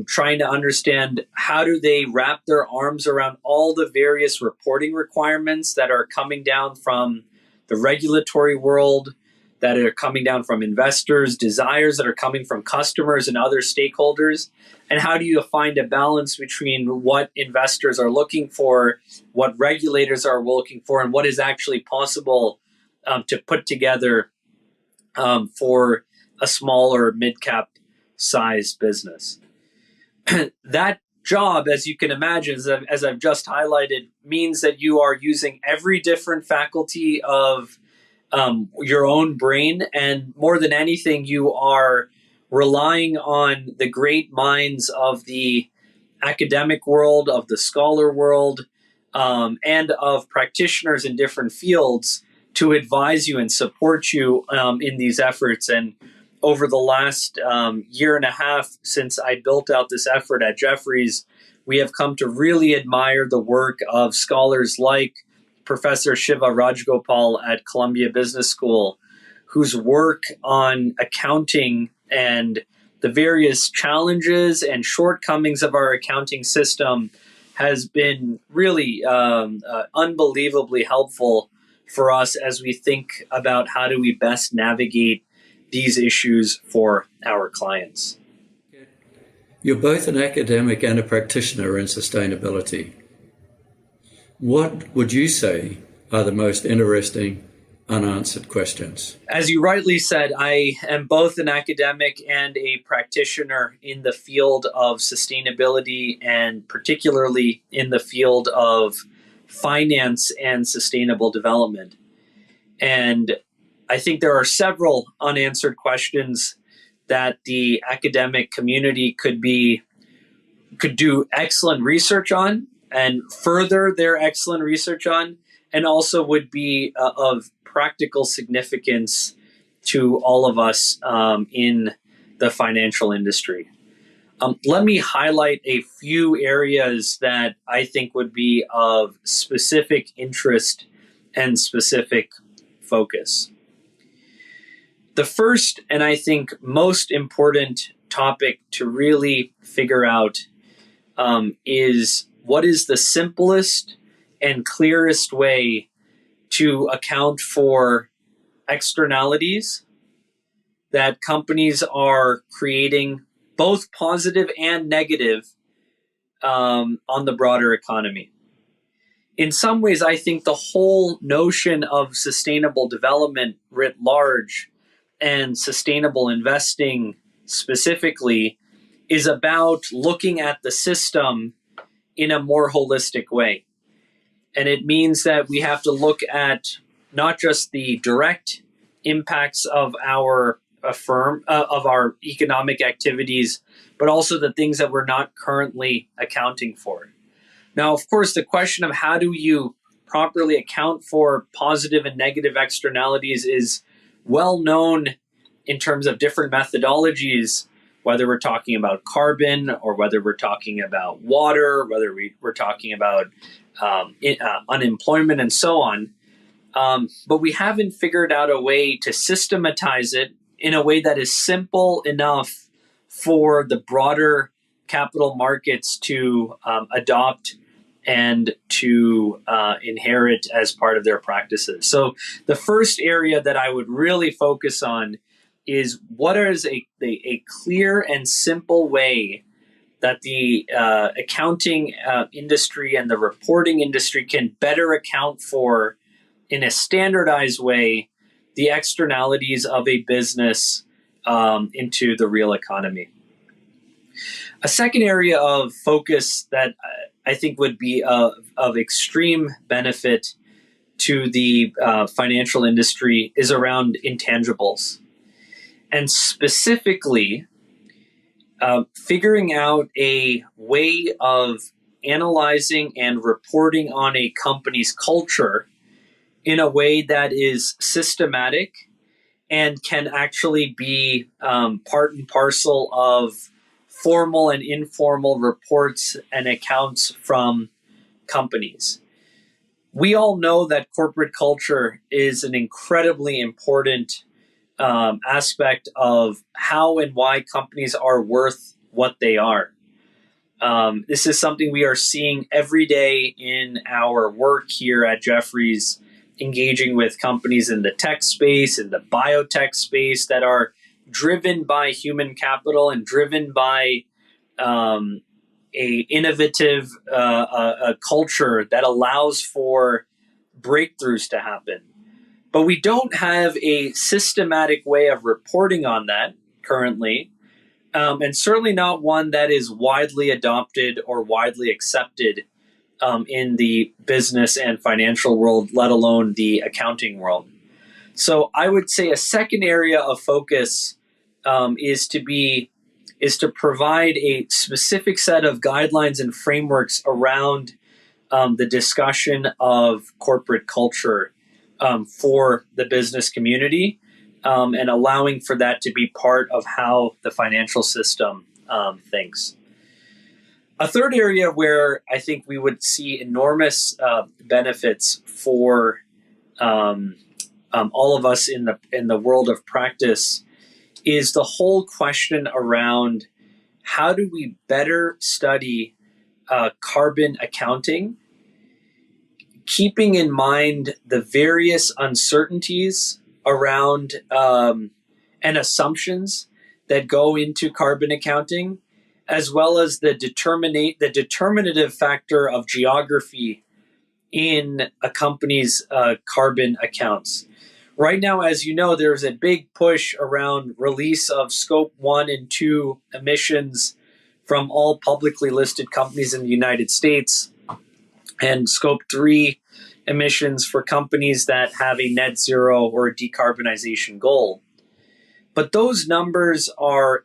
trying to understand how do they wrap their arms around all the various reporting requirements that are coming down from the regulatory world, that are coming down from investors, desires that are coming from customers and other stakeholders, and how do you find a balance between what investors are looking for, what regulators are looking for, and what is actually possible to put together for a small or mid-cap size business. That job, as you can imagine, as I've just highlighted, means that you are using every different faculty of your own brain. And more than anything, you are relying on the great minds of the academic world, of the scholar world, and of practitioners in different fields to advise you and support you in these efforts. And over the last year and a half since I built out this effort at Jefferies, we have come to really admire the work of scholars like Professor Shiva Rajgopal at Columbia Business School, whose work on accounting and the various challenges and shortcomings of our accounting system has been really unbelievably helpful for us as we think about how do we best navigate these issues for our clients. You're both an academic and a practitioner in sustainability. What would you say are the most interesting unanswered questions? As you rightly said, I am both an academic and a practitioner in the field of sustainability, and particularly in the field of finance and sustainable development. And I think there are several unanswered questions that the academic community could do excellent research on and further their excellent research on, and also would be of practical significance to all of us in the financial industry. Let me highlight a few areas that I think would be of specific interest and specific focus. The first, and I think most important topic to really figure out is what is the simplest and clearest way to account for externalities that companies are creating, both positive and negative, on the broader economy. In some ways, I think the whole notion of sustainable development writ large and sustainable investing specifically is about looking at the system in a more holistic way. And it means that we have to look at not just the direct impacts of our of our economic activities, but also the things that we're not currently accounting for. Now, of course, the question of how do you properly account for positive and negative externalities is well known in terms of different methodologies, whether we're talking about carbon or whether we're talking about water, whether we're talking about unemployment and so on. But we haven't figured out a way to systematize it in a way that is simple enough for the broader capital markets to adopt and to inherit as part of their practices. So the first area that I would really focus on is what is a clear and simple way that the accounting industry and the reporting industry can better account for, in a standardized way, the externalities of a business into the real economy. A second area of focus that I think would be of extreme benefit to the financial industry is around intangibles. And specifically, figuring out a way of analyzing and reporting on a company's culture in a way that is systematic and can actually be part and parcel of formal and informal reports and accounts from companies. We all know that corporate culture is an incredibly important aspect of how and why companies are worth what they are. This is something we are seeing every day in our work here at Jefferies, engaging with companies in the tech space, in the biotech space that are driven by human capital and driven by a innovative a culture that allows for breakthroughs to happen. But we don't have a systematic way of reporting on that currently, and certainly not one that is widely adopted or widely accepted in the business and financial world, let alone the accounting world. So I would say a second area of focus is to provide a specific set of guidelines and frameworks around the discussion of corporate culture for the business community, and allowing for that to be part of how the financial system thinks. A third area where I think we would see enormous benefits for all of us in the world of practice is the whole question around how do we better study carbon accounting, keeping in mind the various uncertainties around and assumptions that go into carbon accounting, as well as the determinative factor of geography in a company's carbon accounts. Right now, as you know, there's a big push around release of Scope 1 and 2 emissions from all publicly listed companies in the United States, and Scope 3 emissions for companies that have a net zero or a decarbonization goal. But those numbers are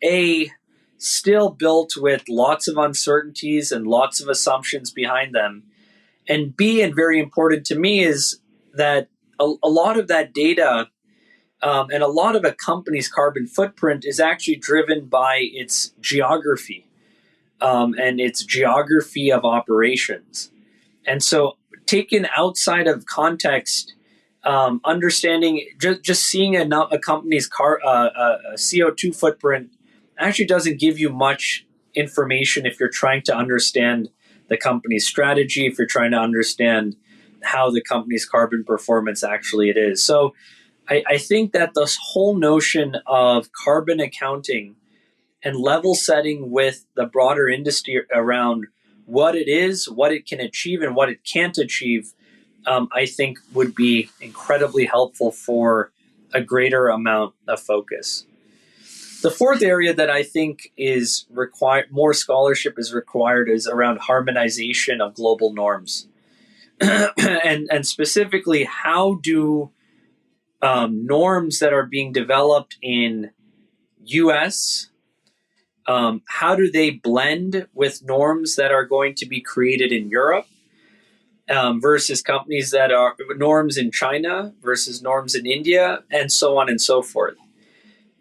still built with lots of uncertainties and lots of assumptions behind them. And B, and very important to me, is that a lot of that data and a lot of a company's carbon footprint is actually driven by its geography and its geography of operations. And so taken outside of context, understanding, just seeing a company's CO2 footprint actually doesn't give you much information if you're trying to understand the company's strategy, if you're trying to understand how the company's carbon performance actually it is. So I think that this whole notion of carbon accounting and level setting with the broader industry around what it is, what it can achieve, and what it can't achieve, I think would be incredibly helpful for a greater amount of focus. The fourth area that I think is required, more scholarship is required, is around harmonization of global norms. and specifically, how do norms that are being developed in US, how do they blend with norms that are going to be created in Europe versus companies that are norms in China versus norms in India, and so on and so forth.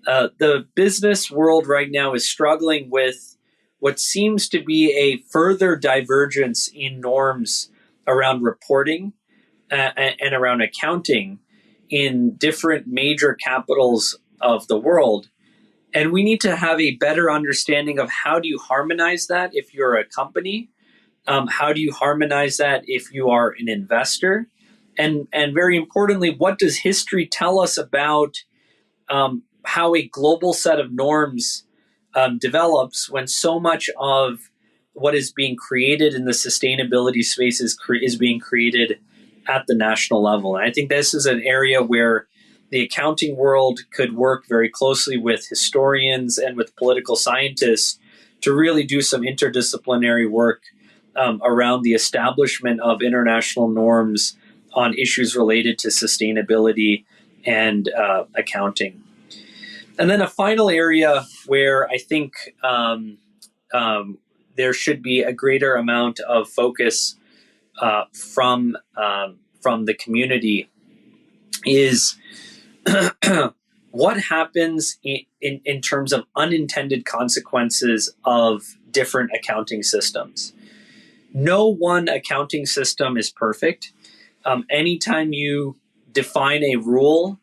The business world right now is struggling with what seems to be a further divergence in norms around reporting and around accounting in different major capitals of the world. And we need to have a better understanding of how do you harmonize that if you're a company? How do you harmonize that if you are an investor? And very importantly, what does history tell us about how a global set of norms develops when so much of what is being created in the sustainability space is being created at the national level? And I think this is an area where the accounting world could work very closely with historians and with political scientists to really do some interdisciplinary work around the establishment of international norms on issues related to sustainability and accounting. And then a final area where I think there should be a greater amount of focus from the community is what happens in terms of unintended consequences of different accounting systems. No one accounting system is perfect. Anytime you define a rule,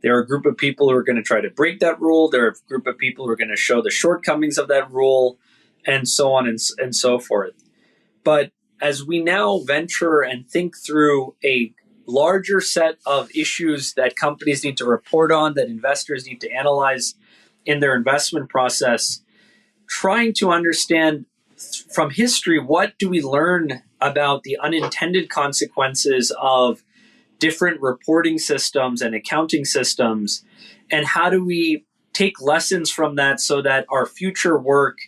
there are a group of people who are going to try to break that rule. There are a group of people who are going to show the shortcomings of that rule, and so on and so forth. But as we now venture and think through a larger set of issues that companies need to report on, that investors need to analyze in their investment process, trying to understand from history, what do we learn about the unintended consequences of different reporting systems and accounting systems, and how do we take lessons from that so that our future work,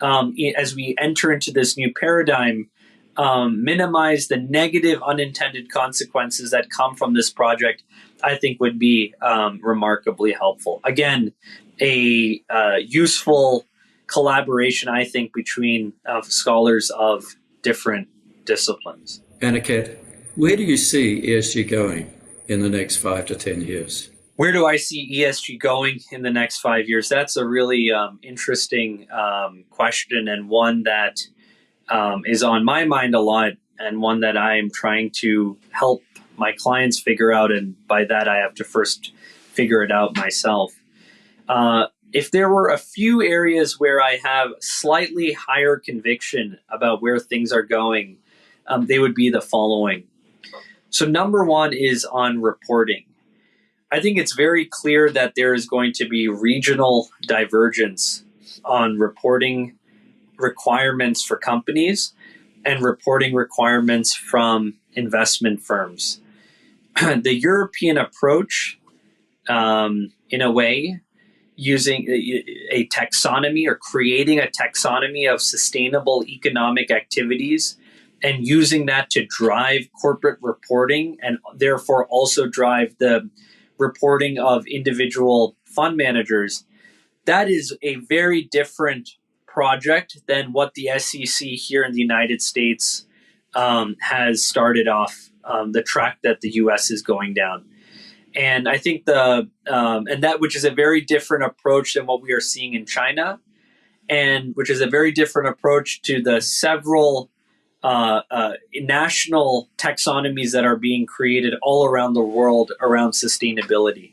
as we enter into this new paradigm, minimize the negative unintended consequences that come from this project, I think would be remarkably helpful. Again, a useful collaboration, I think, between scholars of different disciplines. Aniket, where do you see ESG going in the next 5 to 10 years? Where do I see ESG going in the next 5 years? That's a really interesting question, and one that is on my mind a lot, and one that I'm trying to help my clients figure out. And by that, I have to first figure it out myself. If there were a few areas where I have slightly higher conviction about where things are going, they would be the following. So number one is on reporting. I think it's very clear that there is going to be regional divergence on reporting requirements for companies and reporting requirements from investment firms. The European approach, in a way, using a taxonomy or creating a taxonomy of sustainable economic activities and using that to drive corporate reporting and therefore also drive the reporting of individual fund managers, that is a very different project than what the SEC here in the United States has started off the track that the US is going down. And I think which is a very different approach than what we are seeing in China, and which is a very different approach to the several national taxonomies that are being created all around the world around sustainability.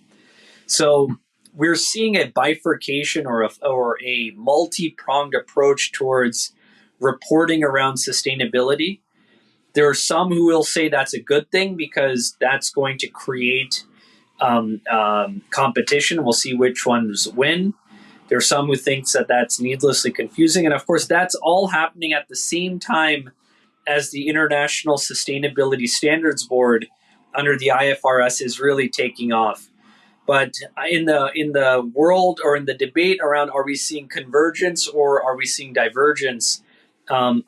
So we're seeing a bifurcation or a multi-pronged approach towards reporting around sustainability. There are some who will say that's a good thing because that's going to create competition. We'll see which ones win. There are some who think that that's needlessly confusing. And of course, that's all happening at the same time as the International Sustainability Standards Board under the IFRS is really taking off. But in the world or in the debate around are we seeing convergence or are we seeing divergence, I'm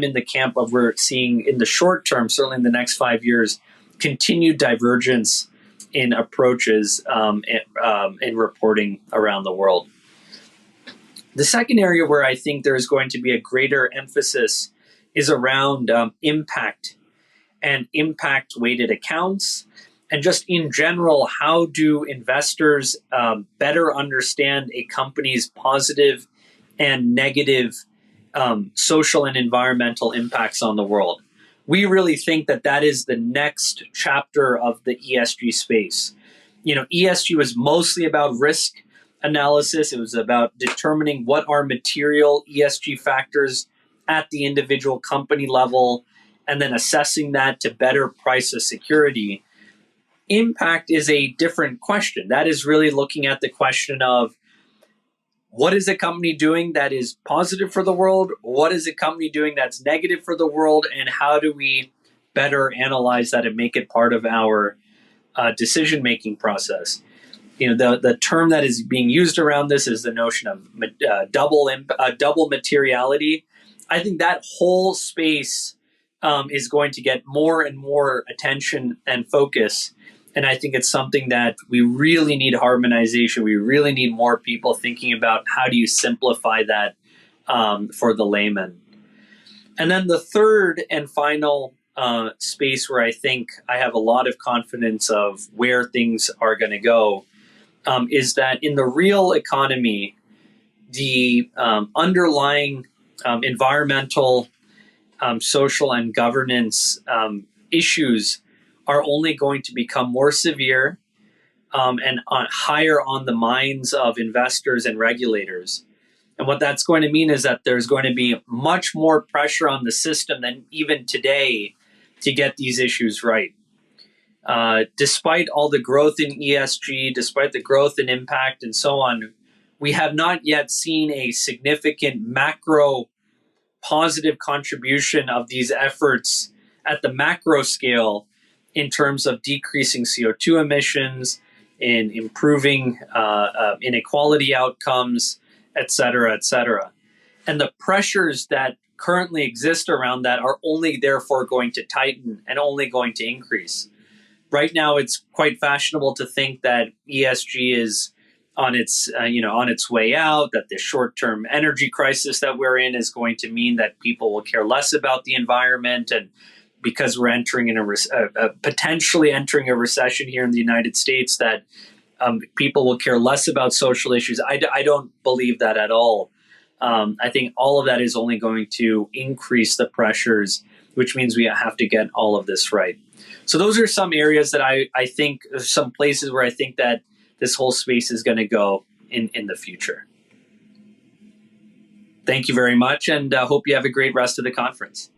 in the camp of we're seeing in the short term, certainly in the next 5 years, continued divergence in approaches in reporting around the world. The second area where I think there's going to be a greater emphasis is around impact and impact-weighted accounts. And just in general, how do investors better understand a company's positive and negative social and environmental impacts on the world? We really think that that is the next chapter of the ESG space. ESG was mostly about risk analysis. It was about determining what are material ESG factors at the individual company level, and then assessing that to better price a security. Impact is a different question. That is really looking at the question of what is a company doing that is positive for the world? What is a company doing that's negative for the world? And how do we better analyze that and make it part of our decision-making process? The term that is being used around this is the notion of double materiality. I think that whole space is going to get more and more attention and focus. And I think it's something that we really need harmonization. We really need more people thinking about how do you simplify that for the layman. And then the third and final space where I think I have a lot of confidence of where things are going to go is that in the real economy, the underlying environmental, social, and governance issues are only going to become more severe and higher on the minds of investors and regulators. And what that's going to mean is that there's going to be much more pressure on the system than even today to get these issues right. Despite all the growth in ESG, despite the growth in impact and so on, we have not yet seen a significant macro positive contribution of these efforts at the macro scale in terms of decreasing CO2 emissions, in improving inequality outcomes, et cetera, et cetera. And the pressures that currently exist around that are only therefore going to tighten and only going to increase. Right now, it's quite fashionable to think that ESG is on its way out, that the short-term energy crisis that we're in is going to mean that people will care less about the environment, and because we're entering in potentially entering a recession here in the United States, that people will care less about social issues. I don't believe that at all. I think all of that is only going to increase the pressures, which means we have to get all of this right. So those are some areas that I think, some places where I think that this whole space is going to go in the future. Thank you very much, and hope you have a great rest of the conference.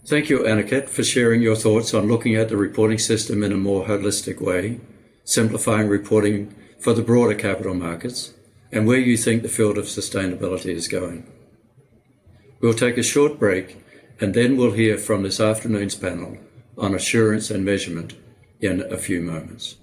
Thank you, Aniket, for sharing your thoughts on looking at the reporting system in a more holistic way, simplifying reporting for the broader capital markets, and where you think the field of sustainability is going. We'll take a short break, and then we'll hear from this afternoon's panel on assurance and measurement in a few moments.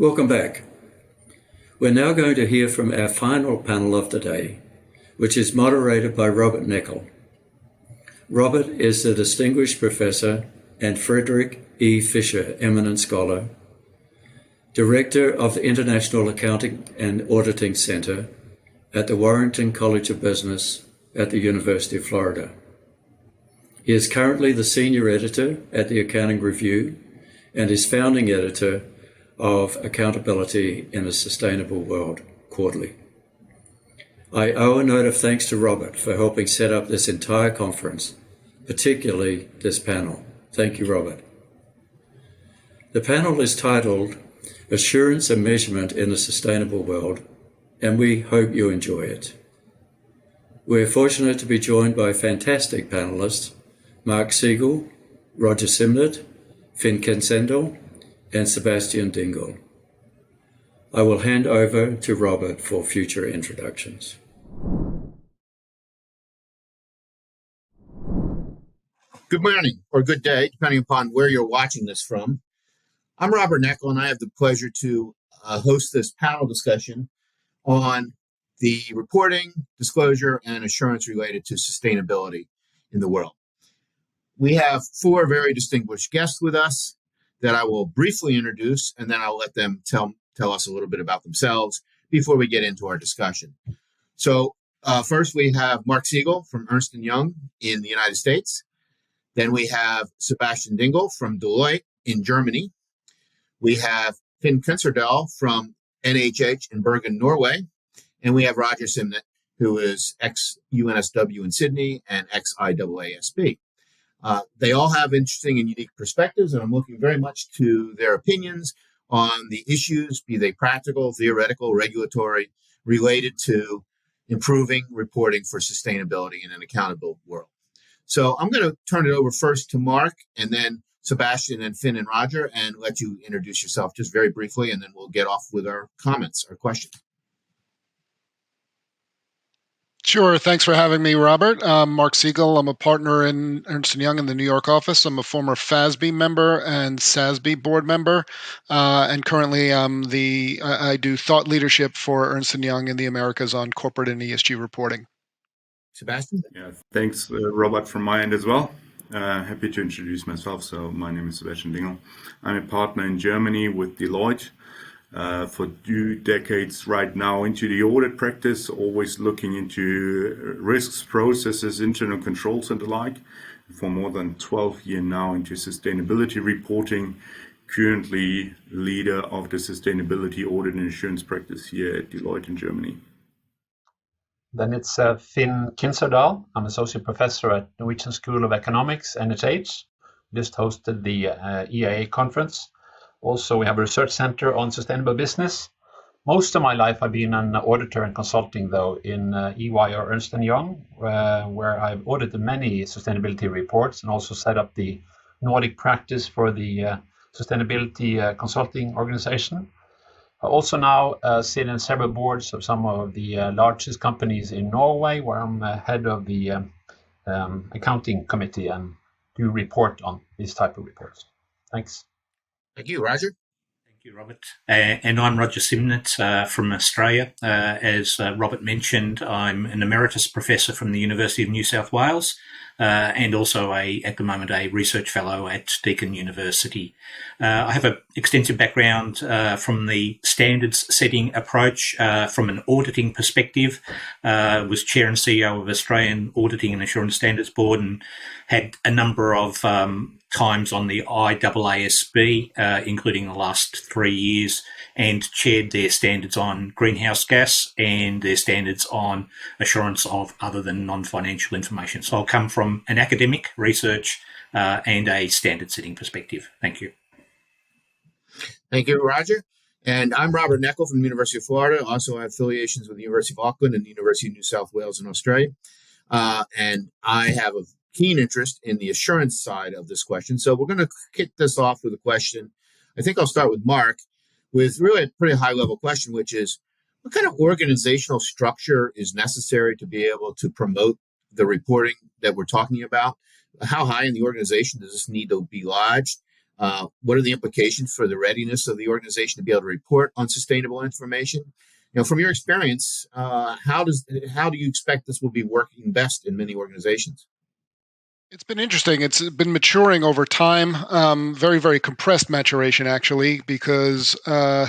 Welcome back. We're now going to hear from our final panel of the day, which is moderated by Robert Neckel. Robert is the Distinguished Professor and Frederick E. Fisher Eminent Scholar, Director of the International Accounting and Auditing Center at the Warrington College of Business at the University of Florida. He is currently the Senior Editor at the Accounting Review and is founding editor of Accountability in a Sustainable World Quarterly. I owe a note of thanks to Robert for helping set up this entire conference, particularly this panel. Thank you, Robert. The panel is titled Assurance and Measurement in a Sustainable World, and we hope you enjoy it. We're fortunate to be joined by fantastic panelists, Mark Siegel, Roger Simnett, Finn Kinsendel, and Sebastian Dingle. I will hand over to Robert for future introductions. Good morning or good day, depending upon where you're watching this from. I'm Robert Neckel, and I have the pleasure to host this panel discussion on the reporting, disclosure, and assurance related to sustainability in the world. We have 4 very distinguished guests with us that I will briefly introduce, and then I'll let them tell us a little bit about themselves before we get into our discussion. So first we have Mark Siegel from Ernst & Young in the United States. Then we have Sebastian Dingle from Deloitte in Germany. We have Finn Kinserdal from NHH in Bergen, Norway. And we have Roger Simnett, who is ex-UNSW in Sydney and ex-IAASB. They all have interesting and unique perspectives, and I'm looking very much to their opinions on the issues, be they practical, theoretical, regulatory, related to improving reporting for sustainability in an accountable world. So I'm going to turn it over first to Mark, and then Sebastian and Finn and Roger, and let you introduce yourself just very briefly, and then we'll get off with our comments or questions. Sure. Thanks for having me, Robert. I'm Mark Siegel. I'm a partner in Ernst & Young in the New York office. I'm a former FASB member and SASB board member. And currently I do thought leadership for Ernst & Young in the Americas on corporate and ESG reporting. Sebastian? Yeah, thanks, Robert, from my end as well. Happy to introduce myself. So my name is Sebastian Dingle. I'm a partner in Germany with Deloitte. For 2 decades right now into the audit practice, always looking into risks, processes, internal controls and the like. For more than 12 years now into sustainability reporting, currently leader of the sustainability audit and assurance practice here at Deloitte in Germany. Then it's Finn Kinserdal. I'm Associate Professor at Norwegian School of Economics, NHH. Just hosted the EIA conference. Also, we have a research center on sustainable business. Most of my life, I've been an auditor and consulting, though, in EY or Ernst & Young, where I've audited many sustainability reports and also set up the Nordic practice for the sustainability consulting organization. I also now sit in several boards of some of the largest companies in Norway, where I'm head of the accounting committee and do report on these type of reports. Thanks. Thank you, Roger. Thank you, Robert. And I'm Roger Simnett from Australia. As Robert mentioned, I'm an emeritus professor from the University of New South Wales and also at the moment, a research fellow at Deakin University. I have an extensive background from the standards setting approach from an auditing perspective. Was chair and CEO of Australian Auditing and Assurance Standards Board and had a number of times on the IAASB, including the last 3 years, and chaired their standards on greenhouse gas and their standards on assurance of other than non-financial information. So I'll come from an academic research and a standard setting perspective. Thank you. Thank you, Roger. And I'm Robert Neckel from the University of Florida. Also, I have affiliations with the University of Auckland and the University of New South Wales in Australia. And I have a keen interest in the assurance side of this question. So we're going to kick this off with a question. I think I'll start with Mark with really a pretty high level question, which is what kind of organizational structure is necessary to be able to promote the reporting that we're talking about? How high in the organization does this need to be lodged? What are the implications for the readiness of the organization to be able to report on sustainable information? From your experience, how do you expect this will be working best in many organizations? It's been interesting. It's been maturing over time, very, very compressed maturation, actually, because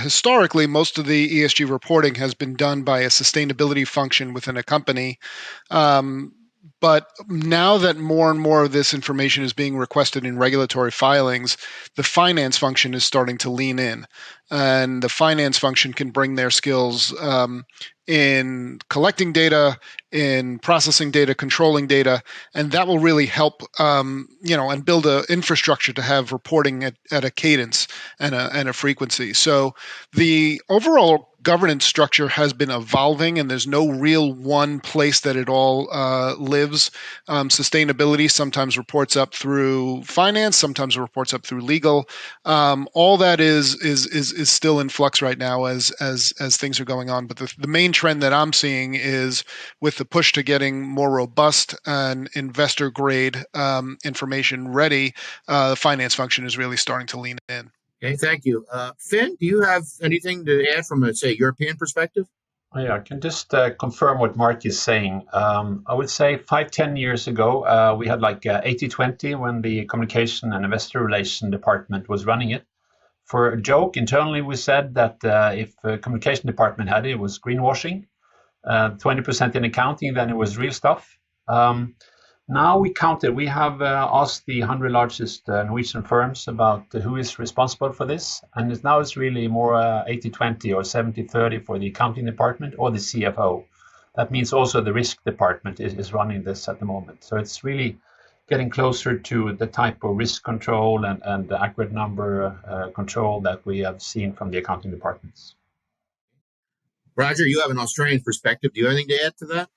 historically, most of the ESG reporting has been done by a sustainability function within a company. But now that more and more of this information is being requested in regulatory filings, the finance function is starting to lean in. And the finance function can bring their skills in collecting data, in processing data, controlling data, and that will really help, and build an infrastructure to have reporting at a cadence and a frequency. So the overall governance structure has been evolving, and there's no real one place that it all lives. Sustainability sometimes reports up through finance, sometimes it reports up through legal. All that is still in flux right now as things are going on. But the main trend that I'm seeing is with the push to getting more robust and investor grade information ready, the finance function is really starting to lean in. Okay, thank you. Finn, do you have anything to add from a, say, European perspective? Yeah, I can just confirm what Mark is saying. I would say 5-10 years ago, we had like 80-20 when the communication and investor relation department was running it. For a joke, internally we said that if the communication department had it, it was greenwashing. 20% in accounting, then it was real stuff. Now we counted. We have asked the 100 largest Norwegian firms about who is responsible for this. And now it's really more 80-20 or 70-30 for the accounting department or the CFO. That means also the risk department is running this at the moment. So it's really getting closer to the type of risk control and the accurate number control that we have seen from the accounting departments. Roger, you have an Australian perspective. Do you have anything to add to that?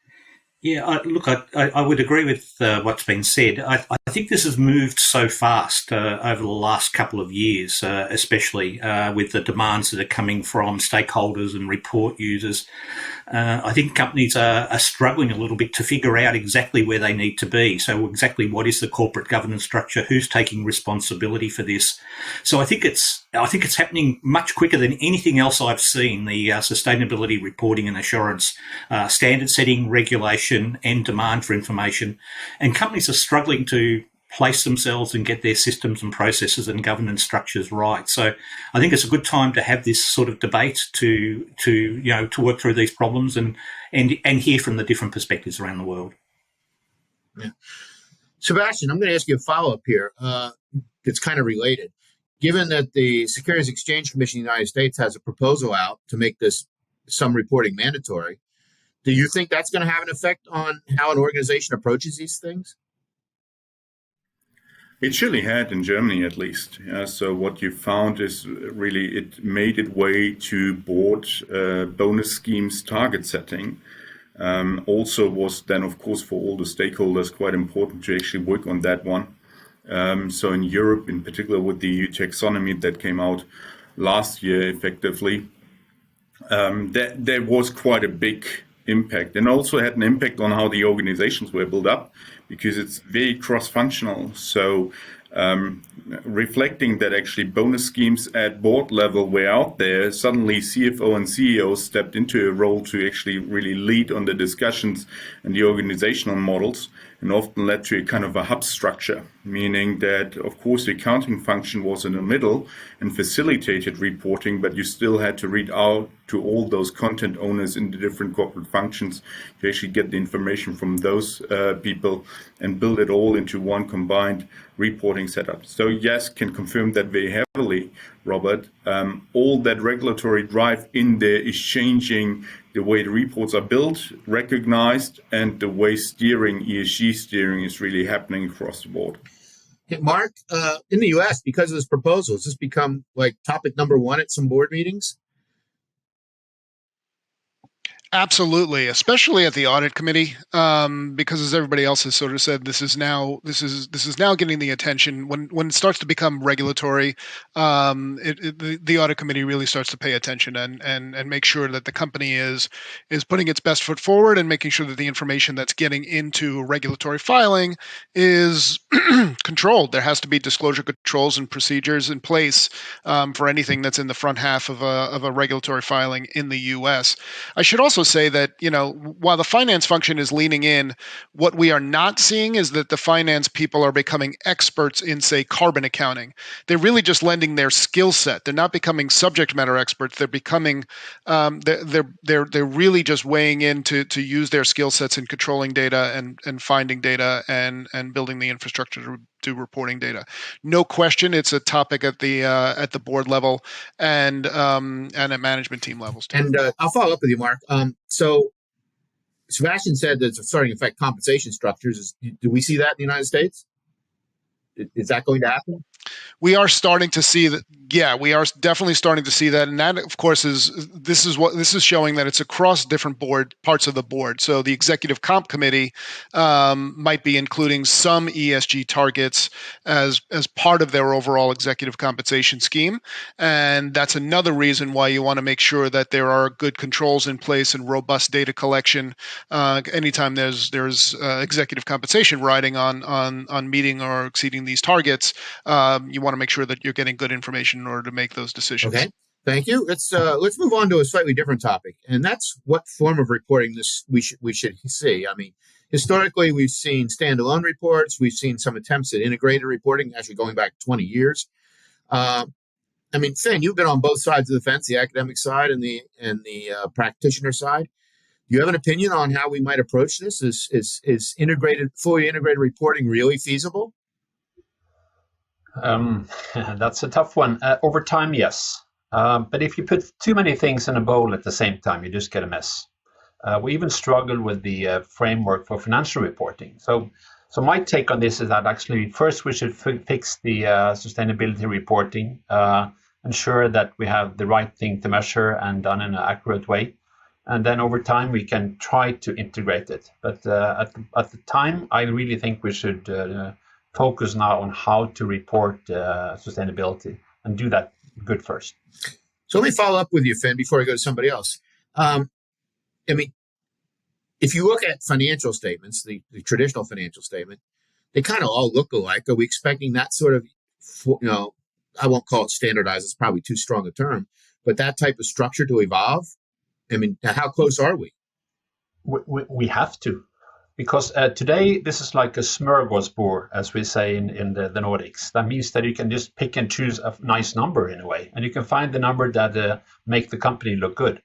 Yeah, look, I would agree with what's been said. I think this has moved so fast over the last couple of years, especially with the demands that are coming from stakeholders and report users. I think companies are struggling a little bit to figure out exactly where they need to be. So exactly what is the corporate governance structure? Who's taking responsibility for this? So I think it's happening much quicker than anything else I've seen. The sustainability reporting and assurance, standard setting, regulation, and demand for information, and companies are struggling to place themselves and get their systems and processes and governance structures right. So I think it's a good time to have this sort of debate to work through these problems and hear from the different perspectives around the world. Yeah. Sebastian, I'm going to ask you a follow-up here. It's kind of related. Given that the Securities Exchange Commission of the United States has a proposal out to make some reporting mandatory, do you think that's going to have an effect on how an organization approaches these things? It surely had in Germany, at least. So what you found is really it made its way to board bonus schemes target setting. Also was then, of course, for all the stakeholders quite important to actually work on that one. So in Europe, in particular with the EU taxonomy that came out last year effectively, there was quite a big impact, and also had an impact on how the organizations were built up, because it's very cross-functional. So reflecting that actually bonus schemes at board level were out there, suddenly CFO and CEO stepped into a role to actually really lead on the discussions and the organizational models, and often led to a kind of a hub structure, meaning that, of course, the accounting function was in the middle and facilitated reporting, but you still had to read out to all those content owners in the different corporate functions to actually get the information from those people and build it all into one combined reporting setup. So yes, can confirm that very heavily, Robert. All that regulatory drive in there is changing the way the reports are built, recognized, and the way ESG steering is really happening across the board. Hey, Mark, in the U.S., because of this proposal, has this become like topic number one at some board meetings? Absolutely, especially at the audit committee, because as everybody else has sort of said, this is now getting the attention when it starts to become regulatory. The audit committee really starts to pay attention and make sure that the company is putting its best foot forward and making sure that the information that's getting into regulatory filing is controlled. There has to be disclosure controls and procedures in place for anything that's in the front half of a regulatory filing in the U.S. I should also say that, while the finance function is leaning in, what we are not seeing is that the finance people are becoming experts in, say, carbon accounting. They're really just lending their skill set. They're not becoming subject matter experts. They're becoming, they're really just weighing in to use their skill sets in controlling data and finding data and building the infrastructure to do reporting data. No question, it's a topic at the board level and at management team levels too. And I'll follow up with you, Mark. So Sebastian said that it's starting to affect compensation structures. Do we see that in the United States? Is that going to happen? We are starting to see that. Yeah, we are definitely starting to see that, and that, of course, this is showing that it's across different parts of the board. So the executive comp committee might be including some ESG targets as part of their overall executive compensation scheme, and that's another reason why you want to make sure that there are good controls in place and robust data collection. Anytime there's executive compensation riding on meeting or exceeding these targets, you want to make sure that you're getting good information in order to make those decisions. Okay, thank you. Let's move on to a slightly different topic, and that's what form of reporting we should see. I mean, historically, we've seen standalone reports. We've seen some attempts at integrated reporting, actually going back 20 years. I mean, Finn, you've been on both sides of the fence, the academic side and the practitioner side. Do you have an opinion on how we might approach this? Is fully integrated reporting really feasible? That's a tough one. Over time, yes. But if you put too many things in a bowl at the same time, you just get a mess. We even struggle with the framework for financial reporting. So my take on this is that actually first we should fix the sustainability reporting, ensure that we have the right thing to measure and done in an accurate way. And then over time, we can try to integrate it. But at the time, I really think we should focus now on how to report sustainability and do that good first. So let me follow up with you, Finn, before I go to somebody else. I mean, if you look at financial statements, the traditional financial statement, they kind of all look alike. Are we expecting that sort of, I won't call it standardized, it's probably too strong a term, but that type of structure to evolve? I mean, how close are we? We have to. Because today, this is like a smorgasbord, as we say in the Nordics. That means that you can just pick and choose a nice number in a way, and you can find the number that make the company look good.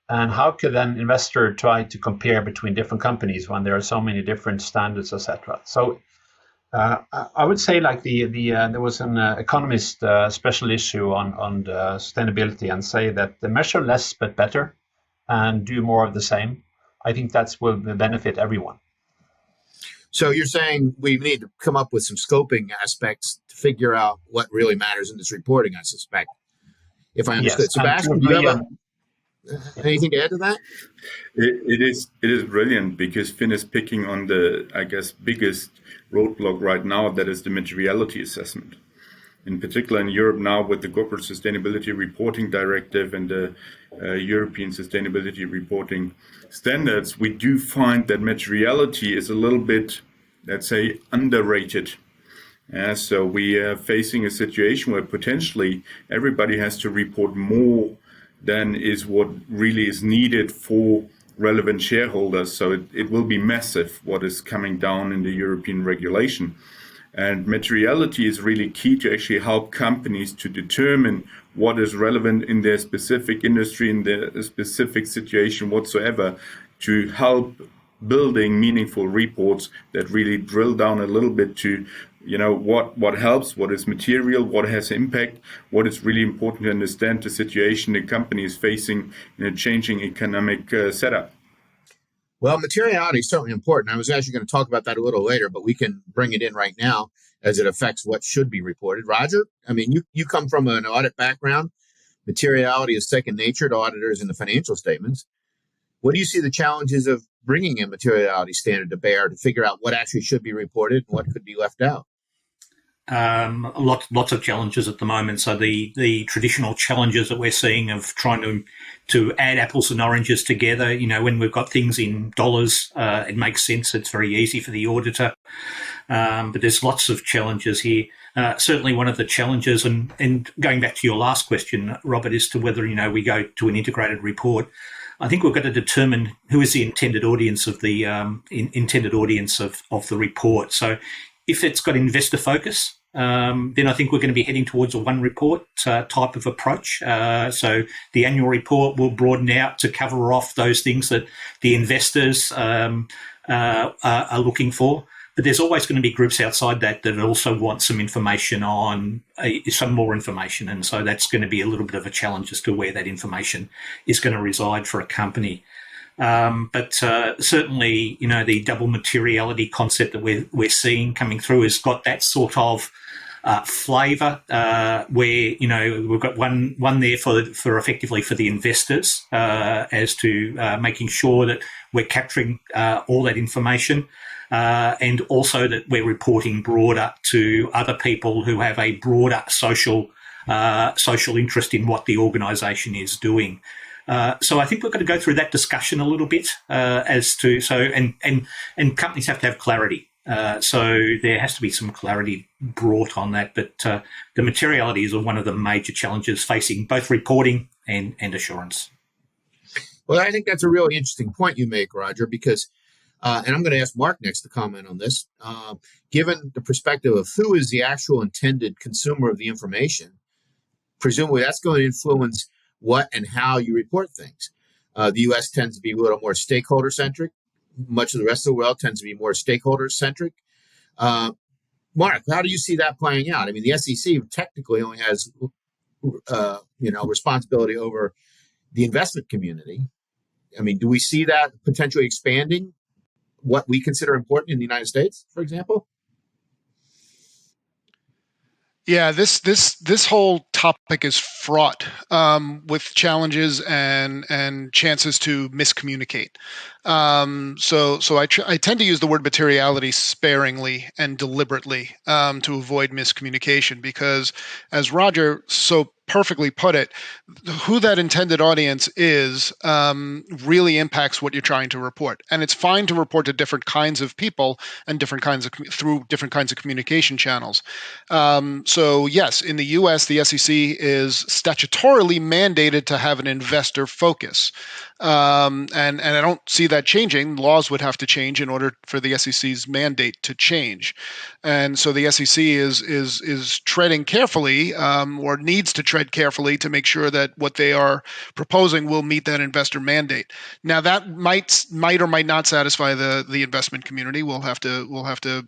And how could an investor try to compare between different companies when there are so many different standards, etc.? So I would say like there was an Economist special issue on the sustainability and say that the measure less but better and do more of the same. I think that's will benefit everyone. So you're saying we need to come up with some scoping aspects to figure out what really matters in this reporting, I suspect, if I understood. Yes. Sebastian, do you have anything to add to that? It is brilliant because Finn is picking on the, I guess, biggest roadblock right now, that is the materiality assessment. In particular in Europe now with the Corporate Sustainability Reporting Directive and the European Sustainability Reporting Standards, we do find that materiality is a little bit, let's say, underrated. So we are facing a situation where potentially everybody has to report more than is what really is needed for relevant shareholders. So it will be massive what is coming down in the European regulation. And materiality is really key to actually help companies to determine what is relevant in their specific industry, in their specific situation whatsoever, to help building meaningful reports that really drill down a little bit to, what helps, what is material, what has impact, what is really important to understand the situation the company is facing in a changing economic setup. Well, materiality is certainly important. I was actually going to talk about that a little later, but we can bring it in right now as it affects what should be reported. Roger, I mean, you come from an audit background. Materiality is second nature to auditors in the financial statements. What do you see the challenges of bringing a materiality standard to bear to figure out what actually should be reported and what could be left out? Lots of challenges at the moment. So the traditional challenges that we're seeing of trying to add apples and oranges together, when we've got things in dollars, it makes sense. It's very easy for the auditor. But there's lots of challenges here. Certainly one of the challenges, and going back to your last question, Robert, as to whether, we go to an integrated report, I think we've got to determine who is the intended audience of the of the report. So if it's got investor focus, then I think we're going to be heading towards a one report type of approach. So the annual report will broaden out to cover off those things that the investors are looking for. But there's always going to be groups outside that also want some information on some more information. And so that's going to be a little bit of a challenge as to where that information is going to reside for a company. But certainly, the double materiality concept that we're seeing coming through has got that sort of flavour where we've got one there for effectively for the investors as to making sure that we're capturing all that information. And also that we're reporting broader to other people who have a broader social interest in what the organisation is doing. So I think we've got to go through that discussion a little bit and companies have to have clarity. So there has to be some clarity brought on that. But the materiality is one of the major challenges facing both reporting and assurance. Well, I think that's a really interesting point you make, Roger, because and I'm going to ask Mark next to comment on this. Given the perspective of who is the actual intended consumer of the information, presumably that's going to influence what and how you report things. The U.S. tends to be a little more stakeholder-centric. Much of the rest of the world tends to be more stakeholder-centric. Mark, how do you see that playing out? I mean, the SEC technically only has, responsibility over the investment community. I mean, do we see that potentially expanding what we consider important in the United States, for example? Yeah, this whole topic is fraught with challenges and chances to miscommunicate. So I tend to use the word materiality sparingly and deliberately to avoid miscommunication, because as Roger so perfectly put it, who that intended audience is really impacts what you're trying to report. And it's fine to report to different kinds of people and through different kinds of communication channels. So yes, in the US, the SEC is statutorily mandated to have an investor focus. And I don't see that changing. Laws would have to change in order for the SEC's mandate to change. And so the SEC is treading carefully, or needs to tread carefully to make sure that what they are proposing will meet that investor mandate. Now that might or might not satisfy the investment community. We'll have to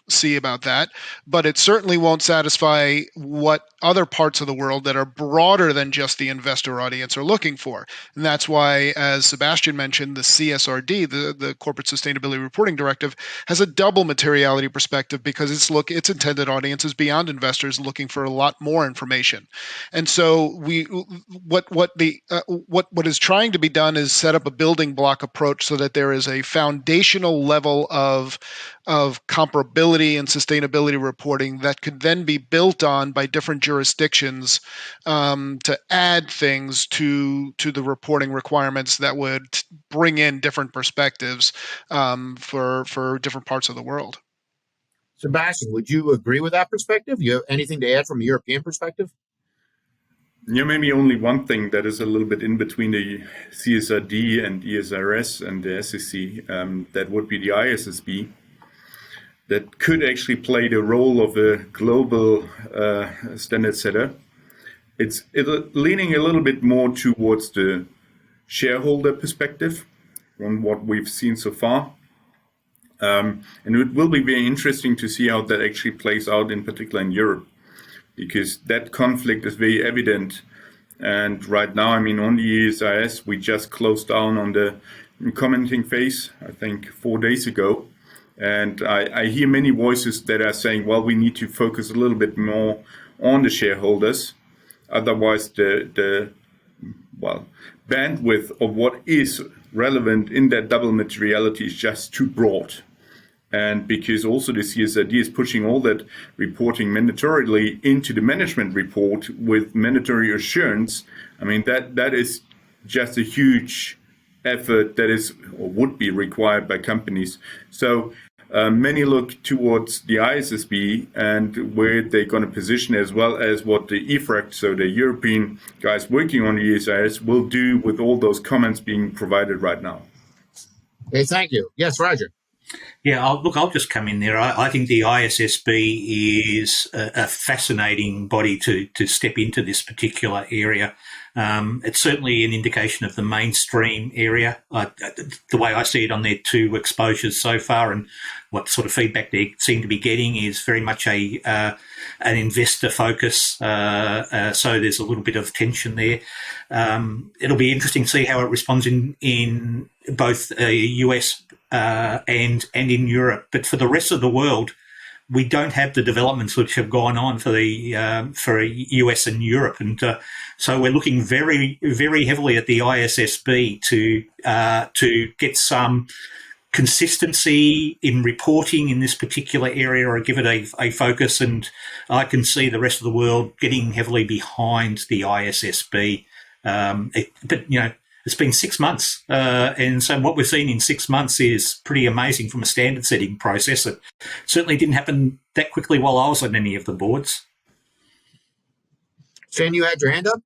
see about that. But it certainly won't satisfy what other parts of the world that are broader than just the investor audience are looking for. And that's why, as Sebastian mentioned, the CSRD, the Corporate Sustainability Reporting Directive, has a double materiality perspective, because its intended audience is beyond investors looking for a lot more information. And so what is trying to be done is set up a building block approach so that there is a foundational level of comparability and sustainability reporting that could then be built on by different jurisdictions to add things to the reporting requirements that would bring in different perspectives for different parts of the world. Sebastian, would you agree with that perspective? You have anything to add from a European perspective? Yeah, maybe only one thing that is a little bit in between the CSRD and ESRS and the SEC, that would be the ISSB, that could actually play the role of a global standard setter. It's leaning a little bit more towards the shareholder perspective from what we've seen so far. And it will be very interesting to see how that actually plays out, in particular in Europe, because that conflict is very evident. And right now, I mean, on the ESRS, we just closed down on the commenting phase, I think 4 days ago. And I hear many voices that are saying, well, we need to focus a little bit more on the shareholders. Otherwise, the bandwidth of what is relevant in that double materiality is just too broad. And because also the CSRD is pushing all that reporting mandatorily into the management report with mandatory assurance, I mean, that is just a huge effort that is or would be required by companies. So many look towards the ISSB and where they're going to position, as well as what the EFRAG, so the European guys working on the ESIS, will do with all those comments being provided right now. Okay, thank you. Yes, Roger. Yeah, I'll just come in there. I think the ISSB is a fascinating body to step into this particular area. It's certainly an indication of the mainstream area. The way I see it on their 2 exposures so far, and what sort of feedback they seem to be getting, is very much an investor focus. So there's a little bit of tension there. It'll be interesting to see how it responds in both US and in Europe. But for the rest of the world, we don't have the developments which have gone on for US and Europe, and so we're looking very, very heavily at the ISSB to get some consistency in reporting in this particular area, or give it a focus. And I can see the rest of the world getting heavily behind the ISSB. But it's been 6 months, and so what we've seen in 6 months is pretty amazing from a standard setting process. It certainly didn't happen that quickly while I was on any of the boards. Shane, you had your hand up?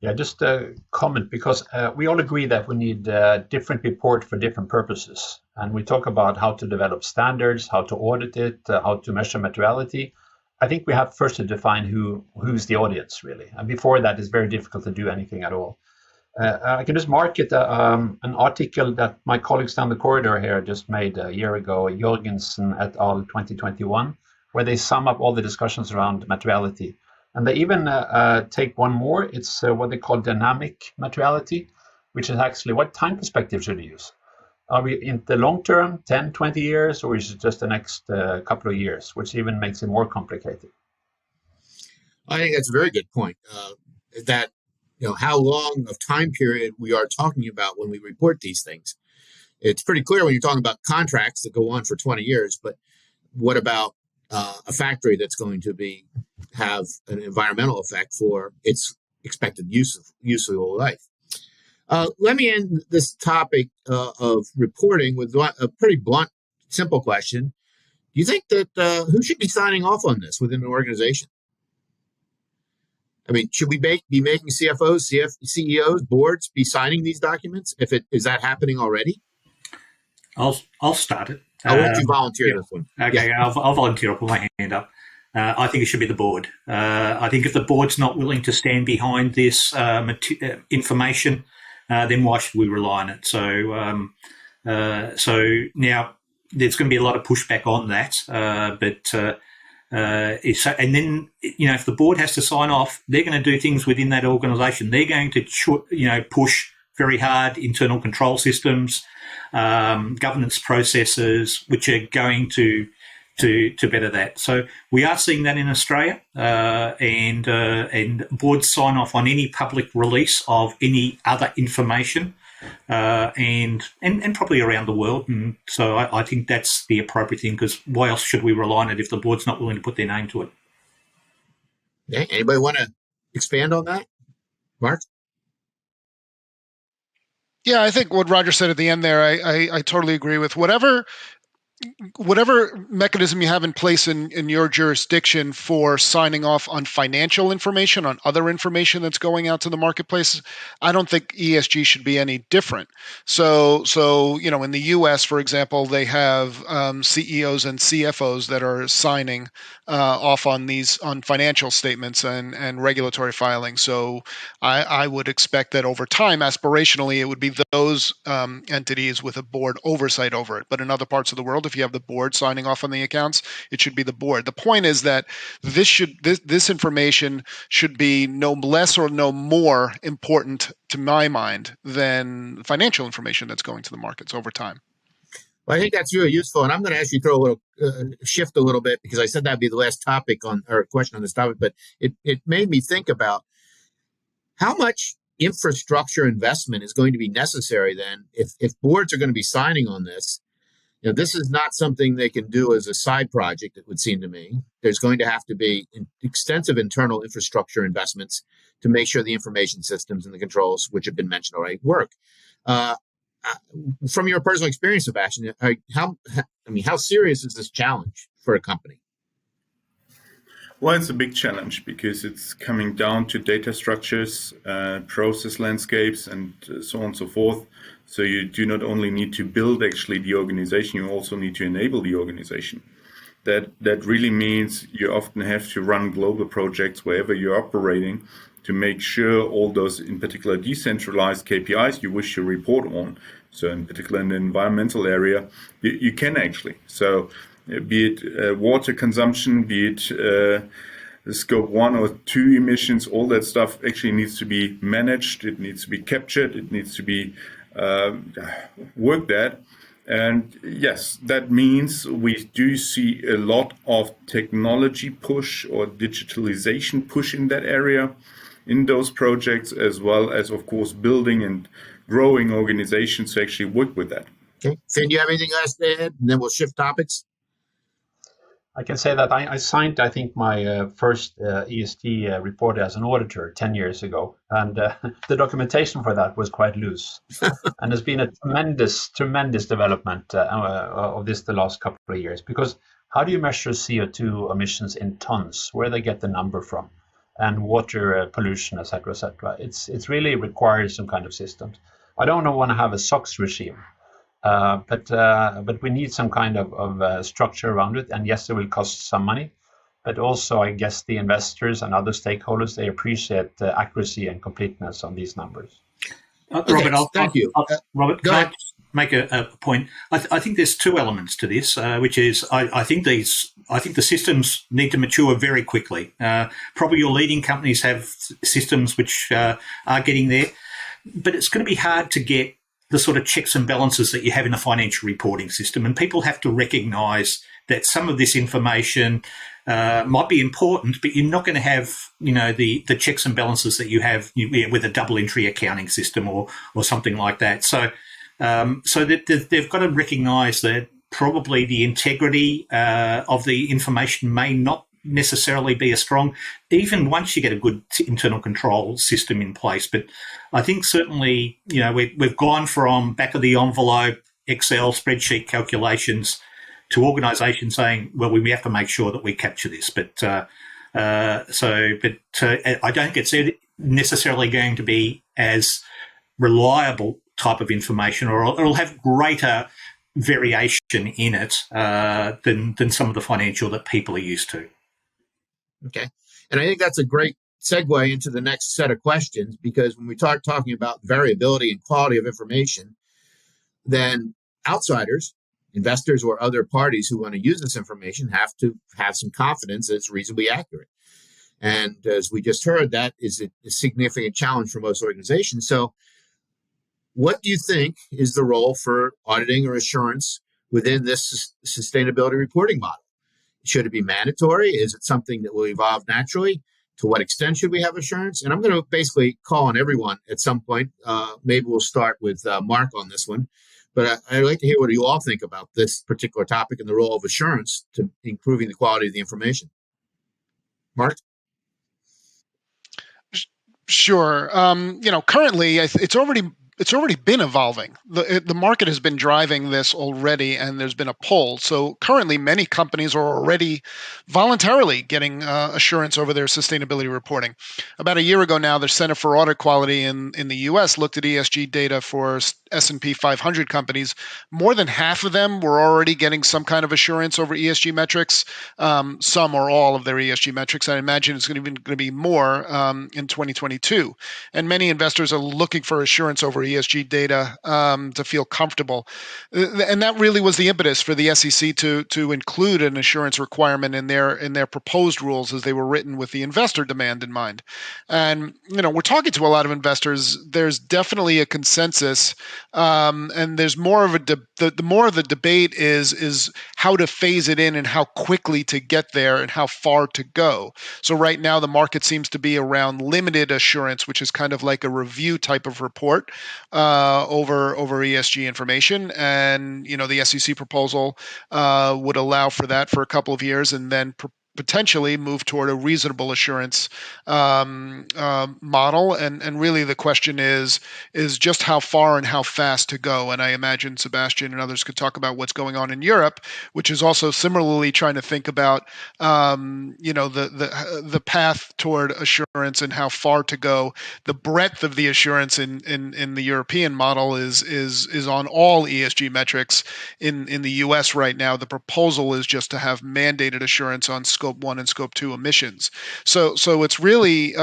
Yeah, just a comment, because we all agree that we need different report for different purposes. And we talk about how to develop standards, how to audit it, how to measure materiality. I think we have first to define who's the audience, really. And before that, it's very difficult to do anything at all. I can just market an article that my colleagues down the corridor here just made a year ago, Jorgensen et al. 2021, where they sum up all the discussions around materiality. And they even take one more. It's what they call dynamic materiality, which is actually what time perspective should we use? Are we in the long term, 10, 20 years, or is it just the next couple of years, which even makes it more complicated? I think that's a very good point. That how long of time period we are talking about when we report these things. It's pretty clear when you're talking about contracts that go on for 20 years, but what about a factory that's going to have an environmental effect for its expected useful life? Let me end this topic of reporting with a pretty blunt, simple question. Do you think that who should be signing off on this within an organization? I mean, should we be making CFOs, CEOs, boards be signing these documents? Is that happening already? I'll start it. I'll let you volunteer this one. Okay, yeah. I'll volunteer. I'll put my hand up. I think it should be the board. I think if the board's not willing to stand behind this information, then why should we rely on it? So now there's going to be a lot of pushback on that, and then if the board has to sign off, they're going to do things within that organisation. They're going to push very hard internal control systems, governance processes, which are going to better that. So we are seeing that in Australia, and boards sign off on any public release of any other information, and probably around the world. And so I think that's the appropriate thing, because why else should we rely on it if the board's not willing to put their name to it? Okay. Anybody want to expand on that? Mark? Yeah, I think what Roger said at the end there, I totally agree with. Whatever mechanism you have in place in your jurisdiction for signing off on financial information, on other information that's going out to the marketplace, I don't think ESG should be any different. So in the U.S., for example, they have CEOs and CFOs that are signing off on financial statements and regulatory filings. So I would expect that over time, aspirationally, it would be those entities with a board oversight over it. But in other parts of the world, if you have the board signing off on the accounts, it should be the board. The point is that this information should be no less or no more important, to my mind, than financial information that's going to the markets over time. Well, I think that's really useful, and I'm going to actually throw a little shift a little bit, because I said that'd be the last topic or question on this topic, but it made me think about how much infrastructure investment is going to be necessary then if boards are going to be signing on this. This is not something they can do as a side project, it would seem to me. There's going to have to be extensive internal infrastructure investments to make sure the information systems and the controls, which have been mentioned already, work. From your personal experience, Sebastian, how serious is this challenge for a company? Well, it's a big challenge because it's coming down to data structures, process landscapes, and so on and so forth. So you do not only need to build actually the organization, you also need to enable the organization. That really means you often have to run global projects wherever you're operating to make sure all those, in particular, decentralized KPIs you wish to report on. So in particular in the environmental area, you can actually. So be it water consumption, be it scope 1 or 2 emissions, all that stuff actually needs to be managed, it needs to be captured, it needs to be worked at. And yes, that means we do see a lot of technology push or digitalization push in that area, in those projects, as well as, of course, building and growing organizations to actually work with that. Okay. Finn, do you have anything else to add? And then we'll shift topics. I can say that I signed, I think, my first ESG report as an auditor 10 years ago. And the documentation for that was quite loose. And there's been a tremendous development of this the last couple of years. Because how do you measure CO2 emissions in tons? Where they get the number from? And water pollution, et cetera, It's really requires some kind of systems. I don't want to have a SOX regime. But we need some kind of structure around it. And yes, it will cost some money. But also, I guess the investors and other stakeholders, they appreciate the accuracy and completeness on these numbers. Robert, thank you. Robert, can I make a point? I think there's two elements to this, which is I think the systems need to mature very quickly. Probably your leading companies have systems which are getting there, but it's going to be hard to get the sort of checks and balances that you have in a financial reporting system. And people have to recognize that some of this information might be important, but you're not going to have, the checks and balances that you have with a double entry accounting system or something like that. So that they've got to recognize that probably the integrity of the information may not necessarily be as strong, even once you get a good internal control system in place. But I think certainly, we've gone from back of the envelope Excel spreadsheet calculations to organisations saying, well, we have to make sure that we capture this. But I don't think it's necessarily going to be as reliable type of information, or it'll have greater variation in it than some of the financial that people are used to. Okay. And I think that's a great segue into the next set of questions, because when we talking about variability and quality of information, then outsiders, investors or other parties who want to use this information have to have some confidence that it's reasonably accurate. And as we just heard, that is a significant challenge for most organizations. So what do you think is the role for auditing or assurance within this sustainability reporting model? Should it be mandatory? Is it something that will evolve naturally? To what extent should we have assurance? And I'm going to basically call on everyone at some point. Maybe we'll start with Mark on this one. But I'd like to hear what you all think about this particular topic and the role of assurance to improving the quality of the information. Mark? Sure. Currently, it's already been evolving. The market has been driving this already, and there's been a pull. So currently, many companies are already voluntarily getting assurance over their sustainability reporting. About a year ago now, the Center for Audit Quality in the U.S. looked at ESG data for S&P 500 companies. More than half of them were already getting some kind of assurance over ESG metrics, some or all of their ESG metrics. I imagine it's going to be more in 2022. And many investors are looking for assurance over ESG data to feel comfortable. And that really was the impetus for the SEC to include an assurance requirement in their proposed rules as they were written with the investor demand in mind. And we're talking to a lot of investors. There's definitely a consensus, and there's more of the more of the debate is how to phase it in and how quickly to get there and how far to go. So right now the market seems to be around limited assurance, which is kind of like a review type of report over ESG information. And the SEC proposal would allow for that for a couple of years, and then potentially move toward a reasonable assurance model. And really the question is just how far and how fast to go. And I imagine Sebastian and others could talk about what's going on in Europe, which is also similarly trying to think about the path toward assurance and how far to go. The breadth of the assurance in the European model is on all ESG metrics. In the US right now, the proposal is just to have mandated assurance on Scope 1 and Scope 2 emissions. So it's really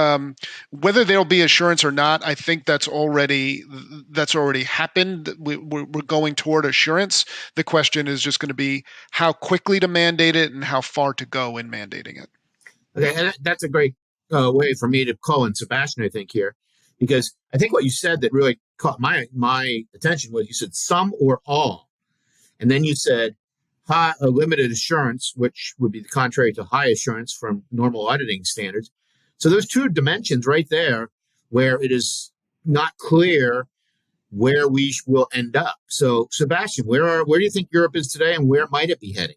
whether there'll be assurance or not. I think that's already happened. We're going toward assurance. The question is just going to be how quickly to mandate it and how far to go in mandating it. Okay, and that's a great way for me to call in Sebastian, I think, here, because I think what you said that really caught my attention was you said some or all, and then you said a limited assurance, which would be contrary to high assurance from normal auditing standards. So there's two dimensions right there where it is not clear where we will end up. So Sebastian, where do you think Europe is today, and where might it be heading?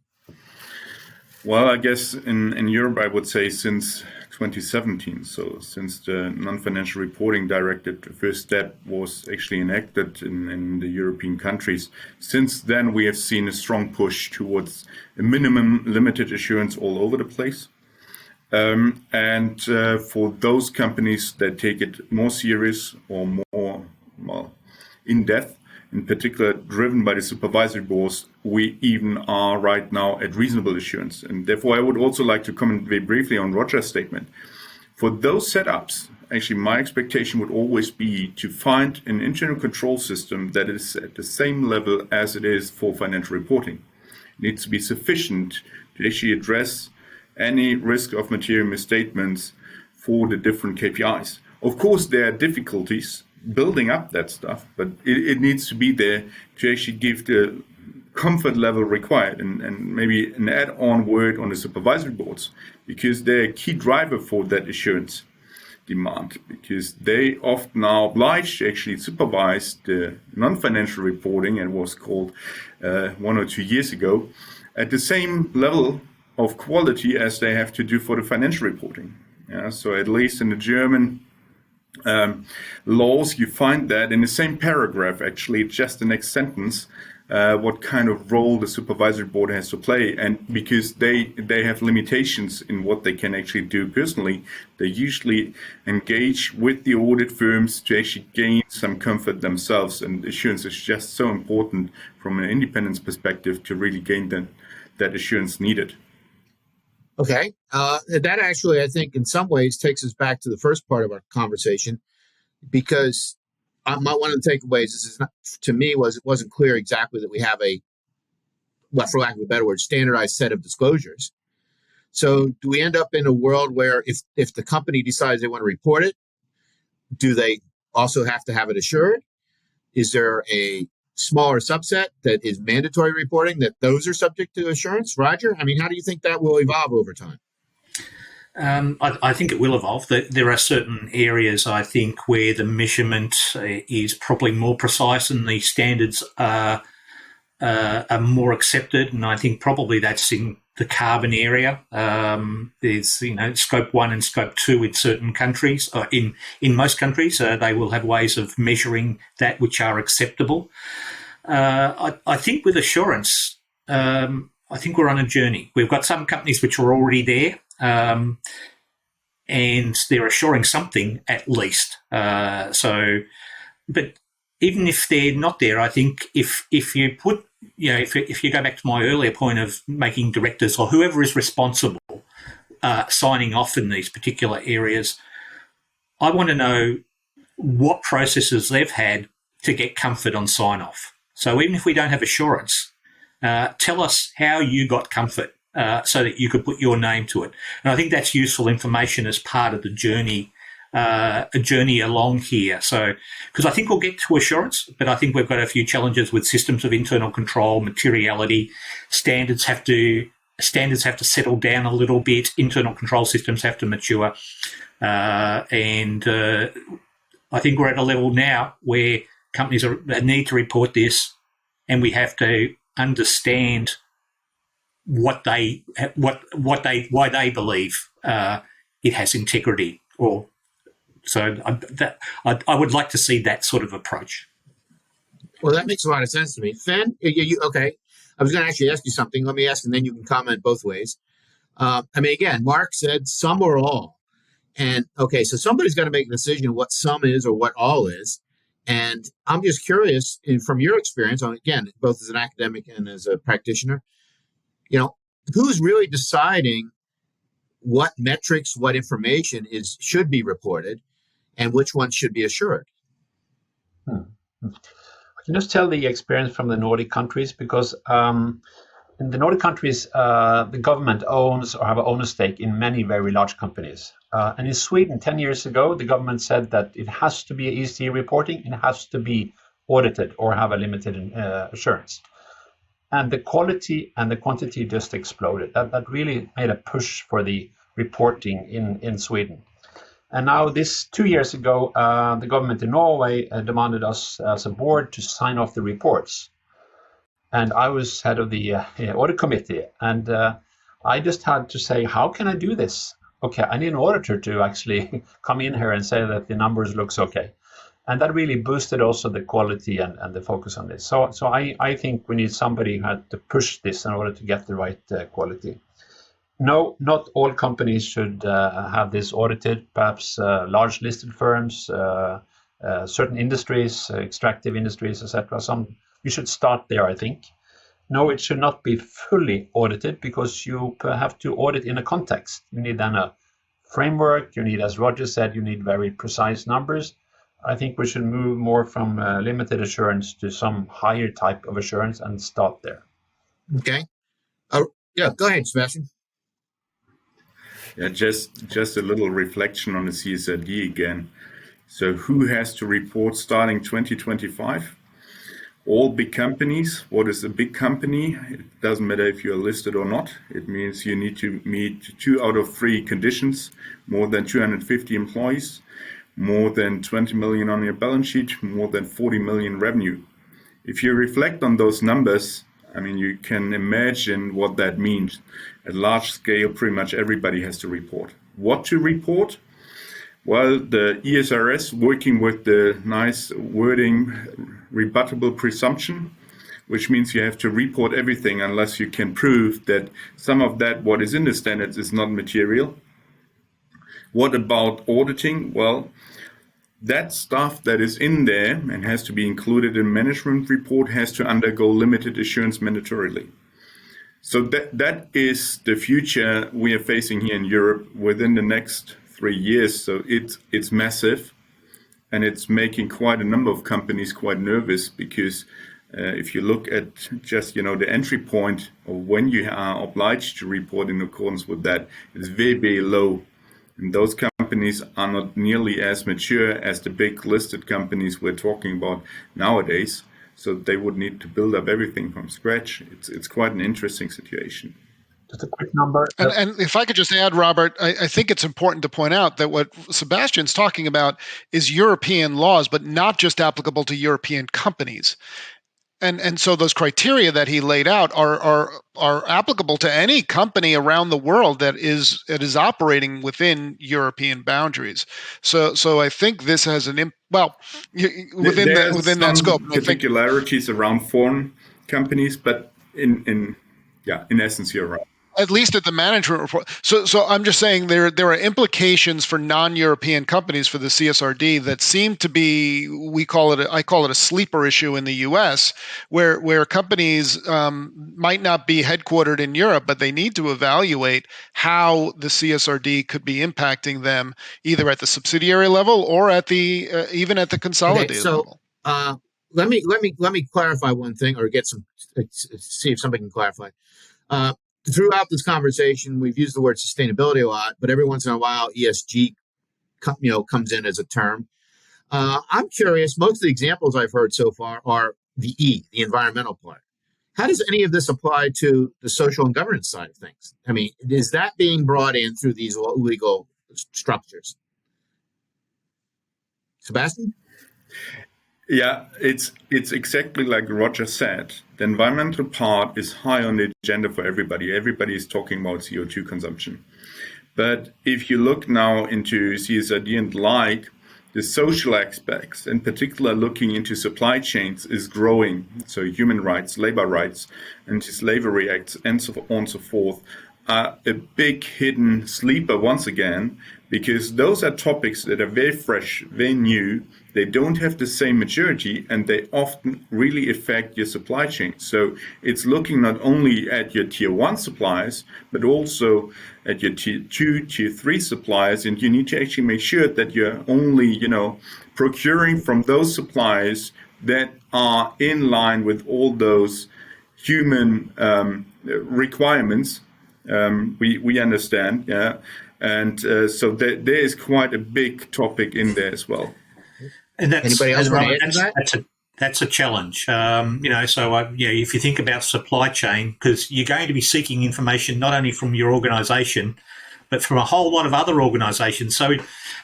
Well, I guess in Europe, I would say since 2017, so since the non-financial reporting directive, the first step was actually enacted in the European countries. Since then, we have seen a strong push towards a minimum limited assurance all over the place. And for those companies that take it more serious or more in-depth, in particular driven by the supervisory boards, we even are right now at reasonable assurance. And therefore, I would also like to comment very briefly on Roger's statement. For those setups, actually, my expectation would always be to find an internal control system that is at the same level as it is for financial reporting. It needs to be sufficient to actually address any risk of material misstatements for the different KPIs. Of course, there are difficulties building up that stuff, but it needs to be there to actually give the comfort level required, and maybe an add-on word on the supervisory boards, because they're a key driver for that assurance demand, because they often are obliged to actually supervise the non-financial reporting, and was called 1 or 2 years ago, at the same level of quality as they have to do for the financial reporting. So at least in the German laws, you find that in the same paragraph, actually, just the next sentence, what kind of role the supervisory board has to play. And because they have limitations in what they can actually do personally, they usually engage with the audit firms to actually gain some comfort themselves. And assurance is just so important from an independence perspective to really gain that assurance needed. Okay. That actually, I think, in some ways takes us back to the first part of our conversation, because one of the takeaways is not, to me, it wasn't clear exactly that we have for lack of a better word, standardized set of disclosures. So do we end up in a world where if the company decides they want to report it, do they also have to have it assured? Is there a smaller subset that is mandatory reporting, that those are subject to assurance? Roger, I mean, how do you think that will evolve over time? I think it will evolve. There are certain areas, I think, where the measurement is probably more precise and the standards are more accepted. And I think probably that's in the carbon area. There's, Scope 1 and Scope 2 in certain countries. In most countries, they will have ways of measuring that which are acceptable. I think with assurance, I think we're on a journey. We've got some companies which are already there, and they're assuring something at least. But even if they're not there, I think if you put, if you go back to my earlier point of making directors or whoever is responsible signing off in these particular areas, I want to know what processes they've had to get comfort on sign-off. So even if we don't have assurance, tell us how you got comfort so that you could put your name to it. And I think that's useful information as part of the journey, a journey along here. So, because I think we'll get to assurance, but I think we've got a few challenges with systems of internal control, materiality, standards have to settle down a little bit, internal control systems have to mature. And I think we're at a level now where companies need to report this, and we have to understand why they believe it has integrity. I would like to see that sort of approach. Well, that makes a lot of sense to me. Fen, okay. I was going to actually ask you something. Let me ask, and then you can comment both ways. Again, Mark said some or all. And okay, so somebody's got to make a decision what some is or what all is. And I'm just curious, from your experience, again, both as an academic and as a practitioner, who's really deciding what metrics, what information should be reported, and which ones should be assured? I can just tell the experience from the Nordic countries, because in the Nordic countries, the government owns or have an owner stake in many very large companies. And in Sweden, 10 years ago, the government said that it has to be ESG reporting, it has to be audited or have a limited assurance. And the quality and the quantity just exploded. That really made a push for the reporting in Sweden. And now 2 years ago, the government in Norway demanded us as a board to sign off the reports. And I was head of the audit committee. And I just had to say, how can I do this? Okay, I need an auditor to actually come in here and say that the numbers looks okay. And that really boosted also the quality and the focus on this. So I think we need somebody who had to push this in order to get the right quality. No, not all companies should have this audited. Perhaps large listed firms, certain industries, extractive industries, etc. You should start there, I think. No, it should not be fully audited, because you have to audit in a context. You need then a framework. You need, as Roger said, you need very precise numbers. I think we should move more from limited assurance to some higher type of assurance and start there. Okay. Yeah, go ahead, Sebastian. Yeah, just a little reflection on the CSRD again. So who has to report starting 2025? All big companies. What is a big company? It doesn't matter if you're listed or not. It means you need to meet 2 out of 3 conditions: more than 250 employees, more than 20 million on your balance sheet, more than 40 million revenue. If you reflect on those numbers, you can imagine what that means. At large scale, pretty much everybody has to report. What to report? Well, the ESRS, working with the nice wording, rebuttable presumption, which means you have to report everything unless you can prove that some of that, what is in the standards, is not material. What about auditing? Well, that stuff that is in there and has to be included in management report has to undergo limited assurance mandatorily. So that is the future we are facing here in Europe within the next 3 years. So it's massive, and it's making quite a number of companies quite nervous, because if you look at just the entry point of when you are obliged to report in accordance with that, it's very, very low. And those companies are not nearly as mature as the big listed companies we're talking about nowadays. So they would need to build up everything from scratch. It's quite an interesting situation. Just a quick number. And if I could just add, Robert, I think it's important to point out that what Sebastian's talking about is European laws, but not just applicable to European companies. And so those criteria that he laid out are applicable to any company around the world that is operating within European boundaries. So I think this has within that scope. Particularities around foreign companies, but in essence, you're right. At least at the management report. So I'm just saying there are implications for non-European companies for the CSRD that seem to be, I call it a sleeper issue in the US, where companies might not be headquartered in Europe, but they need to evaluate how the CSRD could be impacting them, either at the subsidiary level or at the even at the consolidated level. let me clarify one thing, or see if somebody can clarify. Throughout this conversation, we've used the word sustainability a lot, but every once in a while, ESG, comes in as a term. I'm curious. Most of the examples I've heard so far are the environmental part. How does any of this apply to the social and governance side of things? I mean, is that being brought in through these legal structures? Sebastian? Yeah, it's exactly like Roger said. The environmental part is high on the agenda for everybody. Everybody is talking about CO2 consumption. But if you look now into CSRD and the social aspects, in particular looking into supply chains, is growing. So human rights, labor rights, anti-slavery acts, and so on and so forth, are a big hidden sleeper once again, because those are topics that are very fresh, very new. They don't have the same maturity, and they often really affect your supply chain. So it's looking not only at your tier 1 suppliers, but also at your tier 2, tier 3 suppliers. And you need to actually make sure that you're only, procuring from those suppliers that are in line with all those human requirements. We understand, yeah. And so there is quite a big topic in there as well. And Anybody else want to add to that? That's a challenge. If you think about supply chain, because you're going to be seeking information not only from your organisation, but from a whole lot of other organisations. So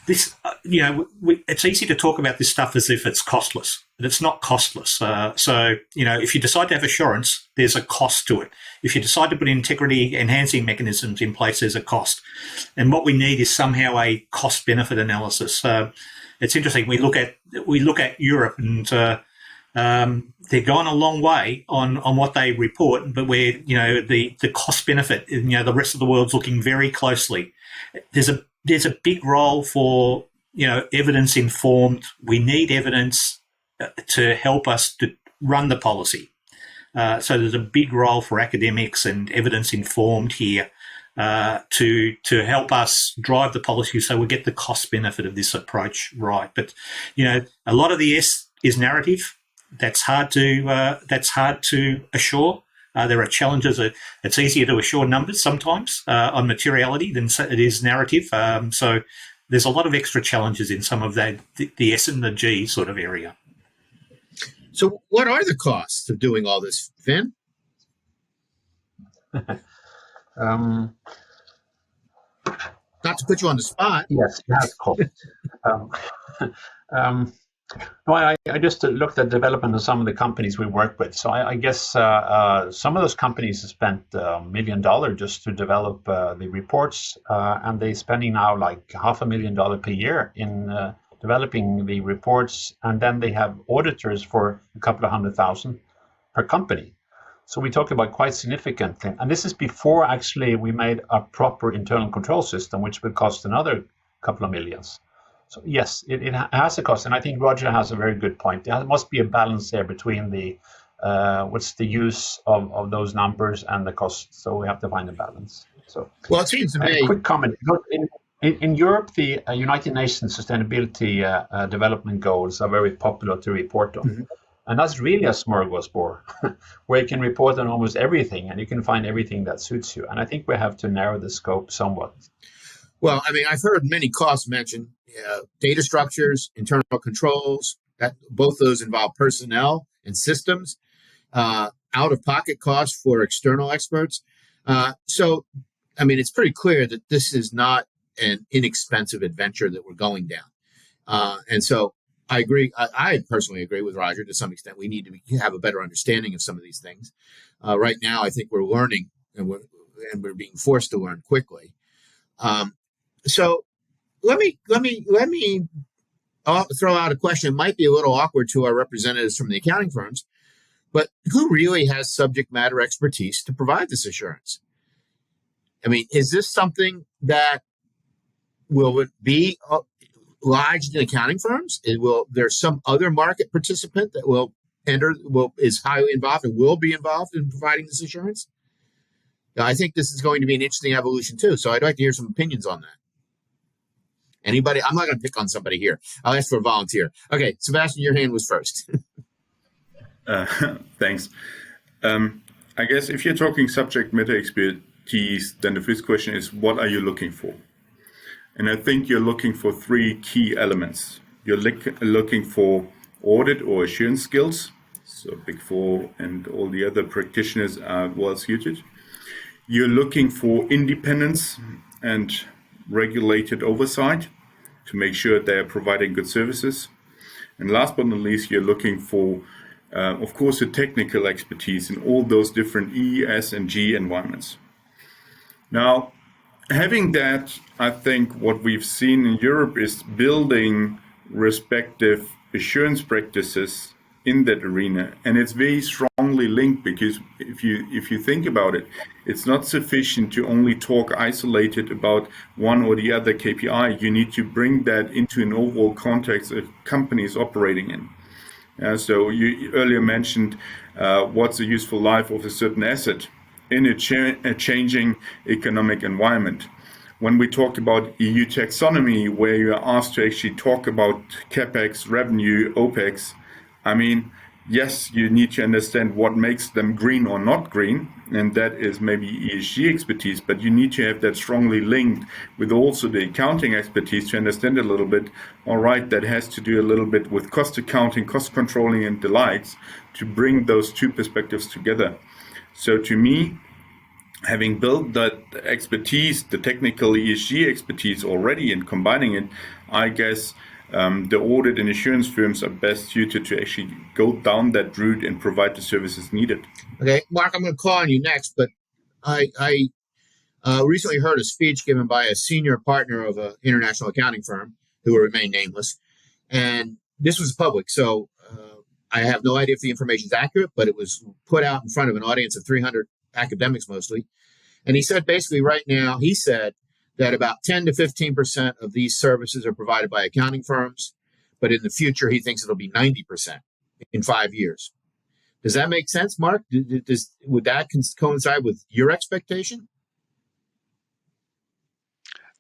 this, it's easy to talk about this stuff as if it's costless, but it's not costless. If you decide to have assurance, there's a cost to it. If you decide to put integrity enhancing mechanisms in place, there's a cost. And what we need is somehow a cost benefit analysis. It's interesting. We look at Europe, and they're gone a long way on what they report, but where the cost benefit, the rest of the world's looking very closely. There's a big role for evidence informed. We need evidence to help us to run the policy. So there's a big role for academics and evidence informed here. To help us drive the policy so we get the cost benefit of this approach right. But a lot of the S is narrative. That's hard to assure. There are challenges. It's easier to assure numbers sometimes on materiality than it is narrative. So there's a lot of extra challenges in some of that, the S and the G sort of area. So what are the costs of doing all this, Finn? Not to put you on the spot. Yes, that's cool. I just looked at development of some of the companies we work with. So I guess some of those companies have spent $1 million just to develop the reports, and they're spending now like $500,000 per year in developing the reports, and then they have auditors for a couple of $100,000 per company. So we talk about quite significant thing. And this is before actually we made a proper internal control system, which would cost another couple of millions. So yes, it has a cost. And I think Roger has a very good point. There must be a balance there between the what's the use of those numbers and the cost. So we have to find a balance. So well, it seems to me. A quick comment. In Europe, the United Nations Sustainability Development Goals are very popular to report on. Mm-hmm. And that's really a smorgasbord where you can report on almost everything and you can find everything that suits you. And I think we have to narrow the scope somewhat. Well, I mean, I've heard many costs mentioned, data structures, internal controls, that both those involve personnel and systems, out-of-pocket costs for external experts. So, I mean, it's pretty clear that this is not an inexpensive adventure that we're going down. And so I agree. I personally agree with Roger to some extent. We need to have a better understanding of some of these things. Right now, I think we're learning, and we're being forced to learn quickly. So let me throw out a question. It might be a little awkward to our representatives from the accounting firms, but who really has subject matter expertise to provide this assurance? I mean, is this something that will be lodged in accounting firms? There's some other market participant that is highly involved and will be involved in providing this assurance? Now, I think this is going to be an interesting evolution too. So I'd like to hear some opinions on that. Anybody? I'm not going to pick on somebody here. I'll ask for a volunteer. Okay, Sebastian, your hand was first. Thanks. I guess if you're talking subject matter expertise, then the first question is, what are you looking for? And I think you're looking for three key elements. You're looking for audit or assurance skills. So Big Four and all the other practitioners are well suited. You're looking for independence and regulated oversight to make sure they're providing good services. And last but not least, you're looking for, of course, a technical expertise in all those different E, S, and G environments. Now, having that, I think what we've seen in Europe is building respective assurance practices in that arena, and it's very strongly linked, because if you think about it, it's not sufficient to only talk isolated about one or the other KPI. You need to bring that into an overall context a company is operating in. So you earlier mentioned what's the useful life of a certain asset in a changing economic environment. When we talk about EU taxonomy, where you're asked to actually talk about CapEx, revenue, OpEx, I mean, yes, you need to understand what makes them green or not green, and that is maybe ESG expertise, but you need to have that strongly linked with also the accounting expertise to understand a little bit, all right, that has to do a little bit with cost accounting, cost controlling, and the likes, to bring those two perspectives together. So to me, having built that expertise, the technical ESG expertise already, and combining it, I guess the audit and assurance firms are best suited to actually go down that route and provide the services needed. Okay, Mark, I'm going to call on you next, but I recently heard a speech given by a senior partner of an international accounting firm who will remain nameless, and this was public, so I have no idea if the information is accurate, but it was put out in front of an audience of 300 academics mostly, and he said basically right now, he said that about 10 to 15% of these services are provided by accounting firms, but in the future, he thinks it'll be 90% in 5 years. Does that make sense, Mark? Would that coincide with your expectation?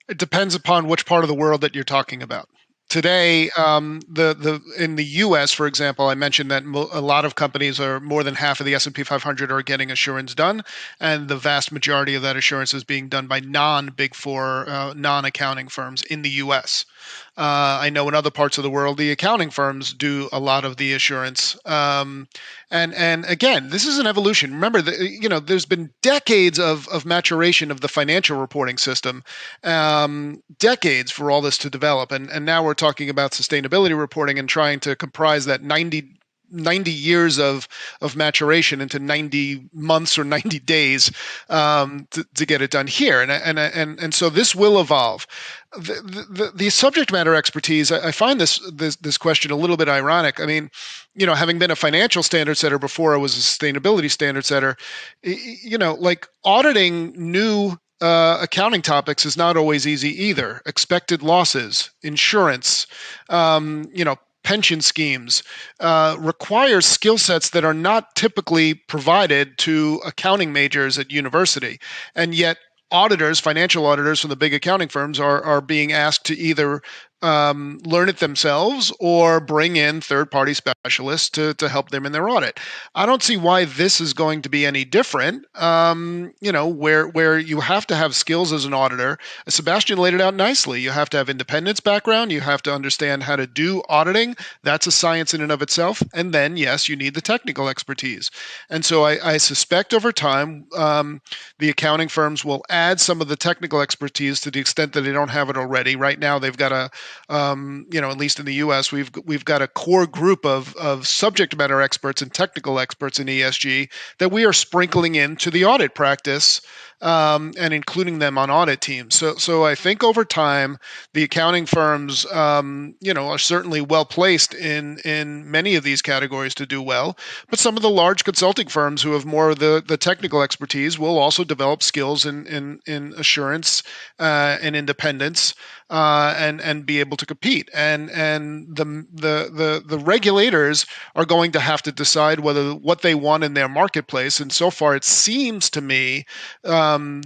It depends upon which part of the world that you're talking about. Today, in the U.S., for example, I mentioned that a lot of companies, are more than half of the S&P 500 are getting assurance done, and the vast majority of that assurance is being done by non-Big Four, non-accounting firms in the U.S. I know in other parts of the world, the accounting firms do a lot of the assurance. And again, this is an evolution. Remember, there's been decades of maturation of the financial reporting system, decades for all this to develop. And now we're talking about sustainability reporting and trying to comprise that 90 years of maturation into 90 months or 90 days to get it done here. And so this will evolve. The subject matter expertise, I find this question a little bit ironic. I mean, having been a financial standard setter before I was a sustainability standard setter, like auditing new accounting topics is not always easy either. Expected losses, insurance, pension schemes requires skill sets that are not typically provided to accounting majors at university. And yet auditors, financial auditors from the big accounting firms are being asked to either learn it themselves or bring in third-party specialists to help them in their audit. I don't see why this is going to be any different, where you have to have skills as an auditor. Sebastian laid it out nicely. You have to have independence background. You have to understand how to do auditing. That's a science in and of itself. And then, yes, you need the technical expertise. And so I suspect over time, the accounting firms will add some of the technical expertise to the extent that they don't have it already. Right now, they've got at least in the U.S., we've got a core group of subject matter experts and technical experts in ESG that we are sprinkling into the audit practice and including them on audit teams. So I think over time, the accounting firms, are certainly well placed in many of these categories to do well. But some of the large consulting firms who have more of the technical expertise will also develop skills in assurance and independence and be able to compete. And the regulators are going to have to decide what they want in their marketplace. And so far, it seems to me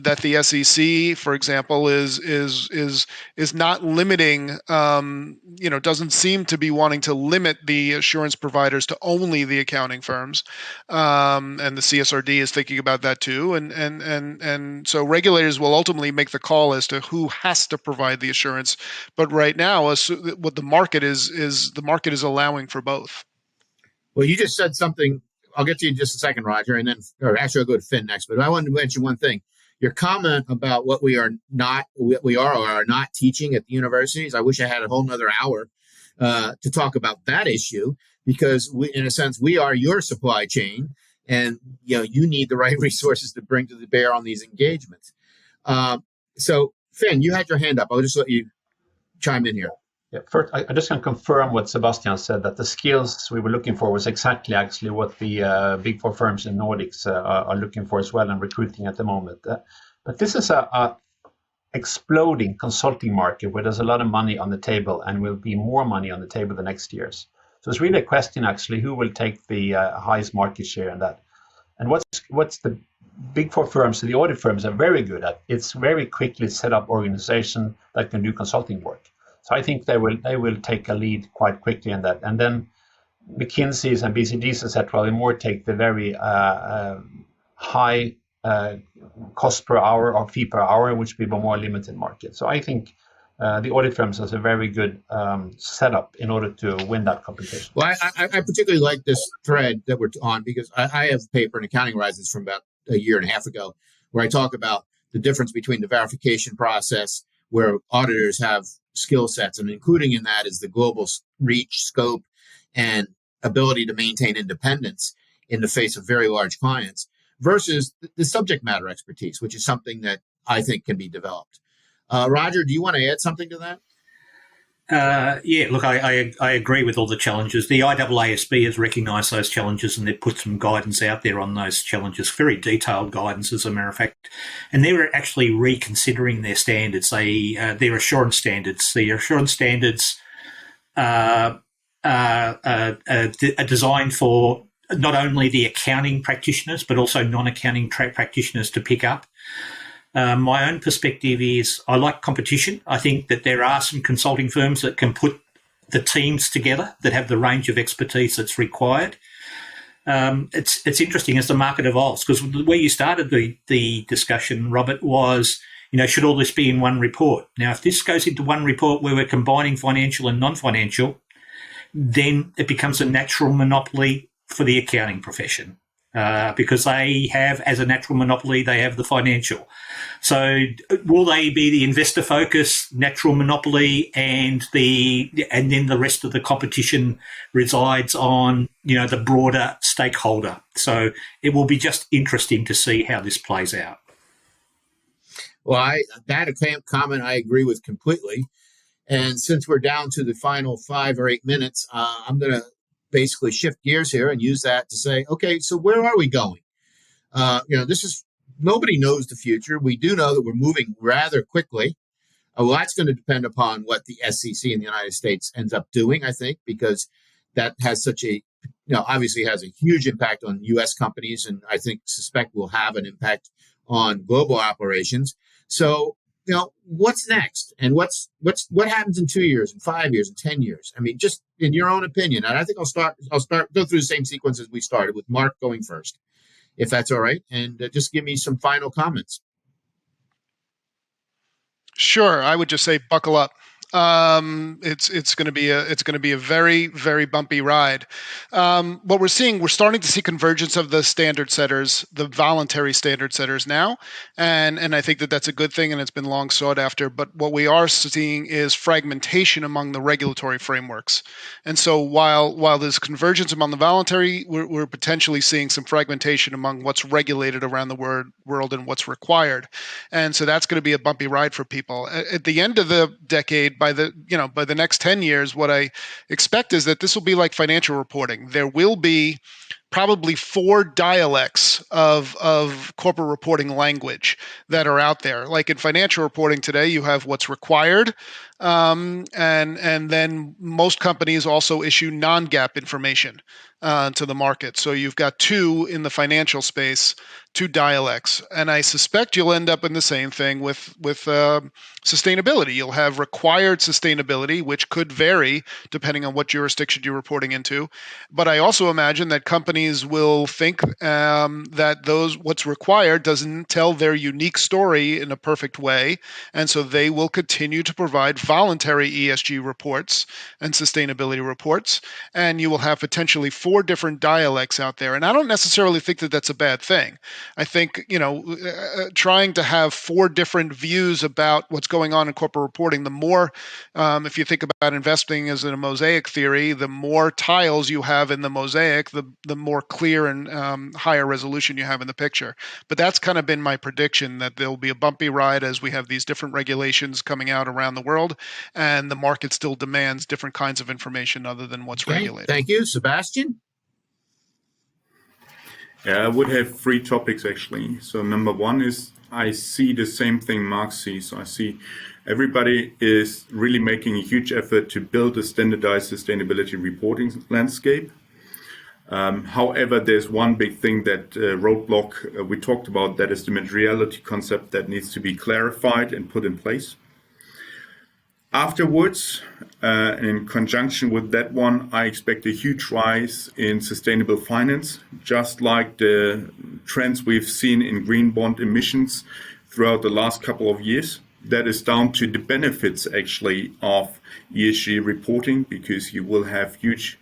that the SEC, for example, is not limiting. Doesn't seem to be wanting to limit the assurance providers to only the accounting firms, and the CSRD is thinking about that too. And so regulators will ultimately make the call as to who has to provide the assurance. But right now, what the market is allowing for both. Well, you just said something. I'll get to you in just a second, Roger, and then, or actually, I'll go to Finn next. But I wanted to mention one thing. Your comment about what we are or are not teaching at the universities. I wish I had a whole nother hour to talk about that issue, because we, in a sense, we are your supply chain, and you need the right resources to bring to the bear on these engagements. So, Finn, you had your hand up. I'll just let you chime in here. Yeah, first, I just can confirm what Sebastian said, that the skills we were looking for was exactly actually what the big four firms in Nordics are looking for as well and recruiting at the moment. But this is a exploding consulting market where there's a lot of money on the table and will be more money on the table the next years. So it's really a question actually who will take the highest market share in that. And what's the big four firms, the audit firms are very good at, it's very quickly set up organization that can do consulting work. So I think they will take a lead quite quickly in that. And then McKinsey's and BCG's, etc., will more take the very high cost per hour or fee per hour, which will be a more limited market. So I think the audit firms has a very good setup in order to win that competition. Well, I particularly like this thread that we're on, because I have a paper in Accounting Horizons from about a year and a half ago where I talk about the difference between the verification process, where auditors have skill sets, and including in that is the global reach, scope, and ability to maintain independence in the face of very large clients, versus the subject matter expertise, which is something that I think can be developed. Roger, do you want to add something to that? Yeah, look, I agree with all the challenges. The IAASB has recognised those challenges, and they've put some guidance out there on those challenges, very detailed guidance, as a matter of fact. And they're actually reconsidering their standards, their assurance standards. The assurance standards are designed for not only the accounting practitioners, but also non-accounting practitioners to pick up. My own perspective is I like competition. I think that there are some consulting firms that can put the teams together that have the range of expertise that's required. It's interesting as the market evolves, because where you started the discussion, Robert, was, should all this be in one report? Now, if this goes into one report where we're combining financial and non-financial, then it becomes a natural monopoly for the accounting profession. Because they have, as a natural monopoly, they have the financial. So will they be the investor focus, natural monopoly, and then the rest of the competition resides on, the broader stakeholder. So it will be just interesting to see how this plays out. Well, that comment I agree with completely. And since we're down to the final 5 or 8 minutes, I'm going to basically shift gears here and use that to say, okay, so where are we going? Nobody knows the future. We do know that we're moving rather quickly. Well, that's going to depend upon what the SEC in the United States ends up doing, I think, because that has obviously has a huge impact on U.S. companies, and I suspect will have an impact on global operations. So, what's next, and what happens in 2 years, and 5 years, and 10 years? I mean, just in your own opinion. And I think I'll go through the same sequence as we started, with Mark going first, if that's all right, and just give me some final comments. Sure, I would just say buckle up. It's going to be a very, very bumpy ride. What we're starting to see convergence of the standard setters, the voluntary standard setters now, and I think that that's a good thing, and it's been long sought after. But what we are seeing is fragmentation among the regulatory frameworks. And so while there's convergence among the voluntary, we're potentially seeing some fragmentation among what's regulated around the world and what's required. And so that's going to be a bumpy ride for people. At the end of the decade, by the next 10 years, what I expect is that this will be like financial reporting. There will be probably 4 dialects of corporate reporting language that are out there. Like in financial reporting today, you have what's required, and then most companies also issue non-GAAP information to the market. So you've got 2 in the financial space, 2 dialects, and I suspect you'll end up in the same thing with sustainability. You'll have required sustainability, which could vary depending on what jurisdiction you're reporting into. But I also imagine that companies will think that what's required doesn't tell their unique story in a perfect way, and so they will continue to provide voluntary ESG reports and sustainability reports, and you will have potentially 4 different dialects out there. And I don't necessarily think that that's a bad thing. I think, trying to have 4 different views about what's going on in corporate reporting, the more, if you think about investing as in a mosaic theory, the more tiles you have in the mosaic, the more clear and higher resolution you have in the picture. But that's kind of been my prediction, that there'll be a bumpy ride as we have these different regulations coming out around the world, and the market still demands different kinds of information other than what's regulated. Thank you. Sebastian? Yeah, I would have 3 topics actually. So number 1 is I see the same thing Mark sees. So I see everybody is really making a huge effort to build a standardized sustainability reporting landscape. However, there's one big thing that roadblock we talked about, that is the materiality concept that needs to be clarified and put in place. Afterwards, in conjunction with that one, I expect a huge rise in sustainable finance, just like the trends we've seen in green bond emissions throughout the last couple of years. That is down to the benefits actually of ESG reporting, because you will have huge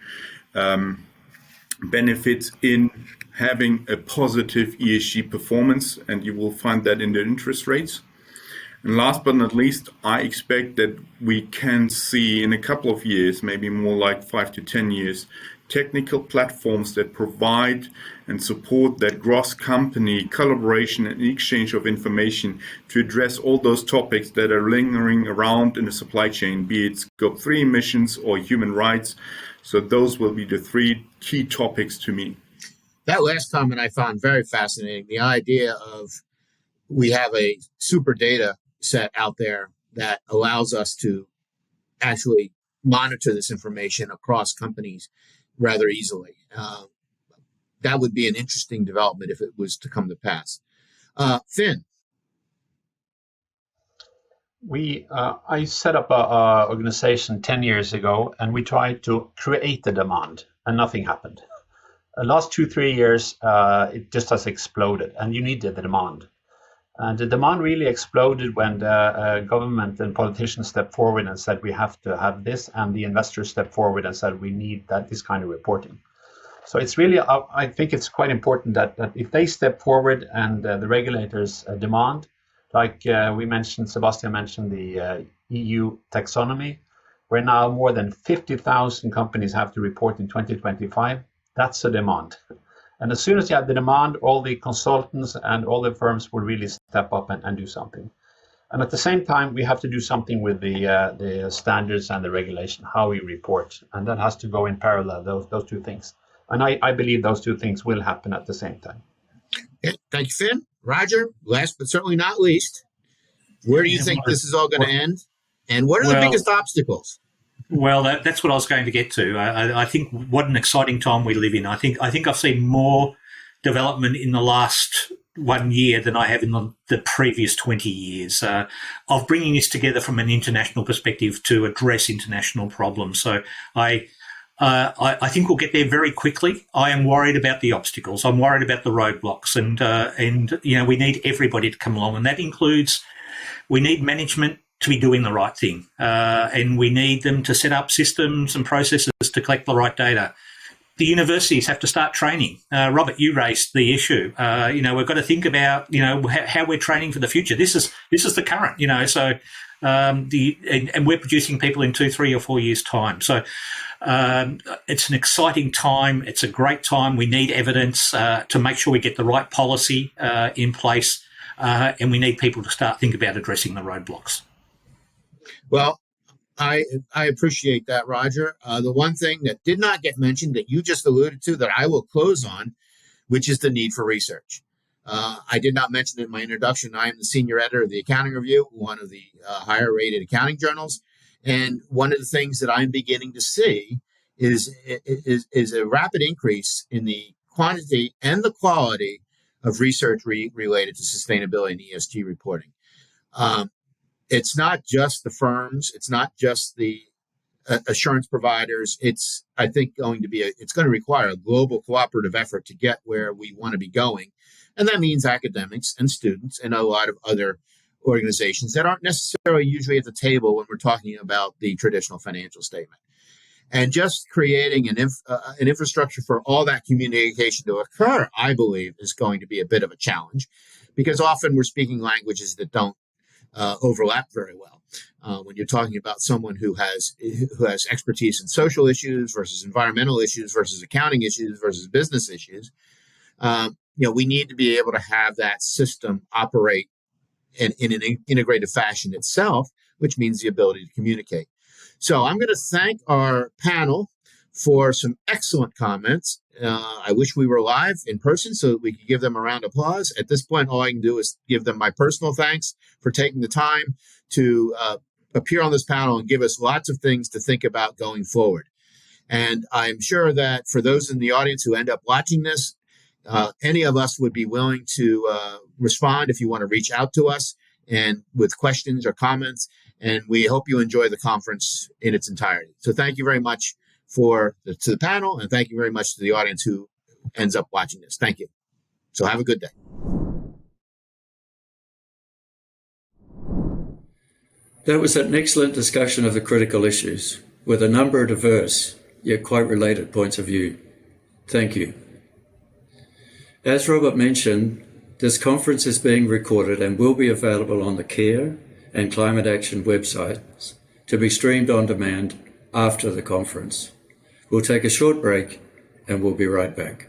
benefits in having a positive ESG performance, and you will find that in the interest rates. And last but not least, I expect that we can see in a couple of years, maybe more like 5 to 10 years, technical platforms that provide and support that cross-company collaboration and exchange of information to address all those topics that are lingering around in the supply chain, be it Scope 3 emissions or human rights. So those will be the 3 key topics to me. That last comment I found very fascinating. The idea of we have a super data set out there that allows us to actually monitor this information across companies rather easily. That would be an interesting development if it was to come to pass. Finn. I set up an organization 10 years ago, and we tried to create the demand, and nothing happened. The last 2-3 years, it just has exploded, and you need the demand. And the demand really exploded when the government and politicians stepped forward and said we have to have this, and the investors stepped forward and said we need this kind of reporting. So it's really, I think it's quite important that if they step forward and the regulators demand, like Sebastian mentioned the EU taxonomy, where now more than 50,000 companies have to report in 2025, that's a demand. And as soon as you have the demand, all the consultants and all the firms will really step up and do something. And at the same time, we have to do something with the standards and the regulation, how we report. And that has to go in parallel, those 2 things. And I believe those 2 things will happen at the same time. Okay, thank you, Finn. Roger, last but certainly not least, where do you think this is all going to end? And what are the biggest obstacles? Well, that's what I was going to get to. I think what an exciting time we live in. I think I've seen more development in the last 1 year than I have in the previous 20 years of bringing this together from an international perspective to address international problems. So I think we'll get there very quickly. I am worried about the obstacles. I'm worried about the roadblocks, and we need everybody to come along, and that includes we need management to be doing the right thing, and we need them to set up systems and processes to collect the right data. The universities have to start training. Robert, you raised the issue. We've got to think about how we're training for the future. This is the current. So and we're producing people in 2, 3, or 4 years' time. So it's an exciting time. It's a great time. We need evidence to make sure we get the right policy in place, and we need people to start thinking about addressing the roadblocks. Well, I appreciate that, Roger. The one thing that did not get mentioned that you just alluded to that I will close on, which is the need for research. I did not mention it in my introduction. I am the senior editor of the Accounting Review, one of the higher rated accounting journals. And one of the things that I'm beginning to see is a rapid increase in the quantity and the quality of research related to sustainability and ESG reporting. It's not just the firms. It's not just the assurance providers. It's, I think, it's going to require a global cooperative effort to get where we want to be going. And that means academics and students and a lot of other organizations that aren't necessarily usually at the table when we're talking about the traditional financial statement. And just creating an infrastructure for all that communication to occur, I believe, is going to be a bit of a challenge, because often we're speaking languages that don't overlap very well. When you're talking about someone who has expertise in social issues versus environmental issues versus accounting issues versus business issues, we need to be able to have that system operate in an integrated fashion itself, which means the ability to communicate. So I'm going to thank our panel for some excellent comments. I wish we were live in person so that we could give them a round of applause. At this point, all I can do is give them my personal thanks for taking the time to appear on this panel and give us lots of things to think about going forward. And I'm sure that for those in the audience who end up watching this, any of us would be willing to respond if you want to reach out to us and with questions or comments. And we hope you enjoy the conference in its entirety. So thank you very much to the panel, and thank you very much to the audience who ends up watching this. Thank you. So have a good day. That was an excellent discussion of the critical issues with a number of diverse yet quite related points of view. Thank you. As Robert mentioned, this conference is being recorded and will be available on the CARE and Climate Action websites to be streamed on demand after the conference. We'll take a short break and we'll be right back.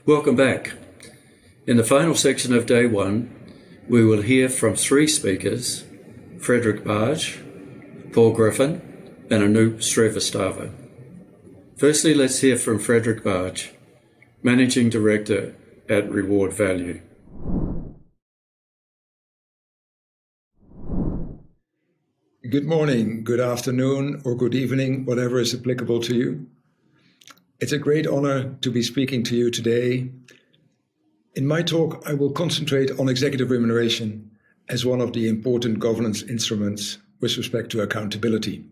Welcome back. In the final section of day one, we will hear from three speakers, Frederick Barge, Paul Griffin, and Anoop Srivastava. Firstly, let's hear from Frederick Barge, Managing Director at Reward Value. Good morning, good afternoon, or good evening, whatever is applicable to you. It's a great honor to be speaking to you today. In my talk, I will concentrate on executive remuneration as one of the important governance instruments with respect to accountability.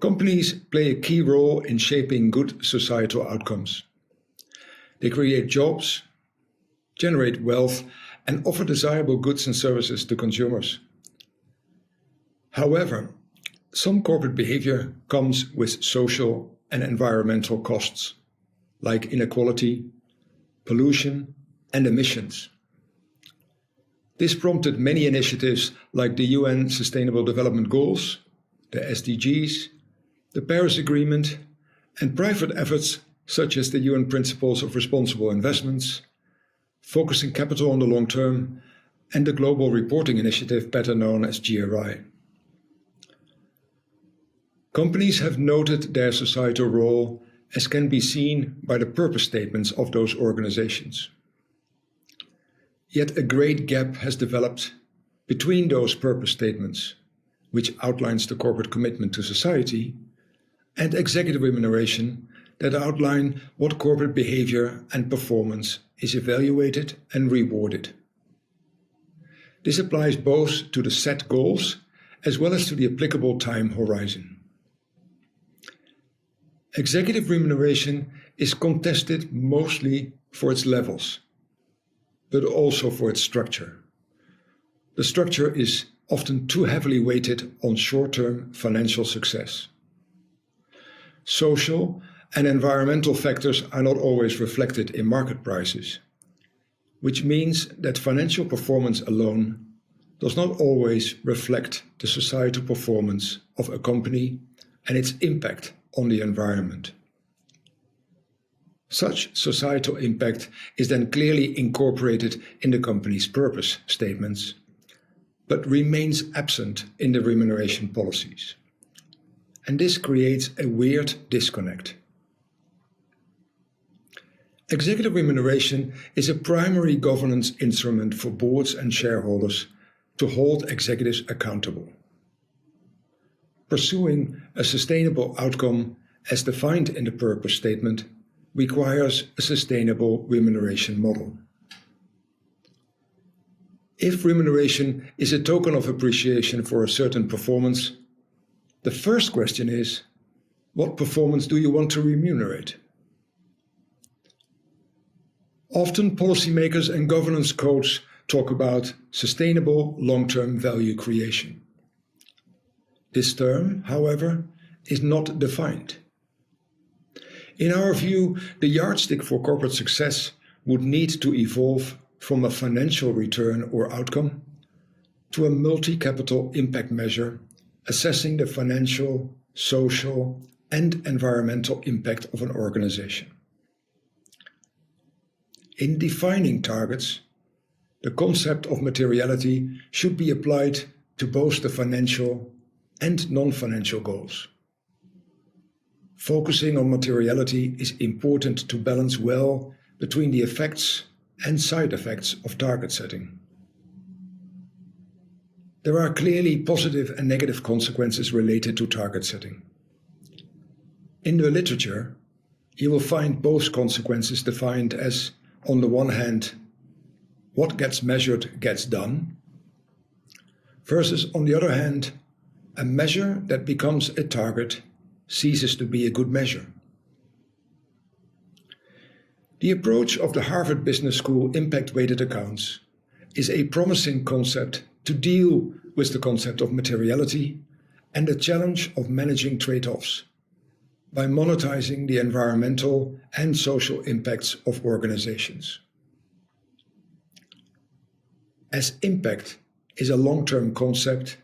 Companies play a key role in shaping good societal outcomes. They create jobs, generate wealth, and offer desirable goods and services to consumers. However, some corporate behavior comes with social and environmental costs, like inequality, pollution, and emissions. This prompted many initiatives like the UN Sustainable Development Goals, the SDGs, the Paris Agreement, and private efforts such as the UN Principles of Responsible Investments, Focusing Capital on the Long Term, and the Global Reporting Initiative, better known as GRI. Companies have noted their societal role, as can be seen by the purpose statements of those organizations. Yet a great gap has developed between those purpose statements, which outlines the corporate commitment to society, and executive remuneration that outline what corporate behavior and performance is evaluated and rewarded. This applies both to the set goals as well as to the applicable time horizon. Executive remuneration is contested mostly for its levels, but also for its structure. The structure is often too heavily weighted on short-term financial success. Social and environmental factors are not always reflected in market prices, which means that financial performance alone does not always reflect the societal performance of a company and its impact on the environment. Such societal impact is then clearly incorporated in the company's purpose statements, but remains absent in the remuneration policies. And this creates a weird disconnect. Executive remuneration is a primary governance instrument for boards and shareholders to hold executives accountable. Pursuing a sustainable outcome as defined in the purpose statement requires a sustainable remuneration model. If remuneration is a token of appreciation for a certain performance, the first question is, what performance do you want to remunerate? Often policymakers and governance codes talk about sustainable long-term value creation. This term, however, is not defined. In our view, the yardstick for corporate success would need to evolve from a financial return or outcome to a multi-capital impact measure assessing the financial, social, and environmental impact of an organization. In defining targets, the concept of materiality should be applied to both the financial and non-financial goals. Focusing on materiality is important to balance well between the effects and side effects of target setting. There are clearly positive and negative consequences related to target setting. In the literature, you will find both consequences defined as, on the one hand, what gets measured gets done, versus, on the other hand, a measure that becomes a target ceases to be a good measure. The approach of the Harvard Business School impact-weighted accounts is a promising concept to deal with the concept of materiality and the challenge of managing trade-offs by monetizing the environmental and social impacts of organizations. As impact is a long-term concept,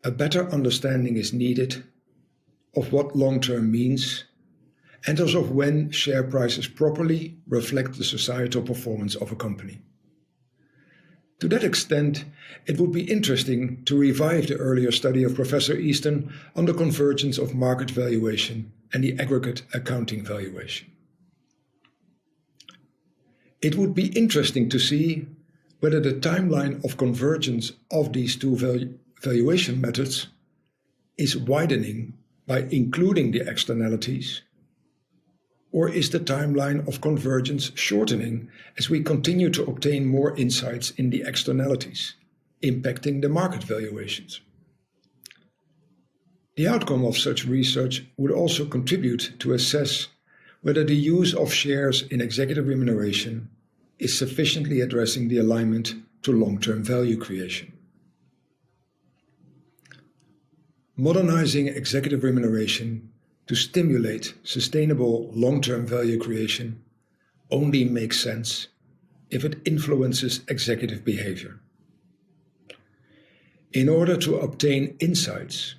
a better understanding is needed of what long-term means and as of when share prices properly reflect the societal performance of a company. To that extent, it would be interesting to revive the earlier study of Professor Easton on the convergence of market valuation and the aggregate accounting valuation. It would be interesting to see whether the timeline of convergence of these two valuation methods is widening by including the externalities, or is the timeline of convergence shortening as we continue to obtain more insights in the externalities, impacting the market valuations? The outcome of such research would also contribute to assess whether the use of shares in executive remuneration is sufficiently addressing the alignment to long-term value creation. Modernizing executive remuneration to stimulate sustainable long-term value creation only makes sense if it influences executive behavior. In order to obtain insights,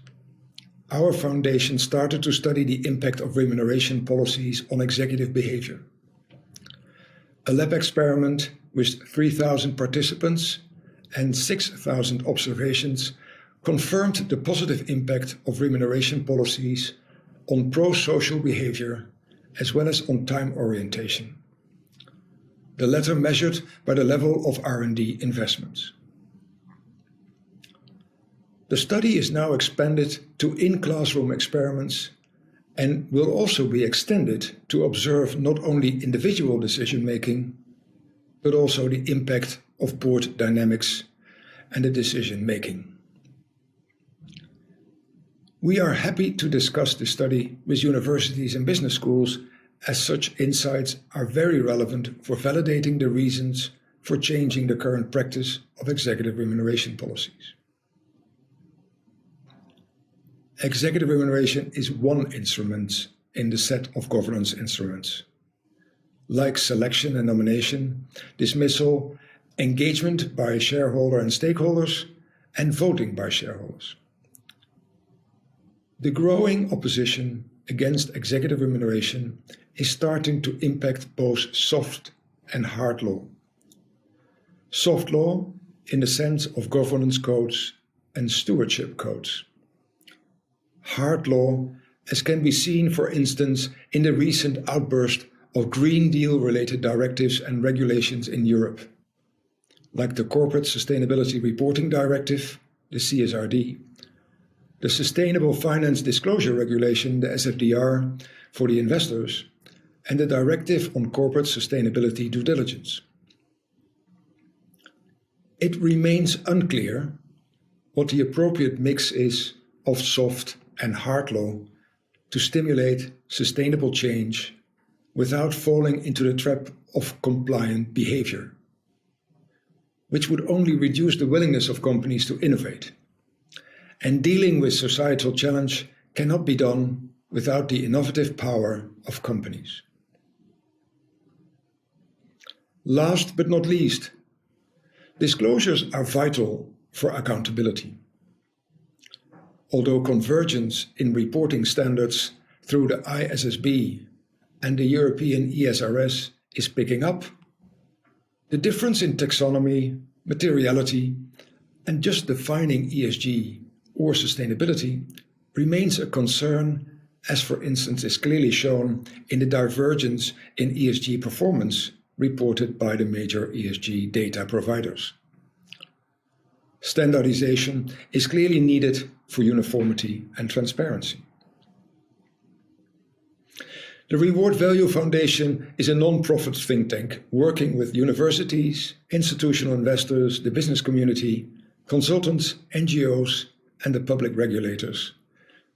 our foundation started to study the impact of remuneration policies on executive behavior. A lab experiment with 3,000 participants and 6,000 observations confirmed the positive impact of remuneration policies on pro-social behavior as well as on time orientation, the latter measured by the level of R&D investments. The study is now expanded to in-classroom experiments and will also be extended to observe not only individual decision-making, but also the impact of board dynamics and the decision-making. We are happy to discuss this study with universities and business schools, as such insights are very relevant for validating the reasons for changing the current practice of executive remuneration policies. Executive remuneration is one instrument in the set of governance instruments. Like selection and nomination, dismissal, engagement by shareholder and stakeholders, and voting by shareholders. The growing opposition against executive remuneration is starting to impact both soft and hard law. Soft law in the sense of governance codes and stewardship codes. Hard law, as can be seen, for instance, in the recent outburst of Green Deal-related directives and regulations in Europe, like the Corporate Sustainability Reporting Directive, the CSRD, the Sustainable Finance Disclosure Regulation, the SFDR, for the investors, and the Directive on Corporate Sustainability Due Diligence. It remains unclear what the appropriate mix is of soft and hard law to stimulate sustainable change without falling into the trap of compliant behavior, which would only reduce the willingness of companies to innovate. And dealing with societal challenge cannot be done without the innovative power of companies. Last but not least, disclosures are vital for accountability. Although convergence in reporting standards through the ISSB and the European ESRS is picking up, the difference in taxonomy, materiality, and just defining ESG or sustainability remains a concern, as for instance is clearly shown in the divergence in ESG performance reported by the major ESG data providers. Standardization is clearly needed for uniformity and transparency. The Reward Value Foundation is a non-profit think tank working with universities, institutional investors, the business community, consultants, NGOs, and the public regulators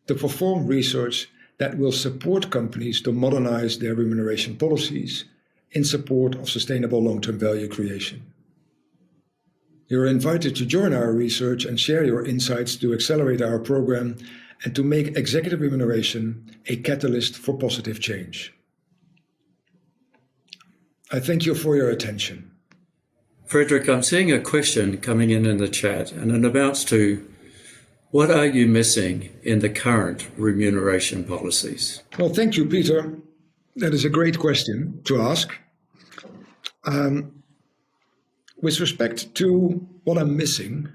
to perform research that will support companies to modernize their remuneration policies in support of sustainable long-term value creation. You're invited to join our research and share your insights to accelerate our program and to make executive remuneration a catalyst for positive change. I thank you for your attention. Frederick, I'm seeing a question coming in the chat, and it amounts to, what are you missing in the current remuneration policies? Well, thank you, Peter. That is a great question to ask. With respect to what I'm missing,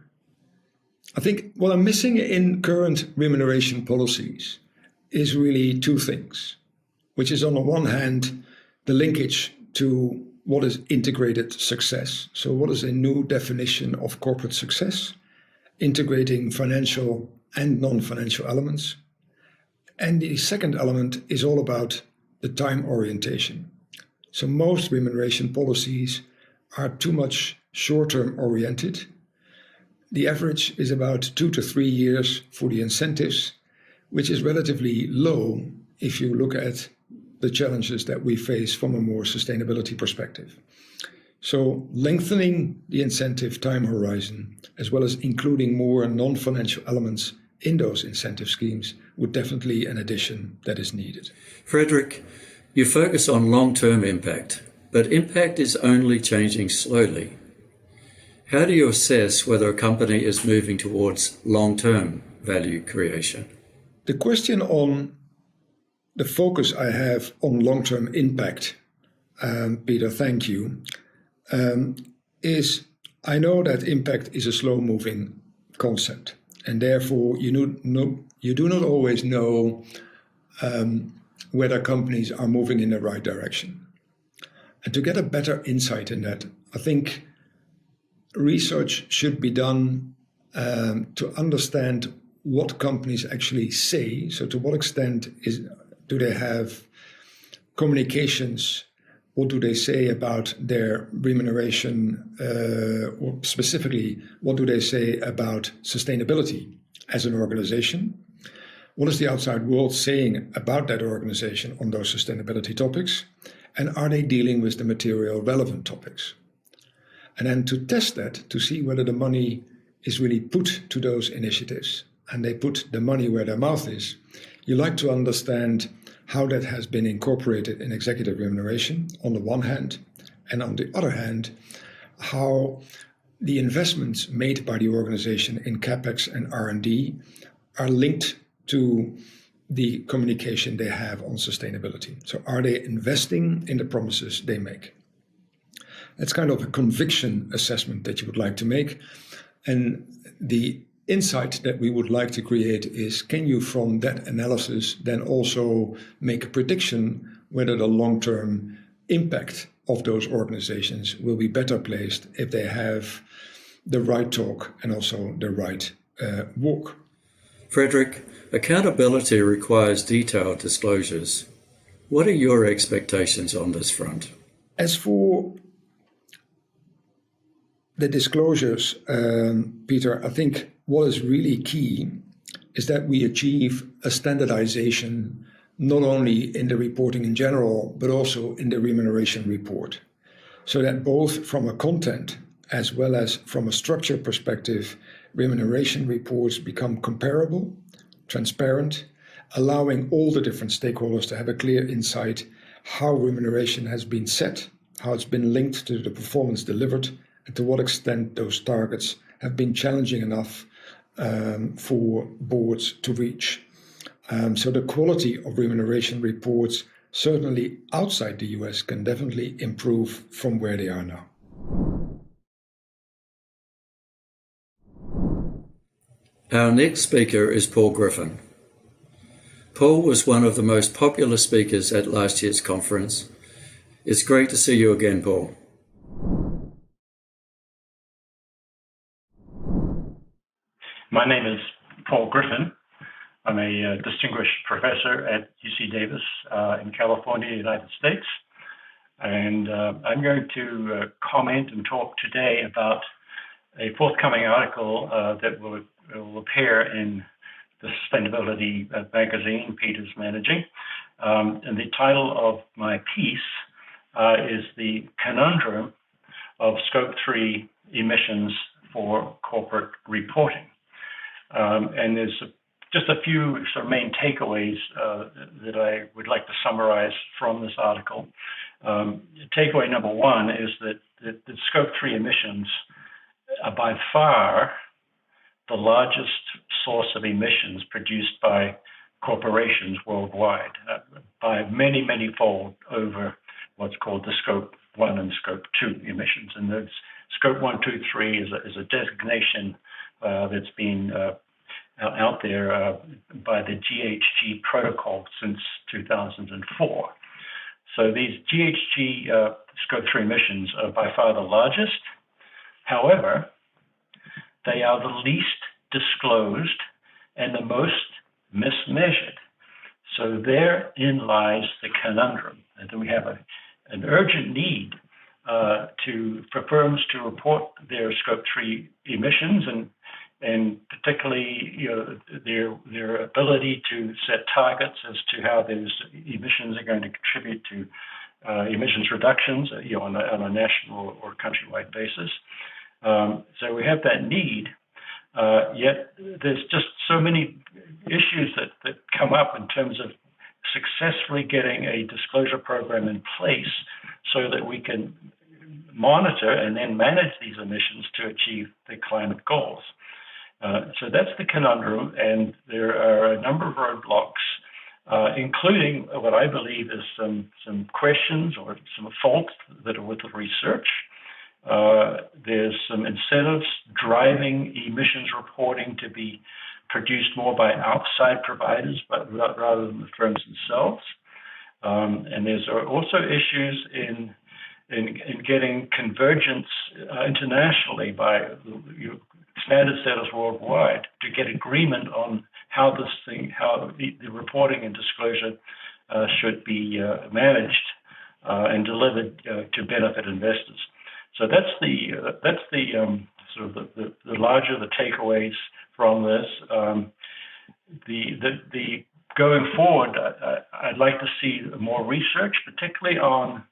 I think what I'm missing in current remuneration policies is really two things, which is on the one hand, the linkage to what is integrated success. So what is a new definition of corporate success, integrating financial and non-financial elements. And the second element is all about the time orientation. So most remuneration policies are too much short-term oriented. The average is about 2 to 3 years for the incentives, which is relatively low if you look at the challenges that we face from a more sustainability perspective. So lengthening the incentive time horizon, as well as including more non-financial elements in those incentive schemes, would definitely an addition that is needed. Frederick, you focus on long-term impact, but impact is only changing slowly. How do you assess whether a company is moving towards long-term value creation? The question on the focus I have on long-term impact, Peter, thank you, is I know that impact is a slow-moving concept, and therefore you do not always know whether companies are moving in the right direction. And to get a better insight in that, I think research should be done to understand what companies actually say. So to what extent do they have communications? What do they say about their remuneration? Or specifically, what do they say about sustainability as an organization? What is the outside world saying about that organization on those sustainability topics? And are they dealing with the material relevant topics? And then to test that, to see whether the money is really put to those initiatives and they put the money where their mouth is, you like to understand how that has been incorporated in executive remuneration on the one hand, and on the other hand, how the investments made by the organization in CapEx and R&D are linked to the communication they have on sustainability. So are they investing in the promises they make? It's kind of a conviction assessment that you would like to make. And the insight that we would like to create is, can you from that analysis then also make a prediction whether the long-term impact of those organizations will be better placed if they have the right talk and also the right walk? Frederick, accountability requires detailed disclosures. What are your expectations on this front? As for the disclosures, Peter, I think what is really key is that we achieve a standardization not only in the reporting in general, but also in the remuneration report, so that both from a content as well as from a structure perspective, remuneration reports become comparable, transparent, allowing all the different stakeholders to have a clear insight how remuneration has been set, how it's been linked to the performance delivered, and to what extent those targets have been challenging enough for boards to reach. So the quality of remuneration reports, certainly outside the US, can definitely improve from where they are now. Our next speaker is Paul Griffin. Paul was one of the most popular speakers at last year's conference. It's great to see you again, Paul. My name is Paul Griffin. I'm a distinguished professor at UC Davis in California, United States. And I'm going to comment and talk today about a forthcoming article that will appear in the Sustainability magazine Peter's managing. And the title of my piece is The Conundrum of Scope 3 Emissions for Corporate Reporting. And there's just a few sort of main takeaways that I would like to summarize from this article. Takeaway number one is that the Scope 3 emissions are by far the largest source of emissions produced by corporations worldwide by many, many fold over what's called the Scope 1 and Scope 2 emissions. And those Scope 1, 2, 3 is a designation that's been out there by the GHG protocol since 2004. So these GHG Scope 3 emissions are by far the largest. However, they are the least disclosed and the most mismeasured. So therein lies the conundrum, that we have an urgent need for firms to report their Scope 3 emissions and particularly their ability to set targets as to how those emissions are going to contribute to emissions reductions on a national or countrywide basis. So we have that need, yet there's just so many issues that come up in terms of successfully getting a disclosure program in place so that we can monitor and then manage these emissions to achieve the climate goals. So that's the conundrum, and there are a number of roadblocks, including what I believe is some questions or some faults that are with the research. There's some incentives driving emissions reporting to be produced more by outside providers, but rather than the firms themselves. And there's also issues in getting convergence internationally by standard setters worldwide to get agreement on how the reporting and disclosure should be managed and delivered to benefit investors. So that's the sort of the larger the takeaways from this. The going forward, I'd like to see more research, particularly on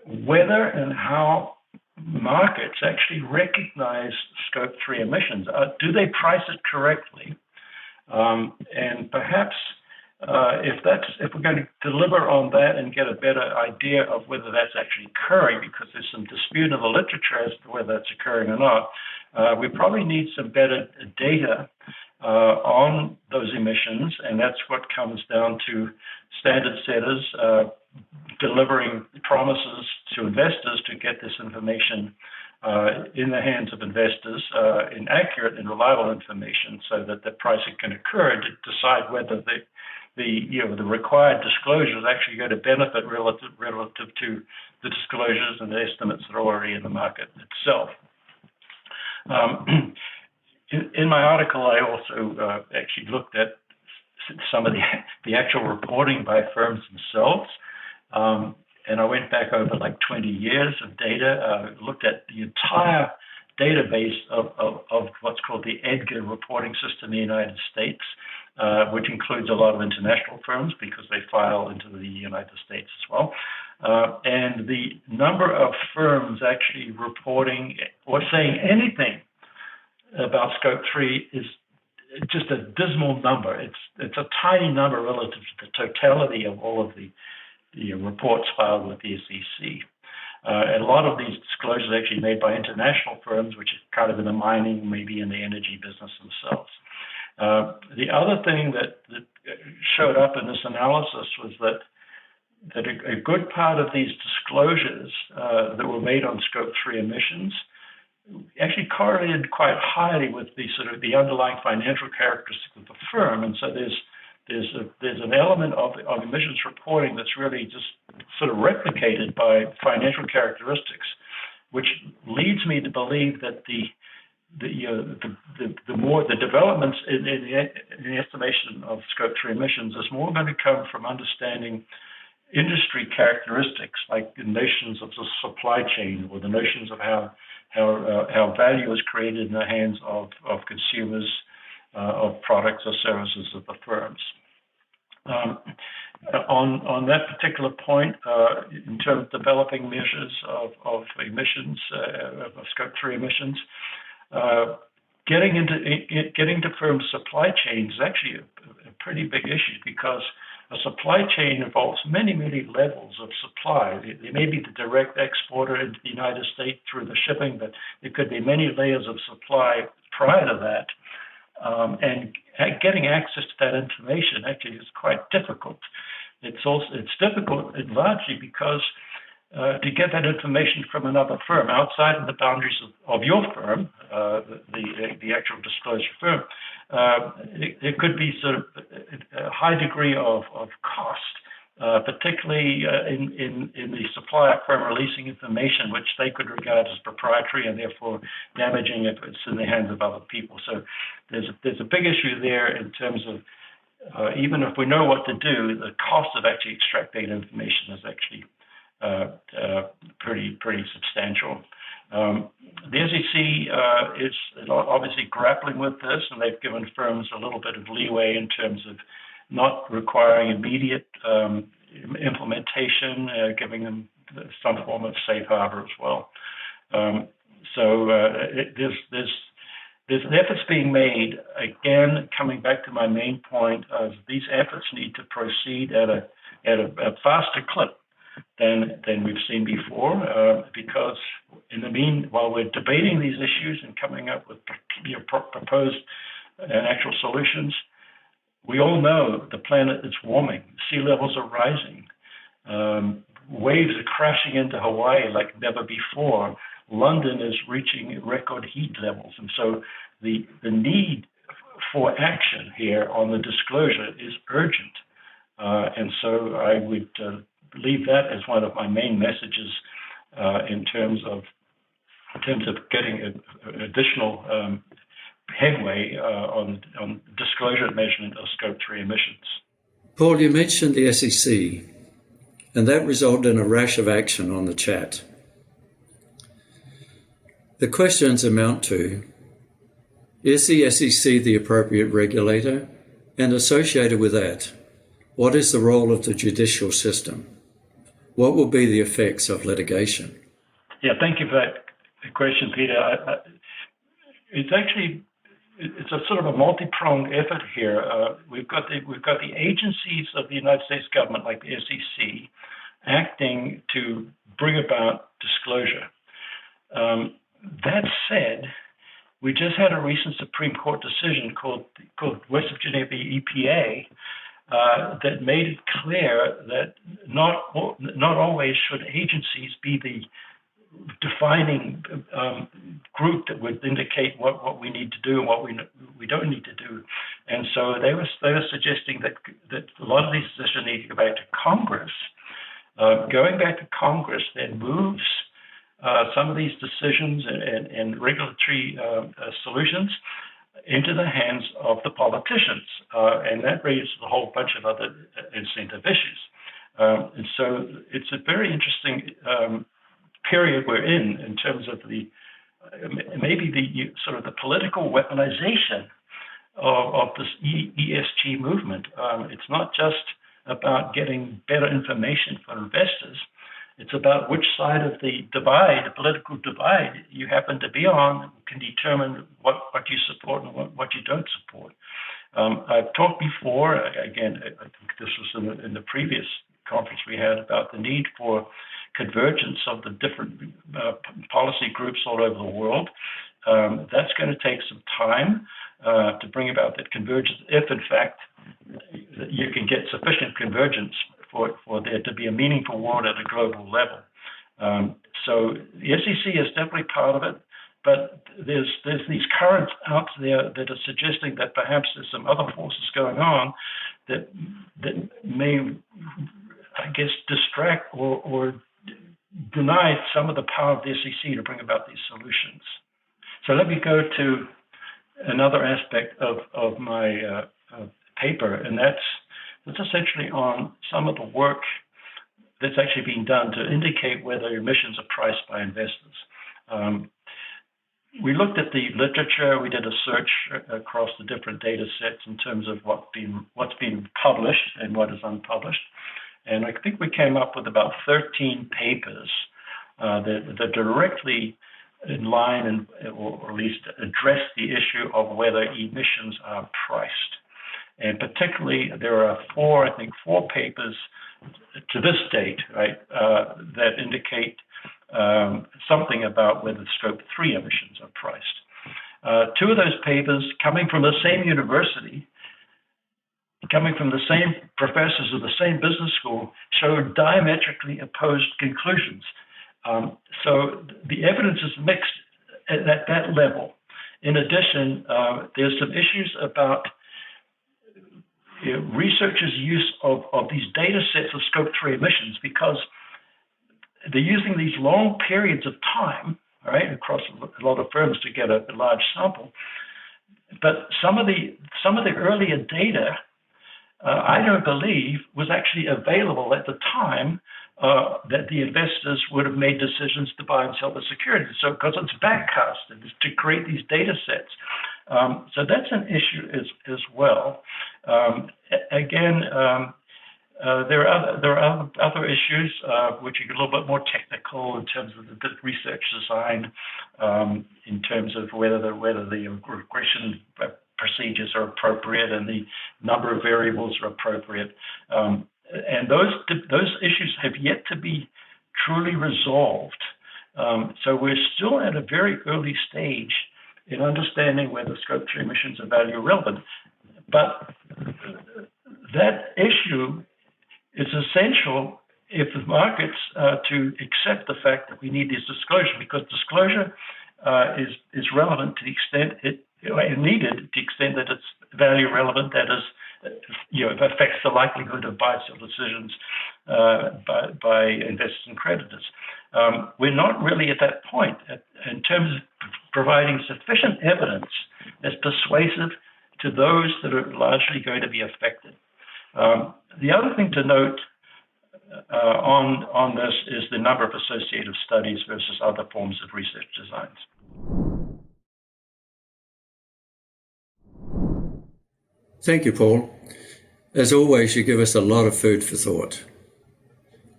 whether and how markets actually recognize Scope 3 emissions. Do they price it correctly? And perhaps if we're going to deliver on that and get a better idea of whether that's actually occurring, because there's some dispute in the literature as to whether that's occurring or not, we probably need some better data on those emissions, and that's what comes down to standard setters delivering promises to investors to get this information in the hands of investors in accurate and reliable information so that the pricing can occur to decide whether the required disclosure is actually going to benefit relative to the disclosures and the estimates that are already in the market itself. In my article, I also actually looked at some of the actual reporting by firms themselves. And I went back over like 20 years of data, looked at the entire database of what's called the EDGAR reporting system in the United States, which includes a lot of international firms because they file into the United States as well. And the number of firms actually reporting or saying anything about Scope 3 is just a dismal number. It's a tiny number relative to the totality of all of the reports filed with the SEC. And a lot of these disclosures are actually made by international firms, which is kind of in the mining, maybe in the energy business themselves. The other thing that showed up in this analysis was that a good part of these disclosures that were made on Scope 3 emissions actually correlated quite highly with the underlying financial characteristics of the firm, and so there's an element of emissions reporting that's really just sort of replicated by financial characteristics, which leads me to believe that the more the developments in the estimation of Scope 3 emissions is more going to come from understanding industry characteristics, like the notions of the supply chain or the notions of how value is created in the hands of consumers of products or services of the firms. On that particular point, in terms of developing measures of emissions, of Scope 3 emissions, getting into firms' supply chains is actually a pretty big issue because a supply chain involves many, many levels of supply. There may be the direct exporter into the United States through the shipping, but there could be many layers of supply prior to that. and getting access to that information actually is quite difficult. It's difficult largely because to get that information from another firm outside of the boundaries of your firm, the actual disclosure firm, it could be sort of a high degree of cost, particularly in the supplier firm releasing information which they could regard as proprietary and therefore damaging if it's in the hands of other people. So there's a big issue there in terms of even if we know what to do, the cost of actually extracting information is actually pretty substantial. The SEC is obviously grappling with this, and they've given firms a little bit of leeway in terms of not requiring immediate implementation, giving them some form of safe harbor as well. There's efforts being made, again, coming back to my main point of these efforts need to proceed at a faster clip than we've seen before, because in the while we're debating these issues and coming up with proposed and actual solutions, we all know the planet is warming, sea levels are rising, waves are crashing into Hawaii like never before. London is reaching record heat levels, and so the need for action here on the disclosure is urgent. And so I would leave that as one of my main messages in terms of getting additional headway on disclosure and measurement of Scope 3 emissions. Paul, you mentioned the SEC, and that resulted in a rash of action on the chat. The questions amount to, is the SEC the appropriate regulator? And associated with that, what is the role of the judicial system? What will be the effects of litigation? Yeah, thank you for that question, Peter. It's a sort of a multi-pronged effort here. We've got the agencies of the United States government, like the SEC, acting to bring about disclosure. That said, we just had a recent Supreme Court decision called West Virginia v. EPA that made it clear that not always should agencies be the defining group that would indicate what we need to do and what we don't need to do. And so they were suggesting that a lot of these decisions need to go back to Congress. Going back to Congress then moves some of these decisions and regulatory solutions into the hands of the politicians. And that raises a whole bunch of other incentive issues. And so it's a very interesting period we're in terms of maybe the sort of the political weaponization of this ESG movement. It's not just about getting better information for investors. It's about which side of the divide, the political divide, you happen to be on can determine what you support and what you don't support. I've talked before, again, I think this was in the previous conference we had, about the need for convergence of the different policy groups all over the world. That's going to take some time to bring about that convergence, if in fact you can get sufficient convergence for there to be a meaningful world at a global level. So the SEC is definitely part of it, but there's these currents out there that are suggesting that perhaps there's some other forces going on that may, I guess, distract or deny some of the power of the SEC to bring about these solutions. So let me go to another aspect of my paper, and that's essentially on some of the work that's actually being done to indicate whether emissions are priced by investors. We looked at the literature. We did a search across the different data sets in terms of what's been published and what is unpublished. And I think we came up with about 13 papers that directly in line or at least address the issue of whether emissions are priced. And particularly, there are four papers to this date, right, that indicate something about whether Scope 3 emissions are priced. Two of those papers, coming from the same university, coming from the same professors of the same business school, showed diametrically opposed conclusions. So the evidence is mixed at that level. In addition, there's some issues about researchers' use of these data sets of Scope 3 emissions, because they're using these long periods of time, right, across a lot of firms to get a large sample. But some of the earlier data, I don't believe, was actually available at the time that the investors would have made decisions to buy and sell the securities. So, because it's backcasted to create these data sets. So that's an issue as well. Again, there are other issues which are a little bit more technical in terms of the research design, in terms of whether the regression procedures are appropriate and the number of variables are appropriate. And those issues have yet to be truly resolved. So we're still at a very early stage in understanding whether Scope 3 emissions are value relevant. But that issue is essential if the markets are to accept the fact that we need this disclosure, because disclosure is relevant to the extent needed to the extent that it's value relevant, that is, it affects the likelihood of buy sell decisions by investors and creditors. We're not really at that point in terms of providing sufficient evidence that's persuasive to those that are largely going to be affected. The other thing to note on this is the number of associative studies versus other forms of research designs. Thank you, Paul. As always, you give us a lot of food for thought.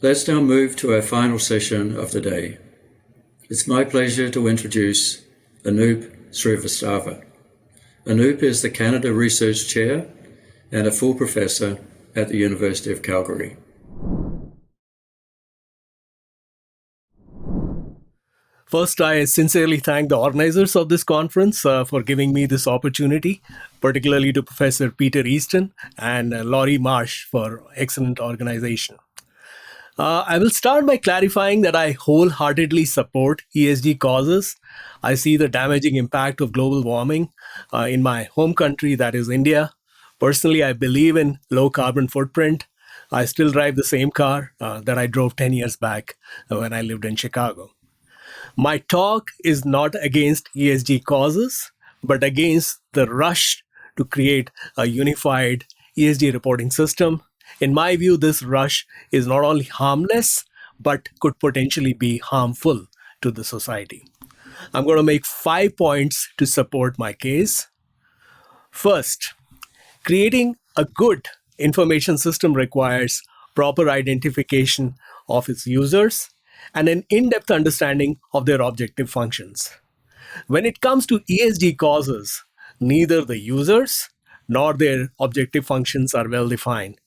Let's now move to our final session of the day. It's my pleasure to introduce Anup Srivastava. Anup is the Canada Research Chair and a full professor at the University of Calgary. First, I sincerely thank the organizers of this conference for giving me this opportunity, particularly to Professor Peter Easton and Laurie Marsh for excellent organization. I will start by clarifying that I wholeheartedly support ESG causes. I see the damaging impact of global warming in my home country, that is India. Personally, I believe in low carbon footprint. I still drive the same car that I drove 10 years back when I lived in Chicago. My talk is not against ESG causes, but against the rush to create a unified ESG reporting system. In my view, this rush is not only harmless, but could potentially be harmful to the society. I'm going to make 5 points to support my case. First, creating a good information system requires proper identification of its users and an in-depth understanding of their objective functions. When it comes to ESG causes, neither the users nor their objective functions are well defined.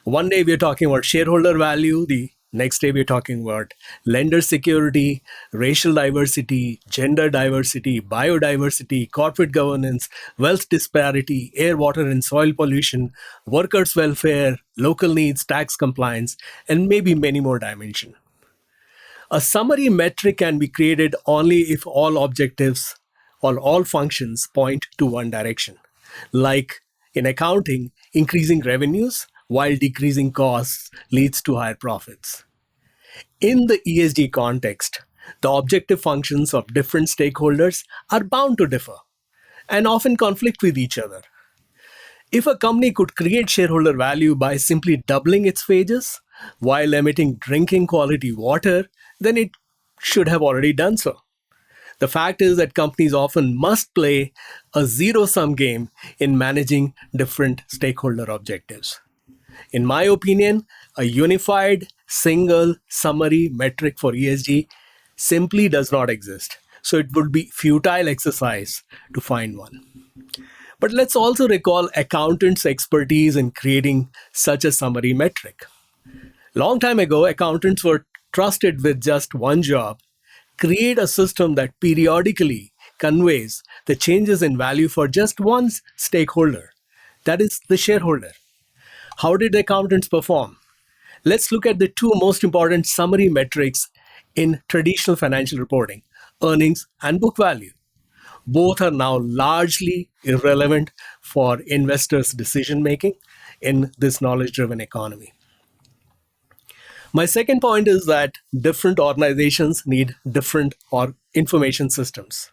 One day we're talking about shareholder value, the next day we're talking about lender security, racial diversity, gender diversity, biodiversity, corporate governance, wealth disparity, air, water, and soil pollution, workers' welfare, local needs, tax compliance, and maybe many more dimensions. A summary metric can be created only if all objectives or all functions point to one direction. Like in accounting, increasing revenues while decreasing costs leads to higher profits. In the ESG context, the objective functions of different stakeholders are bound to differ and often conflict with each other. If a company could create shareholder value by simply doubling its wages while emitting drinking quality water, then it should have already done so. The fact is that companies often must play a zero-sum game in managing different stakeholder objectives. In my opinion, a unified, single summary metric for ESG simply does not exist. So it would be futile exercise to find one. But let's also recall accountants' expertise in creating such a summary metric. Long time ago, accountants were trusted with just one job: create a system that periodically conveys the changes in value for just one stakeholder, that is the shareholder. How did the accountants perform? Let's look at the two most important summary metrics in traditional financial reporting, earnings and book value. Both are now largely irrelevant for investors' decision-making in this knowledge-driven economy. My second point is that different organizations need different information systems.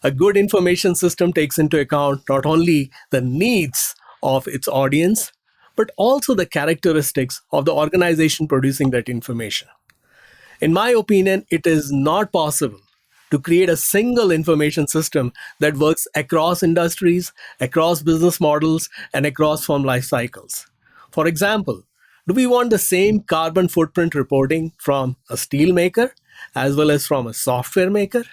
A good information system takes into account not only the needs of its audience, but also the characteristics of the organization producing that information. In my opinion, it is not possible to create a single information system that works across industries, across business models, and across firm life cycles. For example, do we want the same carbon footprint reporting from a steel maker as well as from a software maker?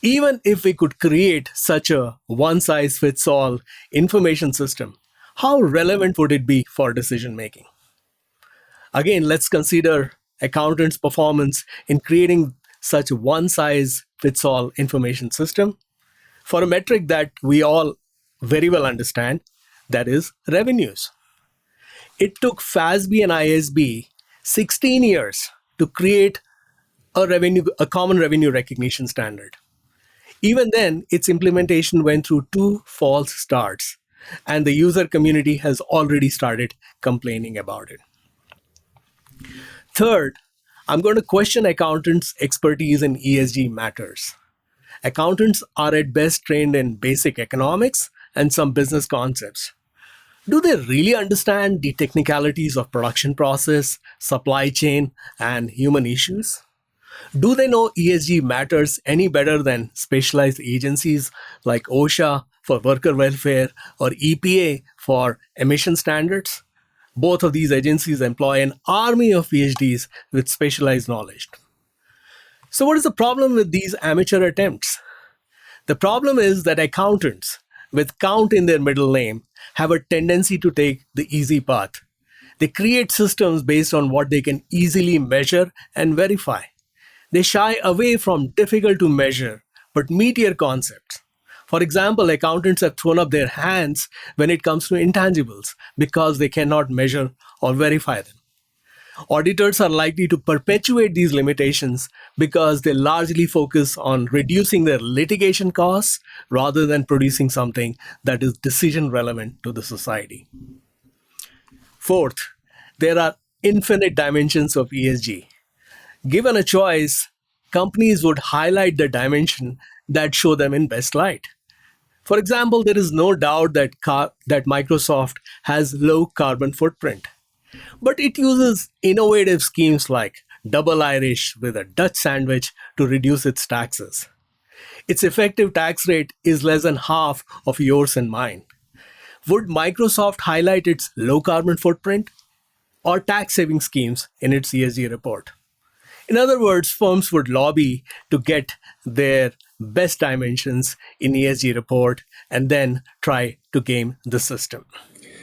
Even if we could create such a one-size-fits-all information system, how relevant would it be for decision making? Again, let's consider accountants' performance in creating such a one-size-fits-all information system for a metric that we all very well understand, that is revenues. It took FASB and IASB 16 years to create a common revenue recognition standard. Even then, its implementation went through 2 false starts, and the user community has already started complaining about it. Third, I'm going to question accountants' expertise in ESG matters. Accountants are at best trained in basic economics and some business concepts. Do they really understand the technicalities of production process, supply chain, and human issues? Do they know ESG matters any better than specialized agencies like OSHA for worker welfare or EPA for emission standards? Both of these agencies employ an army of PhDs with specialized knowledge. So what is the problem with these amateur attempts? The problem is that accountants with count in their middle name have a tendency to take the easy path. They create systems based on what they can easily measure and verify. They shy away from difficult to measure but meatier concepts. For example, accountants have thrown up their hands when it comes to intangibles because they cannot measure or verify them. Auditors are likely to perpetuate these limitations because they largely focus on reducing their litigation costs rather than producing something that is decision relevant to the society. Fourth, there are infinite dimensions of ESG. Given a choice, companies would highlight the dimension that show them in best light. For example, there is no doubt that Microsoft has low carbon footprint, but it uses innovative schemes like Double Irish with a Dutch sandwich to reduce its taxes. Its effective tax rate is less than half of yours and mine. Would Microsoft highlight its low carbon footprint or tax saving schemes in its ESG report? In other words, firms would lobby to get their best dimensions in ESG report and then try to game the system.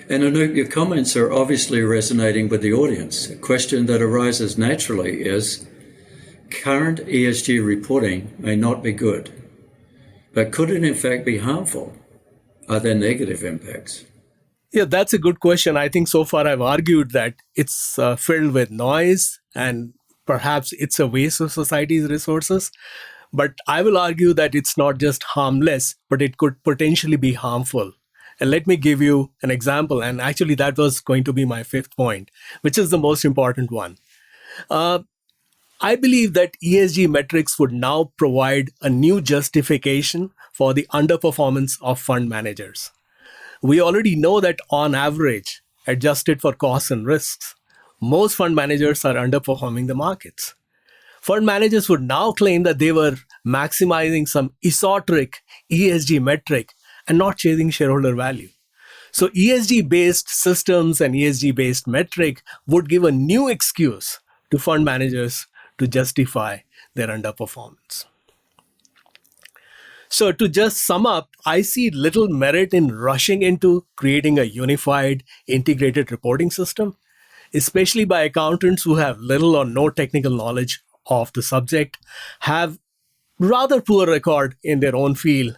And Anoop, your comments are obviously resonating with the audience. A question that arises naturally is, current ESG reporting may not be good, but could it in fact be harmful? Are there negative impacts? Yeah, that's a good question. I think so far I've argued that it's filled with noise and perhaps it's a waste of society's resources. But I will argue that it's not just harmless, but it could potentially be harmful. And let me give you an example. And actually, that was going to be my fifth point, which is the most important one. I believe that ESG metrics would now provide a new justification for the underperformance of fund managers. We already know that on average, adjusted for costs and risks, most fund managers are underperforming the markets. Fund managers would now claim that they were maximizing some esoteric ESG metric and not chasing shareholder value. So ESG-based systems and ESG-based metric would give a new excuse to fund managers to justify their underperformance. So to just sum up, I see little merit in rushing into creating a unified, integrated reporting system, especially by accountants who have little or no technical knowledge of the subject, have rather poor record in their own field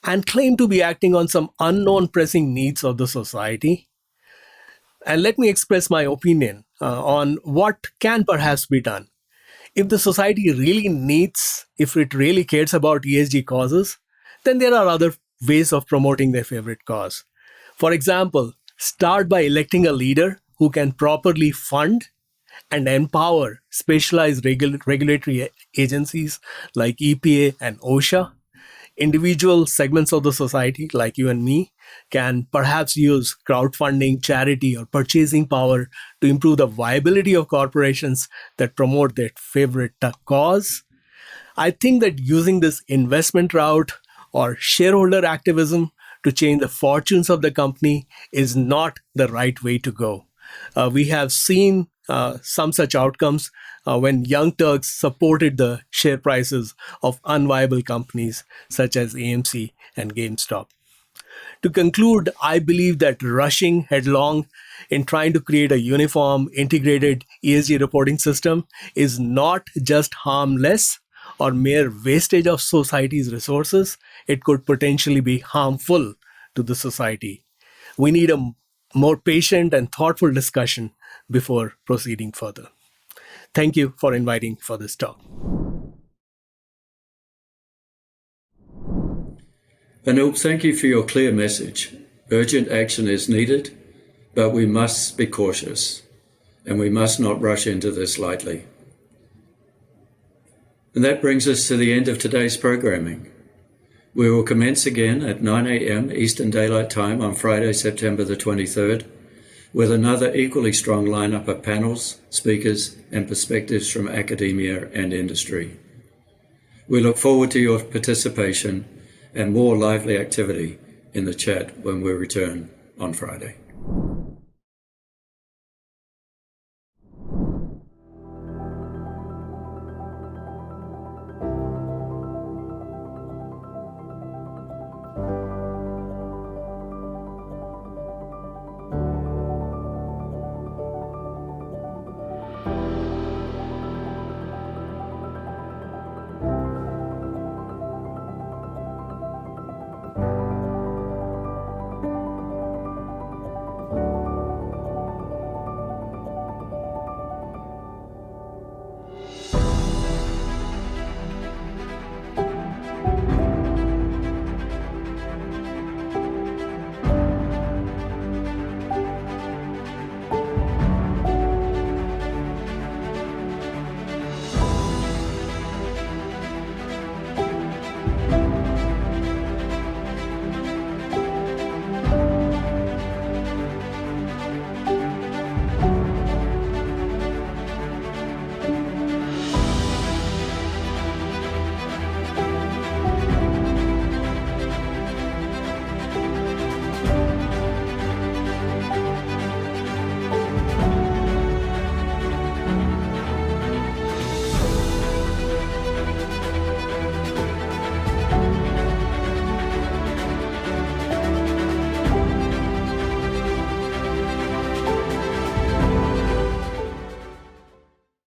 and claim to be acting on some unknown pressing needs of the society. And let me express my opinion on what can perhaps be done. If the society really needs, if it really cares about ESG causes, then there are other ways of promoting their favorite cause. For example, start by electing a leader who can properly fund and empower specialized regulatory agencies like EPA and OSHA. Individual segments of the society, like you and me, can perhaps use crowdfunding, charity, or purchasing power to improve the viability of corporations that promote their favorite cause. I think that using this investment route or shareholder activism to change the fortunes of the company is not the right way to go. We have seen some such outcomes when Young Turks supported the share prices of unviable companies such as AMC and GameStop. To conclude, I believe that rushing headlong in trying to create a uniform, integrated ESG reporting system is not just harmless or mere wastage of society's resources, it could potentially be harmful to the society. We need a more patient and thoughtful discussion before proceeding further. Thank you for inviting for this talk. Anup, thank you for your clear message. Urgent action is needed, but we must be cautious, and we must not rush into this lightly. And that brings us to the end of today's programming. We will commence again at 9 a.m. Eastern Daylight Time on Friday, September the 23rd, with another equally strong lineup of panels, speakers, and perspectives from academia and industry. We look forward to your participation and more lively activity in the chat when we return on Friday.